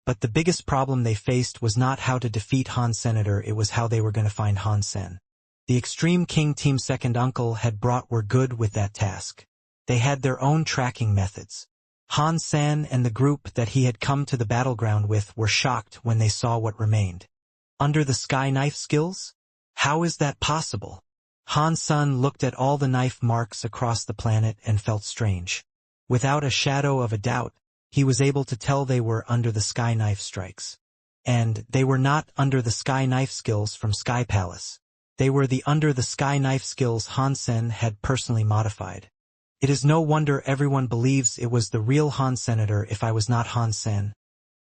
But the biggest problem they faced was not how to defeat Han Senator, it was how they were going to find Han Sen. The Extreme King Team second uncle had brought were good with that task. They had their own tracking methods. Han Sen and the group that he had come to the battleground with were shocked when they saw what remained. Under the sky knife skills? How is that possible? Han Sen looked at all the knife marks across the planet and felt strange. Without a shadow of a doubt, he was able to tell they were under the sky knife strikes. And they were not under the sky knife skills from Sky Palace. They were the under the sky knife skills Han Sen had personally modified. It is no wonder everyone believes it was the real Han Senator. If I was not Han Sen,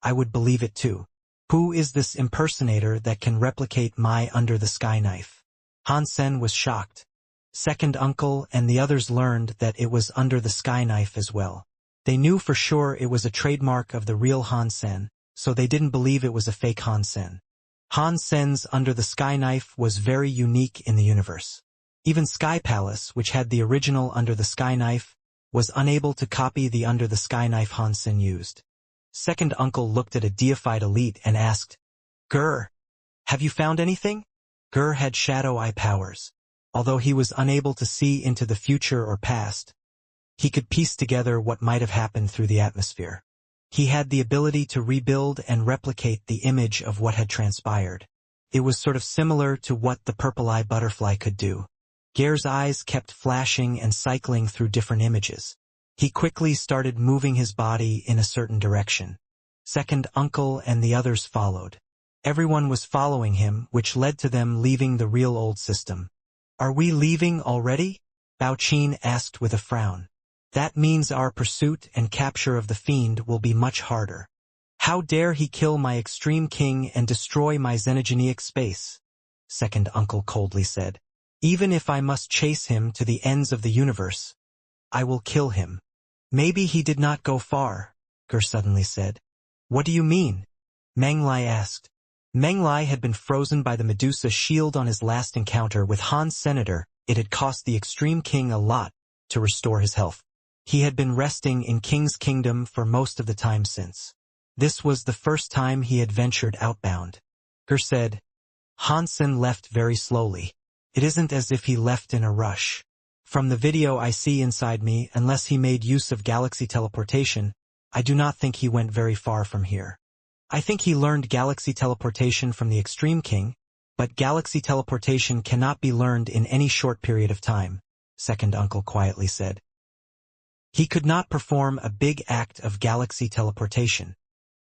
I would believe it too. Who is this impersonator that can replicate my under the sky knife? Han Sen was shocked. Second uncle and the others learned that it was under the sky knife as well. They knew for sure it was a trademark of the real Han Sen, so they didn't believe it was a fake Han Sen. Han Sen's under the sky knife was very unique in the universe. Even Sky Palace, which had the original under the sky knife, was unable to copy the under the sky knife Han Sen used. Second uncle looked at a deified elite and asked, "Gur, have you found anything?" Gur had shadow eye powers. Although he was unable to see into the future or past, he could piece together what might have happened through the atmosphere. He had the ability to rebuild and replicate the image of what had transpired. It was sort of similar to what the purple-eye butterfly could do. Ger's eyes kept flashing and cycling through different images. He quickly started moving his body in a certain direction. Second uncle and the others followed. Everyone was following him, which led to them leaving the real old system. "Are we leaving already?" Bao Qin asked with a frown. "That means our pursuit and capture of the fiend will be much harder. How dare he kill my extreme king and destroy my xenogenic space?" Second uncle coldly said. "Even if I must chase him to the ends of the universe, I will kill him." "Maybe he did not go far," Gur suddenly said. "What do you mean?" Meng Lai asked. Meng Lai had been frozen by the Medusa shield on his last encounter with Han Senator. It had cost the extreme king a lot to restore his health. He had been resting in King's Kingdom for most of the time since. This was the first time he had ventured outbound. Gur said, "Han Sen left very slowly. It isn't as if he left in a rush. From the video I see inside me, unless he made use of galaxy teleportation, I do not think he went very far from here. I think he learned galaxy teleportation from the Extreme King, but galaxy teleportation cannot be learned in any short period of time," Second Uncle quietly said. "He could not perform a big act of galaxy teleportation.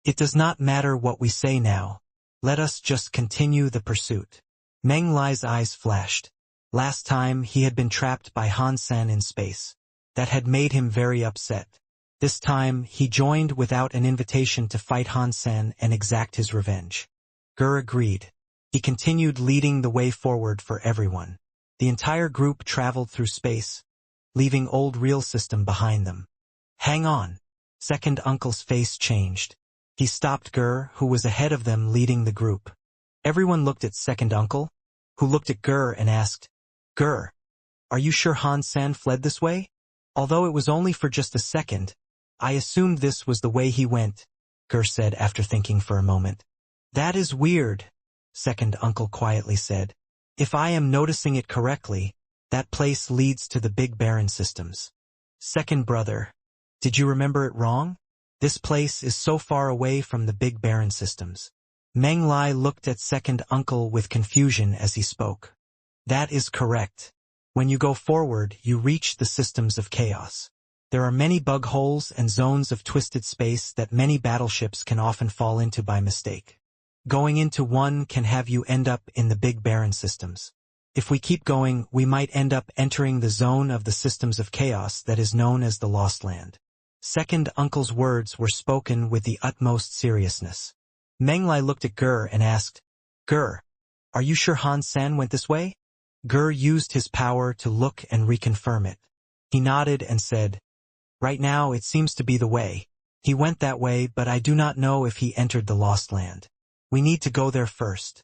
It does not matter what we say now. Let us just continue the pursuit." Meng Lai's eyes flashed. Last time he had been trapped by Han Sen in space. That had made him very upset. This time he joined without an invitation to fight Han Sen and exact his revenge. Gur agreed. He continued leading the way forward for everyone. The entire group traveled through space, leaving old real system behind them. "Hang on." Second Uncle's face changed. He stopped Gur, who was ahead of them leading the group. Everyone looked at Second Uncle, who looked at Gur and asked, "Gur, are you sure Han Sen fled this way? Although it was only for just a second, I assumed this was the way he went," Gur said after thinking for a moment. "That is weird," Second Uncle quietly said. "If I am noticing it correctly, that place leads to the Big Baron systems." "Second brother, did you remember it wrong? This place is so far away from the Big Baron systems." Meng Lai looked at Second Uncle with confusion as he spoke. "That is correct. When you go forward, you reach the systems of chaos. There are many bug holes and zones of twisted space that many battleships can often fall into by mistake. Going into one can have you end up in the Big Baron systems. If we keep going, we might end up entering the zone of the systems of chaos that is known as the Lost Land." Second Uncle's words were spoken with the utmost seriousness. Meng Lai looked at Gur and asked, "Gur, are you sure Han Sen went this way?" Gur used his power to look and reconfirm it. He nodded and said, "Right now it seems to be the way. He went that way, but I do not know if he entered the Lost Land. We need to go there first."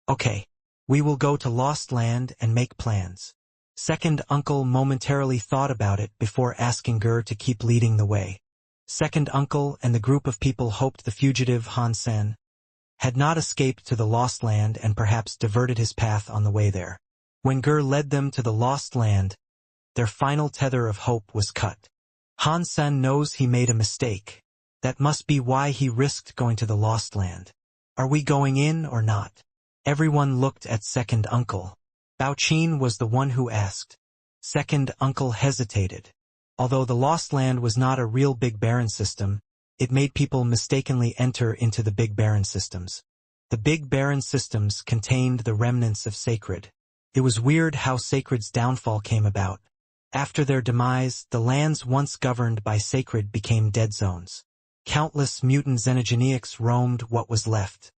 "Okay, we will go to Lost Land and make plans." Second Uncle momentarily thought about it before asking Gur to keep leading the way. Second Uncle and the group of people hoped the fugitive Han Sen had not escaped to the Lost Land and perhaps diverted his path on the way there. When Gur led them to the Lost Land, their final tether of hope was cut. Han Sen knows he made a mistake. That must be why he risked going to the Lost Land. "Are we going in or not?" Everyone looked at Second Uncle. Bao was the one who asked. Second uncle hesitated. Although the Lost Land was not a real Big Baron system, it made people mistakenly enter into the Big Baron systems. The Big Baron systems contained the remnants of Sacred. It was weird how Sacred's downfall came about. After their demise, the lands once governed by Sacred became dead zones. Countless mutant xenogeneics roamed what was left.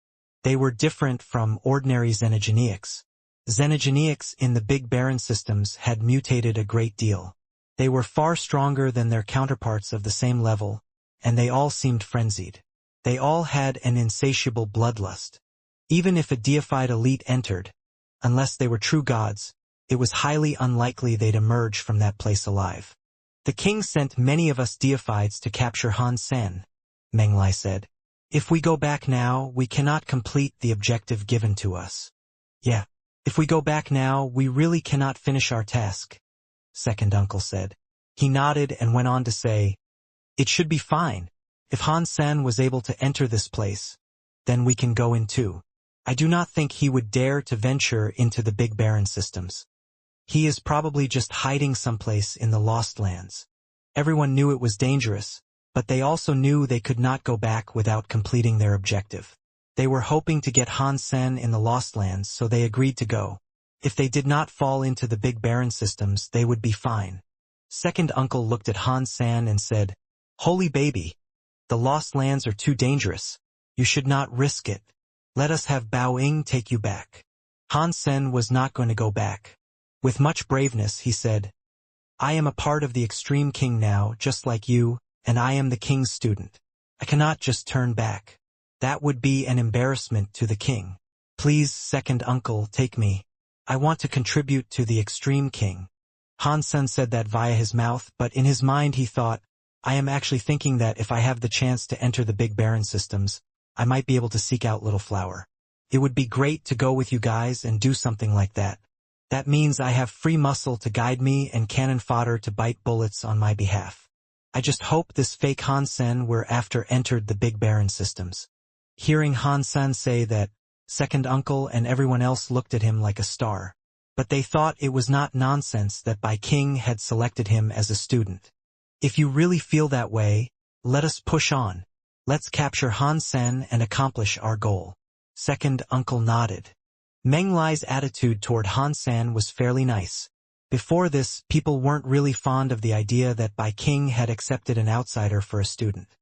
They were different from ordinary xenogeneics. Xenogeneics in the Big Baron systems had mutated a great deal. They were far stronger than their counterparts of the same level, and they all seemed frenzied. They all had an insatiable bloodlust. Even if a deified elite entered, unless they were true gods, it was highly unlikely they'd emerge from that place alive. The king sent many of us deifieds to capture Han Sen, Menglai said. If we go back now, we cannot complete the objective given to us. Yeah. If we go back now, we really cannot finish our task, second uncle said. He nodded and went on to say, it should be fine. If Han Sen was able to enter this place, then we can go in too. I do not think he would dare to venture into the Big Baron systems. He is probably just hiding someplace in the Lost Lands. Everyone knew it was dangerous, but they also knew they could not go back without completing their objective. They were hoping to get Han Sen in the Lost Lands, so they agreed to go. If they did not fall into the Big Baron systems, they would be fine. Second uncle looked at Han Sen and said, Holy baby, the Lost Lands are too dangerous. You should not risk it. Let us have Bao take you back. Han Sen was not going to go back. With much braveness, he said, I am a part of the Extreme King now, just like you, and I am the king's student. I cannot just turn back. That would be an embarrassment to the king. Please, second uncle, take me. I want to contribute to the Extreme King. Han Sen said that via his mouth, but in his mind he thought, I am actually thinking that if I have the chance to enter the Big Baron systems, I might be able to seek out Little Flower. It would be great to go with you guys and do something like that. That means I have free muscle to guide me and cannon fodder to bite bullets on my behalf. I just hope this fake Han Sen we're after entered the Big Baron systems. Hearing Han Sen say that, second uncle and everyone else looked at him like a star. But they thought it was not nonsense that Bai King had selected him as a student. If you really feel that way, let us push on. Let's capture Han Sen and accomplish our goal. Second uncle nodded. Menglai's attitude toward Han Sen was fairly nice. Before this, people weren't really fond of the idea that Bai King had accepted an outsider for a student.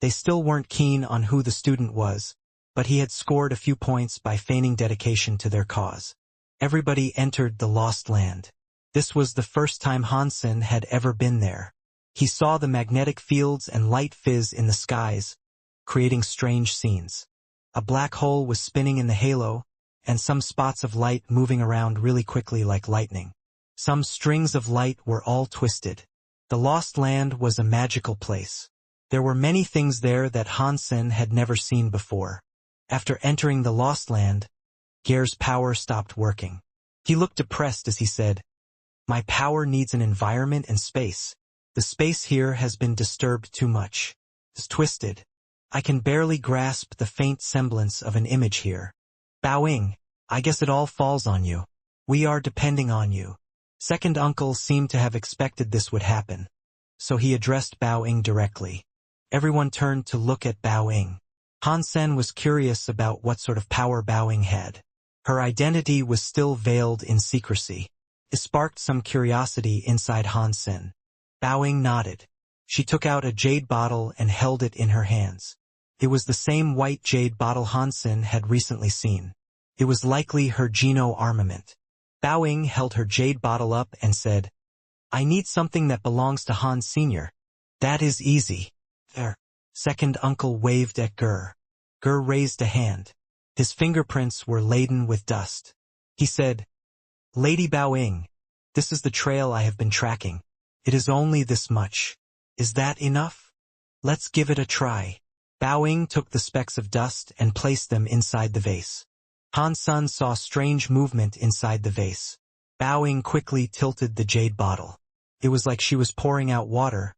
They still weren't keen on who the student was, but he had scored a few points by feigning dedication to their cause. Everybody entered the Lost Land. This was the first time Han Sen had ever been there. He saw the magnetic fields and light fizz in the skies, creating strange scenes. A black hole was spinning in the halo, and some spots of light moving around really quickly like lightning. Some strings of light were all twisted. The Lost Land was a magical place. There were many things there that Han Sen had never seen before. After entering the Lost Land, Gear's power stopped working. He looked depressed as he said, My power needs an environment and space. The space here has been disturbed too much. It's twisted. I can barely grasp the faint semblance of an image here. Bao, I guess it all falls on you. We are depending on you. Second uncle seemed to have expected this would happen, so he addressed Bao directly. Everyone turned to look at Bao. Han Sen was curious about what sort of power Bao had. Her identity was still veiled in secrecy. It sparked some curiosity inside Han Sen. Bao nodded. She took out a jade bottle and held it in her hands. It was the same white jade bottle Han Sen had recently seen. It was likely her Geno armament. Bao held her jade bottle up and said, I need something that belongs to Han Sr. That is easy. There. Second uncle waved at Gur. Gur raised a hand. His fingerprints were laden with dust. He said, Lady Bao, this is the trail I have been tracking. It is only this much. Is that enough? Let's give it a try. Bao took the specks of dust and placed them inside the vase. Han Sen saw strange movement inside the vase. Bao quickly tilted the jade bottle. It was like she was pouring out water,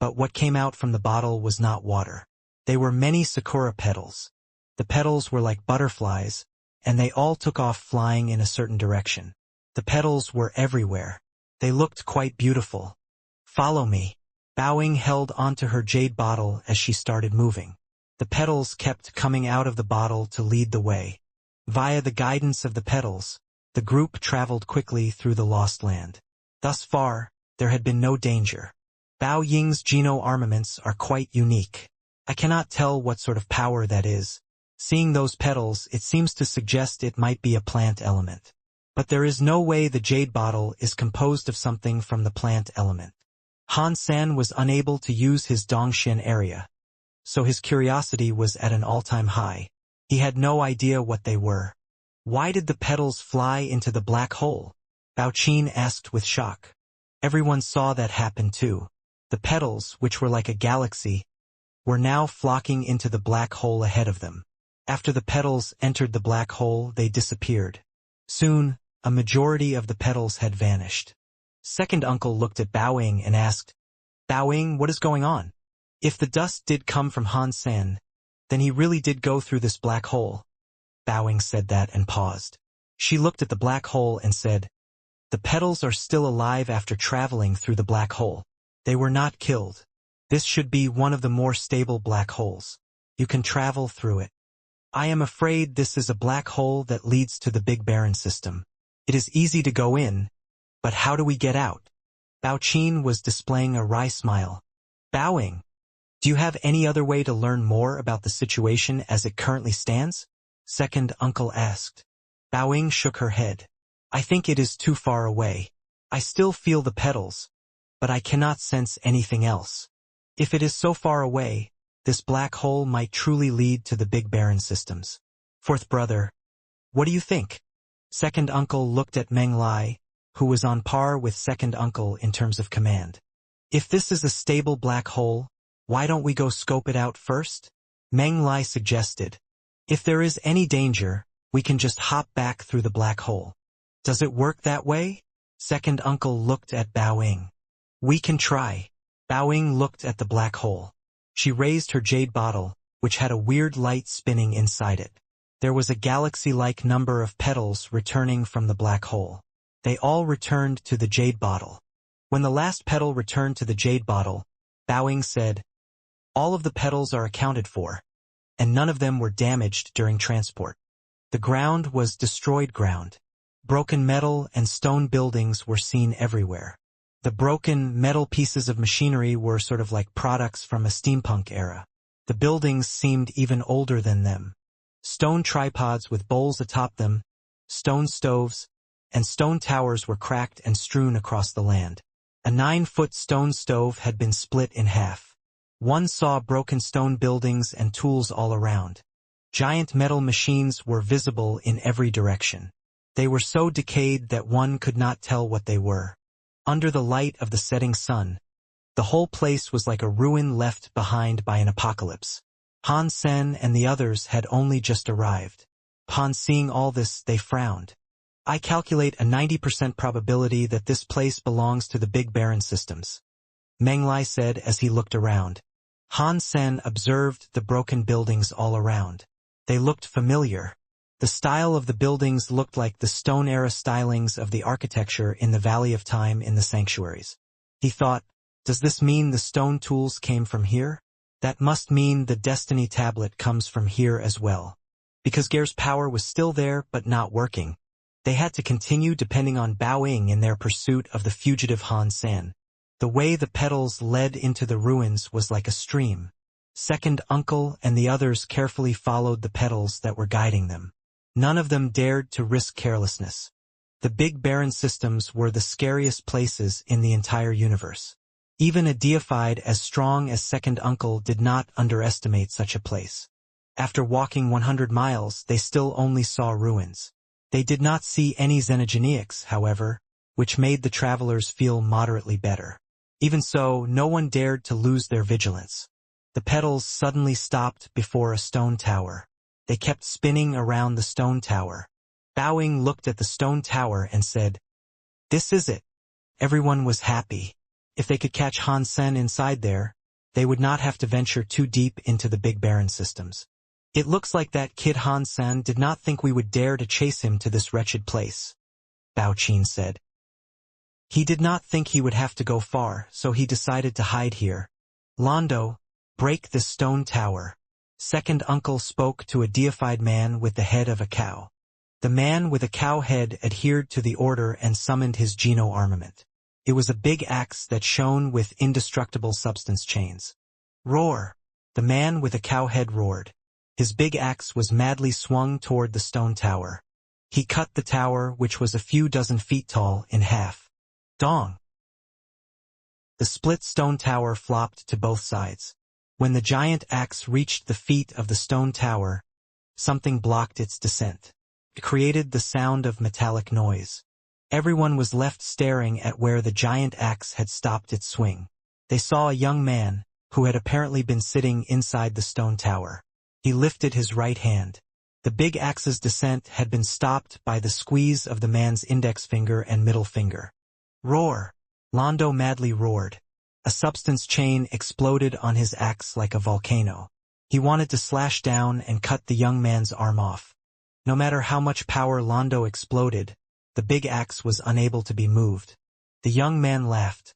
but what came out from the bottle was not water. They were many sakura petals. The petals were like butterflies, and they all took off flying in a certain direction. The petals were everywhere. They looked quite beautiful. Follow me. Bowing held onto her jade bottle as she started moving. The petals kept coming out of the bottle to lead the way. Via the guidance of the petals, the group traveled quickly through the lost land. Thus far, there had been no danger. Bao Ying's Geno armaments are quite unique. I cannot tell what sort of power that is. Seeing those petals, it seems to suggest it might be a plant element. But there is no way the jade bottle is composed of something from the plant element. Han Sen was unable to use his Dongxian area, so his curiosity was at an all-time high. He had no idea what they were. Why did the petals fly into the black hole? Bao Qin asked with shock. Everyone saw that happen too. The petals, which were like a galaxy, were now flocking into the black hole ahead of them. After the petals entered the black hole, they disappeared. Soon, a majority of the petals had vanished. Second uncle looked at Bowing and asked, Bowing, what is going on? If the dust did come from Han Sen, then he really did go through this black hole. Bowing said that and paused. She looked at the black hole and said, the petals are still alive after traveling through the black hole. They were not killed. This should be one of the more stable black holes. You can travel through it. I am afraid this is a black hole that leads to the Big Barren system. It is easy to go in, but how do we get out? Bao Qin was displaying a wry smile. Bowing, do you have any other way to learn more about the situation as it currently stands? Second uncle asked. Bowing shook her head. I think it is too far away. I still feel the petals, but I cannot sense anything else. If it is so far away, this black hole might truly lead to the Big Barren systems. Fourth brother, what do you think? Second uncle looked at Meng Lai, who was on par with second uncle in terms of command. If this is a stable black hole, why don't we go scope it out first? Meng Lai suggested. If there is any danger, we can just hop back through the black hole. Does it work that way? Second uncle looked at Bao Ying. We can try. Bao Ying looked at the black hole. She raised her jade bottle, which had a weird light spinning inside it. There was a galaxy-like number of petals returning from the black hole. They all returned to the jade bottle. When the last petal returned to the jade bottle, Bao Ying said, all of the petals are accounted for, and none of them were damaged during transport. The ground was destroyed ground. Broken metal and stone buildings were seen everywhere. The broken metal pieces of machinery were sort of like products from a steampunk era. The buildings seemed even older than them. Stone tripods with bowls atop them, stone stoves, and stone towers were cracked and strewn across the land. A 9-foot stone stove had been split in half. One saw broken stone buildings and tools all around. Giant metal machines were visible in every direction. They were so decayed that one could not tell what they were. Under the light of the setting sun, the whole place was like a ruin left behind by an apocalypse. Han Sen and the others had only just arrived. Upon seeing all this, they frowned. I calculate a 90% probability that this place belongs to the Big Barren systems, Meng Lai said as he looked around. Han Sen observed the broken buildings all around. They looked familiar. The style of the buildings looked like the Stone-era stylings of the architecture in the Valley of Time in the sanctuaries. He thought, does this mean the stone tools came from here? That must mean the Destiny Tablet comes from here as well. Because Gear's power was still there but not working, they had to continue depending on Bao Ying in their pursuit of the fugitive Han Sen. The way the petals led into the ruins was like a stream. Second uncle and the others carefully followed the petals that were guiding them. None of them dared to risk carelessness. The Big Barren systems were the scariest places in the entire universe. Even a deified as strong as second uncle did not underestimate such a place. After walking 100 miles, they still only saw ruins. They did not see any xenogeneics, however, which made the travelers feel moderately better. Even so, no one dared to lose their vigilance. The petals suddenly stopped before a stone tower. They kept spinning around the stone tower. Bao Ying looked at the stone tower and said, this is it. Everyone was happy. If they could catch Han Sen inside there, they would not have to venture too deep into the Big Barren systems. It looks like that kid Han Sen did not think we would dare to chase him to this wretched place. Bao Qin said. He did not think he would have to go far, so he decided to hide here. Londo, break this stone tower. Second uncle spoke to a deified man with the head of a cow. The man with a cow head adhered to the order and summoned his Geno armament. It was a big axe that shone with indestructible substance chains. Roar! The man with a cow head roared. His big axe was madly swung toward the stone tower. He cut the tower, which was a few dozen feet tall, in half. Dong! The split stone tower flopped to both sides. When the giant axe reached the feet of the stone tower, something blocked its descent. It created the sound of metallic noise. Everyone was left staring at where the giant axe had stopped its swing. They saw a young man, who had apparently been sitting inside the stone tower. He lifted his right hand. The big axe's descent had been stopped by the squeeze of the man's index finger and middle finger. Roar! Londo madly roared. A substance chain exploded on his axe like a volcano. He wanted to slash down and cut the young man's arm off. No matter how much power Londo exploded, the big axe was unable to be moved. The young man laughed.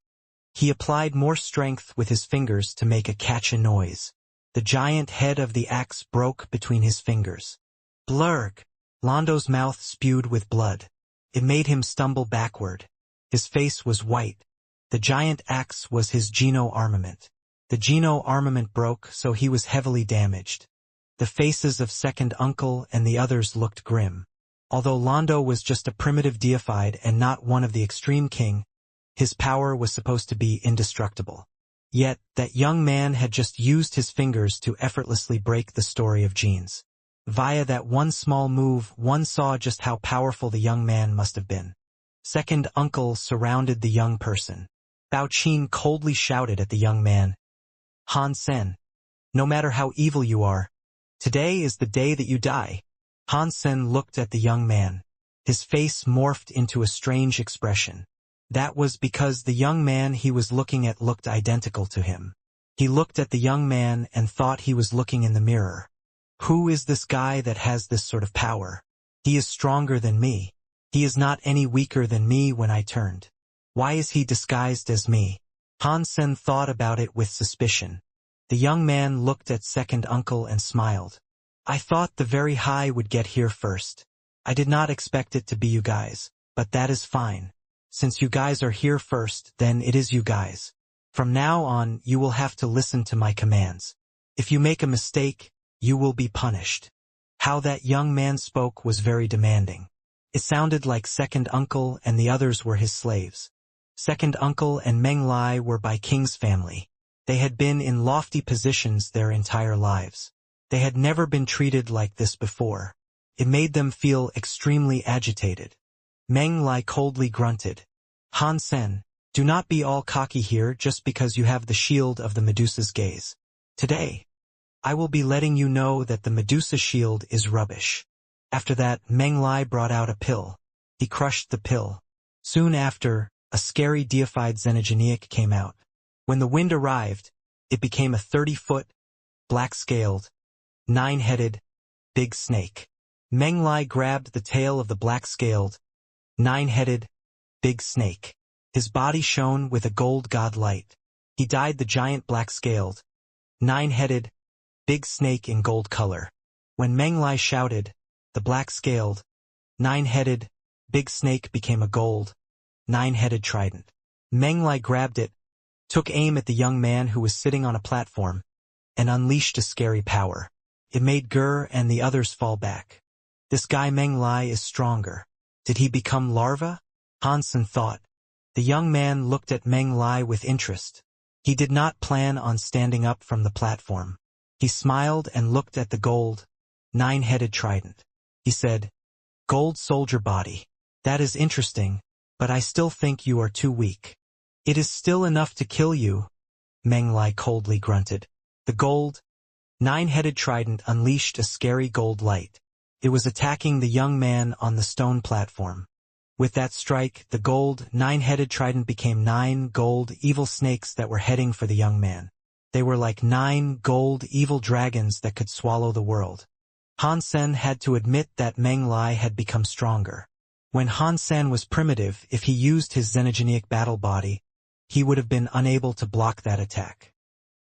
He applied more strength with his fingers to make a catchy noise. The giant head of the axe broke between his fingers. Blurg! Londo's mouth spewed with blood. It made him stumble backward. His face was white. The giant axe was his Geno armament. The Geno armament broke, so he was heavily damaged. The faces of second uncle and the others looked grim. Although Londo was just a primitive deified and not one of the extreme king, his power was supposed to be indestructible. Yet, that young man had just used his fingers to effortlessly break the story of genes. Via that one small move, one saw just how powerful the young man must have been. Second uncle surrounded the young person. Bao Qin coldly shouted at the young man, Han Sen, no matter how evil you are, today is the day that you die. Han Sen looked at the young man. His face morphed into a strange expression. That was because the young man he was looking at looked identical to him. He looked at the young man and thought he was looking in the mirror. Who is this guy that has this sort of power? He is stronger than me. He is not any weaker than me when I turned. Why is he disguised as me? Han Sen thought about it with suspicion. The young man looked at second uncle and smiled. I thought the very high would get here first. I did not expect it to be you guys, but that is fine. Since you guys are here first, then it is you guys. From now on, you will have to listen to my commands. If you make a mistake, you will be punished. How that young man spoke was very demanding. It sounded like second uncle and the others were his slaves. Second uncle and Meng Lai were by king's family. They had been in lofty positions their entire lives. They had never been treated like this before. It made them feel extremely agitated. Meng Lai coldly grunted. Han Sen, do not be all cocky here just because you have the shield of the Medusa's gaze. Today, I will be letting you know that the Medusa shield is rubbish. After that, Meng Lai brought out a pill. He crushed the pill. Soon after, a scary deified xenogeneic came out. When the wind arrived, it became a 30-foot, black-scaled, 9-headed, big snake. Meng Lai grabbed the tail of the black-scaled, 9-headed, big snake. His body shone with a gold god light. He dyed the giant black-scaled, 9-headed, big snake in gold color. When Meng Lai shouted, the black-scaled, 9-headed, big snake became a gold, 9-headed trident. Meng Lai grabbed it, took aim at the young man who was sitting on a platform, and unleashed a scary power. It made Gur and the others fall back. This guy Meng Lai is stronger. Did he become larva? Han Sen thought. The young man looked at Meng Lai with interest. He did not plan on standing up from the platform. He smiled and looked at the gold, 9-headed trident. He said, Gold soldier body. That is interesting, but I still think you are too weak. It is still enough to kill you, Meng Lai coldly grunted. The gold, 9-headed trident unleashed a scary gold light. It was attacking the young man on the stone platform. With that strike, the gold, 9-headed trident became 9 gold evil snakes that were heading for the young man. They were like 9 gold evil dragons that could swallow the world. Han Sen had to admit that Meng Lai had become stronger. When Han Sen was primitive, if he used his xenogenic battle body, he would have been unable to block that attack.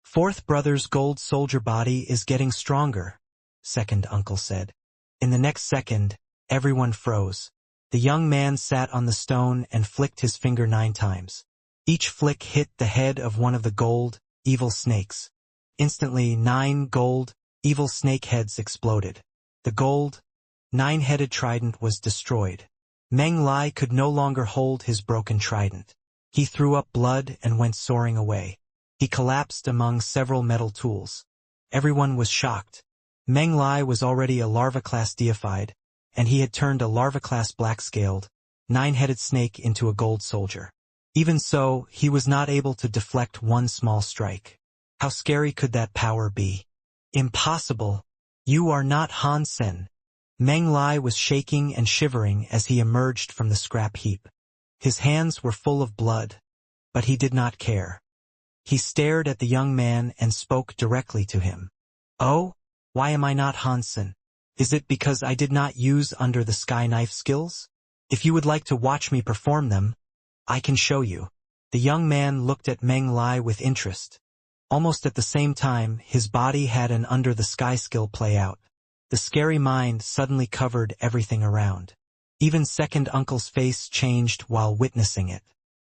Fourth brother's gold soldier body is getting stronger, second uncle said. In the next second, everyone froze. The young man sat on the stone and flicked his finger 9 times. Each flick hit the head of one of the gold, evil snakes. Instantly, 9 gold, evil snake heads exploded. The gold, 9-headed trident was destroyed. Meng Lai could no longer hold his broken trident. He threw up blood and went soaring away. He collapsed among several metal tools. Everyone was shocked. Meng Lai was already a larva-class deified, and he had turned a larva-class black-scaled, 9-headed snake into a gold soldier. Even so, he was not able to deflect one small strike. How scary could that power be? Impossible. You are not Han Sen. Meng Lai was shaking and shivering as he emerged from the scrap heap. His hands were full of blood, but he did not care. He stared at the young man and spoke directly to him. Oh, why am I not Han Sen? Is it because I did not use under the sky knife skills? If you would like to watch me perform them, I can show you. The young man looked at Meng Lai with interest. Almost at the same time, his body had an under the sky skill play out. The scary mind suddenly covered everything around. Even second uncle's face changed while witnessing it.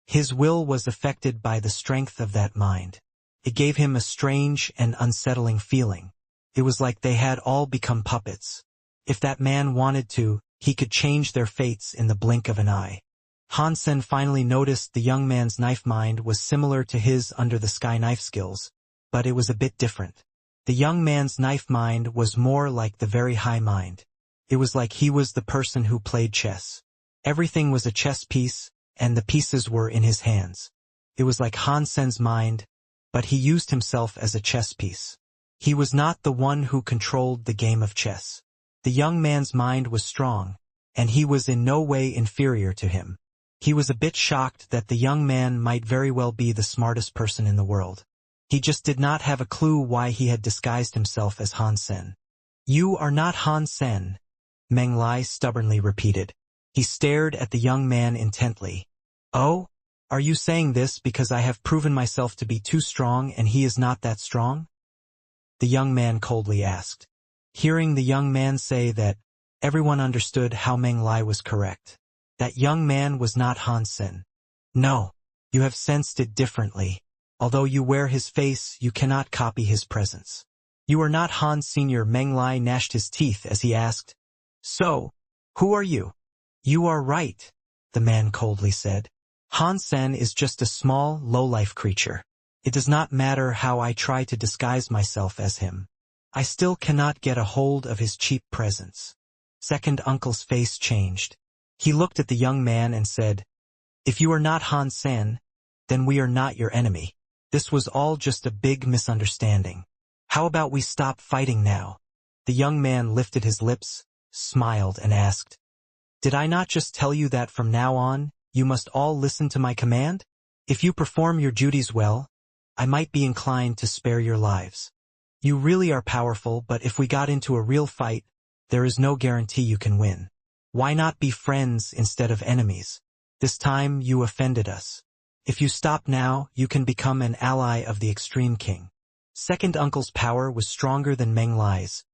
His will was affected by the strength of that mind. It gave him a strange and unsettling feeling. It was like they had all become puppets. If that man wanted to, he could change their fates in the blink of an eye. Han Sen finally noticed the young man's knife mind was similar to his under the sky knife skills, but it was a bit different. The young man's knife mind was more like the very high mind. It was like he was the person who played chess. Everything was a chess piece, and the pieces were in his hands. It was like Han Sen's mind, but he used himself as a chess piece. He was not the one who controlled the game of chess. The young man's mind was strong, and he was in no way inferior to him. He was a bit shocked that the young man might very well be the smartest person in the world. He just did not have a clue why he had disguised himself as Han Sen. You are not Han Sen, Meng Lai stubbornly repeated. He stared at the young man intently. Oh, are you saying this because I have proven myself to be too strong and he is not that strong? The young man coldly asked. Hearing the young man say that, everyone understood how Meng Lai was correct. That young man was not Han Sen. No, you have sensed it differently. Although you wear his face, you cannot copy his presence. You are not Han Senior. Meng Lai gnashed his teeth as he asked. So, who are you? You are right, the man coldly said. Han Sen is just a small, low-life creature. It does not matter how I try to disguise myself as him. I still cannot get a hold of his cheap presence. Second uncle's face changed. He looked at the young man and said, If you are not Han Sen, then we are not your enemy. This was all just a big misunderstanding. How about we stop fighting now? The young man lifted his lips, smiled, and asked, Did I not just tell you that from now on, you must all listen to my command? If you perform your duties well, I might be inclined to spare your lives. You really are powerful, but if we got into a real fight, there is no guarantee you can win. Why not be friends instead of enemies? This time you offended us. If you stop now, you can become an ally of the Extreme King. Second uncle's power was stronger than Meng Lai's,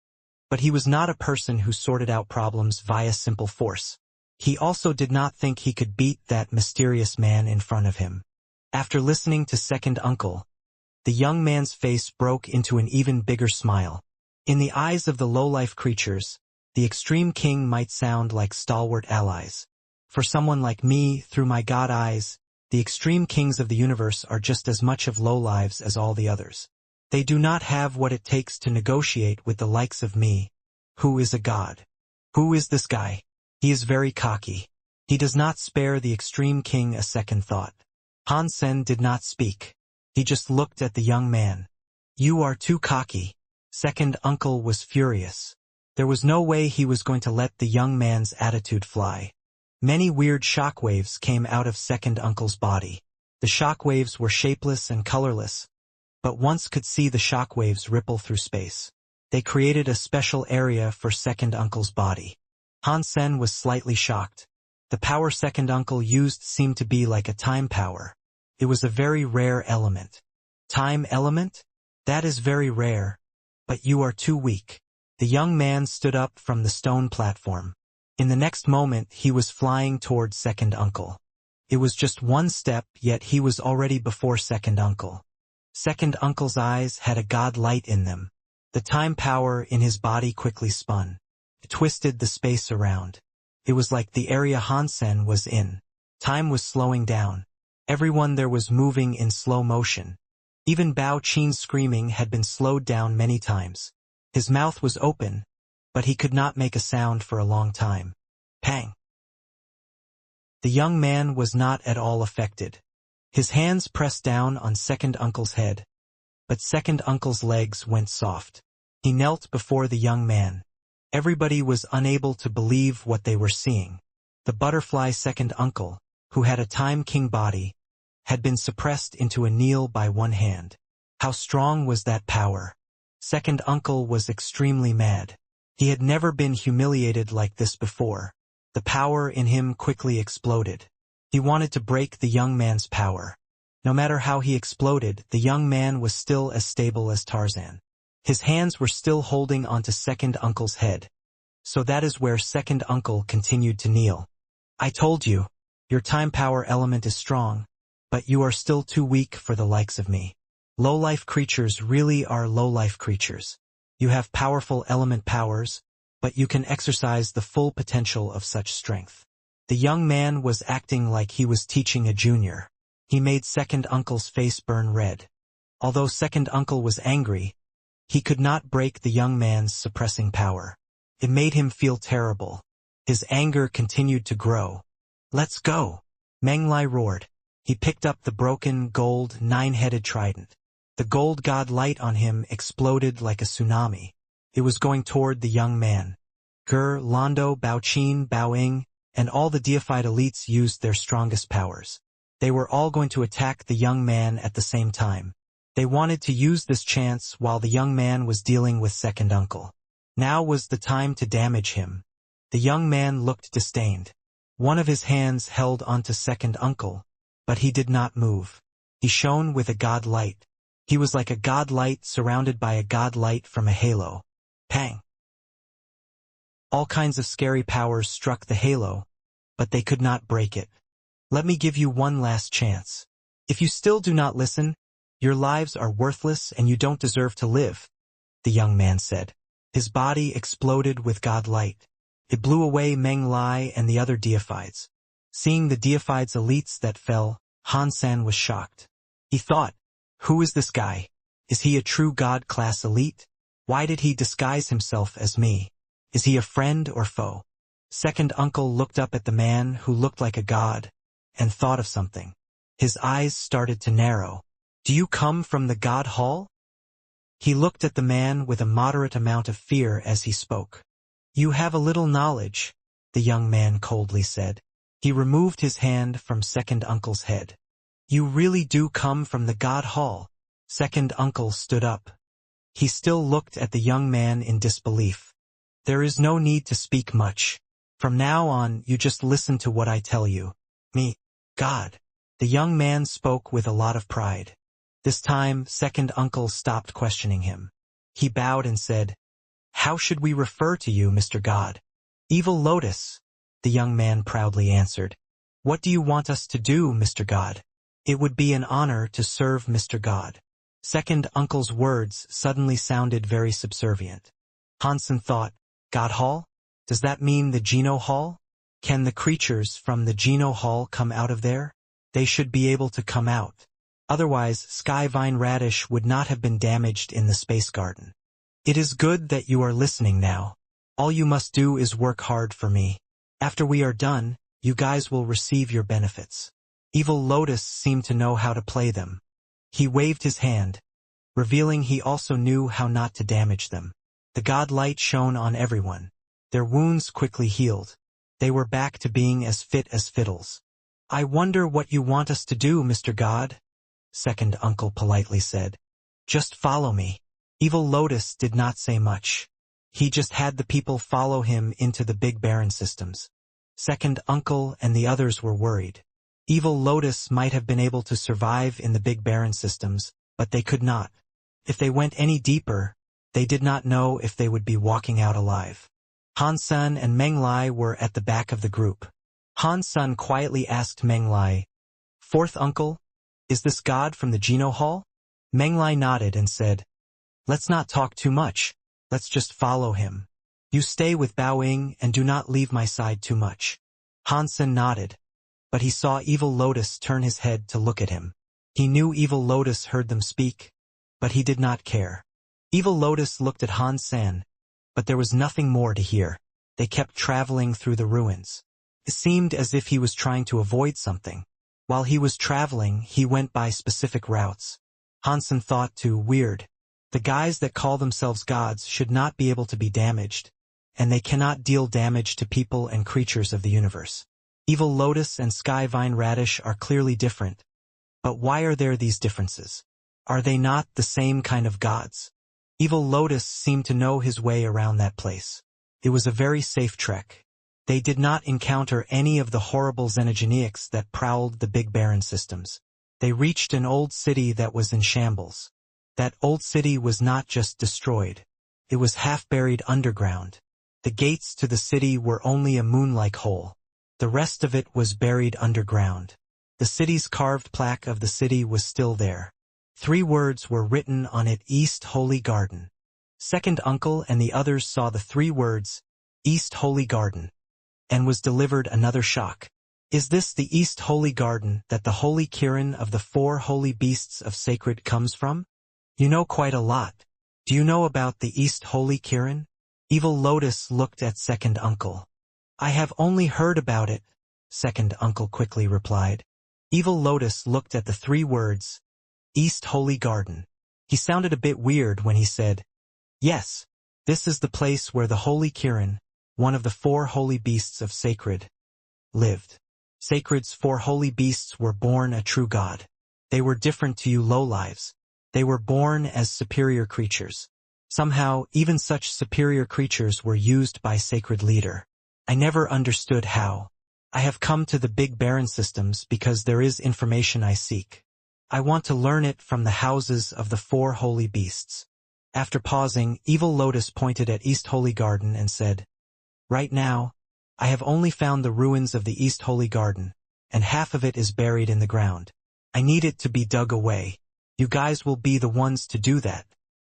but he was not a person who sorted out problems via simple force. He also did not think he could beat that mysterious man in front of him. After listening to second uncle, the young man's face broke into an even bigger smile. In the eyes of the low-life creatures, the Extreme King might sound like stalwart allies. For someone like me, through my god eyes, the Extreme Kings of the universe are just as much of lowlives as all the others. They do not have what it takes to negotiate with the likes of me, who is a god. Who is this guy? He is very cocky. He does not spare the Extreme King a second thought. Han Sen did not speak. He just looked at the young man. You are too cocky. Second uncle was furious. There was no way he was going to let the young man's attitude fly. Many weird shockwaves came out of second uncle's body. The shockwaves were shapeless and colorless, but once could see the shockwaves ripple through space. They created a special area for second uncle's body. Han Sen was slightly shocked. The power second uncle used seemed to be like a time power. It was a very rare element. Time element? That is very rare. But you are too weak. The young man stood up from the stone platform. In the next moment he was flying towards second uncle. It was just one step, yet he was already before second uncle. Second uncle's eyes had a god light in them. The time power in his body quickly spun. It twisted the space around. It was like the area Hansen was in. Time was slowing down. Everyone there was moving in slow motion. Even Bao Qin's screaming had been slowed down many times. His mouth was open, but he could not make a sound for a long time. Pang! The young man was not at all affected. His hands pressed down on second uncle's head, but second uncle's legs went soft. He knelt before the young man. Everybody was unable to believe what they were seeing. The butterfly second uncle, who had a time king body, had been suppressed into a kneel by one hand. How strong was that power? Second uncle was extremely mad. He had never been humiliated like this before. The power in him quickly exploded. He wanted to break the young man's power. No matter how he exploded, the young man was still as stable as Tarzan. His hands were still holding onto second uncle's head. So that is where second uncle continued to kneel. I told you, your time power element is strong, but you are still too weak for the likes of me. Low-life creatures really are low-life creatures. You have powerful element powers, but you can exercise the full potential of such strength. The young man was acting like he was teaching a junior. He made second uncle's face burn red. Although second uncle was angry, he could not break the young man's suppressing power. It made him feel terrible. His anger continued to grow. Let's go! Meng Lai roared. He picked up the broken, gold, nine-headed trident. The gold god light on him exploded like a tsunami. It was going toward the young man. Ger, Londo, Bao Qin, Bao Ying, and all the deified elites used their strongest powers. They were all going to attack the young man at the same time. They wanted to use this chance while the young man was dealing with second uncle. Now was the time to damage him. The young man looked disdained. One of his hands held onto second uncle, but he did not move. He shone with a god light. He was like a god light surrounded by a god light from a halo. Pang! All kinds of scary powers struck the halo, but they could not break it. Let me give you one last chance. If you still do not listen, your lives are worthless and you don't deserve to live, the young man said. His body exploded with god light. It blew away Meng Lai and the other deifieds. Seeing the deifieds' elites that fell, Han San was shocked. He thought, who is this guy? Is he a true god-class elite? Why did he disguise himself as me? Is he a friend or foe? Second uncle looked up at the man who looked like a god, and thought of something. His eyes started to narrow. Do you come from the god hall? He looked at the man with a moderate amount of fear as he spoke. You have a little knowledge, the young man coldly said. He removed his hand from second uncle's head. You really do come from the god hall. Second uncle stood up. He still looked at the young man in disbelief. There is no need to speak much. From now on, you just listen to what I tell you. Me, God. The young man spoke with a lot of pride. This time, second uncle stopped questioning him. He bowed and said, How should we refer to you, Mr. God? Evil Lotus, the young man proudly answered. What do you want us to do, Mr. God? It would be an honor to serve Mr. God. Second uncle's words suddenly sounded very subservient. Hansen thought, God Hall? Does that mean the Geno Hall? Can the creatures from the Geno Hall come out of there? They should be able to come out. Otherwise, Skyvine Radish would not have been damaged in the Space Garden. It is good that you are listening now. All you must do is work hard for me. After we are done, you guys will receive your benefits. Evil Lotus seemed to know how to play them. He waved his hand, revealing he also knew how not to damage them. The god light shone on everyone. Their wounds quickly healed. They were back to being as fit as fiddles. I wonder what you want us to do, Mr. God? Second uncle politely said. Just follow me. Evil Lotus did not say much. He just had the people follow him into the big barren systems. Second uncle and the others were worried. Evil Lotus might have been able to survive in the Big Barren systems, but they could not. If they went any deeper, they did not know if they would be walking out alive. Han Sen and Meng Lai were at the back of the group. Han Sen quietly asked Meng Lai, "Fourth uncle, is this God from the Geno Hall?" Meng Lai nodded and said, "Let's not talk too much. Let's just follow him. You stay with Bao Ying and do not leave my side too much." Han Sen nodded, but he saw Evil Lotus turn his head to look at him. He knew Evil Lotus heard them speak, but he did not care. Evil Lotus looked at Han Sen, but there was nothing more to hear. They kept traveling through the ruins. It seemed as if he was trying to avoid something. While he was traveling, he went by specific routes. Han Sen thought too weird. The guys that call themselves gods should not be able to be damaged, and they cannot deal damage to people and creatures of the universe. Evil Lotus and Sky Vine Radish are clearly different. But why are there these differences? Are they not the same kind of gods? Evil Lotus seemed to know his way around that place. It was a very safe trek. They did not encounter any of the horrible xenogeneics that prowled the Big Barren systems. They reached an old city that was in shambles. That old city was not just destroyed. It was half buried underground. The gates to the city were only a moon-like hole. The rest of it was buried underground. The city's carved plaque of the city was still there. 3 words were written on it: East Holy Garden. Second uncle and the others saw the 3 words, East Holy Garden, and was delivered another shock. Is this the East Holy Garden that the Holy Kirin of the 4 holy beasts of sacred comes from? You know quite a lot. Do you know about the East Holy Kirin? Evil Lotus looked at second uncle. I have only heard about it, second uncle quickly replied. Evil Lotus looked at the 3 words, East Holy Garden. He sounded a bit weird when he said, "Yes, this is the place where the Holy Kirin, one of the 4 holy beasts of Sacred, lived." Sacred's 4 holy beasts were born a true god. They were different to you lowlives. They were born as superior creatures. Somehow, even such superior creatures were used by Sacred Leader. I never understood how. I have come to the Big Barren systems because there is information I seek. I want to learn it from the houses of the 4 holy beasts. After pausing, Evil Lotus pointed at East Holy Garden and said, "Right now, I have only found the ruins of the East Holy Garden, and half of it is buried in the ground. I need it to be dug away. You guys will be the ones to do that.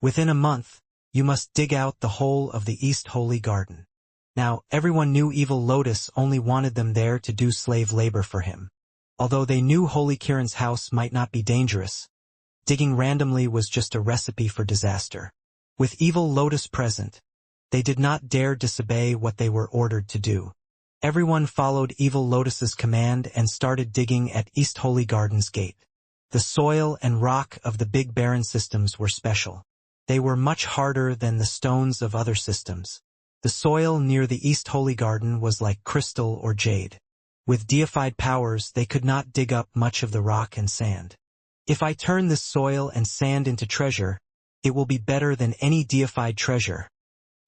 Within a month, you must dig out the whole of the East Holy Garden." Now, everyone knew Evil Lotus only wanted them there to do slave labor for him. Although they knew Holy Kirin's house might not be dangerous, digging randomly was just a recipe for disaster. With Evil Lotus present, they did not dare disobey what they were ordered to do. Everyone followed Evil Lotus's command and started digging at East Holy Garden's gate. The soil and rock of the Big Barren systems were special. They were much harder than the stones of other systems. The soil near the East Holy Garden was like crystal or jade. With deified powers, they could not dig up much of the rock and sand. If I turn this soil and sand into treasure, it will be better than any deified treasure,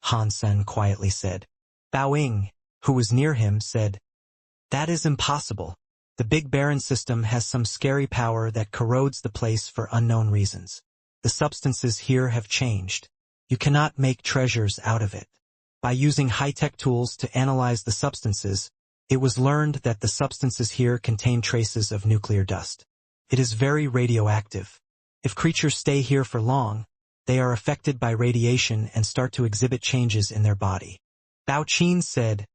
Han Sen quietly said. Bao Ying, who was near him, said, "That is impossible. The Big Barren system has some scary power that corrodes the place for unknown reasons. The substances here have changed. You cannot make treasures out of it." By using high-tech tools to analyze the substances, it was learned that the substances here contain traces of nuclear dust. It is very radioactive. If creatures stay here for long, they are affected by radiation and start to exhibit changes in their body. Bao Qin said,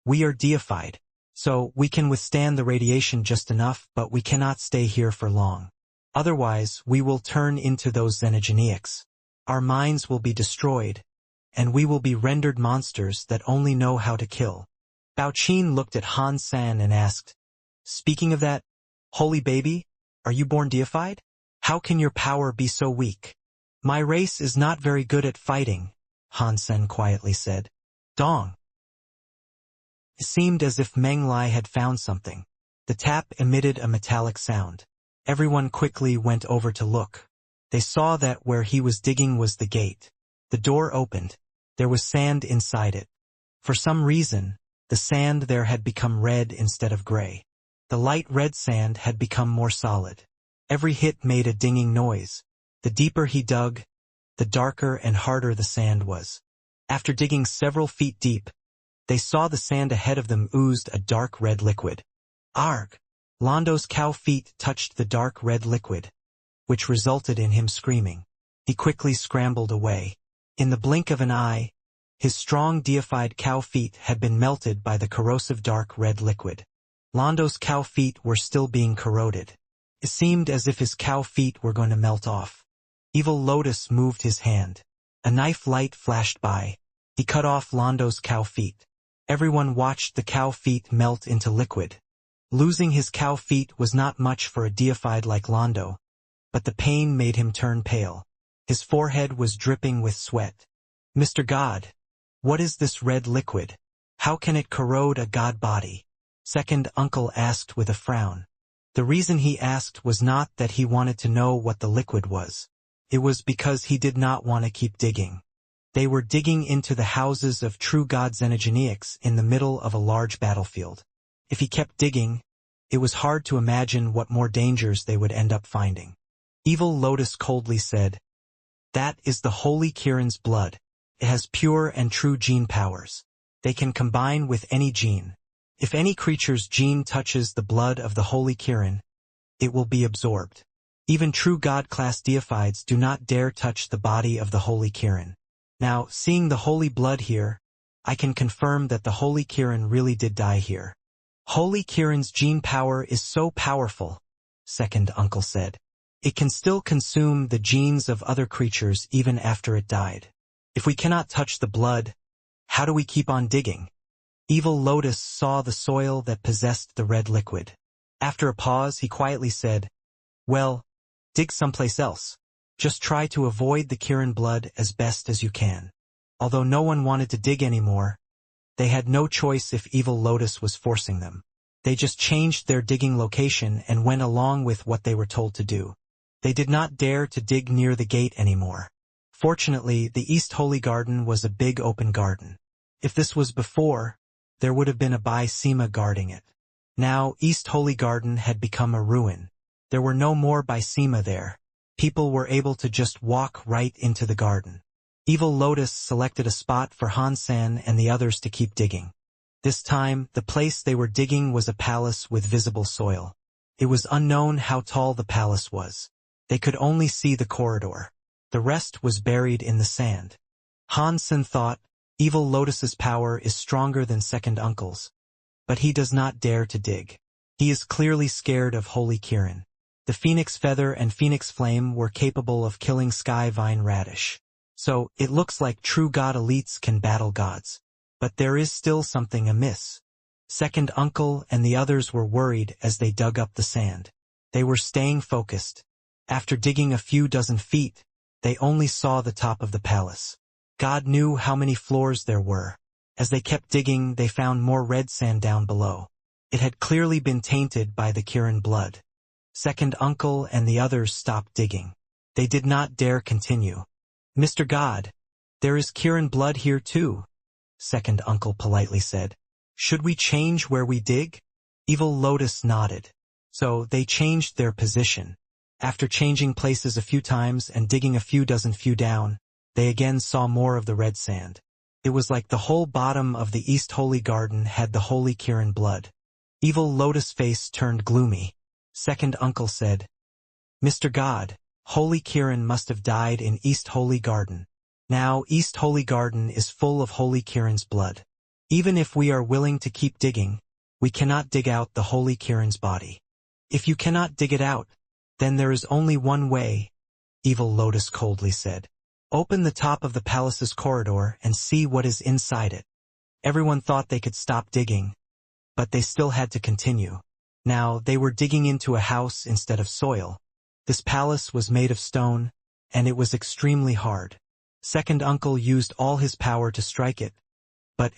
"We are deified, so we can withstand the radiation just enough, but we cannot stay here for long. Otherwise, we will turn into those xenogeneics. Our minds will be destroyed, and we will be rendered monsters that only know how to kill." Bao Qin looked at Han San and asked, "Speaking of that, holy baby, are you born deified? How can your power be so weak?" "My race is not very good at fighting," Han Sen quietly said. "Dong." It seemed as if Meng Lai had found something. The tap emitted a metallic sound. Everyone quickly went over to look. They saw that where he was digging was the gate. The door opened. There was sand inside it. For some reason, The sand there had become red instead of gray. The light red sand had become more solid. Every hit made a dinging noise. The deeper he dug, the darker and harder the sand was. After digging several feet deep, they saw the sand ahead of them oozed a dark red liquid. Arg! Londo's cow feet touched the dark red liquid, which resulted in him screaming. He quickly scrambled away. In the blink of an eye, his strong deified cow feet had been melted by the corrosive dark red liquid. Londo's cow feet were still being corroded. It seemed as if his cow feet were going to melt off. Evil Lotus moved his hand. A knife light flashed by. He cut off Londo's cow feet. Everyone watched the cow feet melt into liquid. Losing his cow feet was not much for a deified like Londo, but the pain made him turn pale. His forehead was dripping with sweat. Mr. God, what is this red liquid? How can it corrode a god body? Second uncle asked with a frown. The reason he asked was not that he wanted to know what the liquid was. It was because he did not want to keep digging. They were digging into the houses of true god Xenogeneics in the middle of a large battlefield. If he kept digging, it was hard to imagine what more dangers they would end up finding. Evil Lotus coldly said, "That is the Holy Kirin's blood. It has pure and true gene powers. They can combine with any gene. If any creature's gene touches the blood of the Holy Kirin, it will be absorbed. Even true god-class deifieds do not dare touch the body of the Holy Kirin. Now, seeing the holy blood here, I can confirm that the Holy Kirin really did die here." "Holy Kirin's gene power is so powerful," second uncle said. "It can still consume the genes of other creatures even after it died. If we cannot touch the blood, how do we keep on digging?" Evil Lotus saw the soil that possessed the red liquid. After a pause, he quietly said, "Well, dig someplace else. Just try to avoid the Kirin blood as best as you can." Although no one wanted to dig anymore, they had no choice if Evil Lotus was forcing them. They just changed their digging location and went along with what they were told to do. They did not dare to dig near the gate anymore. Fortunately, the East Holy Garden was a big open garden. If this was before, there would have been a Sima guarding it. Now, East Holy Garden had become a ruin. There were no more Sima there. People were able to just walk right into the garden. Evil Lotus selected a spot for Han-san and the others to keep digging. This time, the place they were digging was a palace with visible soil. It was unknown how tall the palace was. They could only see the corridor. The rest was buried in the sand. Han-san thought, Evil Lotus's power is stronger than second uncle's, but he does not dare to dig. He is clearly scared of Holy Kirin. The Phoenix Feather and Phoenix Flame were capable of killing Sky Vine Radish. So, it looks like true god elites can battle gods. But there is still something amiss. Second uncle and the others were worried as they dug up the sand. They were staying focused. After digging a few dozen feet, they only saw the top of the palace. God knew how many floors there were. As they kept digging, they found more red sand down below. It had clearly been tainted by the Kirin blood. Second uncle and the others stopped digging. They did not dare continue. "Mr. God, there is Kirin blood here too," second uncle politely said. "Should we change where we dig?" Evil Lotus nodded. So they changed their position. After changing places a few times and digging a few down, they again saw more of the red sand. It was like the whole bottom of the East Holy Garden had the Holy Kirin blood. Evil Lotus' face turned gloomy. Second uncle said, "Mr. God, Holy Kirin must have died in East Holy Garden. Now East Holy Garden is full of Holy Kirin's blood. Even if we are willing to keep digging, we cannot dig out the Holy Kirin's body. If you cannot dig it out, then there is only one way," Evil Lotus coldly said. "Open the top of the palace's corridor and see what is inside it." Everyone thought they could stop digging, but they still had to continue. Now they were digging into a house instead of soil. This palace was made of stone, and it was extremely hard. Second uncle used all his power to strike it,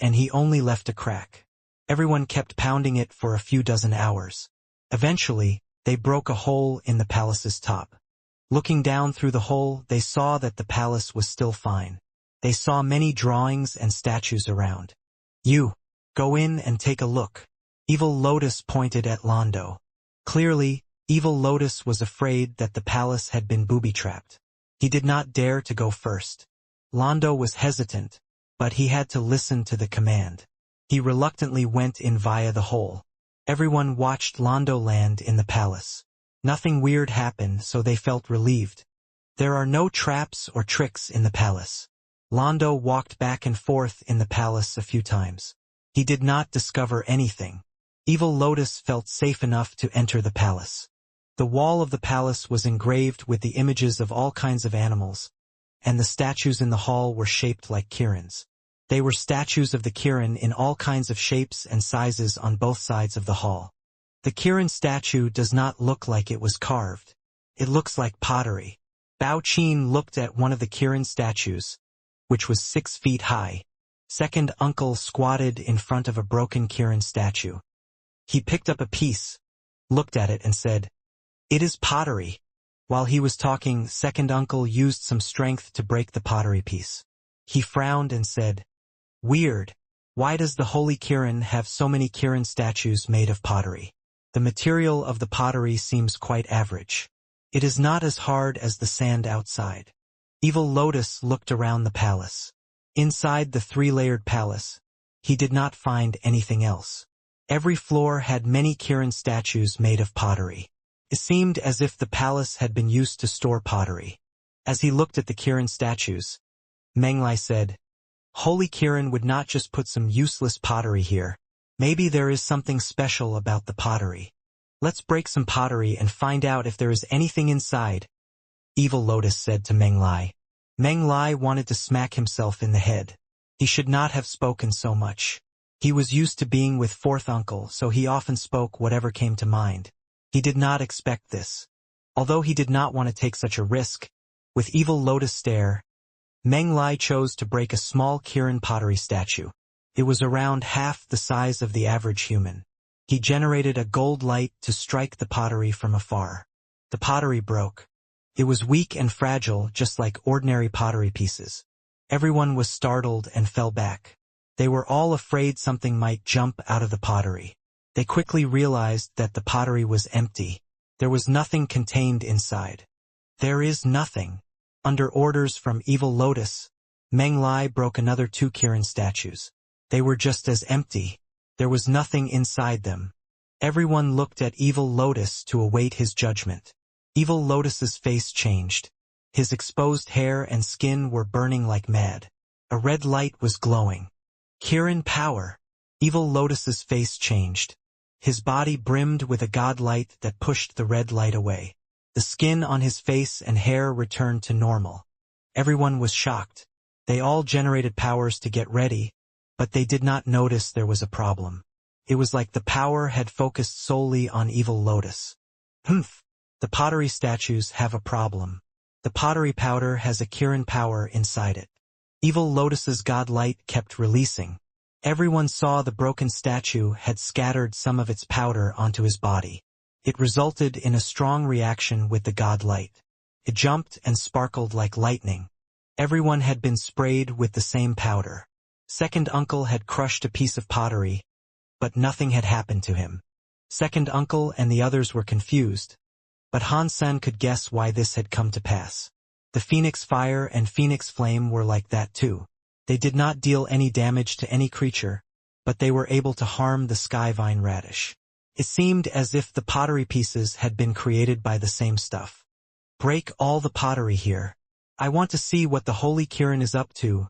and he only left a crack. Everyone kept pounding it for a few dozen hours. Eventually, they broke a hole in the palace's top. Looking down through the hole, they saw that the palace was still fine. They saw many drawings and statues around. "You, Go in and take a look. Evil Lotus pointed at Londo. Clearly, Evil Lotus was afraid that the palace had been booby-trapped. He did not dare to go first. Londo was hesitant, but he had to listen to the command. He reluctantly went in via the hole. Everyone watched Londo land in the palace. Nothing weird happened, so they felt relieved. There are no traps or tricks in the palace. Londo walked back and forth in the palace a few times. He did not discover anything. Evil Lotus felt safe enough to enter the palace. The wall of the palace was engraved with the images of all kinds of animals, and the statues in the hall were shaped like Kirins. They were statues of the Kirin in all kinds of shapes and sizes on both sides of the hall. The Kirin statue does not look like it was carved. It looks like pottery. Bao Qin looked at one of the Kirin statues, which was 6 feet high. Second uncle squatted in front of a broken Kirin statue. He picked up a piece, looked at it and said, "It is pottery." While he was talking, second uncle used some strength to break the pottery piece. He frowned and said, "Weird. Why does the Holy Kirin have so many Kirin statues made of pottery? The material of the pottery seems quite average. It is not as hard as the sand outside." Evil Lotus looked around the palace. Inside the 3-layered palace, he did not find anything else. Every floor had many Kirin statues made of pottery. It seemed as if the palace had been used to store pottery. As he looked at the Kirin statues, Menglai said, "Holy Kirin would not just put some useless pottery here. Maybe there is something special about the pottery. Let's break some pottery and find out if there is anything inside," Evil Lotus said to Menglai. Menglai wanted to smack himself in the head. He should not have spoken so much. He was used to being with fourth uncle, so he often spoke whatever came to mind. He did not expect this. Although he did not want to take such a risk, with Evil Lotus stare, Menglai chose to break a small Kirin pottery statue. It was around half the size of the average human. He generated a gold light to strike the pottery from afar. The pottery broke. It was weak and fragile, just like ordinary pottery pieces. Everyone was startled and fell back. They were all afraid something might jump out of the pottery. They quickly realized that the pottery was empty. There was nothing contained inside. There is nothing. Under orders from Evil Lotus, Menglai broke another 2 Kirin statues. They were just as empty. There was nothing inside them. Everyone looked at Evil Lotus to await his judgment. Evil Lotus's face changed. His exposed hair and skin were burning like mad. A red light was glowing. Kirin power. Evil Lotus's face changed. His body brimmed with a godlight that pushed the red light away. The skin on his face and hair returned to normal. Everyone was shocked. They all generated powers to get ready, but they did not notice there was a problem. It was like the power had focused solely on Evil Lotus. Humph! The pottery statues have a problem. The pottery powder has a Kirin power inside it. Evil Lotus's godlight kept releasing. Everyone saw the broken statue had scattered some of its powder onto his body. It resulted in a strong reaction with the godlight. It jumped and sparkled like lightning. Everyone had been sprayed with the same powder. Second uncle had crushed a piece of pottery, but nothing had happened to him. Second uncle and the others were confused, but Han-sen could guess why this had come to pass. The Phoenix Fire and Phoenix Flame were like that too. They did not deal any damage to any creature, but they were able to harm the Skyvine radish. It seemed as if the pottery pieces had been created by the same stuff. "Break all the pottery here. I want to see what the Holy Kirin is up to,"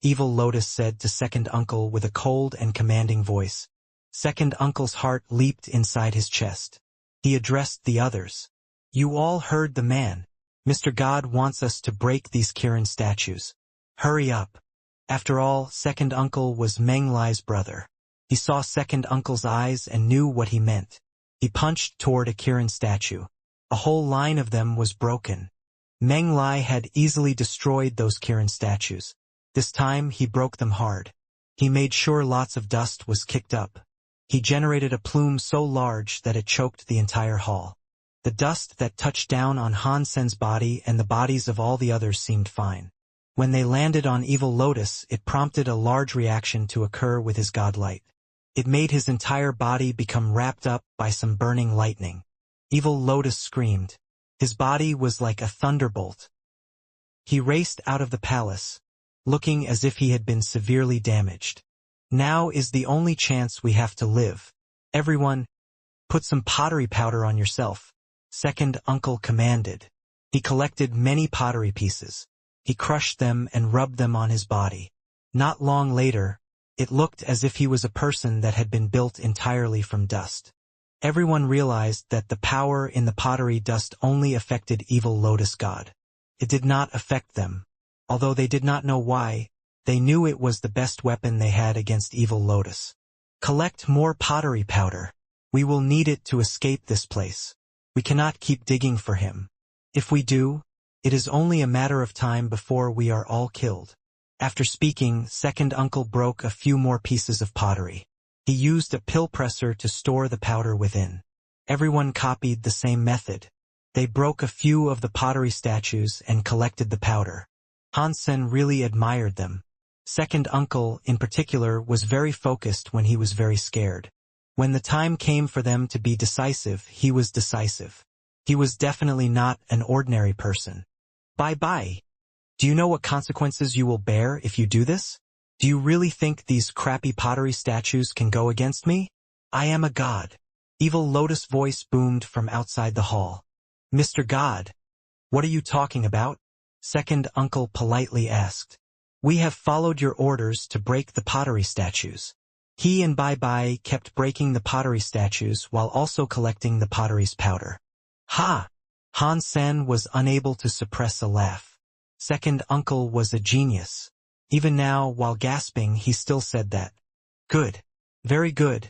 Evil Lotus said to Second Uncle with a cold and commanding voice. Second Uncle's heart leaped inside his chest. He addressed the others. "You all heard the man. Mr. God wants us to break these Kirin statues. Hurry up." After all, Second Uncle was Menglai's brother. He saw Second Uncle's eyes and knew what he meant. He punched toward a Kirin statue. A whole line of them was broken. Menglai had easily destroyed those Kirin statues. This time he broke them hard. He made sure lots of dust was kicked up. He generated a plume so large that it choked the entire hall. The dust that touched down on Han-sen's body and the bodies of all the others seemed fine. When they landed on Evil Lotus, it prompted a large reaction to occur with his godlight. It made his entire body become wrapped up by some burning lightning. Evil Lotus screamed. His body was like a thunderbolt. He raced out of the palace, looking as if he had been severely damaged. Now is the only chance we have to live. Everyone, put some pottery powder on yourself, second uncle commanded. He collected many pottery pieces. He crushed them and rubbed them on his body. Not long later, it looked as if he was a person that had been built entirely from dust. Everyone realized that the power in the pottery dust only affected Evil Lotus God. It did not affect them. Although they did not know why, they knew it was the best weapon they had against Evil Lotus. Collect more pottery powder. We will need it to escape this place. We cannot keep digging for him. If we do, it is only a matter of time before we are all killed. After speaking, second uncle broke a few more pieces of pottery. He used a pill presser to store the powder within. Everyone copied the same method. They broke a few of the pottery statues and collected the powder. Hansen really admired them. Second uncle, in particular, was very focused when he was very scared. When the time came for them to be decisive, he was decisive. He was definitely not an ordinary person. Bye-bye. Do you know what consequences you will bear if you do this? Do you really think these crappy pottery statues can go against me? I am a god. Evil Lotus voice boomed from outside the hall. Mr. God, what are you talking about? Second uncle politely asked. We have followed your orders to break the pottery statues. He and Bye-Bye kept breaking the pottery statues while also collecting the pottery's powder. Ha! Han-sen was unable to suppress a laugh. Second uncle was a genius. Even now, while gasping, he still said that. Good. Very good.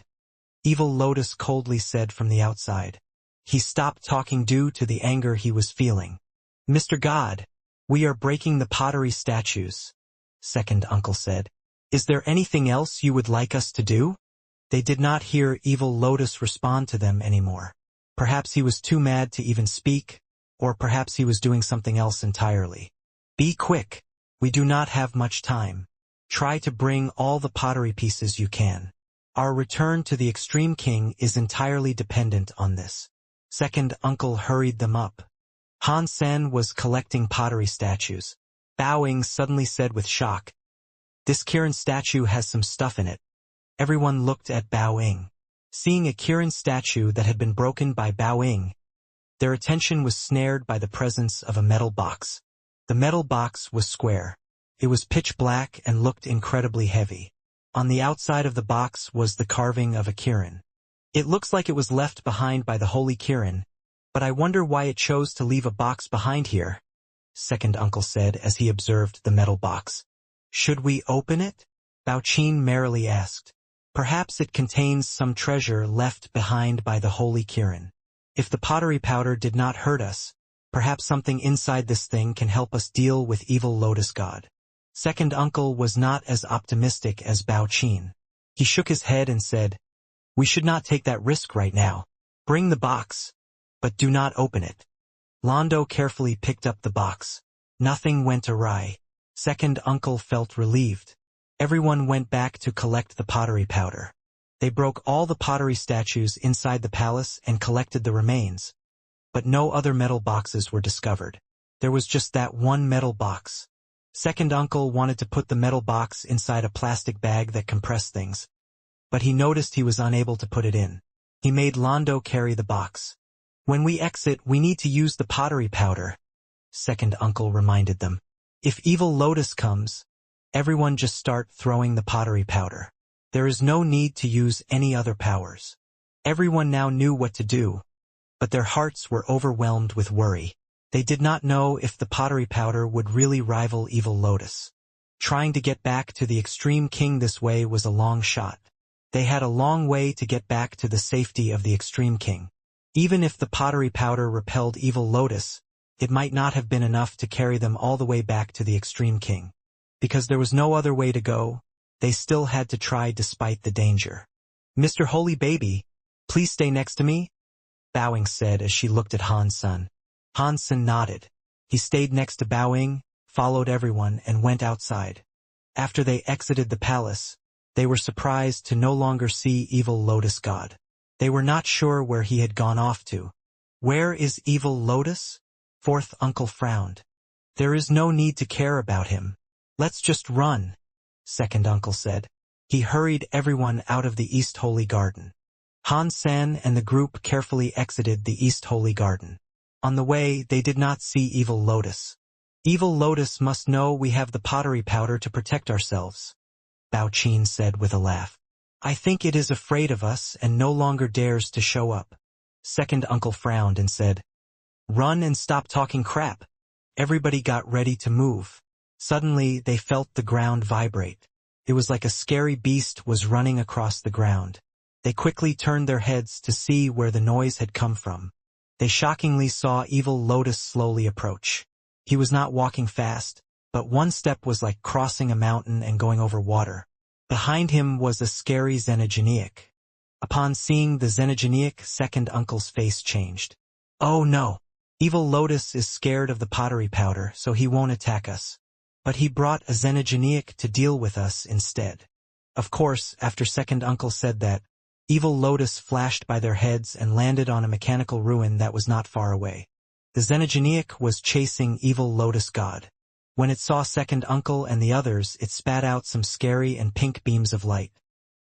Evil Lotus coldly said from the outside. He stopped talking due to the anger he was feeling. Mr. God, we are breaking the pottery statues, second uncle said. Is there anything else you would like us to do? They did not hear Evil Lotus respond to them anymore. Perhaps he was too mad to even speak, or perhaps he was doing something else entirely. Be quick. We do not have much time. Try to bring all the pottery pieces you can. Our return to the Extreme King is entirely dependent on this. Second uncle hurried them up. Han-sen was collecting pottery statues. Bowing suddenly said with shock, This Kirin statue has some stuff in it. Everyone looked at Bowing. Seeing a Kirin statue that had been broken by Bowing, their attention was snared by the presence of a metal box. The metal box was square. It was pitch black and looked incredibly heavy. On the outside of the box was the carving of a Kirin. It looks like it was left behind by the Holy Kirin, but I wonder why it chose to leave a box behind here, second uncle said as he observed the metal box. Should we open it? Baochin merrily asked. Perhaps it contains some treasure left behind by the Holy Kirin. If the pottery powder did not hurt us, perhaps something inside this thing can help us deal with Evil Lotus God. Second uncle was not as optimistic as Baochin. He shook his head and said, We should not take that risk right now. Bring the box, but do not open it. Londo carefully picked up the box. Nothing went awry. Second uncle felt relieved. Everyone went back to collect the pottery powder. They broke all the pottery statues inside the palace and collected the remains. But no other metal boxes were discovered. There was just that one metal box. Second uncle wanted to put the metal box inside a plastic bag that compressed things, but he noticed he was unable to put it in. He made Londo carry the box. When we exit, we need to use the pottery powder, second uncle reminded them. If Evil Lotus comes, everyone just start throwing the pottery powder. There is no need to use any other powers. Everyone now knew what to do, but their hearts were overwhelmed with worry. They did not know if the pottery powder would really rival Evil Lotus. Trying to get back to the Extreme King this way was a long shot. They had a long way to get back to the safety of the Extreme King. Even if the pottery powder repelled Evil Lotus, it might not have been enough to carry them all the way back to the Extreme King. Because there was no other way to go, they still had to try despite the danger. Mr. Holy Baby, please stay next to me, Bowing said as she looked at Han-sen. Han-sen nodded. He stayed next to Bowing, followed everyone, and went outside. After they exited the palace, They were surprised to no longer see evil Lotus God. They were not sure where he had gone off to. Where is evil Lotus? Fourth uncle frowned. There is no need to care about him. Let's just run, second uncle said. He hurried everyone out of the East Holy Garden. Han-san and the group carefully exited the East Holy Garden. On the way, they did not see evil Lotus. Evil Lotus must know we have the pottery powder to protect ourselves, Bao Qin said with a laugh. I think it is afraid of us and no longer dares to show up. Second uncle frowned and said, Run and stop talking crap. Everybody got ready to move. Suddenly, they felt the ground vibrate. It was like a scary beast was running across the ground. They quickly turned their heads to see where the noise had come from. They shockingly saw evil Lotus slowly approach. He was not walking fast, but one step was like crossing a mountain and going over water. Behind him was a scary xenogeniac. Upon seeing the xenogeniac, second uncle's face changed. Oh no! Evil Lotus is scared of the pottery powder, so he won't attack us. But he brought a xenogeniac to deal with us instead. Of course, after second uncle said that, evil Lotus flashed by their heads and landed on a mechanical ruin that was not far away. The xenogeniac was chasing evil Lotus God. When it saw second uncle and the others, it spat out some scary and pink beams of light.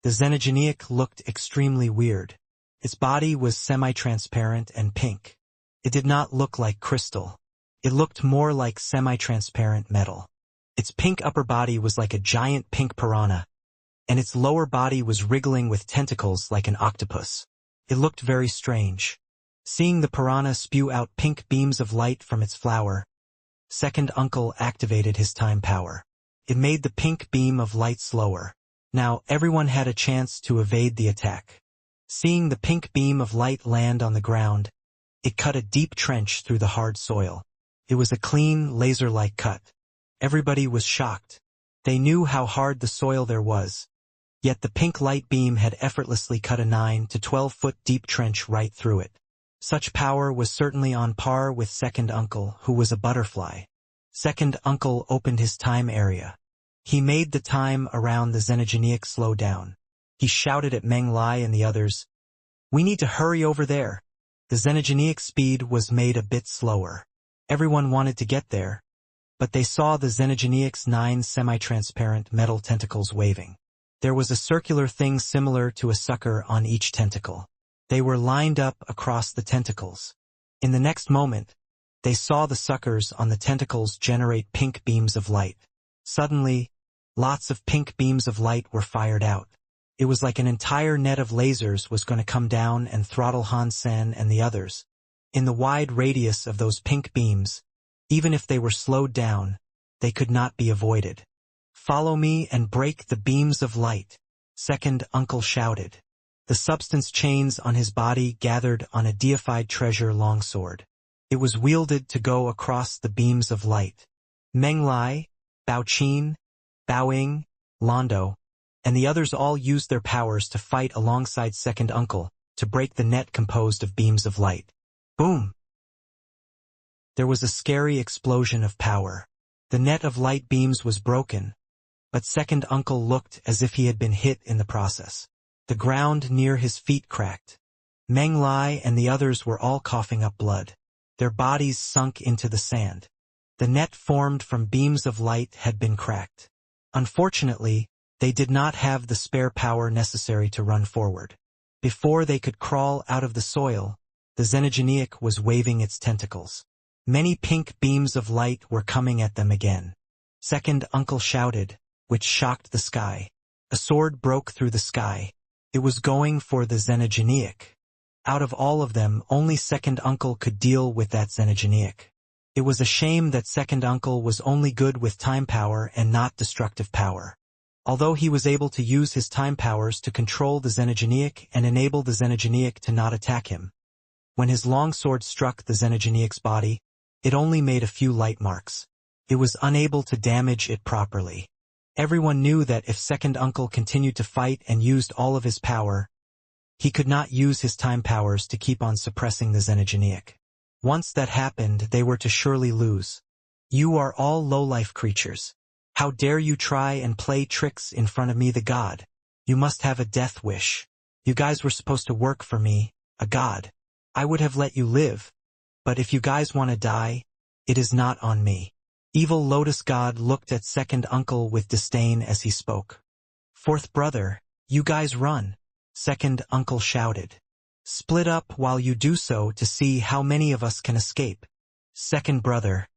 The xenogeniac looked extremely weird. Its body was semi-transparent and pink. It did not look like crystal. It looked more like semi-transparent metal. Its pink upper body was like a giant pink piranha, and its lower body was wriggling with tentacles like an octopus. It looked very strange. Seeing the piranha spew out pink beams of light from its flower, second uncle activated his time power. It made the pink beam of light slower. Now everyone had a chance to evade the attack. Seeing the pink beam of light land on the ground, it cut a deep trench through the hard soil. It was a clean, laser-like cut. Everybody was shocked. They knew how hard the soil there was. Yet the pink light beam had effortlessly cut a 9 to 12-foot deep trench right through it. Such power was certainly on par with second uncle, who was a butterfly. Second uncle opened his time area. He made the time around the xenogeniac slow down. He shouted at Meng Lai and the others, "We need to hurry over there." The xenogeniac speed was made a bit slower. Everyone wanted to get there, but they saw the xenogeniac's 9 semi-transparent metal tentacles waving. There was a circular thing similar to a sucker on each tentacle. They were lined up across the tentacles. In the next moment, they saw the suckers on the tentacles generate pink beams of light. Suddenly, lots of pink beams of light were fired out. It was like an entire net of lasers was going to come down and throttle Han Sen and the others. In the wide radius of those pink beams, even if they were slowed down, they could not be avoided. "Follow me and break the beams of light," second uncle shouted. The substance chains on his body gathered on a deified treasure longsword. It was wielded to go across the beams of light. Meng Lai, Bao Qin, Bao Ying, Londo, and the others all used their powers to fight alongside second uncle to break the net composed of beams of light. Boom! There was a scary explosion of power. The net of light beams was broken, but second uncle looked as if he had been hit in the process. The ground near his feet cracked. Meng Lai and the others were all coughing up blood. Their bodies sunk into the sand. The net formed from beams of light had been cracked. Unfortunately, they did not have the spare power necessary to run forward. Before they could crawl out of the soil, the xenogeniac was waving its tentacles. Many pink beams of light were coming at them again. Second uncle shouted, which shocked the sky. A sword broke through the sky. It was going for the xenogeniac. Out of all of them, only second uncle could deal with that xenogeniac. It was a shame that second uncle was only good with time power and not destructive power. Although he was able to use his time powers to control the xenogeniac and enable the xenogeniac to not attack him. When his longsword struck the xenogeniac's body, it only made a few light marks. It was unable to damage it properly. Everyone knew that if second uncle continued to fight and used all of his power, he could not use his time powers to keep on suppressing the xenogeniac. Once that happened, they were to surely lose. "You are all low-life creatures. How dare you try and play tricks in front of me, the god?" You must have a death wish. You guys were supposed to work for me, a god. I would have let you live. But if you guys want to die, it is not on me. Evil Lotus God looked at second uncle with disdain as he spoke. Fourth brother, you guys run. Second uncle shouted. Split up while you do so to see how many of us can escape. Second brother,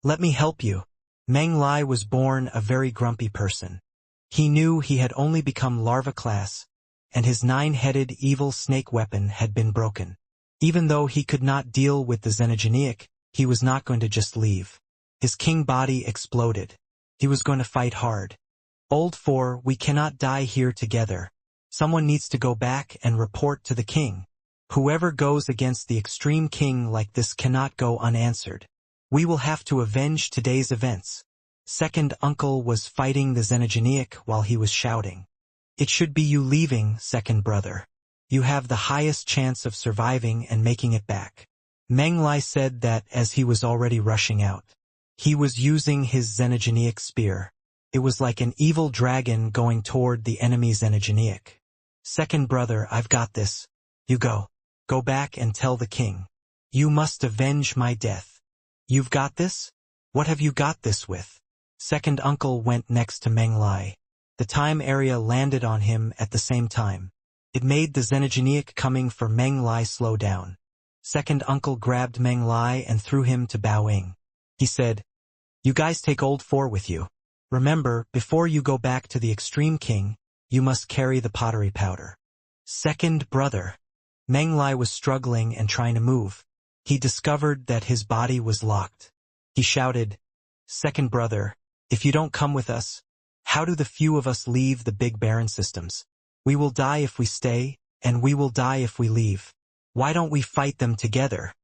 let me help you. Meng Lai was born a very grumpy person. He knew he had only become larva class, and his 9-headed evil snake weapon had been broken. Even though he could not deal with the xenogeneic, he was not going to just leave. His king body exploded. He was going to fight hard. Old 4, we cannot die here together. Someone needs to go back and report to the king. Whoever goes against the extreme king like this cannot go unanswered. We will have to avenge today's events. Second uncle was fighting the xenogeneic while he was shouting. It should be you leaving, second brother. You have the highest chance of surviving and making it back. Meng Lai said that as he was already rushing out. He was using his xenogeneic spear. It was like an evil dragon going toward the enemy xenogeneic. Second brother, I've got this. You go. Go back and tell the king. You must avenge my death. You've got this? What have you got this with? Second uncle went next to Meng Lai. The time area landed on him at the same time. It made the xenogeneic coming for Meng Lai slow down. Second uncle grabbed Meng Lai and threw him to Bao Ying. He said, you guys take old 4 with you. Remember, before you go back to the extreme king, you must carry the pottery powder. Second brother. Meng Lai was struggling and trying to move. He discovered that his body was locked. He shouted, second brother, if you don't come with us, how do the few of us leave the big barren systems? We will die if we stay, and we will die if we leave. Why don't we fight them together?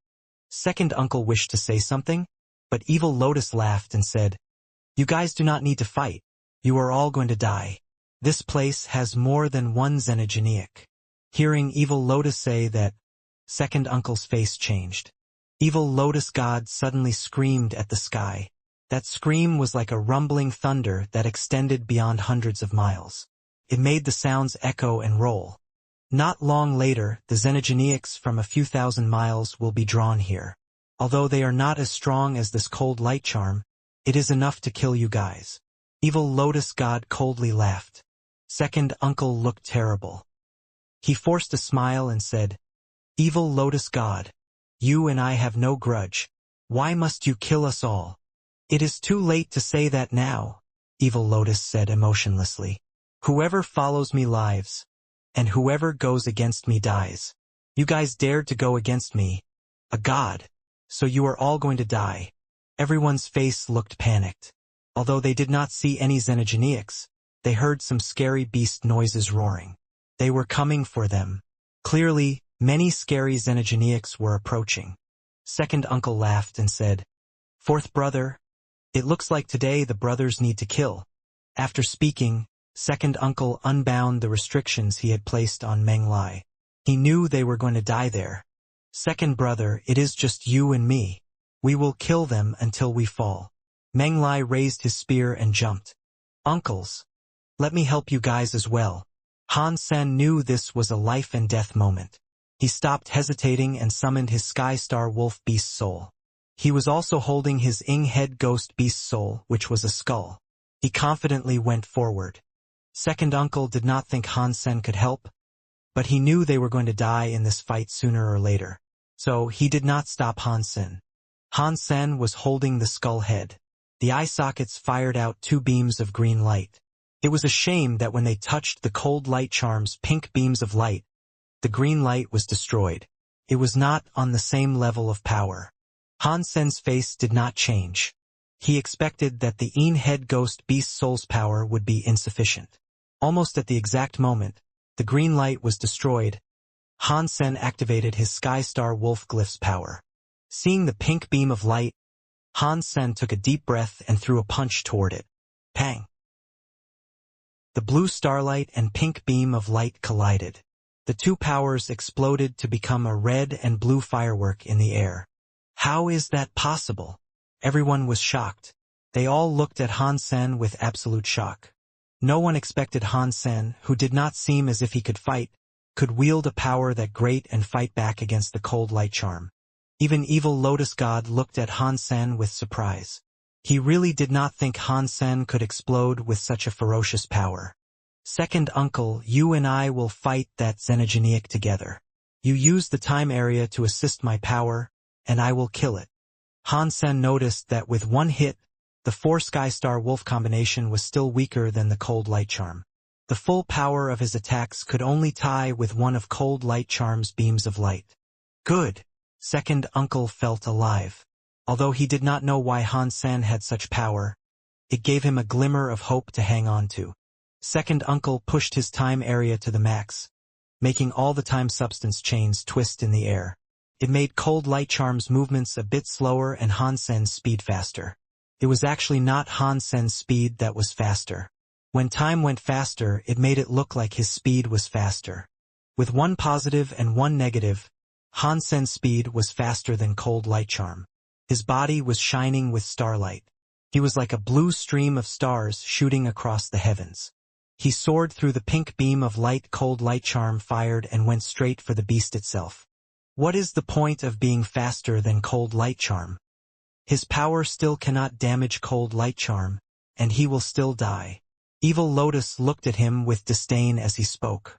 Second uncle wished to say something, but Evil Lotus laughed and said, you guys do not need to fight. You are all going to die. This place has more than one xenogeneic. Hearing Evil Lotus say that, second uncle's face changed. Evil Lotus God suddenly screamed at the sky. That scream was like a rumbling thunder that extended beyond hundreds of miles. It made the sounds echo and roll. Not long later, the xenogeneics from a few thousand miles will be drawn here. Although they are not as strong as this cold light charm, it is enough to kill you guys. Evil Lotus God coldly laughed. Second uncle looked terrible. He forced a smile and said, Evil Lotus God, you and I have no grudge. Why must you kill us all? It is too late to say that now, Evil Lotus said emotionlessly. Whoever follows me lives, and whoever goes against me dies. You guys dared to go against me, a god, so you are all going to die. Everyone's face looked panicked. Although they did not see any xenogeneics, they heard some scary beast noises roaring. They were coming for them. Clearly, many scary xenogeneics were approaching. Second uncle laughed and said, Fourth brother, it looks like today the brothers need to kill. After speaking, second uncle unbound the restrictions he had placed on Meng Lai. He knew they were going to die there. Second brother, it is just you and me. We will kill them until we fall. Meng Lai raised his spear and jumped. Uncles, let me help you guys as well. Han Sen knew this was a life and death moment. He stopped hesitating and summoned his Sky Star Wolf Beast Soul. He was also holding his Ing Head Ghost Beast Soul, which was a skull. He confidently went forward. Second uncle did not think Han Sen could help, but he knew they were going to die in this fight sooner or later. So he did not stop Han Sen. Han Sen was holding the skull head. The eye sockets fired out 2 beams of green light. It was a shame that when they touched the cold light charm's pink beams of light, the green light was destroyed. It was not on the same level of power. Han Sen's face did not change. He expected that the Ing Head Ghost Beast Soul's power would be insufficient. Almost at the exact moment, the green light was destroyed. Han Sen activated his Sky Star Wolf Glyph's power. Seeing the pink beam of light, Han Sen took a deep breath and threw a punch toward it. Pang! The blue starlight and pink beam of light collided. The 2 powers exploded to become a red and blue firework in the air. How is that possible? Everyone was shocked. They all looked at Han Sen with absolute shock. No one expected Han Sen, who did not seem as if he could fight, could wield a power that great and fight back against the cold light charm. Even evil Lotus God looked at Han Sen with surprise. He really did not think Han Sen could explode with such a ferocious power. Second uncle, you and I will fight that xenogeniac together. You use the time area to assist my power, and I will kill it. Han Sen noticed that with one hit, the 4 Sky Star Wolf combination was still weaker than the cold light charm. The full power of his attacks could only tie with one of cold light charm's beams of light. Good. Second uncle felt alive. Although he did not know why Han Sen had such power, it gave him a glimmer of hope to hang on to. Second uncle pushed his time area to the max, making all the time substance chains twist in the air. It made cold light charm's movements a bit slower and Han Sen's speed faster. It was actually not Han Sen's speed that was faster. When time went faster, it made it look like his speed was faster. With one positive and one negative, Han Sen's speed was faster than cold light charm. His body was shining with starlight. He was like a blue stream of stars shooting across the heavens. He soared through the pink beam of light cold light charm fired and went straight for the beast itself. What is the point of being faster than cold light charm? His power still cannot damage cold light charm, and he will still die. Evil Lotus looked at him with disdain as he spoke.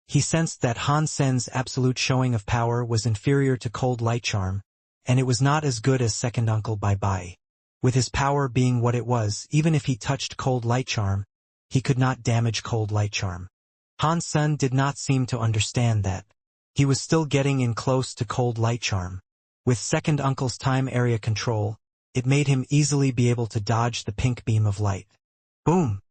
He sensed that Han Sen's absolute showing of power was inferior to cold light charm, and it was not as good as second uncle Bye. With his power being what it was, even if he touched cold light charm, he could not damage cold light charm. Han Sen did not seem to understand that. He was still getting in close to cold light charm. With second uncle's time area control, it made him easily be able to dodge the pink beam of light. Boom!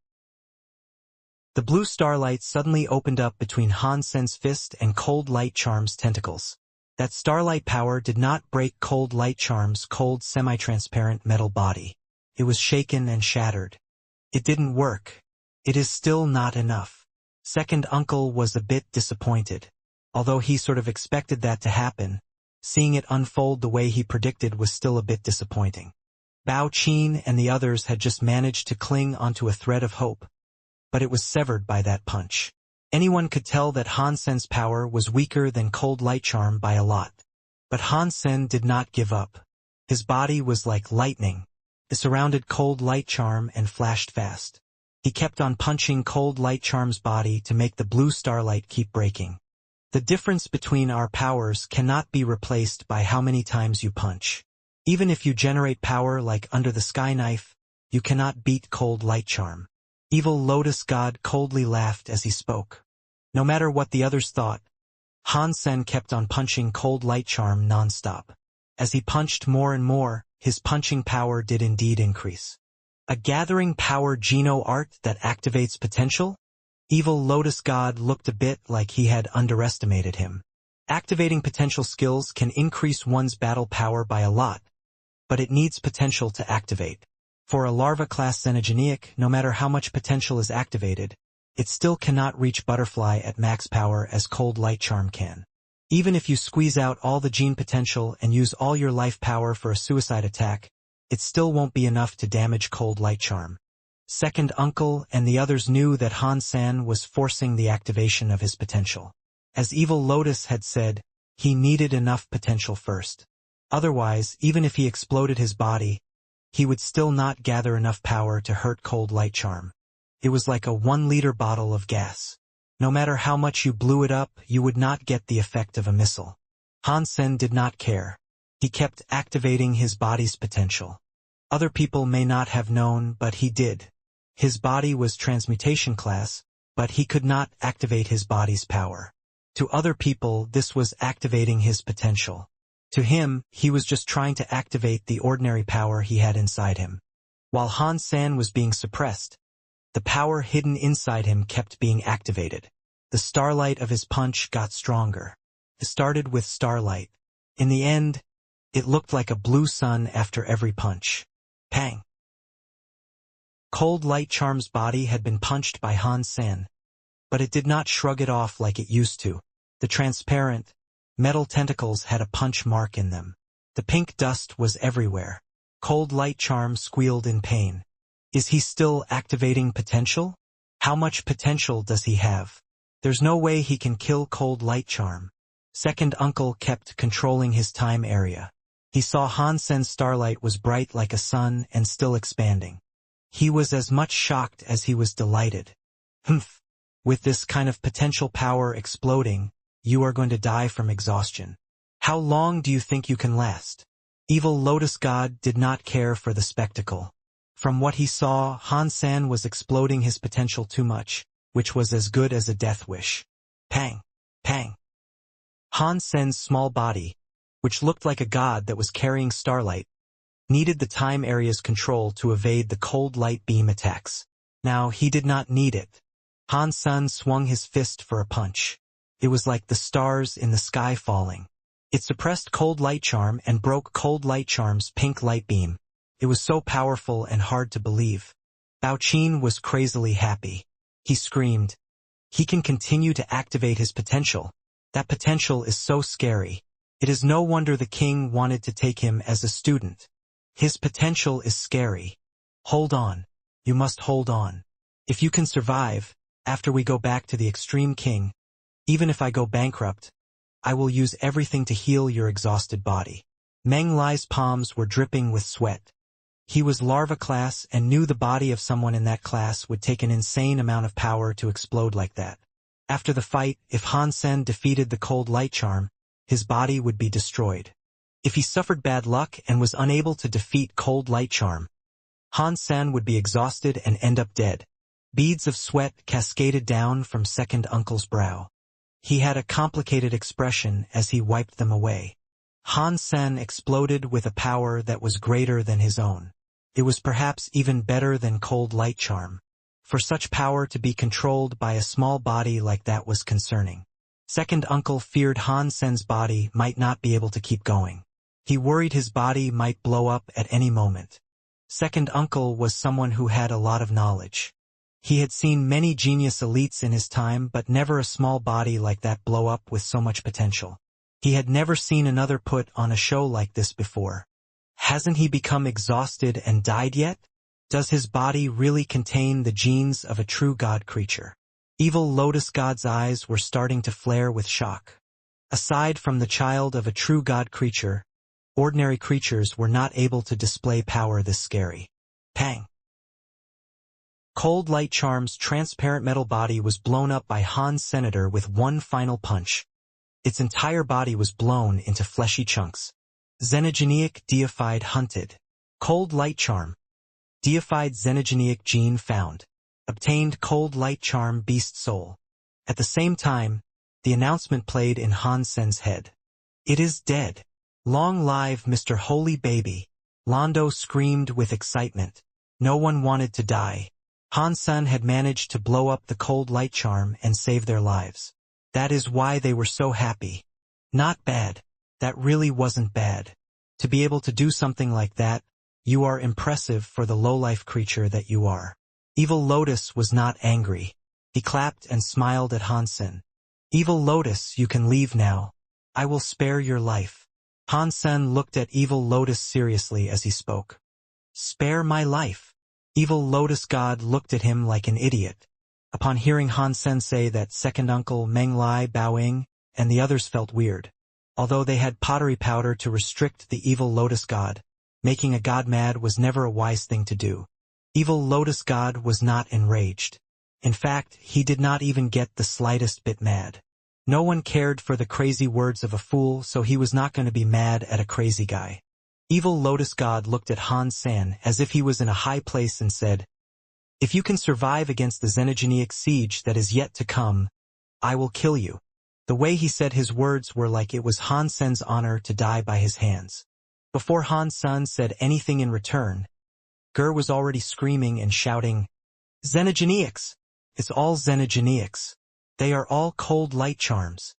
The blue starlight suddenly opened up between Han Sen's fist and cold light charm's tentacles. That starlight power did not break cold light charm's cold semi-transparent metal body. It was shaken and shattered. It didn't work. It is still not enough. Second uncle was a bit disappointed. Although he sort of expected that to happen, seeing it unfold the way he predicted was still a bit disappointing. Bao Qin and the others had just managed to cling onto a thread of hope, but it was severed by that punch. Anyone could tell that Han Sen's power was weaker than cold light charm by a lot. But Han Sen did not give up. His body was like lightning. It surrounded cold light charm and flashed fast. He kept on punching cold light charm's body to make the blue starlight keep breaking. The difference between our powers cannot be replaced by how many times you punch. Even if you generate power like under the sky knife, you cannot beat cold light charm. Evil Lotus God coldly laughed as he spoke. No matter what the others thought, Han Sen kept on punching cold light charm non-stop. As he punched more and more, his punching power did indeed increase. A gathering power Geno art that activates potential? Evil Lotus God looked a bit like he had underestimated him. Activating potential skills can increase one's battle power by a lot, but it needs potential to activate. For a larva-class xenogeniac, no matter how much potential is activated, it still cannot reach butterfly at max power as cold light charm can. Even if you squeeze out all the gene potential and use all your life power for a suicide attack, it still won't be enough to damage cold light charm. Second uncle and the others knew that Han Sen was forcing the activation of his potential. As Evil Lotus had said, he needed enough potential first. Otherwise, even if he exploded his body, he would still not gather enough power to hurt cold light charm. It was like a 1-liter bottle of gas. No matter how much you blew it up, you would not get the effect of a missile. Han Sen did not care. He kept activating his body's potential. Other people may not have known, but he did. His body was transmutation class, but he could not activate his body's power. To other people, this was activating his potential. To him, he was just trying to activate the ordinary power he had inside him. While Han Sen was being suppressed, the power hidden inside him kept being activated. The starlight of his punch got stronger. It started with starlight. In the end, it looked like a blue sun after every punch. Pang! Cold light charm's body had been punched by Han Sen, but it did not shrug it off like it used to. The transparent, metal tentacles had a punch mark in them. The pink dust was everywhere. Cold light charm squealed in pain. Is he still activating potential? How much potential does he have? There's no way he can kill cold light charm. Second uncle kept controlling his time area. He saw Hansen's starlight was bright like a sun and still expanding. He was as much shocked as he was delighted. Humph! With this kind of potential power exploding, you are going to die from exhaustion. How long do you think you can last? Evil Lotus God did not care for the spectacle. From what he saw, Hansen was exploding his potential too much, which was as good as a death wish. Pang! Pang! Hansen's small body, which looked like a god that was carrying starlight, needed the time area's control to evade the cold light beam attacks. Now he did not need it. Hansen swung his fist for a punch. It was like the stars in the sky falling. It suppressed cold light charm and broke cold light charm's pink light beam. It was so powerful and hard to believe. Baoqin was crazily happy. He screamed, "He can continue to activate his potential. That potential is so scary. It is no wonder the king wanted to take him as a student. His potential is scary. Hold on. You must hold on. If you can survive, after we go back to the Extreme King, even if I go bankrupt, I will use everything to heal your exhausted body." Meng Lai's palms were dripping with sweat. He was larva class and knew the body of someone in that class would take an insane amount of power to explode like that. After the fight, if Hansen defeated the cold light charm, his body would be destroyed. If he suffered bad luck and was unable to defeat cold light charm, Hansen would be exhausted and end up dead. Beads of sweat cascaded down from second uncle's brow. He had a complicated expression as he wiped them away. Hansen exploded with a power that was greater than his own. It was perhaps even better than cold light charm. For such power to be controlled by a small body like that was concerning. Second uncle feared Hansen's body might not be able to keep going. He worried his body might blow up at any moment. Second uncle was someone who had a lot of knowledge. He had seen many genius elites in his time, but never a small body like that blow up with so much potential. He had never seen another put on a show like this before. Hasn't he become exhausted and died yet? Does his body really contain the genes of a true god creature? Evil Lotus God's eyes were starting to flare with shock. Aside from the child of a true god creature, ordinary creatures were not able to display power this scary. Pang! Cold light charm's transparent metal body was blown up by Han's senator with one final punch. Its entire body was blown into fleshy chunks. Xenogeneic deified hunted. Cold light charm. Deified xenogeneic gene found. Obtained cold light charm beast soul. At the same time, the announcement played in Hansen's head. It is dead. Long live Mr. Holy Baby. Londo screamed with excitement. No one wanted to die. Hansen had managed to blow up the cold light charm and save their lives. That is why they were so happy. Not bad. That really wasn't bad. To be able to do something like that, you are impressive for the low-life creature that you are. Evil Lotus was not angry. He clapped and smiled at Hansen. Evil Lotus, you can leave now. I will spare your life. Hansen looked at Evil Lotus seriously as he spoke. Spare my life. Evil Lotus God looked at him like an idiot. Upon hearing Hansen say that, second uncle Meng Lai bowing, and the others felt weird. Although they had pottery powder to restrict the Evil Lotus God, making a god mad was never a wise thing to do. Evil Lotus God was not enraged. In fact, he did not even get the slightest bit mad. No one cared for the crazy words of a fool, so he was not going to be mad at a crazy guy. Evil Lotus God looked at Hansen as if he was in a high place and said, "If you can survive against the xenogeneic siege that is yet to come, I will kill you." The way he said his words were like it was Hansen's honor to die by his hands. Before Hansen said anything in return, Ger was already screaming and shouting, "Xenogeneics! It's all xenogeneics. They are all cold light charms."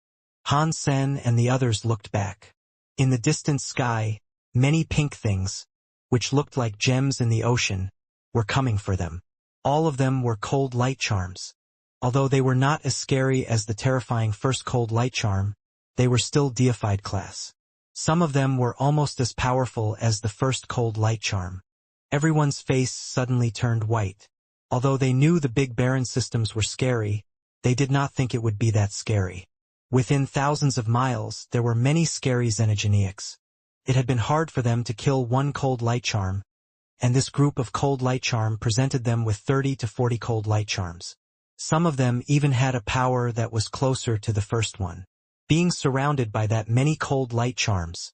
Hansen and the others looked back. In the distant sky, many pink things, which looked like gems in the ocean, were coming for them. All of them were cold light charms. Although they were not as scary as the terrifying first cold light charm, they were still deified class. Some of them were almost as powerful as the first cold light charm. Everyone's face suddenly turned white. Although they knew the big barren systems were scary, they did not think it would be that scary. Within thousands of miles, there were many scary xenogeneics. It had been hard for them to kill one cold light charm, and this group of cold light charm presented them with 30 to 40 cold light charms. Some of them even had a power that was closer to the first one. Being surrounded by that many cold light charms,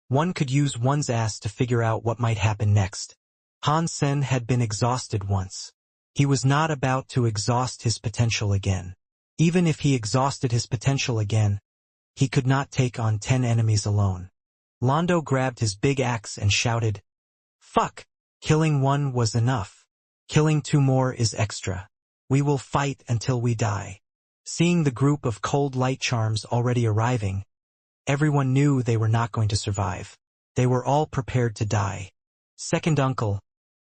one could use one's ass to figure out what might happen next. Han Sen had been exhausted once. He was not about to exhaust his potential again. Even if he exhausted his potential again, he could not take on 10 enemies alone. Londo grabbed his big axe and shouted, "Fuck! Killing one was enough. Killing 2 more is extra. We will fight until we die." Seeing the group of cold light charms already arriving, everyone knew they were not going to survive. They were all prepared to die. "Second uncle,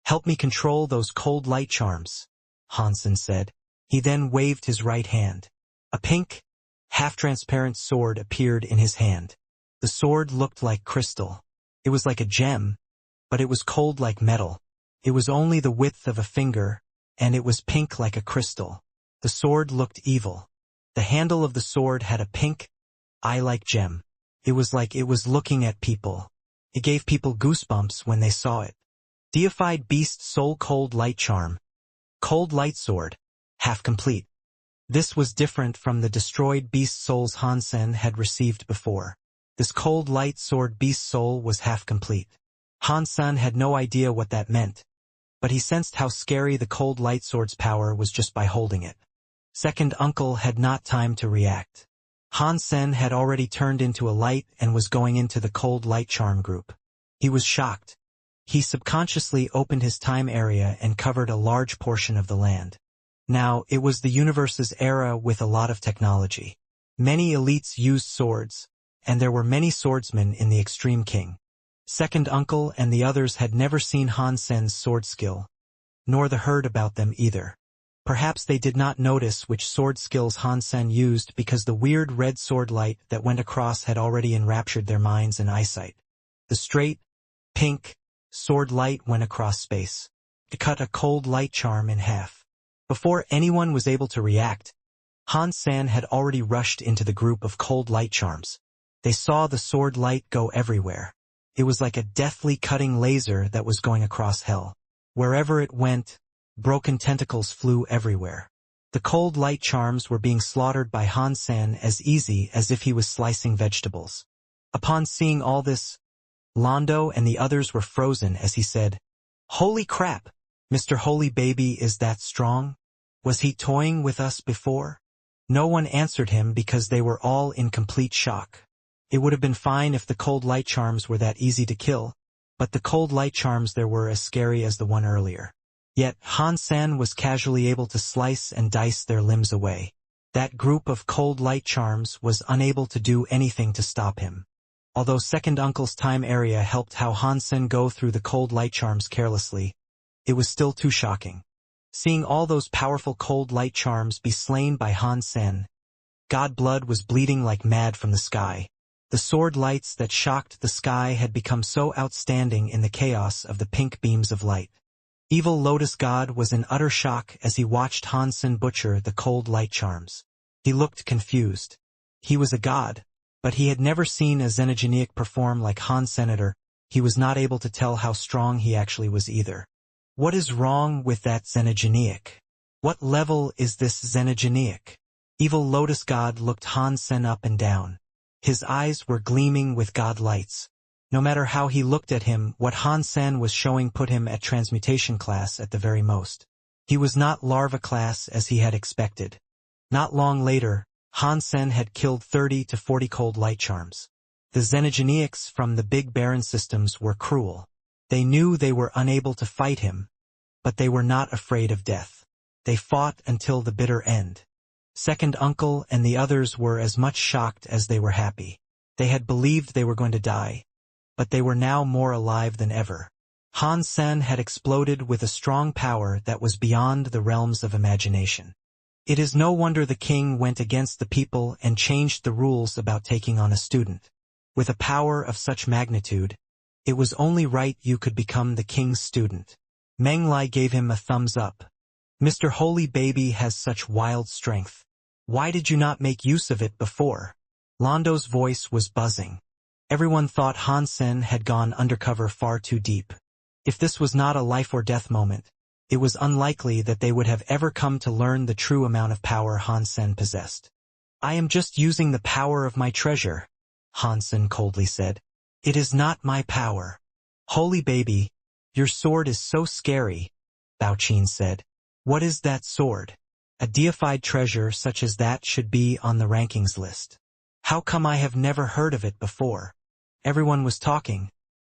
help me control those cold light charms," Hansen said. He then waved his right hand. A pink, half-transparent sword appeared in his hand. The sword looked like crystal. It was like a gem, but it was cold like metal. It was only the width of a finger, and it was pink like a crystal. The sword looked evil. The handle of the sword had a pink, eye-like gem. It was like it was looking at people. It gave people goosebumps when they saw it. Deified Beast Soul Cold Light Charm. Cold Light Sword. Half complete. This was different from the destroyed Beast Souls Hansen had received before. This Cold Light Sword Beast Soul was half complete. Hansen had no idea what that meant, but he sensed how scary the Cold Light Sword's power was just by holding it. Second uncle had not time to react. Hansen had already turned into a light and was going into the Cold Light Charm group. He was shocked. He subconsciously opened his time area and covered a large portion of the land. Now, it was the universe's era with a lot of technology. Many elites used swords, and there were many swordsmen in the Extreme King. Second uncle and the others had never seen Hansen's sword skill, nor heard about them either. Perhaps they did not notice which sword skills Hansen used because the weird red sword light that went across had already enraptured their minds and eyesight. The straight, pink, sword light went across space. It cut a cold light charm in half. Before anyone was able to react, Hansen had already rushed into the group of cold light charms. They saw the sword light go everywhere. It was like a deathly cutting laser that was going across hell. Wherever it went, broken tentacles flew everywhere. The cold light charms were being slaughtered by Hansen as easy as if he was slicing vegetables. Upon seeing all this, Londo and the others were frozen as he said, "Holy crap! Mr. Holy Baby is that strong? Was he toying with us before?" No one answered him because they were all in complete shock. It would have been fine if the cold light charms were that easy to kill, but the cold light charms there were as scary as the one earlier. Yet Hansen was casually able to slice and dice their limbs away. That group of cold light charms was unable to do anything to stop him. Although second uncle's time area helped how Hansen go through the cold light charms carelessly, it was still too shocking. Seeing all those powerful cold light charms be slain by Hansen, God blood was bleeding like mad from the sky. The sword lights that shocked the sky had become so outstanding in the chaos of the pink beams of light. Evil Lotus God was in utter shock as he watched Hansen butcher the cold light charms. He looked confused. He was a god, but he had never seen a xenogeneic perform like Hansen. He was not able to tell how strong he actually was either. What is wrong with that xenogeneic? What level is this xenogeneic? Evil Lotus God looked Hansen up and down. His eyes were gleaming with god lights. No matter how he looked at him, what Hansen was showing put him at transmutation class at the very most. He was not larva class as he had expected. Not long later, Hansen had killed 30 to 40 cold light charms. The xenogeneics from the big barren systems were cruel. They knew they were unable to fight him, but they were not afraid of death. They fought until the bitter end. Second uncle and the others were as much shocked as they were happy. They had believed they were going to die, but they were now more alive than ever. Hansen had exploded with a strong power that was beyond the realms of imagination. It is no wonder the king went against the people and changed the rules about taking on a student. With a power of such magnitude, it was only right you could become the king's student. Meng Lai gave him a thumbs up. Mr. Holy Baby has such wild strength. Why did you not make use of it before? Lando's voice was buzzing. Everyone thought Hansen had gone undercover far too deep. If this was not a life-or-death moment, it was unlikely that they would have ever come to learn the true amount of power Hansen possessed. I am just using the power of my treasure, Hansen coldly said. It is not my power. Holy Baby, your sword is so scary, Baoqin said. What is that sword? A deified treasure such as that should be on the rankings list. How come I have never heard of it before? Everyone was talking,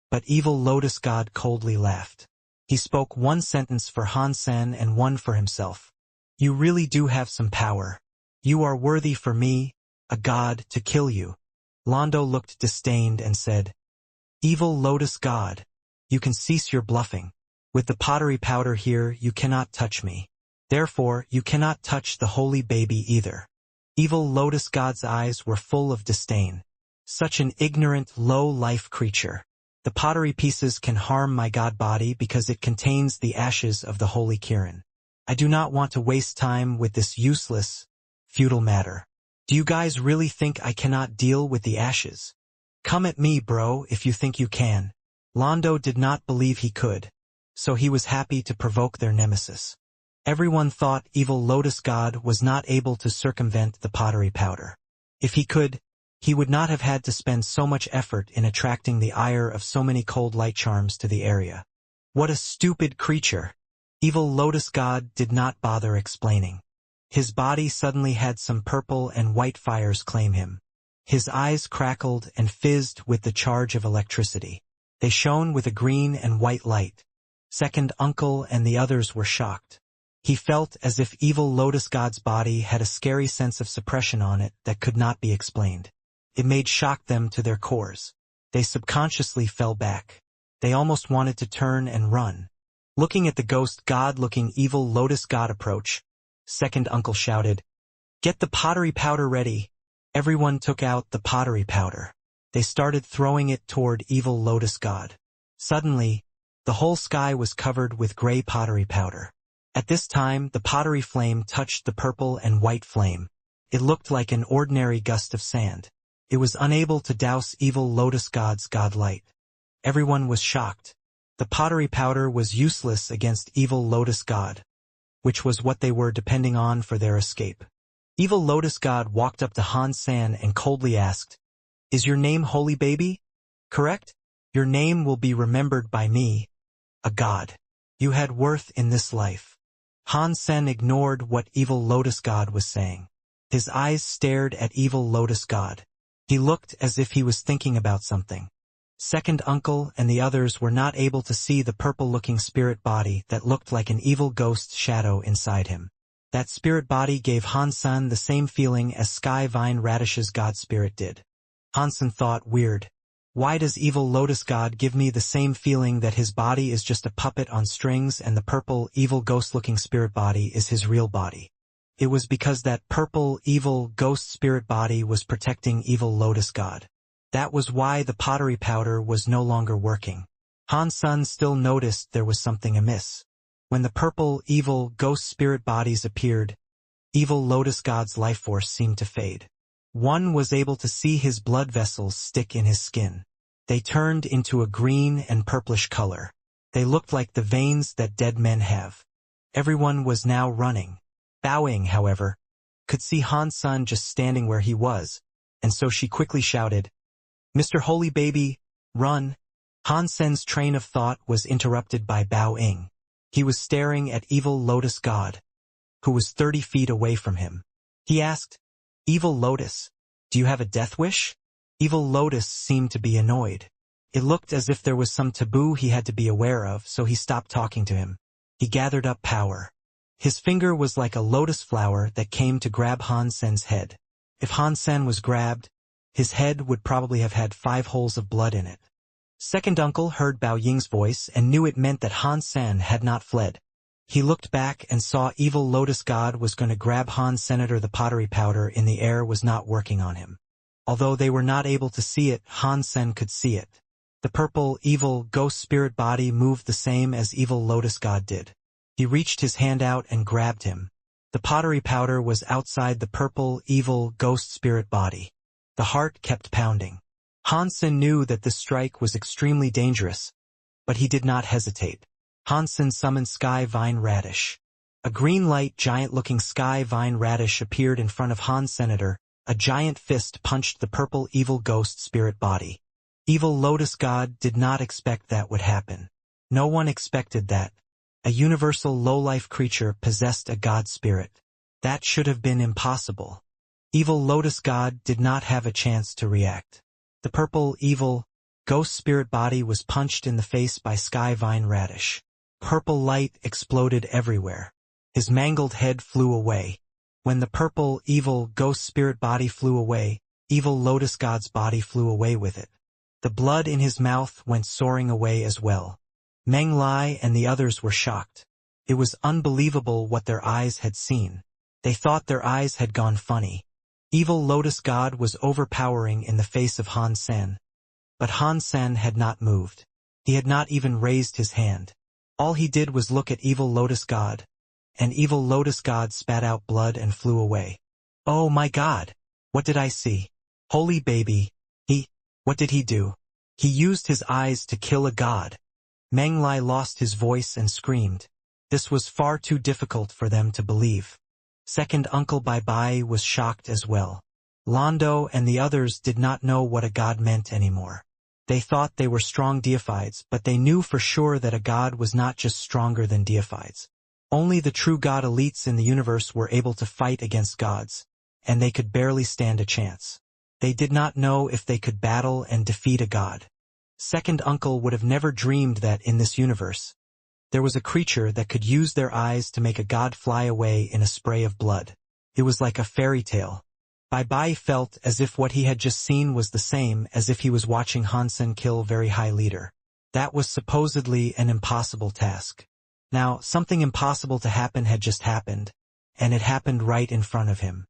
but evil Lotus God coldly laughed. He spoke one sentence for Hansen and one for himself. You really do have some power. You are worthy for me, a god, to kill you. Londo looked disdained and said, Evil Lotus God, you can cease your bluffing. With the pottery powder here you cannot touch me. Therefore you cannot touch the Holy Baby either. Evil Lotus God's eyes were full of disdain. Such an ignorant, low-life creature. The pottery pieces can harm my god body because it contains the ashes of the Holy Kirin. I do not want to waste time with this useless, futile matter. Do you guys really think I cannot deal with the ashes? Come at me, bro, if you think you can. Londo did not believe he could, so he was happy to provoke their nemesis. Everyone thought evil Lotus God was not able to circumvent the pottery powder. If he could, he would not have had to spend so much effort in attracting the ire of so many cold light charms to the area. What a stupid creature! Evil Lotus God did not bother explaining. His body suddenly had some purple and white fires claim him. His eyes crackled and fizzed with the charge of electricity. They shone with a green and white light. Second Uncle and the others were shocked. He felt as if evil Lotus God's body had a scary sense of suppression on it that could not be explained. It made shock them to their cores. They subconsciously fell back. They almost wanted to turn and run. Looking at the ghost god-looking evil Lotus God approach, Second Uncle shouted, Get the pottery powder ready. Everyone took out the pottery powder. They started throwing it toward evil Lotus God. Suddenly, the whole sky was covered with gray pottery powder. At this time, the pottery flame touched the purple and white flame. It looked like an ordinary gust of sand. It was unable to douse evil Lotus God's godlight. Everyone was shocked. The pottery powder was useless against evil Lotus God, which was what they were depending on for their escape. Evil Lotus God walked up to Han San and coldly asked, Is your name Holy Baby? Correct? Your name will be remembered by me, a god. You had worth in this life. Han Sen ignored what evil Lotus God was saying. His eyes stared at evil Lotus God. He looked as if he was thinking about something. Second Uncle and the others were not able to see the purple-looking spirit body that looked like an evil ghost shadow inside him. That spirit body gave Hansen the same feeling as Sky Vine Radish's god spirit did. Hansen thought, weird. Why does evil Lotus God give me the same feeling that his body is just a puppet on strings and the purple, evil ghost-looking spirit body is his real body? It was because that purple, evil, ghost spirit body was protecting evil Lotus God. That was why the pottery powder was no longer working. Hansen still noticed there was something amiss. When the purple, evil, ghost spirit bodies appeared, evil Lotus God's life force seemed to fade. One was able to see his blood vessels stick in his skin. They turned into a green and purplish color. They looked like the veins that dead men have. Everyone was now running. Bowing, however, could see Hansen just standing where he was, and so she quickly shouted, Mr. Holy Baby, run! Hansen's train of thought was interrupted by Bao Ying. He was staring at evil Lotus God, who was 30 feet away from him. He asked, Evil Lotus, do you have a death wish? Evil Lotus seemed to be annoyed. It looked as if there was some taboo he had to be aware of, so he stopped talking to him. He gathered up power. His finger was like a lotus flower that came to grab Hansen's head. If Hansen was grabbed, his head would probably have had 5 holes of blood in it. Second Uncle heard Bao Ying's voice and knew it meant that Hansen had not fled. He looked back and saw evil Lotus God was going to grab Senator. The pottery powder in the air was not working on him. Although they were not able to see it, Hansen could see it. The purple, evil, ghost spirit body moved the same as evil Lotus God did. He reached his hand out and grabbed him. The pottery powder was outside the purple, evil, ghost spirit body. The heart kept pounding. Hansen knew that this strike was extremely dangerous, but he did not hesitate. Hansen summoned Sky Vine Radish. A green light, giant-looking Sky Vine Radish appeared in front of Han's Senator. A giant fist punched the purple, evil ghost spirit body. Evil Lotus God did not expect that would happen. No one expected that. A universal low-life creature possessed a god spirit. That should have been impossible. Evil Lotus God did not have a chance to react. The purple, evil, ghost spirit body was punched in the face by Sky Vine Radish. Purple light exploded everywhere. His mangled head flew away. When the purple, evil, ghost spirit body flew away, evil Lotus God's body flew away with it. The blood in his mouth went soaring away as well. Meng Lai and the others were shocked. It was unbelievable what their eyes had seen. They thought their eyes had gone funny. Evil Lotus God was overpowering in the face of Han Sen. But Han Sen had not moved. He had not even raised his hand. All he did was look at Evil Lotus God, and Evil Lotus God spat out blood and flew away. Oh my God! What did I see? Holy baby! What did he do? He used his eyes to kill a god. Meng Lai lost his voice and screamed. This was far too difficult for them to believe. Second Uncle Bai Bai was shocked as well. Londo and the others did not know what a god meant anymore. They thought they were strong deifieds, but they knew for sure that a god was not just stronger than deifieds. Only the true god elites in the universe were able to fight against gods, and they could barely stand a chance. They did not know if they could battle and defeat a god. Second Uncle would have never dreamed that in this universe, there was a creature that could use their eyes to make a god fly away in a spray of blood. It was like a fairy tale. Bai Bai felt as if what he had just seen was the same as if he was watching Hansen kill very high leader. That was supposedly an impossible task. Now, something impossible to happen had just happened, and it happened right in front of him.